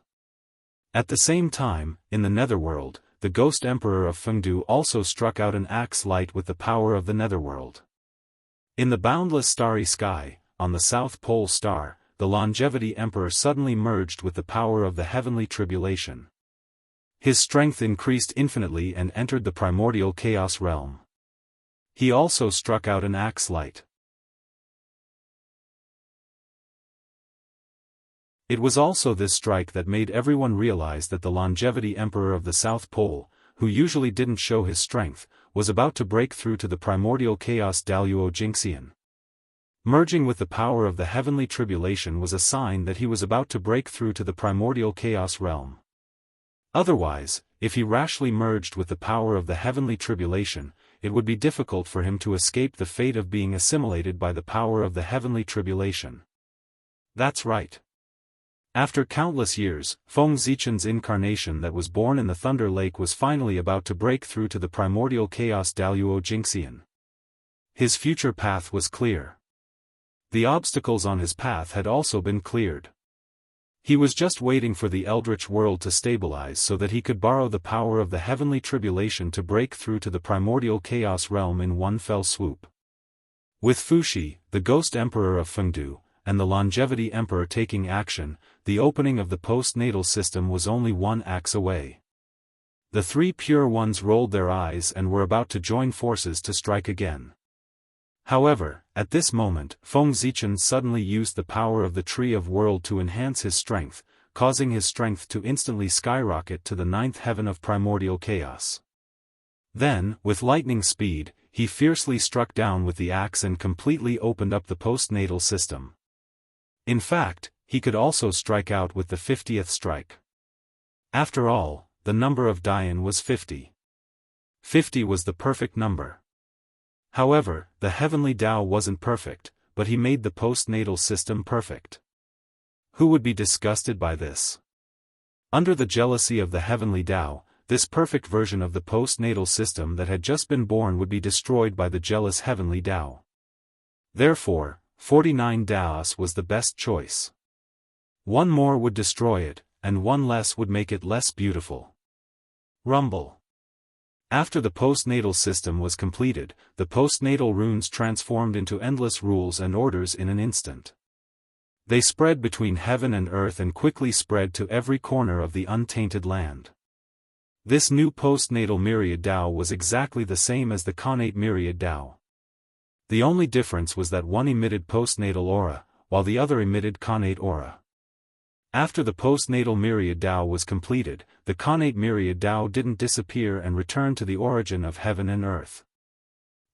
Speaker 1: At the same time, in the netherworld, the ghost emperor of Fengdu also struck out an axe light with the power of the netherworld. In the boundless starry sky, on the South Pole star, the longevity emperor suddenly merged with the power of the heavenly tribulation. His strength increased infinitely and entered the primordial chaos realm. He also struck out an axe light. It was also this strike that made everyone realize that the longevity emperor of the South Pole, who usually didn't show his strength, was about to break through to the primordial chaos Daoist Jingxian. Merging with the power of the heavenly tribulation was a sign that he was about to break through to the primordial chaos realm. Otherwise, if he rashly merged with the power of the heavenly tribulation, it would be difficult for him to escape the fate of being assimilated by the power of the heavenly tribulation. That's right. After countless years, Feng Zichen's incarnation that was born in the Thunder Lake was finally about to break through to the primordial chaos Daoist Jingxian. His future path was clear. The obstacles on his path had also been cleared. He was just waiting for the eldritch world to stabilize so that he could borrow the power of the heavenly tribulation to break through to the primordial chaos realm in one fell swoop. With Fuxi, the ghost emperor of Fengdu, and the longevity emperor taking action, the opening of the postnatal system was only 1 axe away. The 3 pure ones rolled their eyes and were about to join forces to strike again. However, at this moment, Feng Zichen suddenly used the power of the Tree of World to enhance his strength, causing his strength to instantly skyrocket to the 9th heaven of primordial chaos. Then, with lightning speed, he fiercely struck down with the axe and completely opened up the postnatal system. In fact, he could also strike out with the 50th strike. After all, the number of Dian was 50. 50 was the perfect number. However, the heavenly Tao wasn't perfect, but he made the postnatal system perfect. Who would be disgusted by this? Under the jealousy of the heavenly Tao, this perfect version of the postnatal system that had just been born would be destroyed by the jealous heavenly Tao. Therefore, 49 Daos was the best choice. 1 more would destroy it, and 1 less would make it less beautiful. Rumble. After the postnatal system was completed, the postnatal runes transformed into endless rules and orders in an instant. They spread between heaven and earth and quickly spread to every corner of the untainted land. This new postnatal myriad Dao was exactly the same as the connate myriad Dao. The only difference was that one emitted postnatal aura, while the other emitted connate aura. After the postnatal myriad Dao was completed, the connate myriad Dao didn't disappear and return to the origin of heaven and earth.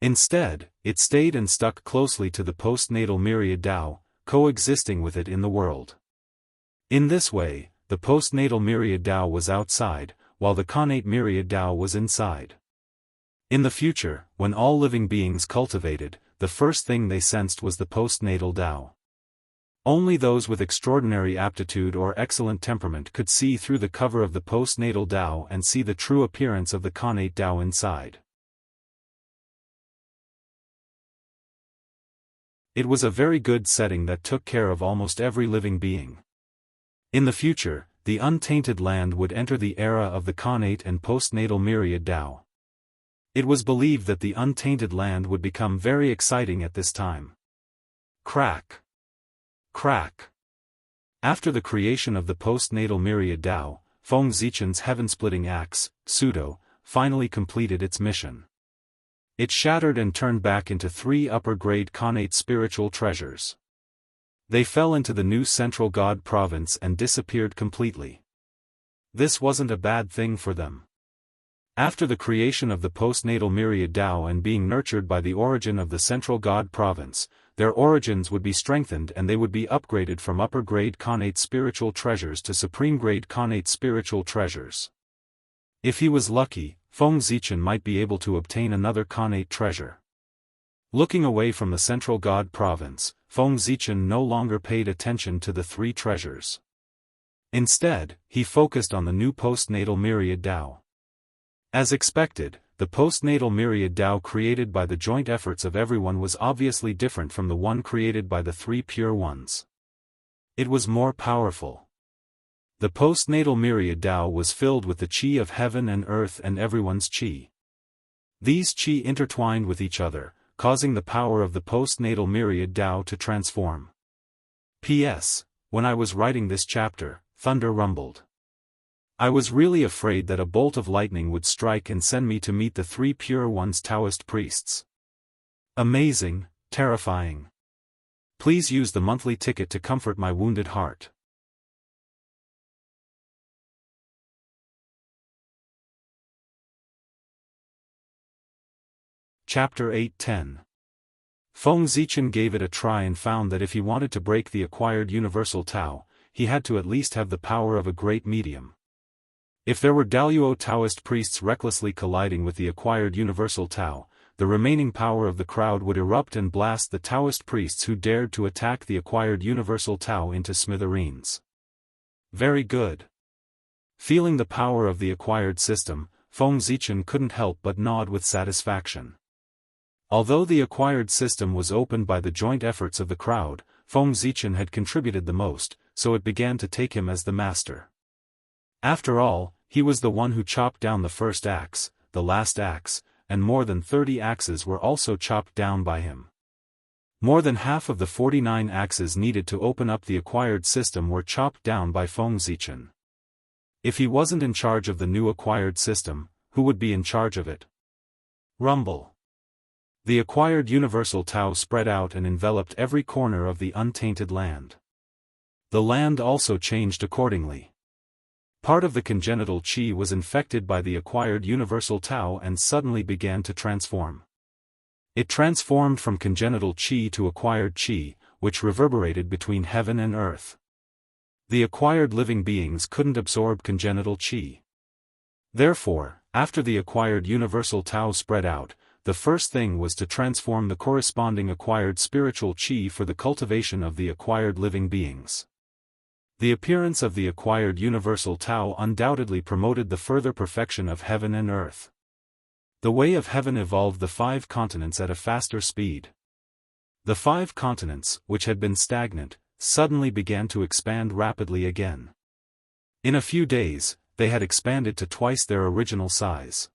Speaker 1: Instead, it stayed and stuck closely to the postnatal myriad Dao, coexisting with it in the world. In this way, the postnatal myriad Dao was outside, while the connate myriad Dao was inside. In the future, when all living beings cultivated, the first thing they sensed was the postnatal Dao. Only those with extraordinary aptitude or excellent temperament could see through the cover of the postnatal Dao and see the true appearance of the connate Dao inside. It was a very good setting that took care of almost every living being. In the future, the untainted land would enter the era of the connate and postnatal myriad Dao. It was believed that the untainted land would become very exciting at this time. Crack. Crack. After the creation of the postnatal myriad Dao, Feng Zichen's heaven-splitting axe, Pseudo, finally completed its mission. It shattered and turned back into 3 upper-grade connate spiritual treasures. They fell into the new central god province and disappeared completely. This wasn't a bad thing for them. After the creation of the postnatal myriad Dao and being nurtured by the origin of the central god province, their origins would be strengthened and they would be upgraded from upper-grade connate spiritual treasures to supreme-grade connate spiritual treasures. If he was lucky, Feng Zichen might be able to obtain another connate treasure. Looking away from the central god province, Feng Zichen no longer paid attention to the 3 treasures. Instead, he focused on the new postnatal myriad Dao. As expected, the postnatal myriad Dao created by the joint efforts of everyone was obviously different from the one created by the 3 pure ones. It was more powerful. The postnatal myriad Dao was filled with the qi of heaven and earth and everyone's qi. These qi intertwined with each other, causing the power of the postnatal myriad Dao to transform. P.S. When I was writing this chapter, thunder rumbled. I was really afraid that a bolt of lightning would strike and send me to meet the 3 pure ones Taoist priests. Amazing, terrifying. Please use the monthly ticket to comfort my wounded heart. Chapter 8:10. Feng Zichen gave it a try and found that if he wanted to break the acquired universal Tao, he had to at least have the power of a great medium. If there were Daoist Taoist priests recklessly colliding with the acquired universal Tao, the remaining power of the crowd would erupt and blast the Taoist priests who dared to attack the acquired universal Tao into smithereens. Very good. Feeling the power of the acquired system, Feng Zichen couldn't help but nod with satisfaction. Although the acquired system was opened by the joint efforts of the crowd, Feng Zichen had contributed the most, so it began to take him as the master. After all, he was the one who chopped down the first axe, the last axe, and more than 30 axes were also chopped down by him. More than half of the 49 axes needed to open up the acquired system were chopped down by Feng Zichen. If he wasn't in charge of the new acquired system, who would be in charge of it? Rumble. The acquired universal Tao spread out and enveloped every corner of the untainted land. The land also changed accordingly. Part of the congenital qi was infected by the acquired universal Tao and suddenly began to transform. It transformed from congenital qi to acquired qi, which reverberated between heaven and earth. The acquired living beings couldn't absorb congenital qi. Therefore, after the acquired universal Tao spread out, the first thing was to transform the corresponding acquired spiritual qi for the cultivation of the acquired living beings. The appearance of the acquired universal Tao undoubtedly promoted the further perfection of heaven and earth. The way of heaven evolved the 5 continents at a faster speed. The 5 continents, which had been stagnant, suddenly began to expand rapidly again. In a few days, they had expanded to twice their original size.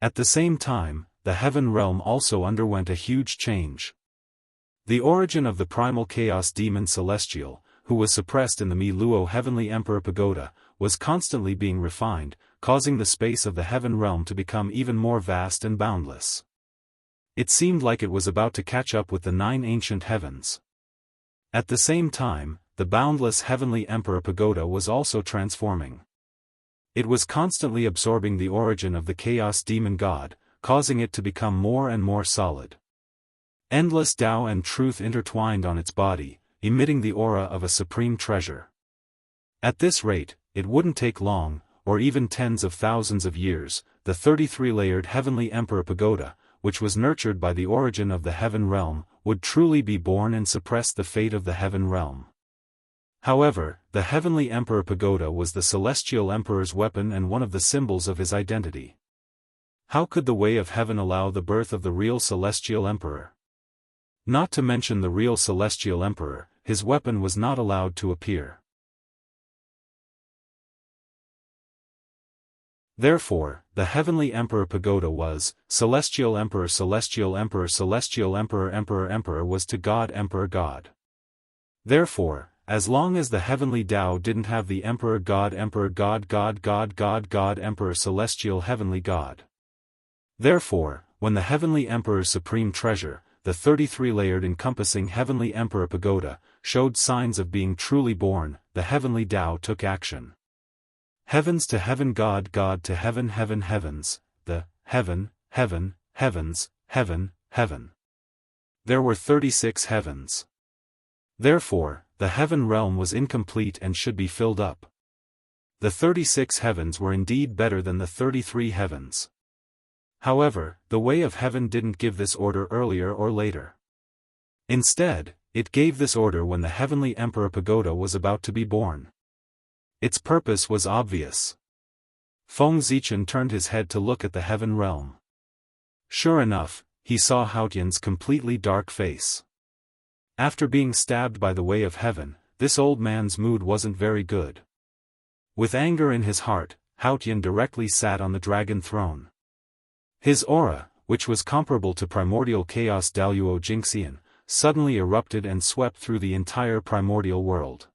Speaker 1: At the same time, the heaven realm also underwent a huge change. The origin of the primal chaos demon Celestial, who was suppressed in the Mi Luo Heavenly Emperor Pagoda, was constantly being refined, causing the space of the heaven realm to become even more vast and boundless. It seemed like it was about to catch up with the 9 ancient heavens. At the same time, the boundless Heavenly Emperor Pagoda was also transforming. It was constantly absorbing the origin of the chaos demon god, causing it to become more and more solid. Endless Tao and truth intertwined on its body, emitting the aura of a supreme treasure. At this rate, it wouldn't take long, or even tens of thousands of years, the 33-layered Heavenly Emperor Pagoda, which was nurtured by the origin of the heaven realm, would truly be born and suppress the fate of the heaven realm. However, the Heavenly Emperor Pagoda was the Celestial Emperor's weapon and one of the symbols of his identity. How could the way of heaven allow the birth of the real Celestial Emperor? Not to mention the real Celestial Emperor, his weapon was not allowed to appear. Therefore, the Heavenly Emperor Pagoda was, Celestial Emperor Celestial Emperor Celestial Emperor Emperor Emperor was to God Emperor God. Therefore, as long as the Heavenly Tao didn't have the Emperor God Emperor God God God God God Emperor Celestial Heavenly God. Therefore, when the Heavenly Emperor's supreme treasure, the 33-layered encompassing Heavenly Emperor Pagoda, showed signs of being truly born, the Heavenly Tao took action. Heavens to heaven God God to heaven heaven heavens, the heaven, heaven, heavens, heaven, heaven. There were 36 heavens. Therefore, the heaven realm was incomplete and should be filled up. The 36 heavens were indeed better than the 33 heavens. However, the way of heaven didn't give this order earlier or later. Instead, it gave this order when the Heavenly Emperor Pagoda was about to be born. Its purpose was obvious. Feng Zichen turned his head to look at the heaven realm. Sure enough, he saw Haotian's completely dark face. After being stabbed by the way of heaven, this old man's mood wasn't very good. With anger in his heart, Haotian directly sat on the dragon throne. His aura, which was comparable to primordial chaos Daoist Jingxian, suddenly erupted and swept through the entire primordial world.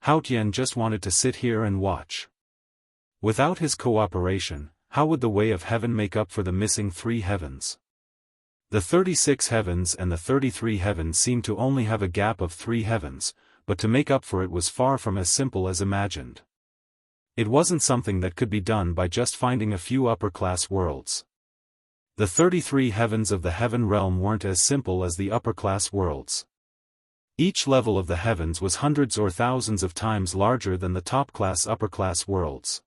Speaker 1: Haotian just wanted to sit here and watch. Without his cooperation, how would the way of heaven make up for the missing 3 heavens? The 36 heavens and the 33 heavens seemed to only have a gap of 3 heavens, but to make up for it was far from as simple as imagined. It wasn't something that could be done by just finding a few upper-class worlds. The 33 heavens of the heaven realm weren't as simple as the upper-class worlds. Each level of the heavens was hundreds or thousands of times larger than the top-class upper-class worlds.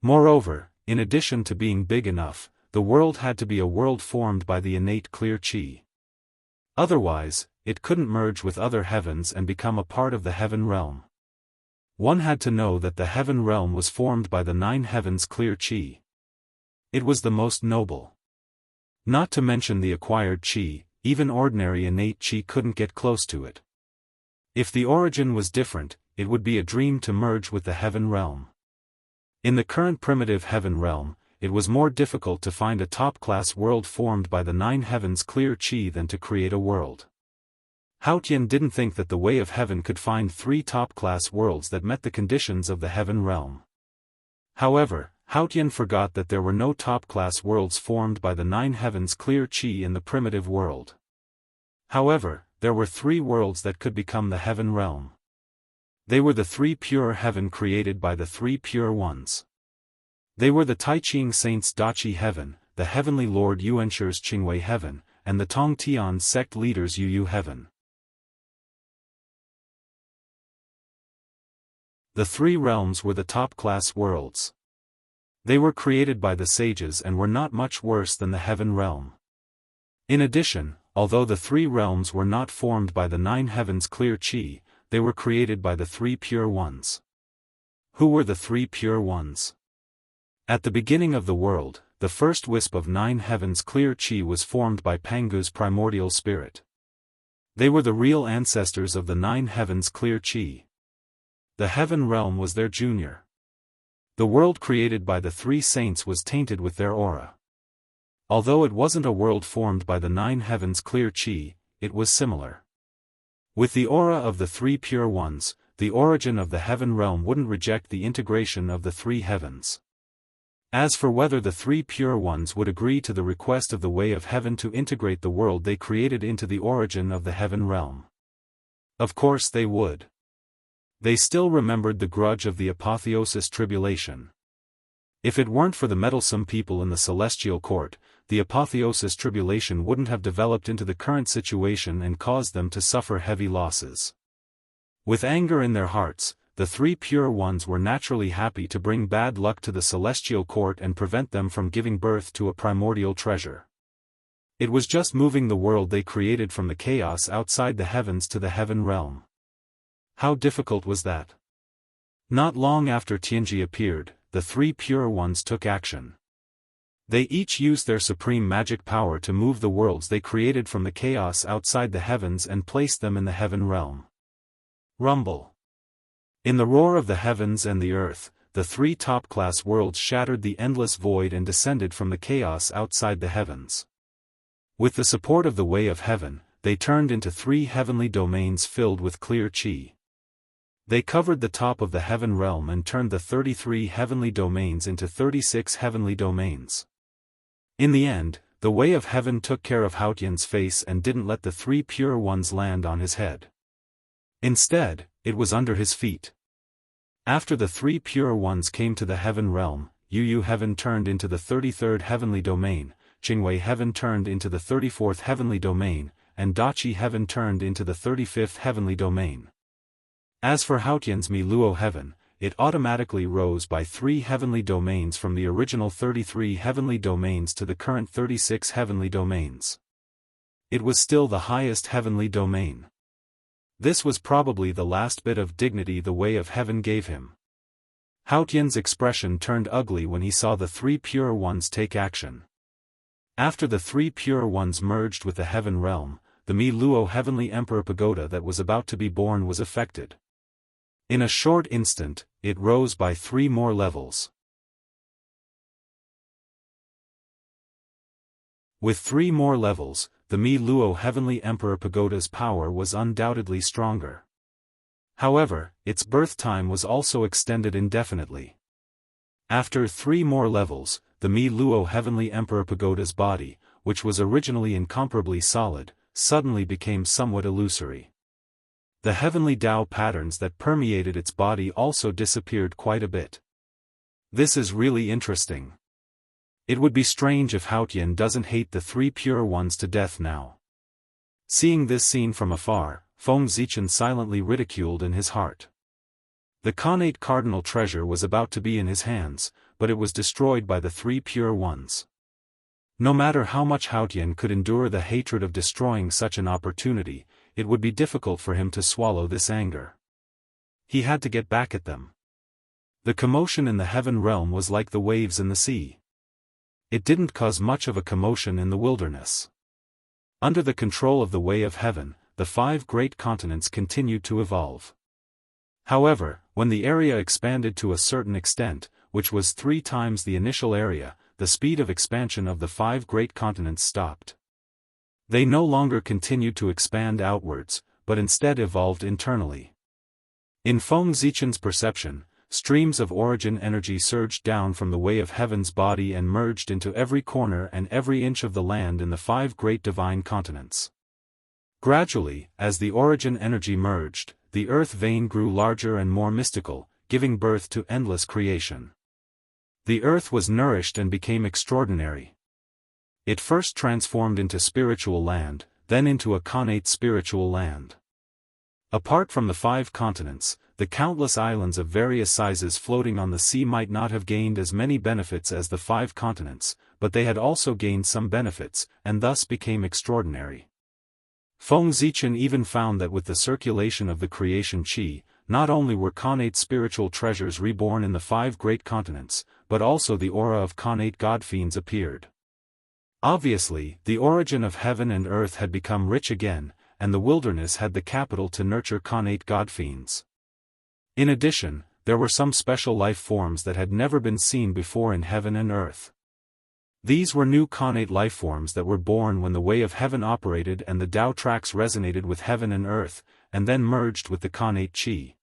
Speaker 1: Moreover, in addition to being big enough, the world had to be a world formed by the innate clear qi. Otherwise, it couldn't merge with other heavens and become a part of the heaven realm. One had to know that the heaven realm was formed by the 9 heavens clear qi. It was the most noble. Not to mention the acquired qi, even ordinary innate qi couldn't get close to it. If the origin was different, it would be a dream to merge with the heaven realm. In the current primitive heaven realm, it was more difficult to find a top-class world formed by the 9 heavens clear qi than to create a world. Haotian didn't think that the way of heaven could find 3 top-class worlds that met the conditions of the heaven realm. However, Haotian forgot that there were no top-class worlds formed by the 9 heavens clear qi in the primitive world. However, there were 3 worlds that could become the heaven realm. They were the 3 pure heaven created by the 3 pure ones. They were the Taiching Saints' Dachi heaven, the Heavenly Lord Yuanshir's Qingwei heaven, and the Tongtian sect leaders' Yu heaven. The 3 realms were the top-class worlds. They were created by the sages and were not much worse than the heaven realm. In addition, although the 3 realms were not formed by the 9 heavens clear qi, they were created by the 3 pure ones. Who were the 3 pure ones? At the beginning of the world, the first wisp of 9 heavens clear qi was formed by Pangu's primordial spirit. They were the real ancestors of the 9 heavens clear qi. The heaven realm was their junior. The world created by the 3 saints was tainted with their aura. Although it wasn't a world formed by the 9 heavens clear qi, it was similar. With the aura of the three pure ones, the origin of the heaven realm wouldn't reject the integration of the three heavens. As for whether the three pure ones would agree to the request of the way of heaven to integrate the world they created into the origin of the heaven realm. Of course they would. They still remembered the grudge of the apotheosis tribulation. If it weren't for the meddlesome people in the celestial court, the apotheosis tribulation wouldn't have developed into the current situation and caused them to suffer heavy losses. With anger in their hearts, the three pure ones were naturally happy to bring bad luck to the celestial court and prevent them from giving birth to a primordial treasure. It was just moving the world they created from the chaos outside the heavens to the heaven realm. How difficult was that? Not long after Tianji appeared, the three pure ones took action. They each used their supreme magic power to move the worlds they created from the chaos outside the heavens and place them in the heaven realm. Rumble. In the roar of the heavens and the earth, the three top-class worlds shattered the endless void and descended from the chaos outside the heavens. With the support of the way of heaven, they turned into three heavenly domains filled with clear chi. They covered the top of the heaven realm and turned the 33 heavenly domains into 36 heavenly domains. In the end, the way of heaven took care of Haotian's face and didn't let the three pure ones land on his head. Instead, it was under his feet. After the three pure ones came to the heaven realm, Yu heaven turned into the 33rd heavenly domain, Qingwei heaven turned into the 34th heavenly domain, and Dachi heaven turned into the 35th heavenly domain. As for Haotian's Mi Luo heaven, it automatically rose by 3 heavenly domains from the original 33 heavenly domains to the current 36 heavenly domains. It was still the highest heavenly domain. This was probably the last bit of dignity the way of heaven gave him. Haotian's expression turned ugly when he saw the three pure ones take action. After the three pure ones merged with the heaven realm, the Mi Luo heavenly emperor pagoda that was about to be born was affected. In a short instant, it rose by 3 more levels. With 3 more levels, the Mi Luo heavenly emperor pagoda's power was undoubtedly stronger. However, its birth time was also extended indefinitely. After 3 more levels, the Mi Luo heavenly emperor pagoda's body, which was originally incomparably solid, suddenly became somewhat illusory. The heavenly Tao patterns that permeated its body also disappeared quite a bit. This is really interesting. It would be strange if Haotian doesn't hate the three pure ones to death now. Seeing this scene from afar, Feng Zichen silently ridiculed in his heart. The Khanate cardinal treasure was about to be in his hands, but it was destroyed by the three pure ones. No matter how much Haotian could endure the hatred of destroying such an opportunity, it would be difficult for him to swallow this anger. He had to get back at them. The commotion in the heaven realm was like the waves in the sea. It didn't cause much of a commotion in the wilderness. Under the control of the way of heaven, the 5 great continents continued to evolve. However, when the area expanded to a certain extent, which was 3 times the initial area, the speed of expansion of the 5 great continents stopped. They no longer continued to expand outwards, but instead evolved internally. In Feng Zichen's perception, streams of origin energy surged down from the way of heaven's body and merged into every corner and every inch of the land in the 5 great divine continents. Gradually, as the origin energy merged, the earth vein grew larger and more mystical, giving birth to endless creation. The earth was nourished and became extraordinary. It first transformed into spiritual land, then into a Khanate spiritual land. Apart from the 5 continents, the countless islands of various sizes floating on the sea might not have gained as many benefits as the 5 continents, but they had also gained some benefits, and thus became extraordinary. Feng Zichen even found that with the circulation of the creation chi, not only were Khanate spiritual treasures reborn in the 5 great continents, but also the aura of Khanate god-fiends appeared. Obviously, the origin of heaven and earth had become rich again, and the wilderness had the capital to nurture Khanate god-fiends. In addition, there were some special life forms that had never been seen before in heaven and earth. These were new Khanate lifeforms that were born when the Way of Heaven operated and the Tao tracks resonated with heaven and earth, and then merged with the Khanate Qi.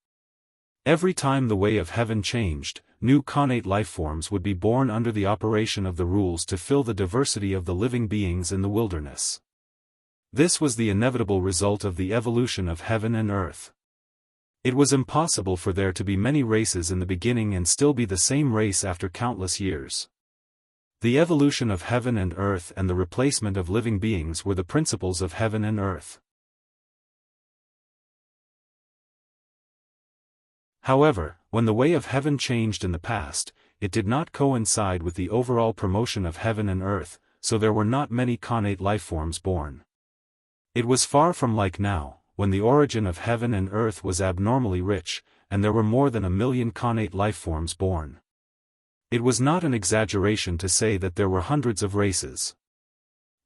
Speaker 1: Every time the Way of Heaven changed, new Khanate lifeforms would be born under the operation of the rules to fill the diversity of the living beings in the wilderness. This was the inevitable result of the evolution of heaven and earth. It was impossible for there to be many races in the beginning and still be the same race after countless years. The evolution of heaven and earth and the replacement of living beings were the principles of heaven and earth. However, when the Way of Heaven changed in the past, it did not coincide with the overall promotion of heaven and earth, so there were not many Khanate lifeforms born. It was far from like now, when the origin of heaven and earth was abnormally rich, and there were more than 1 million Khanate lifeforms born. It was not an exaggeration to say that there were hundreds of races.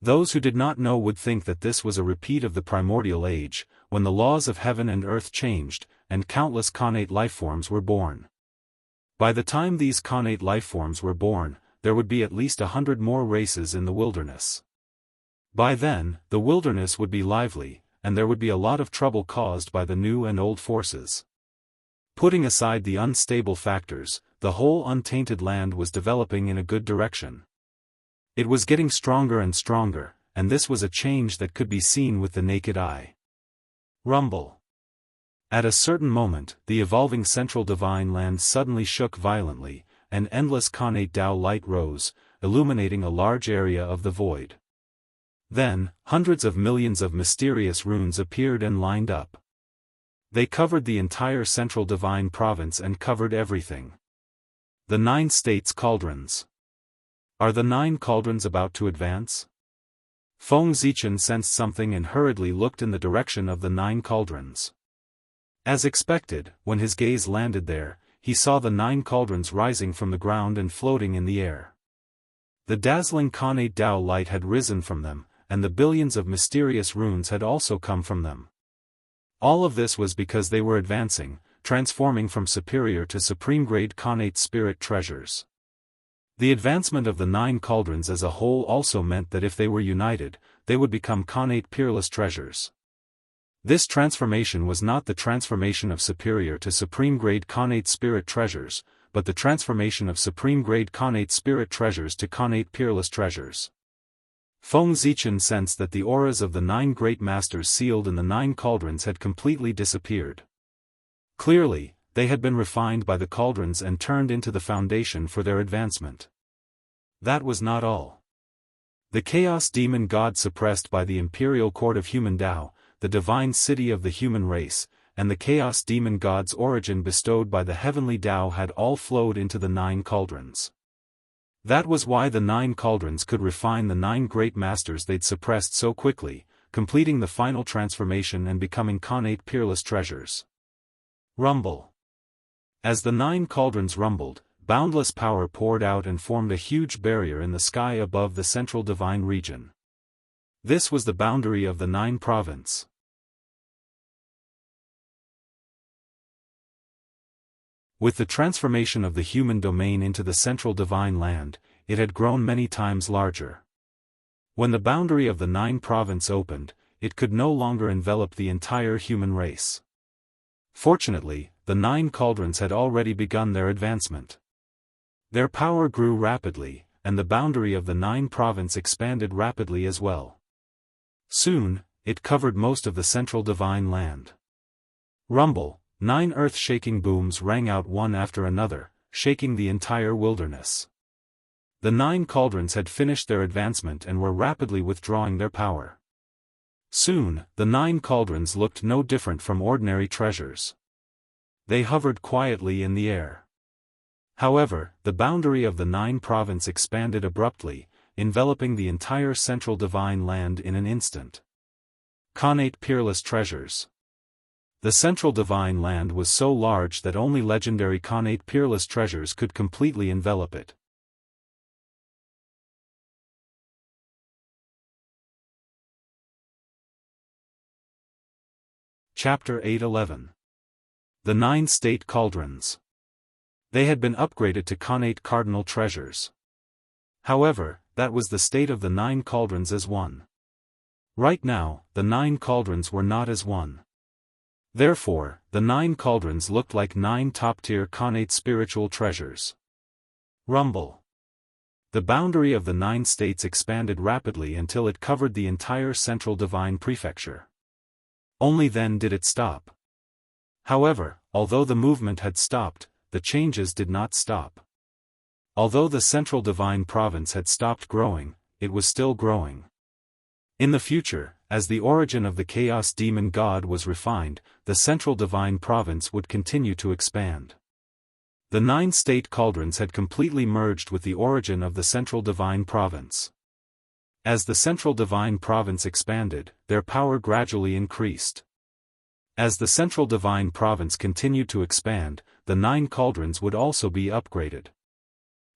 Speaker 1: Those who did not know would think that this was a repeat of the primordial age, when the laws of heaven and earth changed, and countless Khanate lifeforms were born. By the time these Khanate lifeforms were born, there would be at least 100 more races in the wilderness. By then, the wilderness would be lively, and there would be a lot of trouble caused by the new and old forces. Putting aside the unstable factors, the whole untainted land was developing in a good direction. It was getting stronger and stronger, and this was a change that could be seen with the naked eye. Rumble. At a certain moment, the evolving central divine land suddenly shook violently, and endless Khanate Tao light rose, illuminating a large area of the void. Then, hundreds of millions of mysterious runes appeared and lined up. They covered the entire central divine province and covered everything. The 9 states cauldrons. Are the 9 cauldrons about to advance? Feng Zichen sensed something and hurriedly looked in the direction of the 9 cauldrons. As expected, when his gaze landed there, he saw the 9 cauldrons rising from the ground and floating in the air. The dazzling Khanate Tao light had risen from them, and the billions of mysterious runes had also come from them. All of this was because they were advancing, transforming from superior to supreme-grade Khanate spirit treasures. The advancement of the 9 cauldrons as a whole also meant that if they were united, they would become Khanate peerless treasures. This transformation was not the transformation of superior to supreme-grade Khanate spirit treasures, but the transformation of supreme-grade Khanate spirit treasures to Khanate peerless treasures. Feng Zichen sensed that the auras of the 9 great masters sealed in the 9 cauldrons had completely disappeared. Clearly, they had been refined by the cauldrons and turned into the foundation for their advancement. That was not all. The chaos demon god suppressed by the imperial court of human Tao, the divine city of the human race, and the chaos demon god's origin bestowed by the heavenly Tao had all flowed into the 9 cauldrons. That was why the 9 cauldrons could refine the 9 great masters they'd suppressed so quickly, completing the final transformation and becoming Khanate peerless treasures. Rumble. As the 9 cauldrons rumbled, boundless power poured out and formed a huge barrier in the sky above the central divine region. This was the boundary of the 9 province. With the transformation of the human domain into the central divine land, it had grown many times larger. When the boundary of the 9 province opened, it could no longer envelop the entire human race. Fortunately, the 9 cauldrons had already begun their advancement. Their power grew rapidly, and the boundary of the 9 province expanded rapidly as well. Soon, it covered most of the central divine land. Rumble. 9 earth-shaking booms rang out one after another, shaking the entire wilderness. The 9 cauldrons had finished their advancement and were rapidly withdrawing their power. Soon, the 9 cauldrons looked no different from ordinary treasures. They hovered quietly in the air. However, the boundary of the 9 province expanded abruptly, enveloping the entire central divine land in an instant. Khanate peerless treasures. The central divine land was so large that only legendary Khanate peerless treasures could completely envelop it. Chapter 8:11. The 9 State Cauldrons. They had been upgraded to Khanate cardinal treasures. However, that was the state of the 9 cauldrons as one. Right now, the 9 cauldrons were not as one. Therefore, the 9 cauldrons looked like 9 top-tier Khanate spiritual treasures. Rumble. The boundary of the 9 states expanded rapidly until it covered the entire central divine prefecture. Only then did it stop. However, although the movement had stopped, the changes did not stop. Although the central divine province had stopped growing, it was still growing. In the future, as the origin of the chaos demon god was refined, the central divine province would continue to expand. The 9 state cauldrons had completely merged with the origin of the central divine province. As the central divine province expanded, their power gradually increased. As the central divine province continued to expand, the 9 cauldrons would also be upgraded.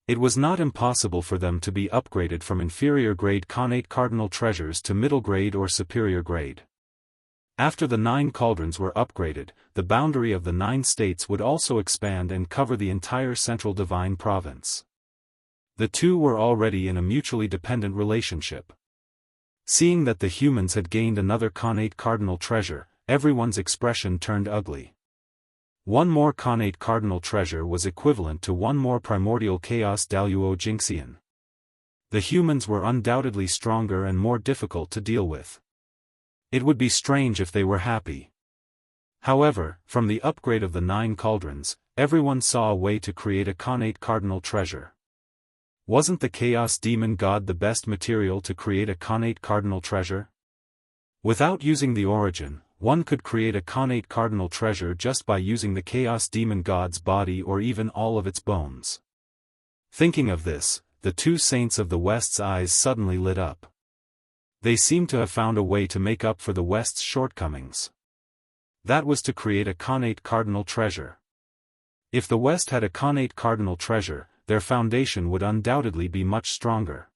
Speaker 1: It was not impossible for them to be upgraded from inferior grade Khanate cardinal treasures to middle grade or superior grade. After the 9 cauldrons were upgraded, the boundary of the 9 states would also expand and cover the entire central divine province. The two were already in a mutually dependent relationship. Seeing that the humans had gained another Khanate cardinal treasure, everyone's expression turned ugly. One more Khanate cardinal treasure was equivalent to one more primordial chaos Daoist Jingxian. The humans were undoubtedly stronger and more difficult to deal with. It would be strange if they were happy. However, from the upgrade of the 9 cauldrons, everyone saw a way to create a Khanate cardinal treasure. Wasn't the chaos demon god the best material to create a Khanate cardinal treasure? Without using the origin, one could create a Khanate cardinal treasure just by using the chaos demon god's body or even all of its bones. Thinking of this, the 2 saints of the West's eyes suddenly lit up. They seemed to have found a way to make up for the West's shortcomings. That was to create a Khanate cardinal treasure. If the West had a Khanate cardinal treasure, their foundation would undoubtedly be much stronger.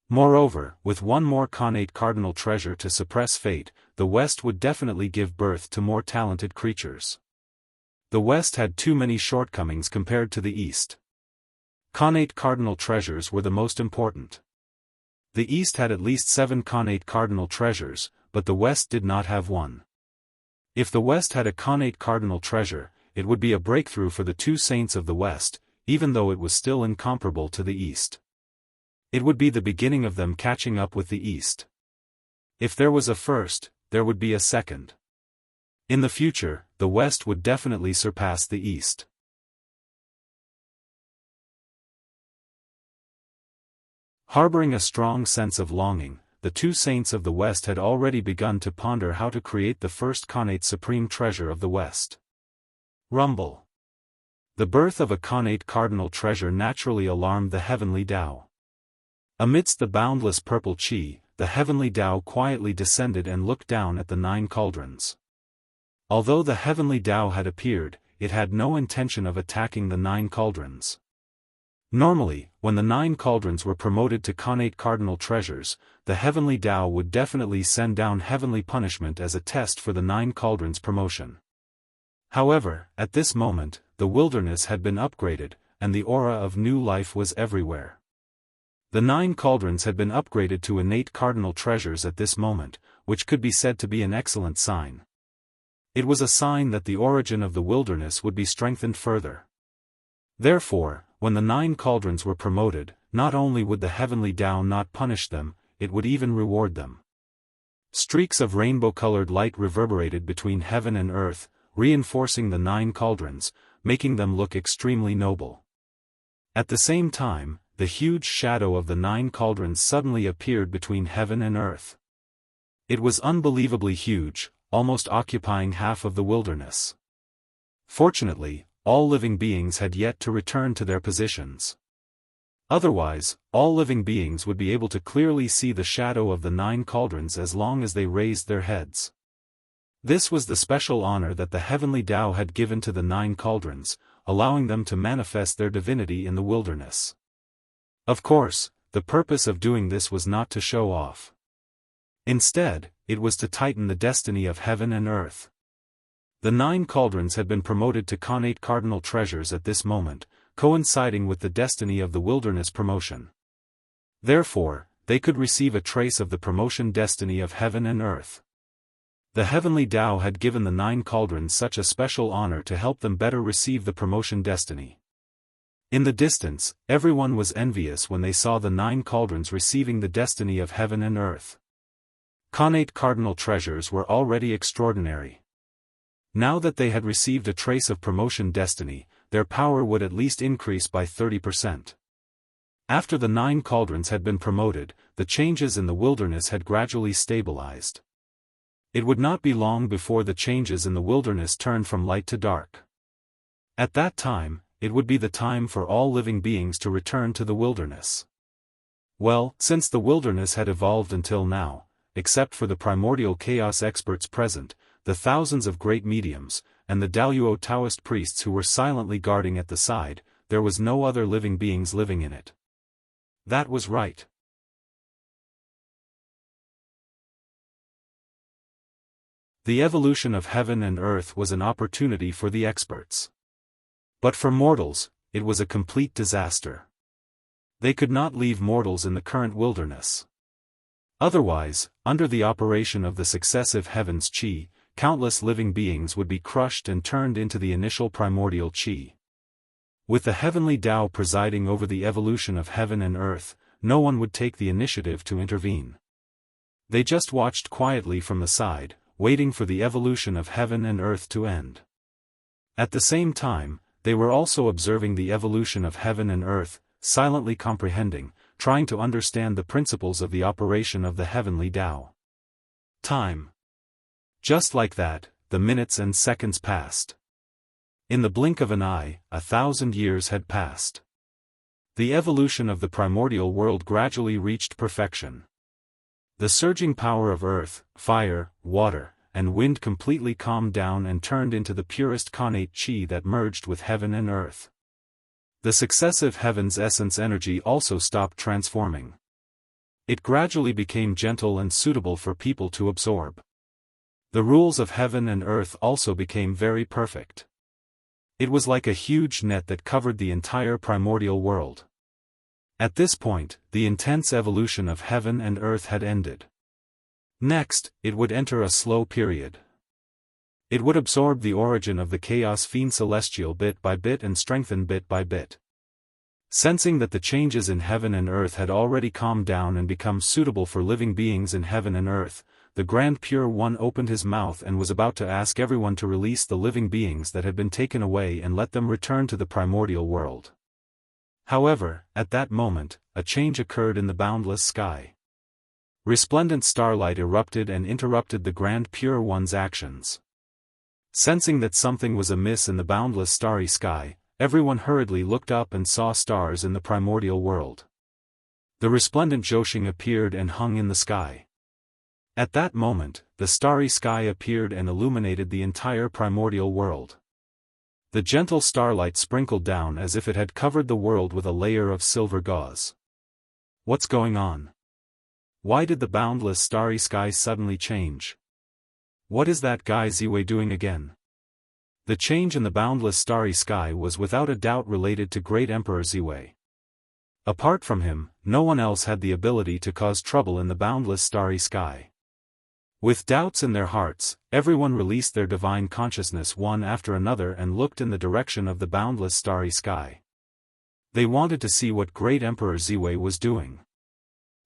Speaker 1: Moreover, with one more Khanate cardinal treasure to suppress fate, the West would definitely give birth to more talented creatures. The West had too many shortcomings compared to the East. Khanate cardinal treasures were the most important. The East had at least 7 Khanate cardinal treasures, but the West did not have one. If the West had a Khanate cardinal treasure, it would be a breakthrough for the 2 saints of the West, even though it was still incomparable to the East. It would be the beginning of them catching up with the East. If there was a first, there would be a second. In the future, the West would definitely surpass the East. Harboring a strong sense of longing, the 2 saints of the West had already begun to ponder how to create the first Khanate supreme treasure of the West. Rumble. The birth of a Khanate cardinal treasure naturally alarmed the heavenly Tao. Amidst the boundless purple qi, the heavenly Tao quietly descended and looked down at the 9 cauldrons. Although the heavenly Tao had appeared, it had no intention of attacking the 9 cauldrons. Normally, when the 9 cauldrons were promoted to Khanate cardinal treasures, the heavenly Tao would definitely send down heavenly punishment as a test for the 9 cauldrons promotion. However, at this moment, the wilderness had been upgraded, and the aura of new life was everywhere. The 9 cauldrons had been upgraded to innate cardinal treasures at this moment, which could be said to be an excellent sign. It was a sign that the origin of the wilderness would be strengthened further. Therefore, when the 9 cauldrons were promoted, not only would the heavenly Tao not punish them, it would even reward them. Streaks of rainbow-colored light reverberated between heaven and earth, reinforcing the 9 cauldrons, making them look extremely noble. At the same time, the huge shadow of the 9 cauldrons suddenly appeared between heaven and earth. It was unbelievably huge, almost occupying half of the wilderness. Fortunately, all living beings had yet to return to their positions. Otherwise, all living beings would be able to clearly see the shadow of the 9 cauldrons as long as they raised their heads. This was the special honor that the heavenly Tao had given to the 9 cauldrons, allowing them to manifest their divinity in the wilderness. Of course, the purpose of doing this was not to show off. Instead, it was to tighten the destiny of heaven and earth. The 9 cauldrons had been promoted to Khanate cardinal treasures at this moment, coinciding with the destiny of the wilderness promotion. Therefore, they could receive a trace of the promotion destiny of heaven and earth. The heavenly Tao had given the 9 cauldrons such a special honor to help them better receive the promotion destiny. In the distance, everyone was envious when they saw the 9 cauldrons receiving the destiny of heaven and earth. Connate cardinal treasures were already extraordinary. Now that they had received a trace of promotion destiny, their power would at least increase by 30%. After the 9 cauldrons had been promoted, the changes in the wilderness had gradually stabilized. It would not be long before the changes in the wilderness turned from light to dark. At that time, it would be the time for all living beings to return to the wilderness. Well, since the wilderness had evolved until now, except for the primordial chaos experts present, the thousands of great mediums, and the Daoist Taoist priests who were silently guarding at the side, there was no other living beings living in it. That was right. The evolution of heaven and earth was an opportunity for the experts. But for mortals, it was a complete disaster. They could not leave mortals in the current wilderness. Otherwise, under the operation of the successive heavens Qi, countless living beings would be crushed and turned into the initial primordial Qi. With the heavenly Tao presiding over the evolution of heaven and earth, no one would take the initiative to intervene. They just watched quietly from the side, waiting for the evolution of heaven and earth to end. At the same time, they were also observing the evolution of heaven and earth, silently comprehending, trying to understand the principles of the operation of the heavenly Tao. Time. Just like that, the minutes and seconds passed. In the blink of an eye, 1,000 years had passed. The evolution of the primordial world gradually reached perfection. The surging power of earth, fire, water, and wind completely calmed down and turned into the purest connate Qi that merged with heaven and earth. The successive heavens' essence energy also stopped transforming. It gradually became gentle and suitable for people to absorb. The rules of heaven and earth also became very perfect. It was like a huge net that covered the entire primordial world. At this point, the intense evolution of heaven and earth had ended. Next, it would enter a slow period. It would absorb the origin of the chaos fiend celestial bit by bit and strengthen bit by bit. Sensing that the changes in heaven and earth had already calmed down and become suitable for living beings in heaven and earth, the Grand Pure One opened his mouth and was about to ask everyone to release the living beings that had been taken away and let them return to the primordial world. However, at that moment, a change occurred in the boundless sky. Resplendent starlight erupted and interrupted the Grand Pure One's actions. Sensing that something was amiss in the boundless starry sky, everyone hurriedly looked up and saw stars in the primordial world. The resplendent Zhoshing appeared and hung in the sky. At that moment, the starry sky appeared and illuminated the entire primordial world. The gentle starlight sprinkled down as if it had covered the world with a layer of silver gauze. What's going on? Why did the boundless starry sky suddenly change? What is that guy Ziwei doing again? The change in the boundless starry sky was without a doubt related to Great Emperor Ziwei. Apart from him, no one else had the ability to cause trouble in the boundless starry sky. With doubts in their hearts, everyone released their divine consciousness one after another and looked in the direction of the boundless starry sky. They wanted to see what Great Emperor Ziwei was doing.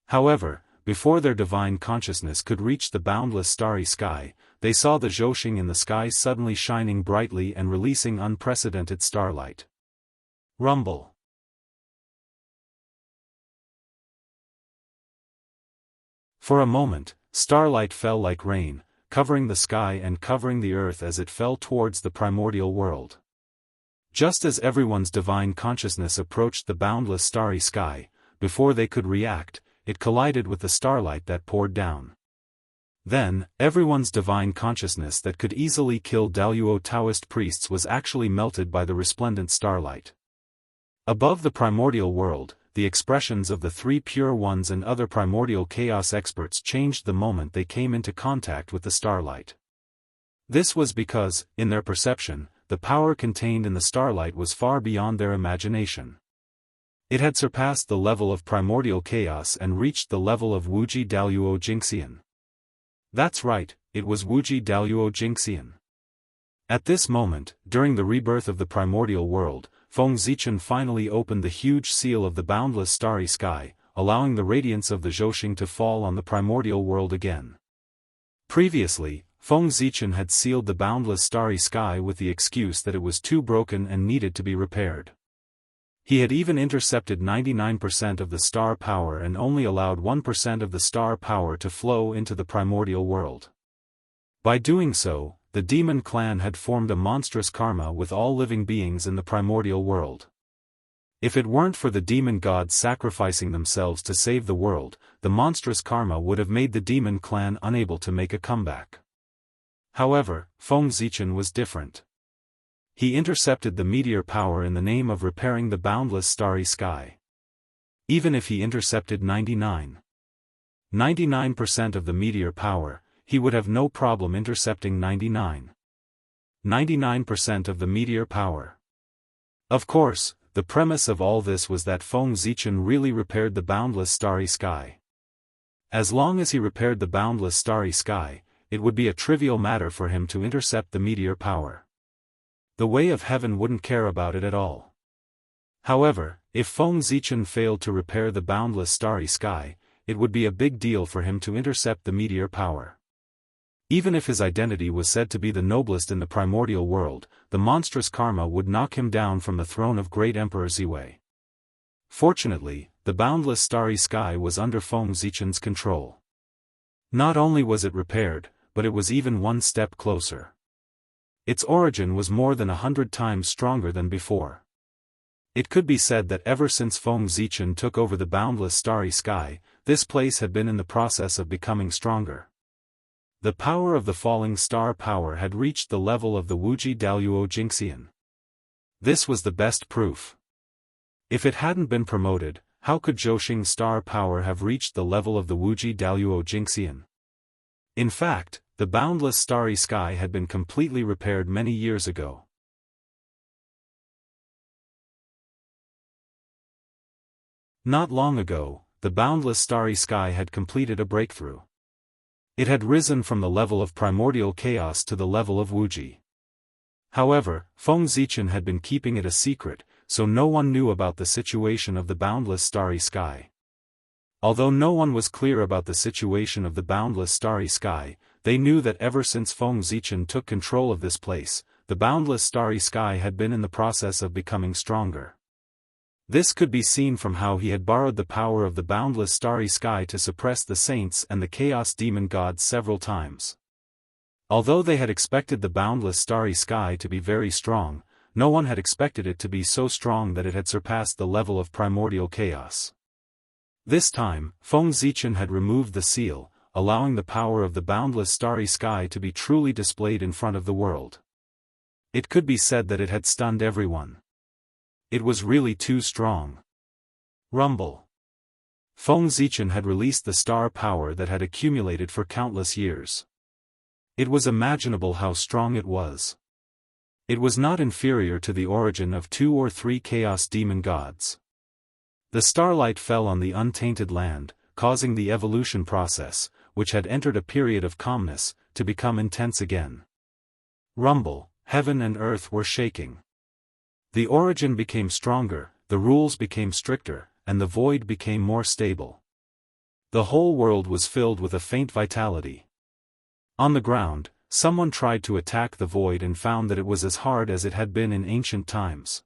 Speaker 1: However, before their divine consciousness could reach the boundless starry sky, they saw the Zhoshing in the sky suddenly shining brightly and releasing unprecedented starlight. Rumble. For a moment, starlight fell like rain, covering the sky and covering the earth as it fell towards the primordial world. Just as everyone's divine consciousness approached the boundless starry sky, before they could react, it collided with the starlight that poured down. Then, everyone's divine consciousness that could easily kill Daoist Taoist priests was actually melted by the resplendent starlight. Above the primordial world, the expressions of the 3 pure ones and other primordial chaos experts changed the moment they came into contact with the starlight. This was because, in their perception, the power contained in the starlight was far beyond their imagination. It had surpassed the level of primordial chaos and reached the level of Wuxia Xianxia. That's right, it was Wuxia Xianxia. At this moment, during the rebirth of the primordial world, Feng Zichen finally opened the huge seal of the boundless starry sky, allowing the radiance of the Zhouxing to fall on the primordial world again. Previously, Feng Zichen had sealed the boundless starry sky with the excuse that it was too broken and needed to be repaired. He had even intercepted 99% of the star power and only allowed 1% of the star power to flow into the primordial world. By doing so, the demon clan had formed a monstrous karma with all living beings in the primordial world. If it weren't for the demon gods sacrificing themselves to save the world, the monstrous karma would have made the demon clan unable to make a comeback. However, Feng Zichen was different. He intercepted the meteor power in the name of repairing the boundless starry sky. Even if he intercepted 99% of the meteor power, he would have no problem intercepting 99% of the meteor power. Of course, the premise of all this was that Feng Zichen really repaired the boundless starry sky. As long as he repaired the boundless starry sky, it would be a trivial matter for him to intercept the meteor power. The way of heaven wouldn't care about it at all. However, if Feng Zichen failed to repair the boundless starry sky, it would be a big deal for him to intercept the meteor power. Even if his identity was said to be the noblest in the primordial world, the monstrous karma would knock him down from the throne of Great Emperor Ziwei. Fortunately, the boundless starry sky was under Feng Zichen's control. Not only was it repaired, but it was even one step closer. Its origin was more than 100 times stronger than before. It could be said that ever since Feng Zichen took over the boundless starry sky, this place had been in the process of becoming stronger. The power of the falling star power had reached the level of the Wuxia Xianxia. This was the best proof. If it hadn't been promoted, how could Zhouxing's star power have reached the level of the Wuxia Xianxia? In fact, the boundless starry sky had been completely repaired many years ago. Not long ago, the boundless starry sky had completed a breakthrough. It had risen from the level of primordial chaos to the level of Wuxia. However, Feng Zichen had been keeping it a secret, so no one knew about the situation of the boundless starry sky. Although no one was clear about the situation of the boundless starry sky, they knew that ever since Feng Zichen took control of this place, the boundless starry sky had been in the process of becoming stronger. This could be seen from how he had borrowed the power of the boundless starry sky to suppress the saints and the chaos demon gods several times. Although they had expected the boundless starry sky to be very strong, no one had expected it to be so strong that it had surpassed the level of primordial chaos. This time, Feng Zichen had removed the seal, allowing the power of the boundless starry sky to be truly displayed in front of the world. It could be said that it had stunned everyone. It was really too strong. Rumble. Feng Zichen had released the star power that had accumulated for countless years. It was imaginable how strong it was. It was not inferior to the origin of 2 or 3 chaos demon gods. The starlight fell on the untainted land, causing the evolution process, which had entered a period of calmness, to become intense again. Rumble, heaven and earth were shaking. The origin became stronger, the rules became stricter, and the void became more stable. The whole world was filled with a faint vitality. On the ground, someone tried to attack the void and found that it was as hard as it had been in ancient times.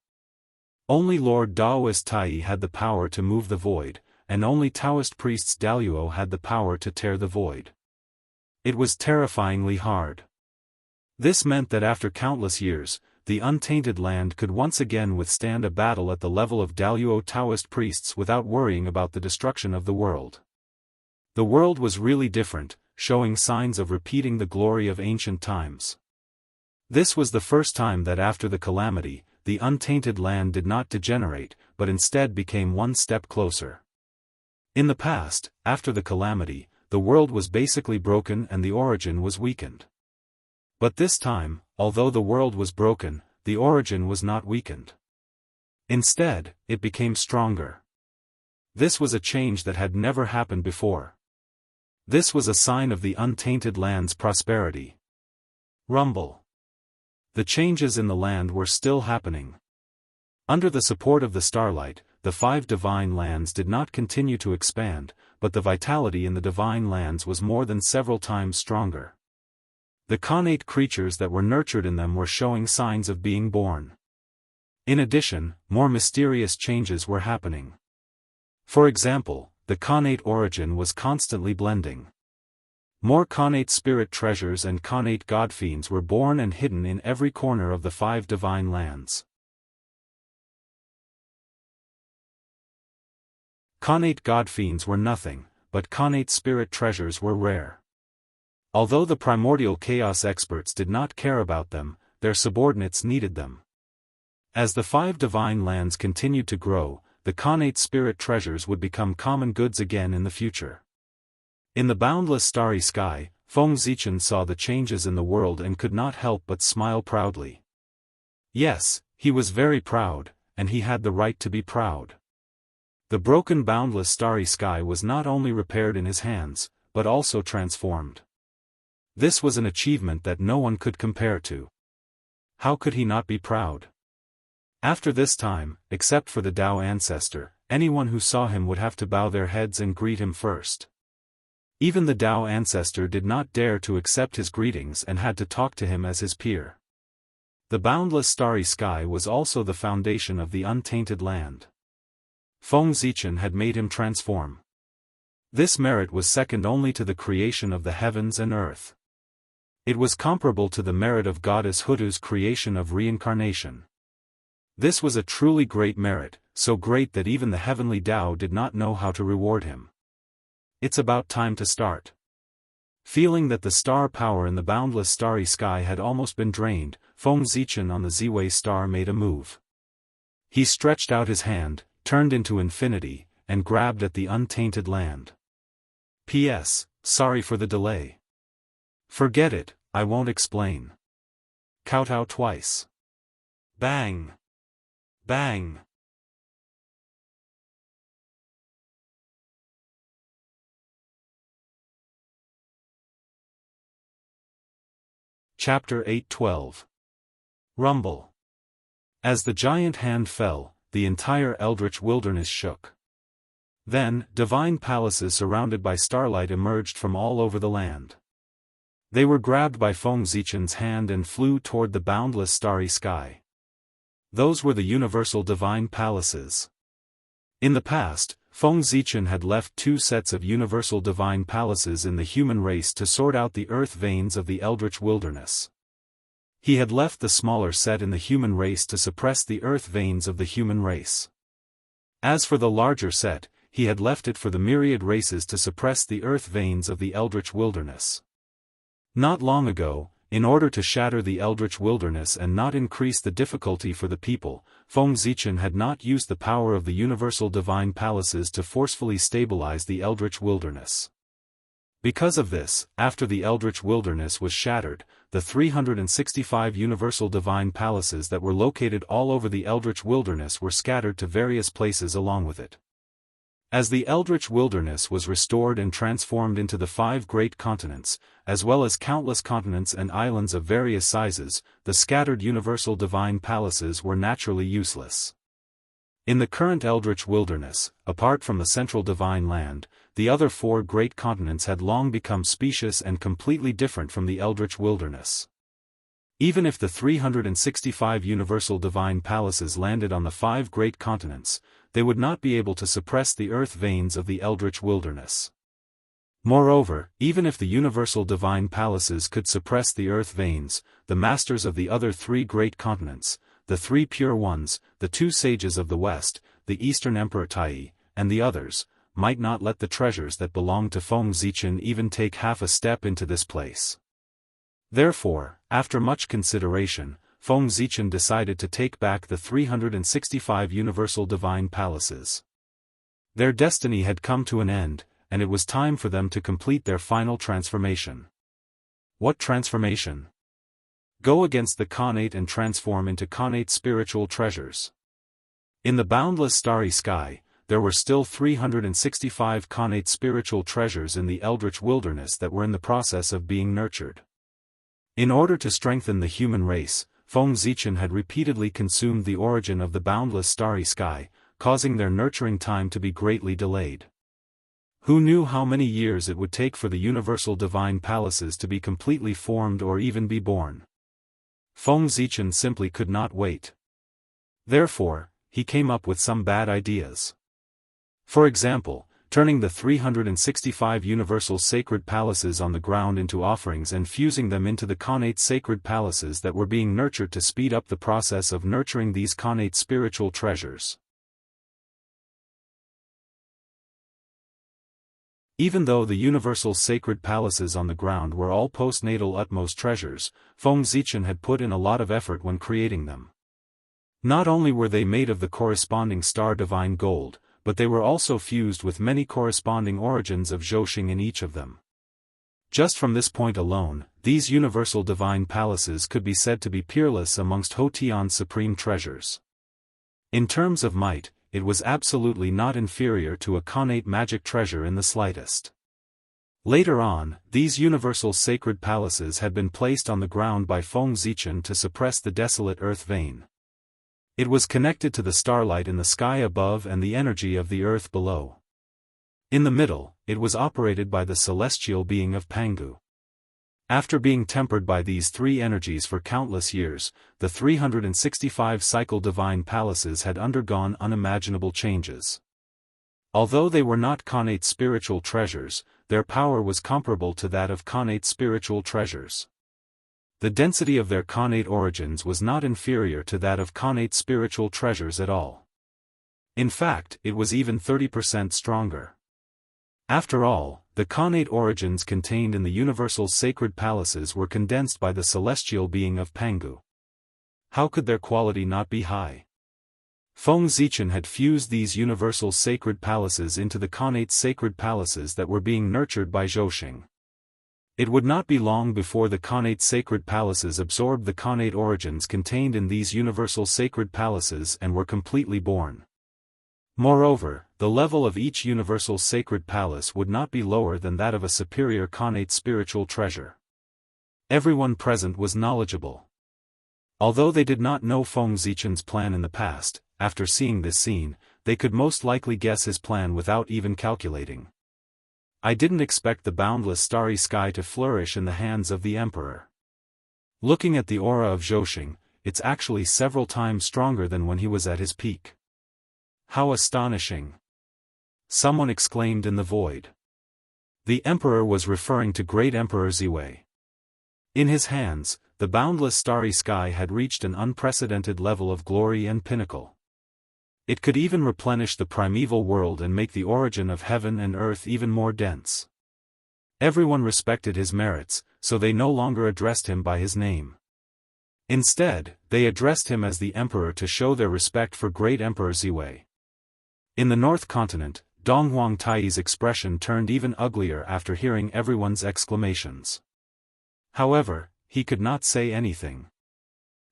Speaker 1: Only Lord Daoist Tai had the power to move the void, and only Taoist priests Daluo had the power to tear the void. It was terrifyingly hard. This meant that after countless years, the untainted land could once again withstand a battle at the level of Daluo Taoist priests without worrying about the destruction of the world. The world was really different, showing signs of repeating the glory of ancient times. This was the first time that after the calamity, the untainted land did not degenerate, but instead became one step closer. In the past, after the calamity, the world was basically broken and the origin was weakened. But this time, although the world was broken, the origin was not weakened. Instead, it became stronger. This was a change that had never happened before. This was a sign of the untainted land's prosperity. Rumble. The changes in the land were still happening. Under the support of the starlight, the 5 divine lands did not continue to expand, but the vitality in the divine lands was more than several times stronger. The connate creatures that were nurtured in them were showing signs of being born. In addition, more mysterious changes were happening. For example, the connate origin was constantly blending. More connate spirit treasures and connate godfiends were born and hidden in every corner of the 5 divine lands. Connate godfiends were nothing, but connate spirit treasures were rare. Although the primordial chaos experts did not care about them, their subordinates needed them. As the 5 divine lands continued to grow, the connate spirit treasures would become common goods again in the future. In the boundless starry sky, Feng Zichen saw the changes in the world and could not help but smile proudly. Yes, he was very proud, and he had the right to be proud. The broken boundless starry sky was not only repaired in his hands, but also transformed. This was an achievement that no one could compare to. How could he not be proud? After this time, except for the Dao ancestor, anyone who saw him would have to bow their heads and greet him first. Even the Dao ancestor did not dare to accept his greetings and had to talk to him as his peer. The boundless starry sky was also the foundation of the untainted land. Feng Zichen had made him transform. This merit was second only to the creation of the heavens and earth. It was comparable to the merit of goddess Hutu's creation of reincarnation. This was a truly great merit, so great that even the heavenly Tao did not know how to reward him. It's about time to start. Feeling that the star power in the boundless starry sky had almost been drained, Feng Zichen on the Ziwei star made a move. He stretched out his hand, turned into infinity, and grabbed at the untainted land. P.S. Sorry for the delay. Forget it, I won't explain. Kowtow twice. Bang! Bang! Chapter 8:12. Rumble. As the giant hand fell, the entire eldritch wilderness shook. Then, divine palaces surrounded by starlight emerged from all over the land. They were grabbed by Feng Zichen's hand and flew toward the boundless starry sky. Those were the universal divine palaces. In the past, Feng Zichen had left 2 sets of universal divine palaces in the human race to sort out the earth veins of the eldritch wilderness. He had left the smaller set in the human race to suppress the earth veins of the human race. As for the larger set, he had left it for the myriad races to suppress the earth veins of the eldritch wilderness. Not long ago, in order to shatter the eldritch wilderness and not increase the difficulty for the people, Feng Zichen had not used the power of the universal divine palaces to forcefully stabilize the eldritch wilderness. Because of this, after the eldritch wilderness was shattered, the 365 universal divine palaces that were located all over the eldritch wilderness were scattered to various places along with it. As the eldritch wilderness was restored and transformed into the 5 great continents, as well as countless continents and islands of various sizes, the scattered universal divine palaces were naturally useless. In the current eldritch wilderness, apart from the central divine land, the other 4 great continents had long become specious and completely different from the eldritch wilderness. Even if the 365 universal divine palaces landed on the 5 great continents, they would not be able to suppress the earth veins of the eldritch wilderness. Moreover, even if the universal divine palaces could suppress the earth veins, the masters of the other 3 great continents, the 3 pure ones, the 2 sages of the west, the Eastern Emperor Tai, and the others, might not let the treasures that belonged to Feng Zichen even take half a step into this place. Therefore, after much consideration, Feng Zichen decided to take back the 365 universal divine palaces. Their destiny had come to an end, and it was time for them to complete their final transformation. What transformation? Go against the connate and transform into connate spiritual treasures. In the boundless starry sky, there were still 365 connate spiritual treasures in the eldritch wilderness that were in the process of being nurtured. In order to strengthen the human race, Feng Zichen had repeatedly consumed the origin of the boundless starry sky, causing their nurturing time to be greatly delayed. Who knew how many years it would take for the universal divine palaces to be completely formed or even be born? Feng Zichen simply could not wait. Therefore, he came up with some bad ideas. For example, turning the 365 universal sacred palaces on the ground into offerings and fusing them into the connate sacred palaces that were being nurtured to speed up the process of nurturing these connate spiritual treasures. Even though the universal sacred palaces on the ground were all postnatal utmost treasures, Feng Zichen had put in a lot of effort when creating them. Not only were they made of the corresponding star divine gold, but they were also fused with many corresponding origins of Zhouxing in each of them. Just from this point alone, these universal divine palaces could be said to be peerless amongst Hotian's supreme treasures. In terms of might, it was absolutely not inferior to a connate magic treasure in the slightest. Later on, these universal sacred palaces had been placed on the ground by Feng Zichen to suppress the desolate earth vein. It was connected to the starlight in the sky above and the energy of the earth below. In the middle, it was operated by the celestial being of Pangu. After being tempered by these three energies for countless years, the 365 cycle divine palaces had undergone unimaginable changes. Although they were not connate spiritual treasures, their power was comparable to that of connate spiritual treasures. The density of their connate origins was not inferior to that of connate spiritual treasures at all. In fact, it was even 30% stronger. After all, the connate origins contained in the universal sacred palaces were condensed by the celestial being of Pangu. How could their quality not be high? Feng Zichen had fused these universal sacred palaces into the connate sacred palaces that were being nurtured by Zhouxing. It would not be long before the connate sacred palaces absorbed the connate origins contained in these universal sacred palaces and were completely born. Moreover, the level of each universal sacred palace would not be lower than that of a superior connate spiritual treasure. Everyone present was knowledgeable. Although they did not know Feng Zichen's plan in the past, after seeing this scene, they could most likely guess his plan without even calculating. I didn't expect the boundless starry sky to flourish in the hands of the emperor. Looking at the aura of Zhouxing, it's actually several times stronger than when he was at his peak. How astonishing! Someone exclaimed in the void. The emperor was referring to Great Emperor Ziwei. In his hands, the boundless starry sky had reached an unprecedented level of glory and pinnacle. It could even replenish the primeval world and make the origin of heaven and earth even more dense. Everyone respected his merits, so they no longer addressed him by his name. Instead, they addressed him as the emperor to show their respect for Great Emperor Ziwei. In the North Continent, Dong Huangtai's expression turned even uglier after hearing everyone's exclamations. However, he could not say anything.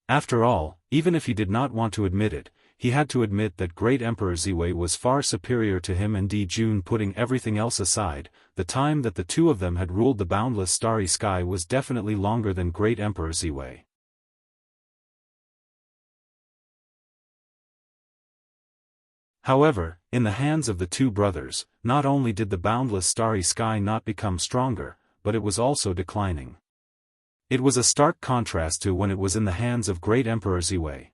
Speaker 1: After all, even if he did not want to admit it, he had to admit that Great Emperor Ziwei was far superior to him and Di Jun. Putting everything else aside, the time that the two of them had ruled the boundless starry sky was definitely longer than Great Emperor Ziwei. However, in the hands of the two brothers, not only did the boundless starry sky not become stronger, but it was also declining. It was a stark contrast to when it was in the hands of Great Emperor Ziwei.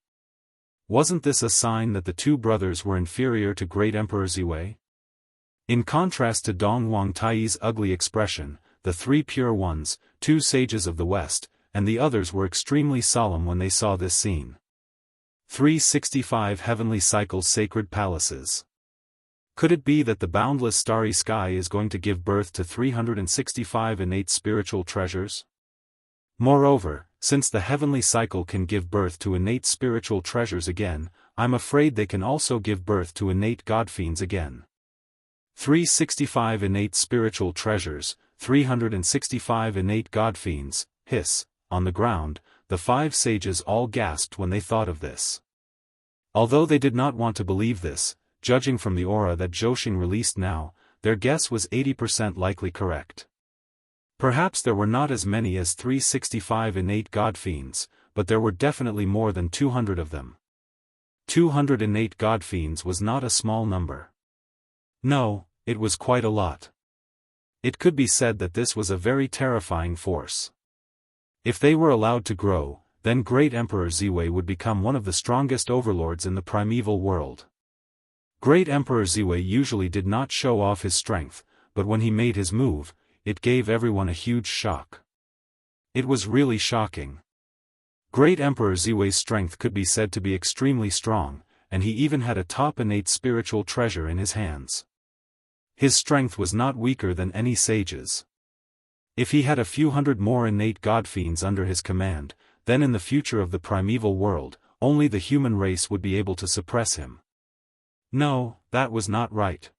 Speaker 1: Wasn't this a sign that the two brothers were inferior to Great Emperor Ziwei? In contrast to Dong Huangtai's ugly expression, the three pure ones, two sages of the West, and the others were extremely solemn when they saw this scene. 365 heavenly cycles sacred palaces. Could it be that the boundless starry sky is going to give birth to 365 innate spiritual treasures? Moreover, since the heavenly cycle can give birth to innate spiritual treasures again, I'm afraid they can also give birth to innate godfiends again. 365 innate spiritual treasures, 365 innate godfiends, hiss, on the ground, the five sages all gasped when they thought of this. Although they did not want to believe this, judging from the aura that Zhou released now, their guess was 80% likely correct. Perhaps there were not as many as 365 innate god fiends, but there were definitely more than 200 of them. 200 innate god fiends was not a small number. No, it was quite a lot. It could be said that this was a very terrifying force. If they were allowed to grow, then Great Emperor Ziwei would become one of the strongest overlords in the primeval world. Great Emperor Ziwei usually did not show off his strength, but when he made his move, it gave everyone a huge shock. It was really shocking. Great Emperor Ziwei's strength could be said to be extremely strong, and he even had a top innate spiritual treasure in his hands. His strength was not weaker than any sage's. If he had a few hundred more innate god fiends under his command, then in the future of the primeval world, only the human race would be able to suppress him. No, that was not right.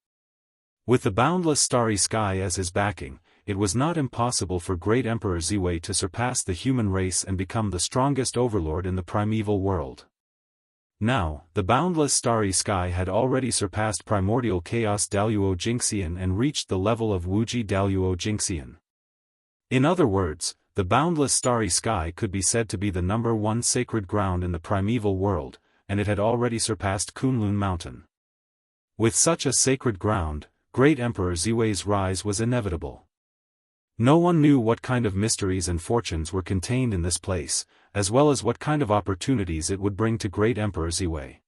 Speaker 1: With the boundless starry sky as his backing, it was not impossible for Great Emperor Ziwei to surpass the human race and become the strongest overlord in the primeval world. Now, the boundless starry sky had already surpassed primordial chaos Daoist Jingxian and reached the level of Wuxia Daoist Jingxian. In other words, the boundless starry sky could be said to be the number one sacred ground in the primeval world, and it had already surpassed Kunlun Mountain. With such a sacred ground, Great Emperor Ziwei's rise was inevitable. No one knew what kind of mysteries and fortunes were contained in this place, as well as what kind of opportunities it would bring to Great Emperor Ziwei.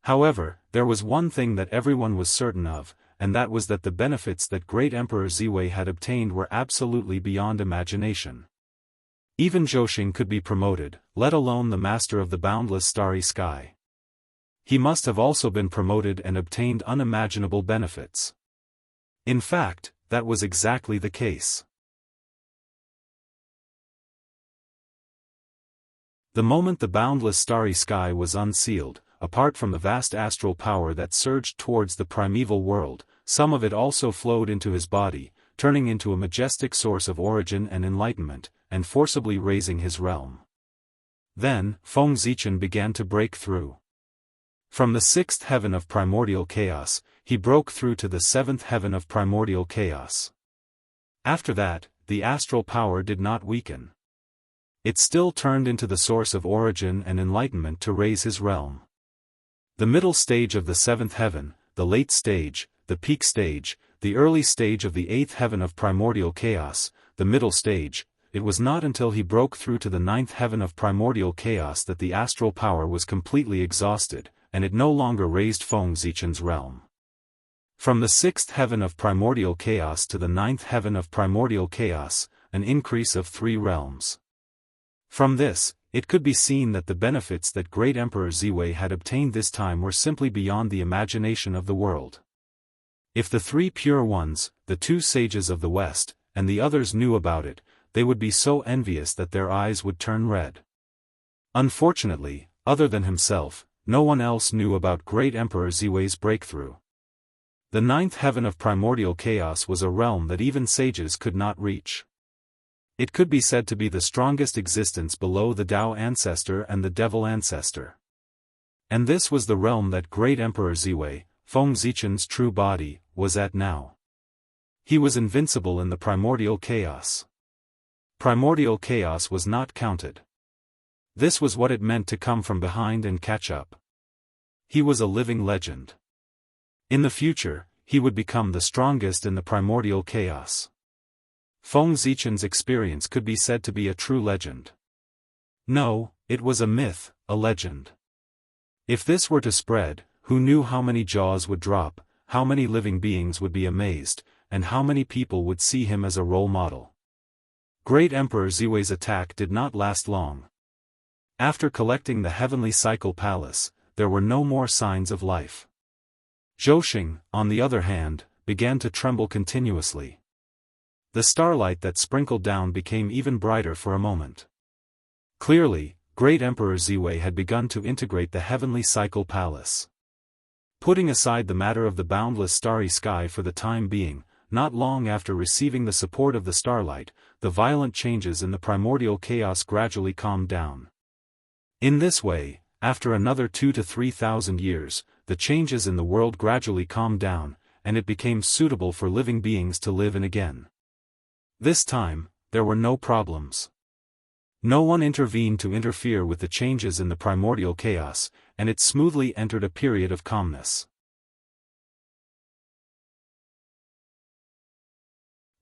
Speaker 1: However, there was one thing that everyone was certain of, and that was that the benefits that Great Emperor Ziwei had obtained were absolutely beyond imagination. Even Zhou could be promoted, let alone the master of the boundless starry sky. He must have also been promoted and obtained unimaginable benefits. In fact, that was exactly the case. The moment the boundless starry sky was unsealed, apart from the vast astral power that surged towards the primeval world, some of it also flowed into his body, turning into a majestic source of origin and enlightenment, and forcibly raising his realm. Then, Feng Zichen began to break through. From the sixth heaven of primordial chaos, he broke through to the seventh heaven of primordial chaos. After that, the astral power did not weaken. It still turned into the source of origin and enlightenment to raise his realm. The middle stage of the seventh heaven, the late stage, the peak stage, the early stage of the eighth heaven of primordial chaos, the middle stage, it was not until he broke through to the ninth heaven of primordial chaos that the astral power was completely exhausted, and it no longer raised Feng Zichen's realm. From the sixth heaven of primordial chaos to the ninth heaven of primordial chaos, an increase of 3 realms. From this, it could be seen that the benefits that Great Emperor Ziwei had obtained this time were simply beyond the imagination of the world. If the 3 pure ones, the 2 sages of the West, and the others knew about it, they would be so envious that their eyes would turn red. Unfortunately, other than himself, no one else knew about Great Emperor Ziwei's breakthrough. The ninth heaven of primordial chaos was a realm that even sages could not reach. It could be said to be the strongest existence below the Tao ancestor and the Devil ancestor. And this was the realm that Great Emperor Ziwei, Feng Zichen's true body, was at now. He was invincible in the primordial chaos. Primordial chaos was not counted. This was what it meant to come from behind and catch up. He was a living legend. In the future, he would become the strongest in the primordial chaos. Feng Zichen's experience could be said to be a true legend. No, it was a myth, a legend. If this were to spread, who knew how many jaws would drop, how many living beings would be amazed, and how many people would see him as a role model. Great Emperor Ziwei's attack did not last long. After collecting the heavenly cycle palace, there were no more signs of life. Zhou, on the other hand, began to tremble continuously. The starlight that sprinkled down became even brighter for a moment. Clearly, Great Emperor Ziwei had begun to integrate the heavenly cycle palace. Putting aside the matter of the boundless starry sky for the time being, not long after receiving the support of the starlight, the violent changes in the primordial chaos gradually calmed down. In this way, after another 2 to 3,000 years, the changes in the world gradually calmed down, and it became suitable for living beings to live in again. This time, there were no problems. No one intervened to interfere with the changes in the primordial chaos, and it smoothly entered a period of calmness.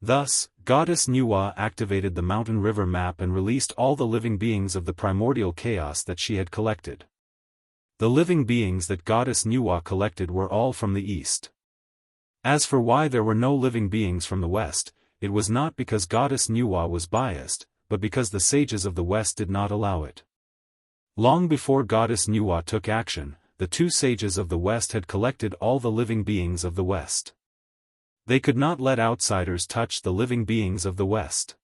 Speaker 1: Thus, Goddess Nuwa activated the mountain river map and released all the living beings of the primordial chaos that she had collected. The living beings that Goddess Nuwa collected were all from the east. As for why there were no living beings from the west, it was not because Goddess Nuwa was biased, but because the sages of the west did not allow it. Long before Goddess Nuwa took action, the two sages of the west had collected all the living beings of the west. They could not let outsiders touch the living beings of the west.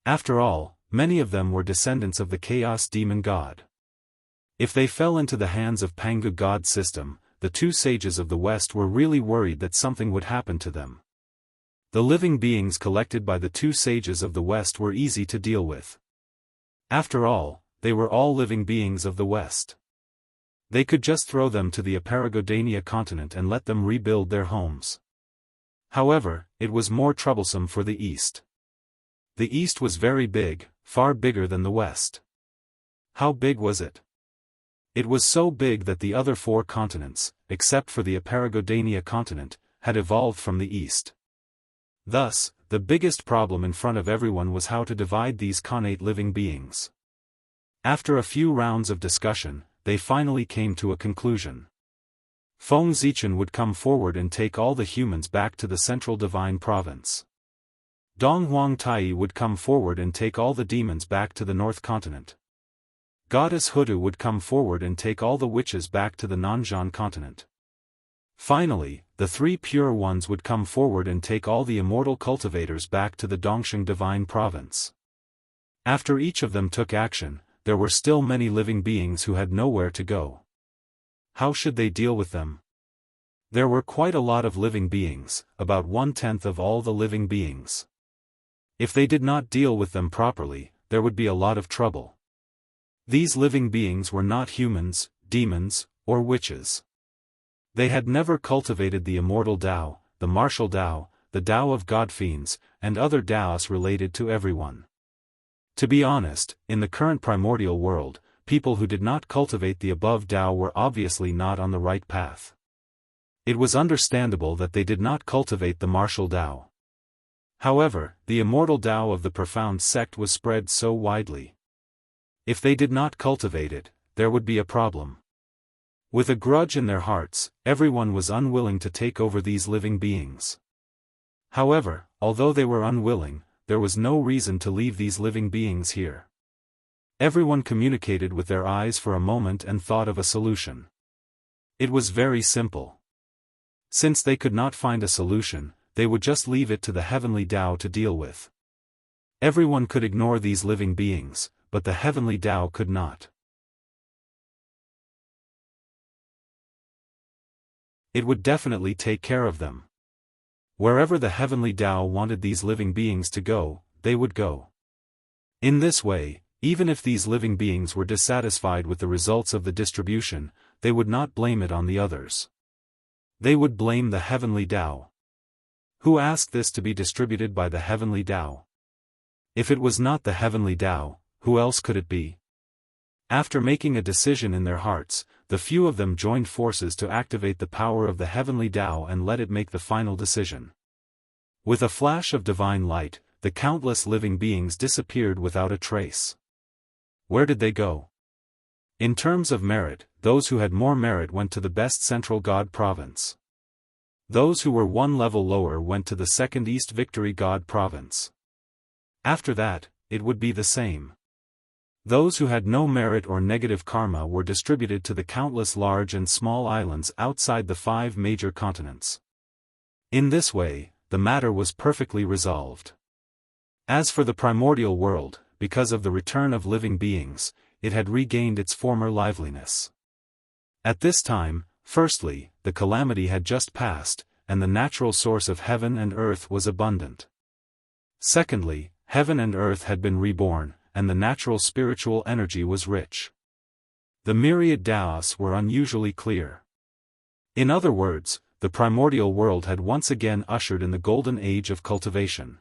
Speaker 1: After all, many of them were descendants of the chaos demon god. If they fell into the hands of Pangu god system, the two sages of the west were really worried that something would happen to them. The living beings collected by the two sages of the west were easy to deal with. After all, they were all living beings of the west. They could just throw them to the Aparagodania continent and let them rebuild their homes. However, it was more troublesome for the East. The East was very big, far bigger than the West. How big was it? It was so big that the other four continents, except for the Aparagodania continent, had evolved from the East. Thus, the biggest problem in front of everyone was how to divide these connate living beings. After a few rounds of discussion, they finally came to a conclusion. Feng Zichen would come forward and take all the humans back to the central divine province. Dong Huang Tai would come forward and take all the demons back to the north continent. Goddess Hudu would come forward and take all the witches back to the Nanzhan continent. Finally, the three pure ones would come forward and take all the immortal cultivators back to the Dongsheng divine province. After each of them took action, there were still many living beings who had nowhere to go. How should they deal with them? There were quite a lot of living beings, about 1/10 of all the living beings. If they did not deal with them properly, there would be a lot of trouble. These living beings were not humans, demons, or witches. They had never cultivated the immortal Tao, the martial Tao, the Tao of God-fiends, and other Taoists related to everyone. To be honest, in the current primordial world, people who did not cultivate the above Tao were obviously not on the right path. It was understandable that they did not cultivate the martial Tao. However, the immortal Tao of the profound sect was spread so widely. If they did not cultivate it, there would be a problem. With a grudge in their hearts, everyone was unwilling to take over these living beings. However, although they were unwilling, there was no reason to leave these living beings here. Everyone communicated with their eyes for a moment and thought of a solution. It was very simple. Since they could not find a solution, they would just leave it to the heavenly Tao to deal with. Everyone could ignore these living beings, but the heavenly Tao could not. It would definitely take care of them. Wherever the heavenly Tao wanted these living beings to go, they would go. In this way, even if these living beings were dissatisfied with the results of the distribution, they would not blame it on the others. They would blame the heavenly Tao. Who asked this to be distributed by the heavenly Tao? If it was not the heavenly Tao, who else could it be? After making a decision in their hearts, the few of them joined forces to activate the power of the heavenly Tao and let it make the final decision. With a flash of divine light, the countless living beings disappeared without a trace. Where did they go? In terms of merit, those who had more merit went to the best central god province. Those who were one level lower went to the second East Victory god province. After that, it would be the same. Those who had no merit or negative karma were distributed to the countless large and small islands outside the 5 major continents. In this way, the matter was perfectly resolved. As for the primordial world, because of the return of living beings, it had regained its former liveliness. At this time, firstly, the calamity had just passed, and the natural source of heaven and earth was abundant. Secondly, heaven and earth had been reborn, and the natural spiritual energy was rich. The myriad Daoists were unusually clear. In other words, the primordial world had once again ushered in the golden age of cultivation.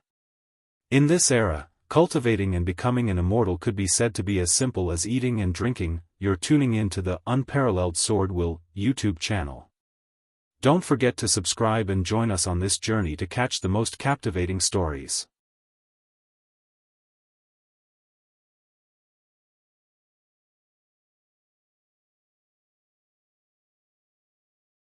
Speaker 1: In this era, cultivating and becoming an immortal could be said to be as simple as eating and drinking. You're tuning in to the Unparalleled SwordWill YouTube channel. Don't forget to subscribe and join us on this journey to catch the most captivating stories.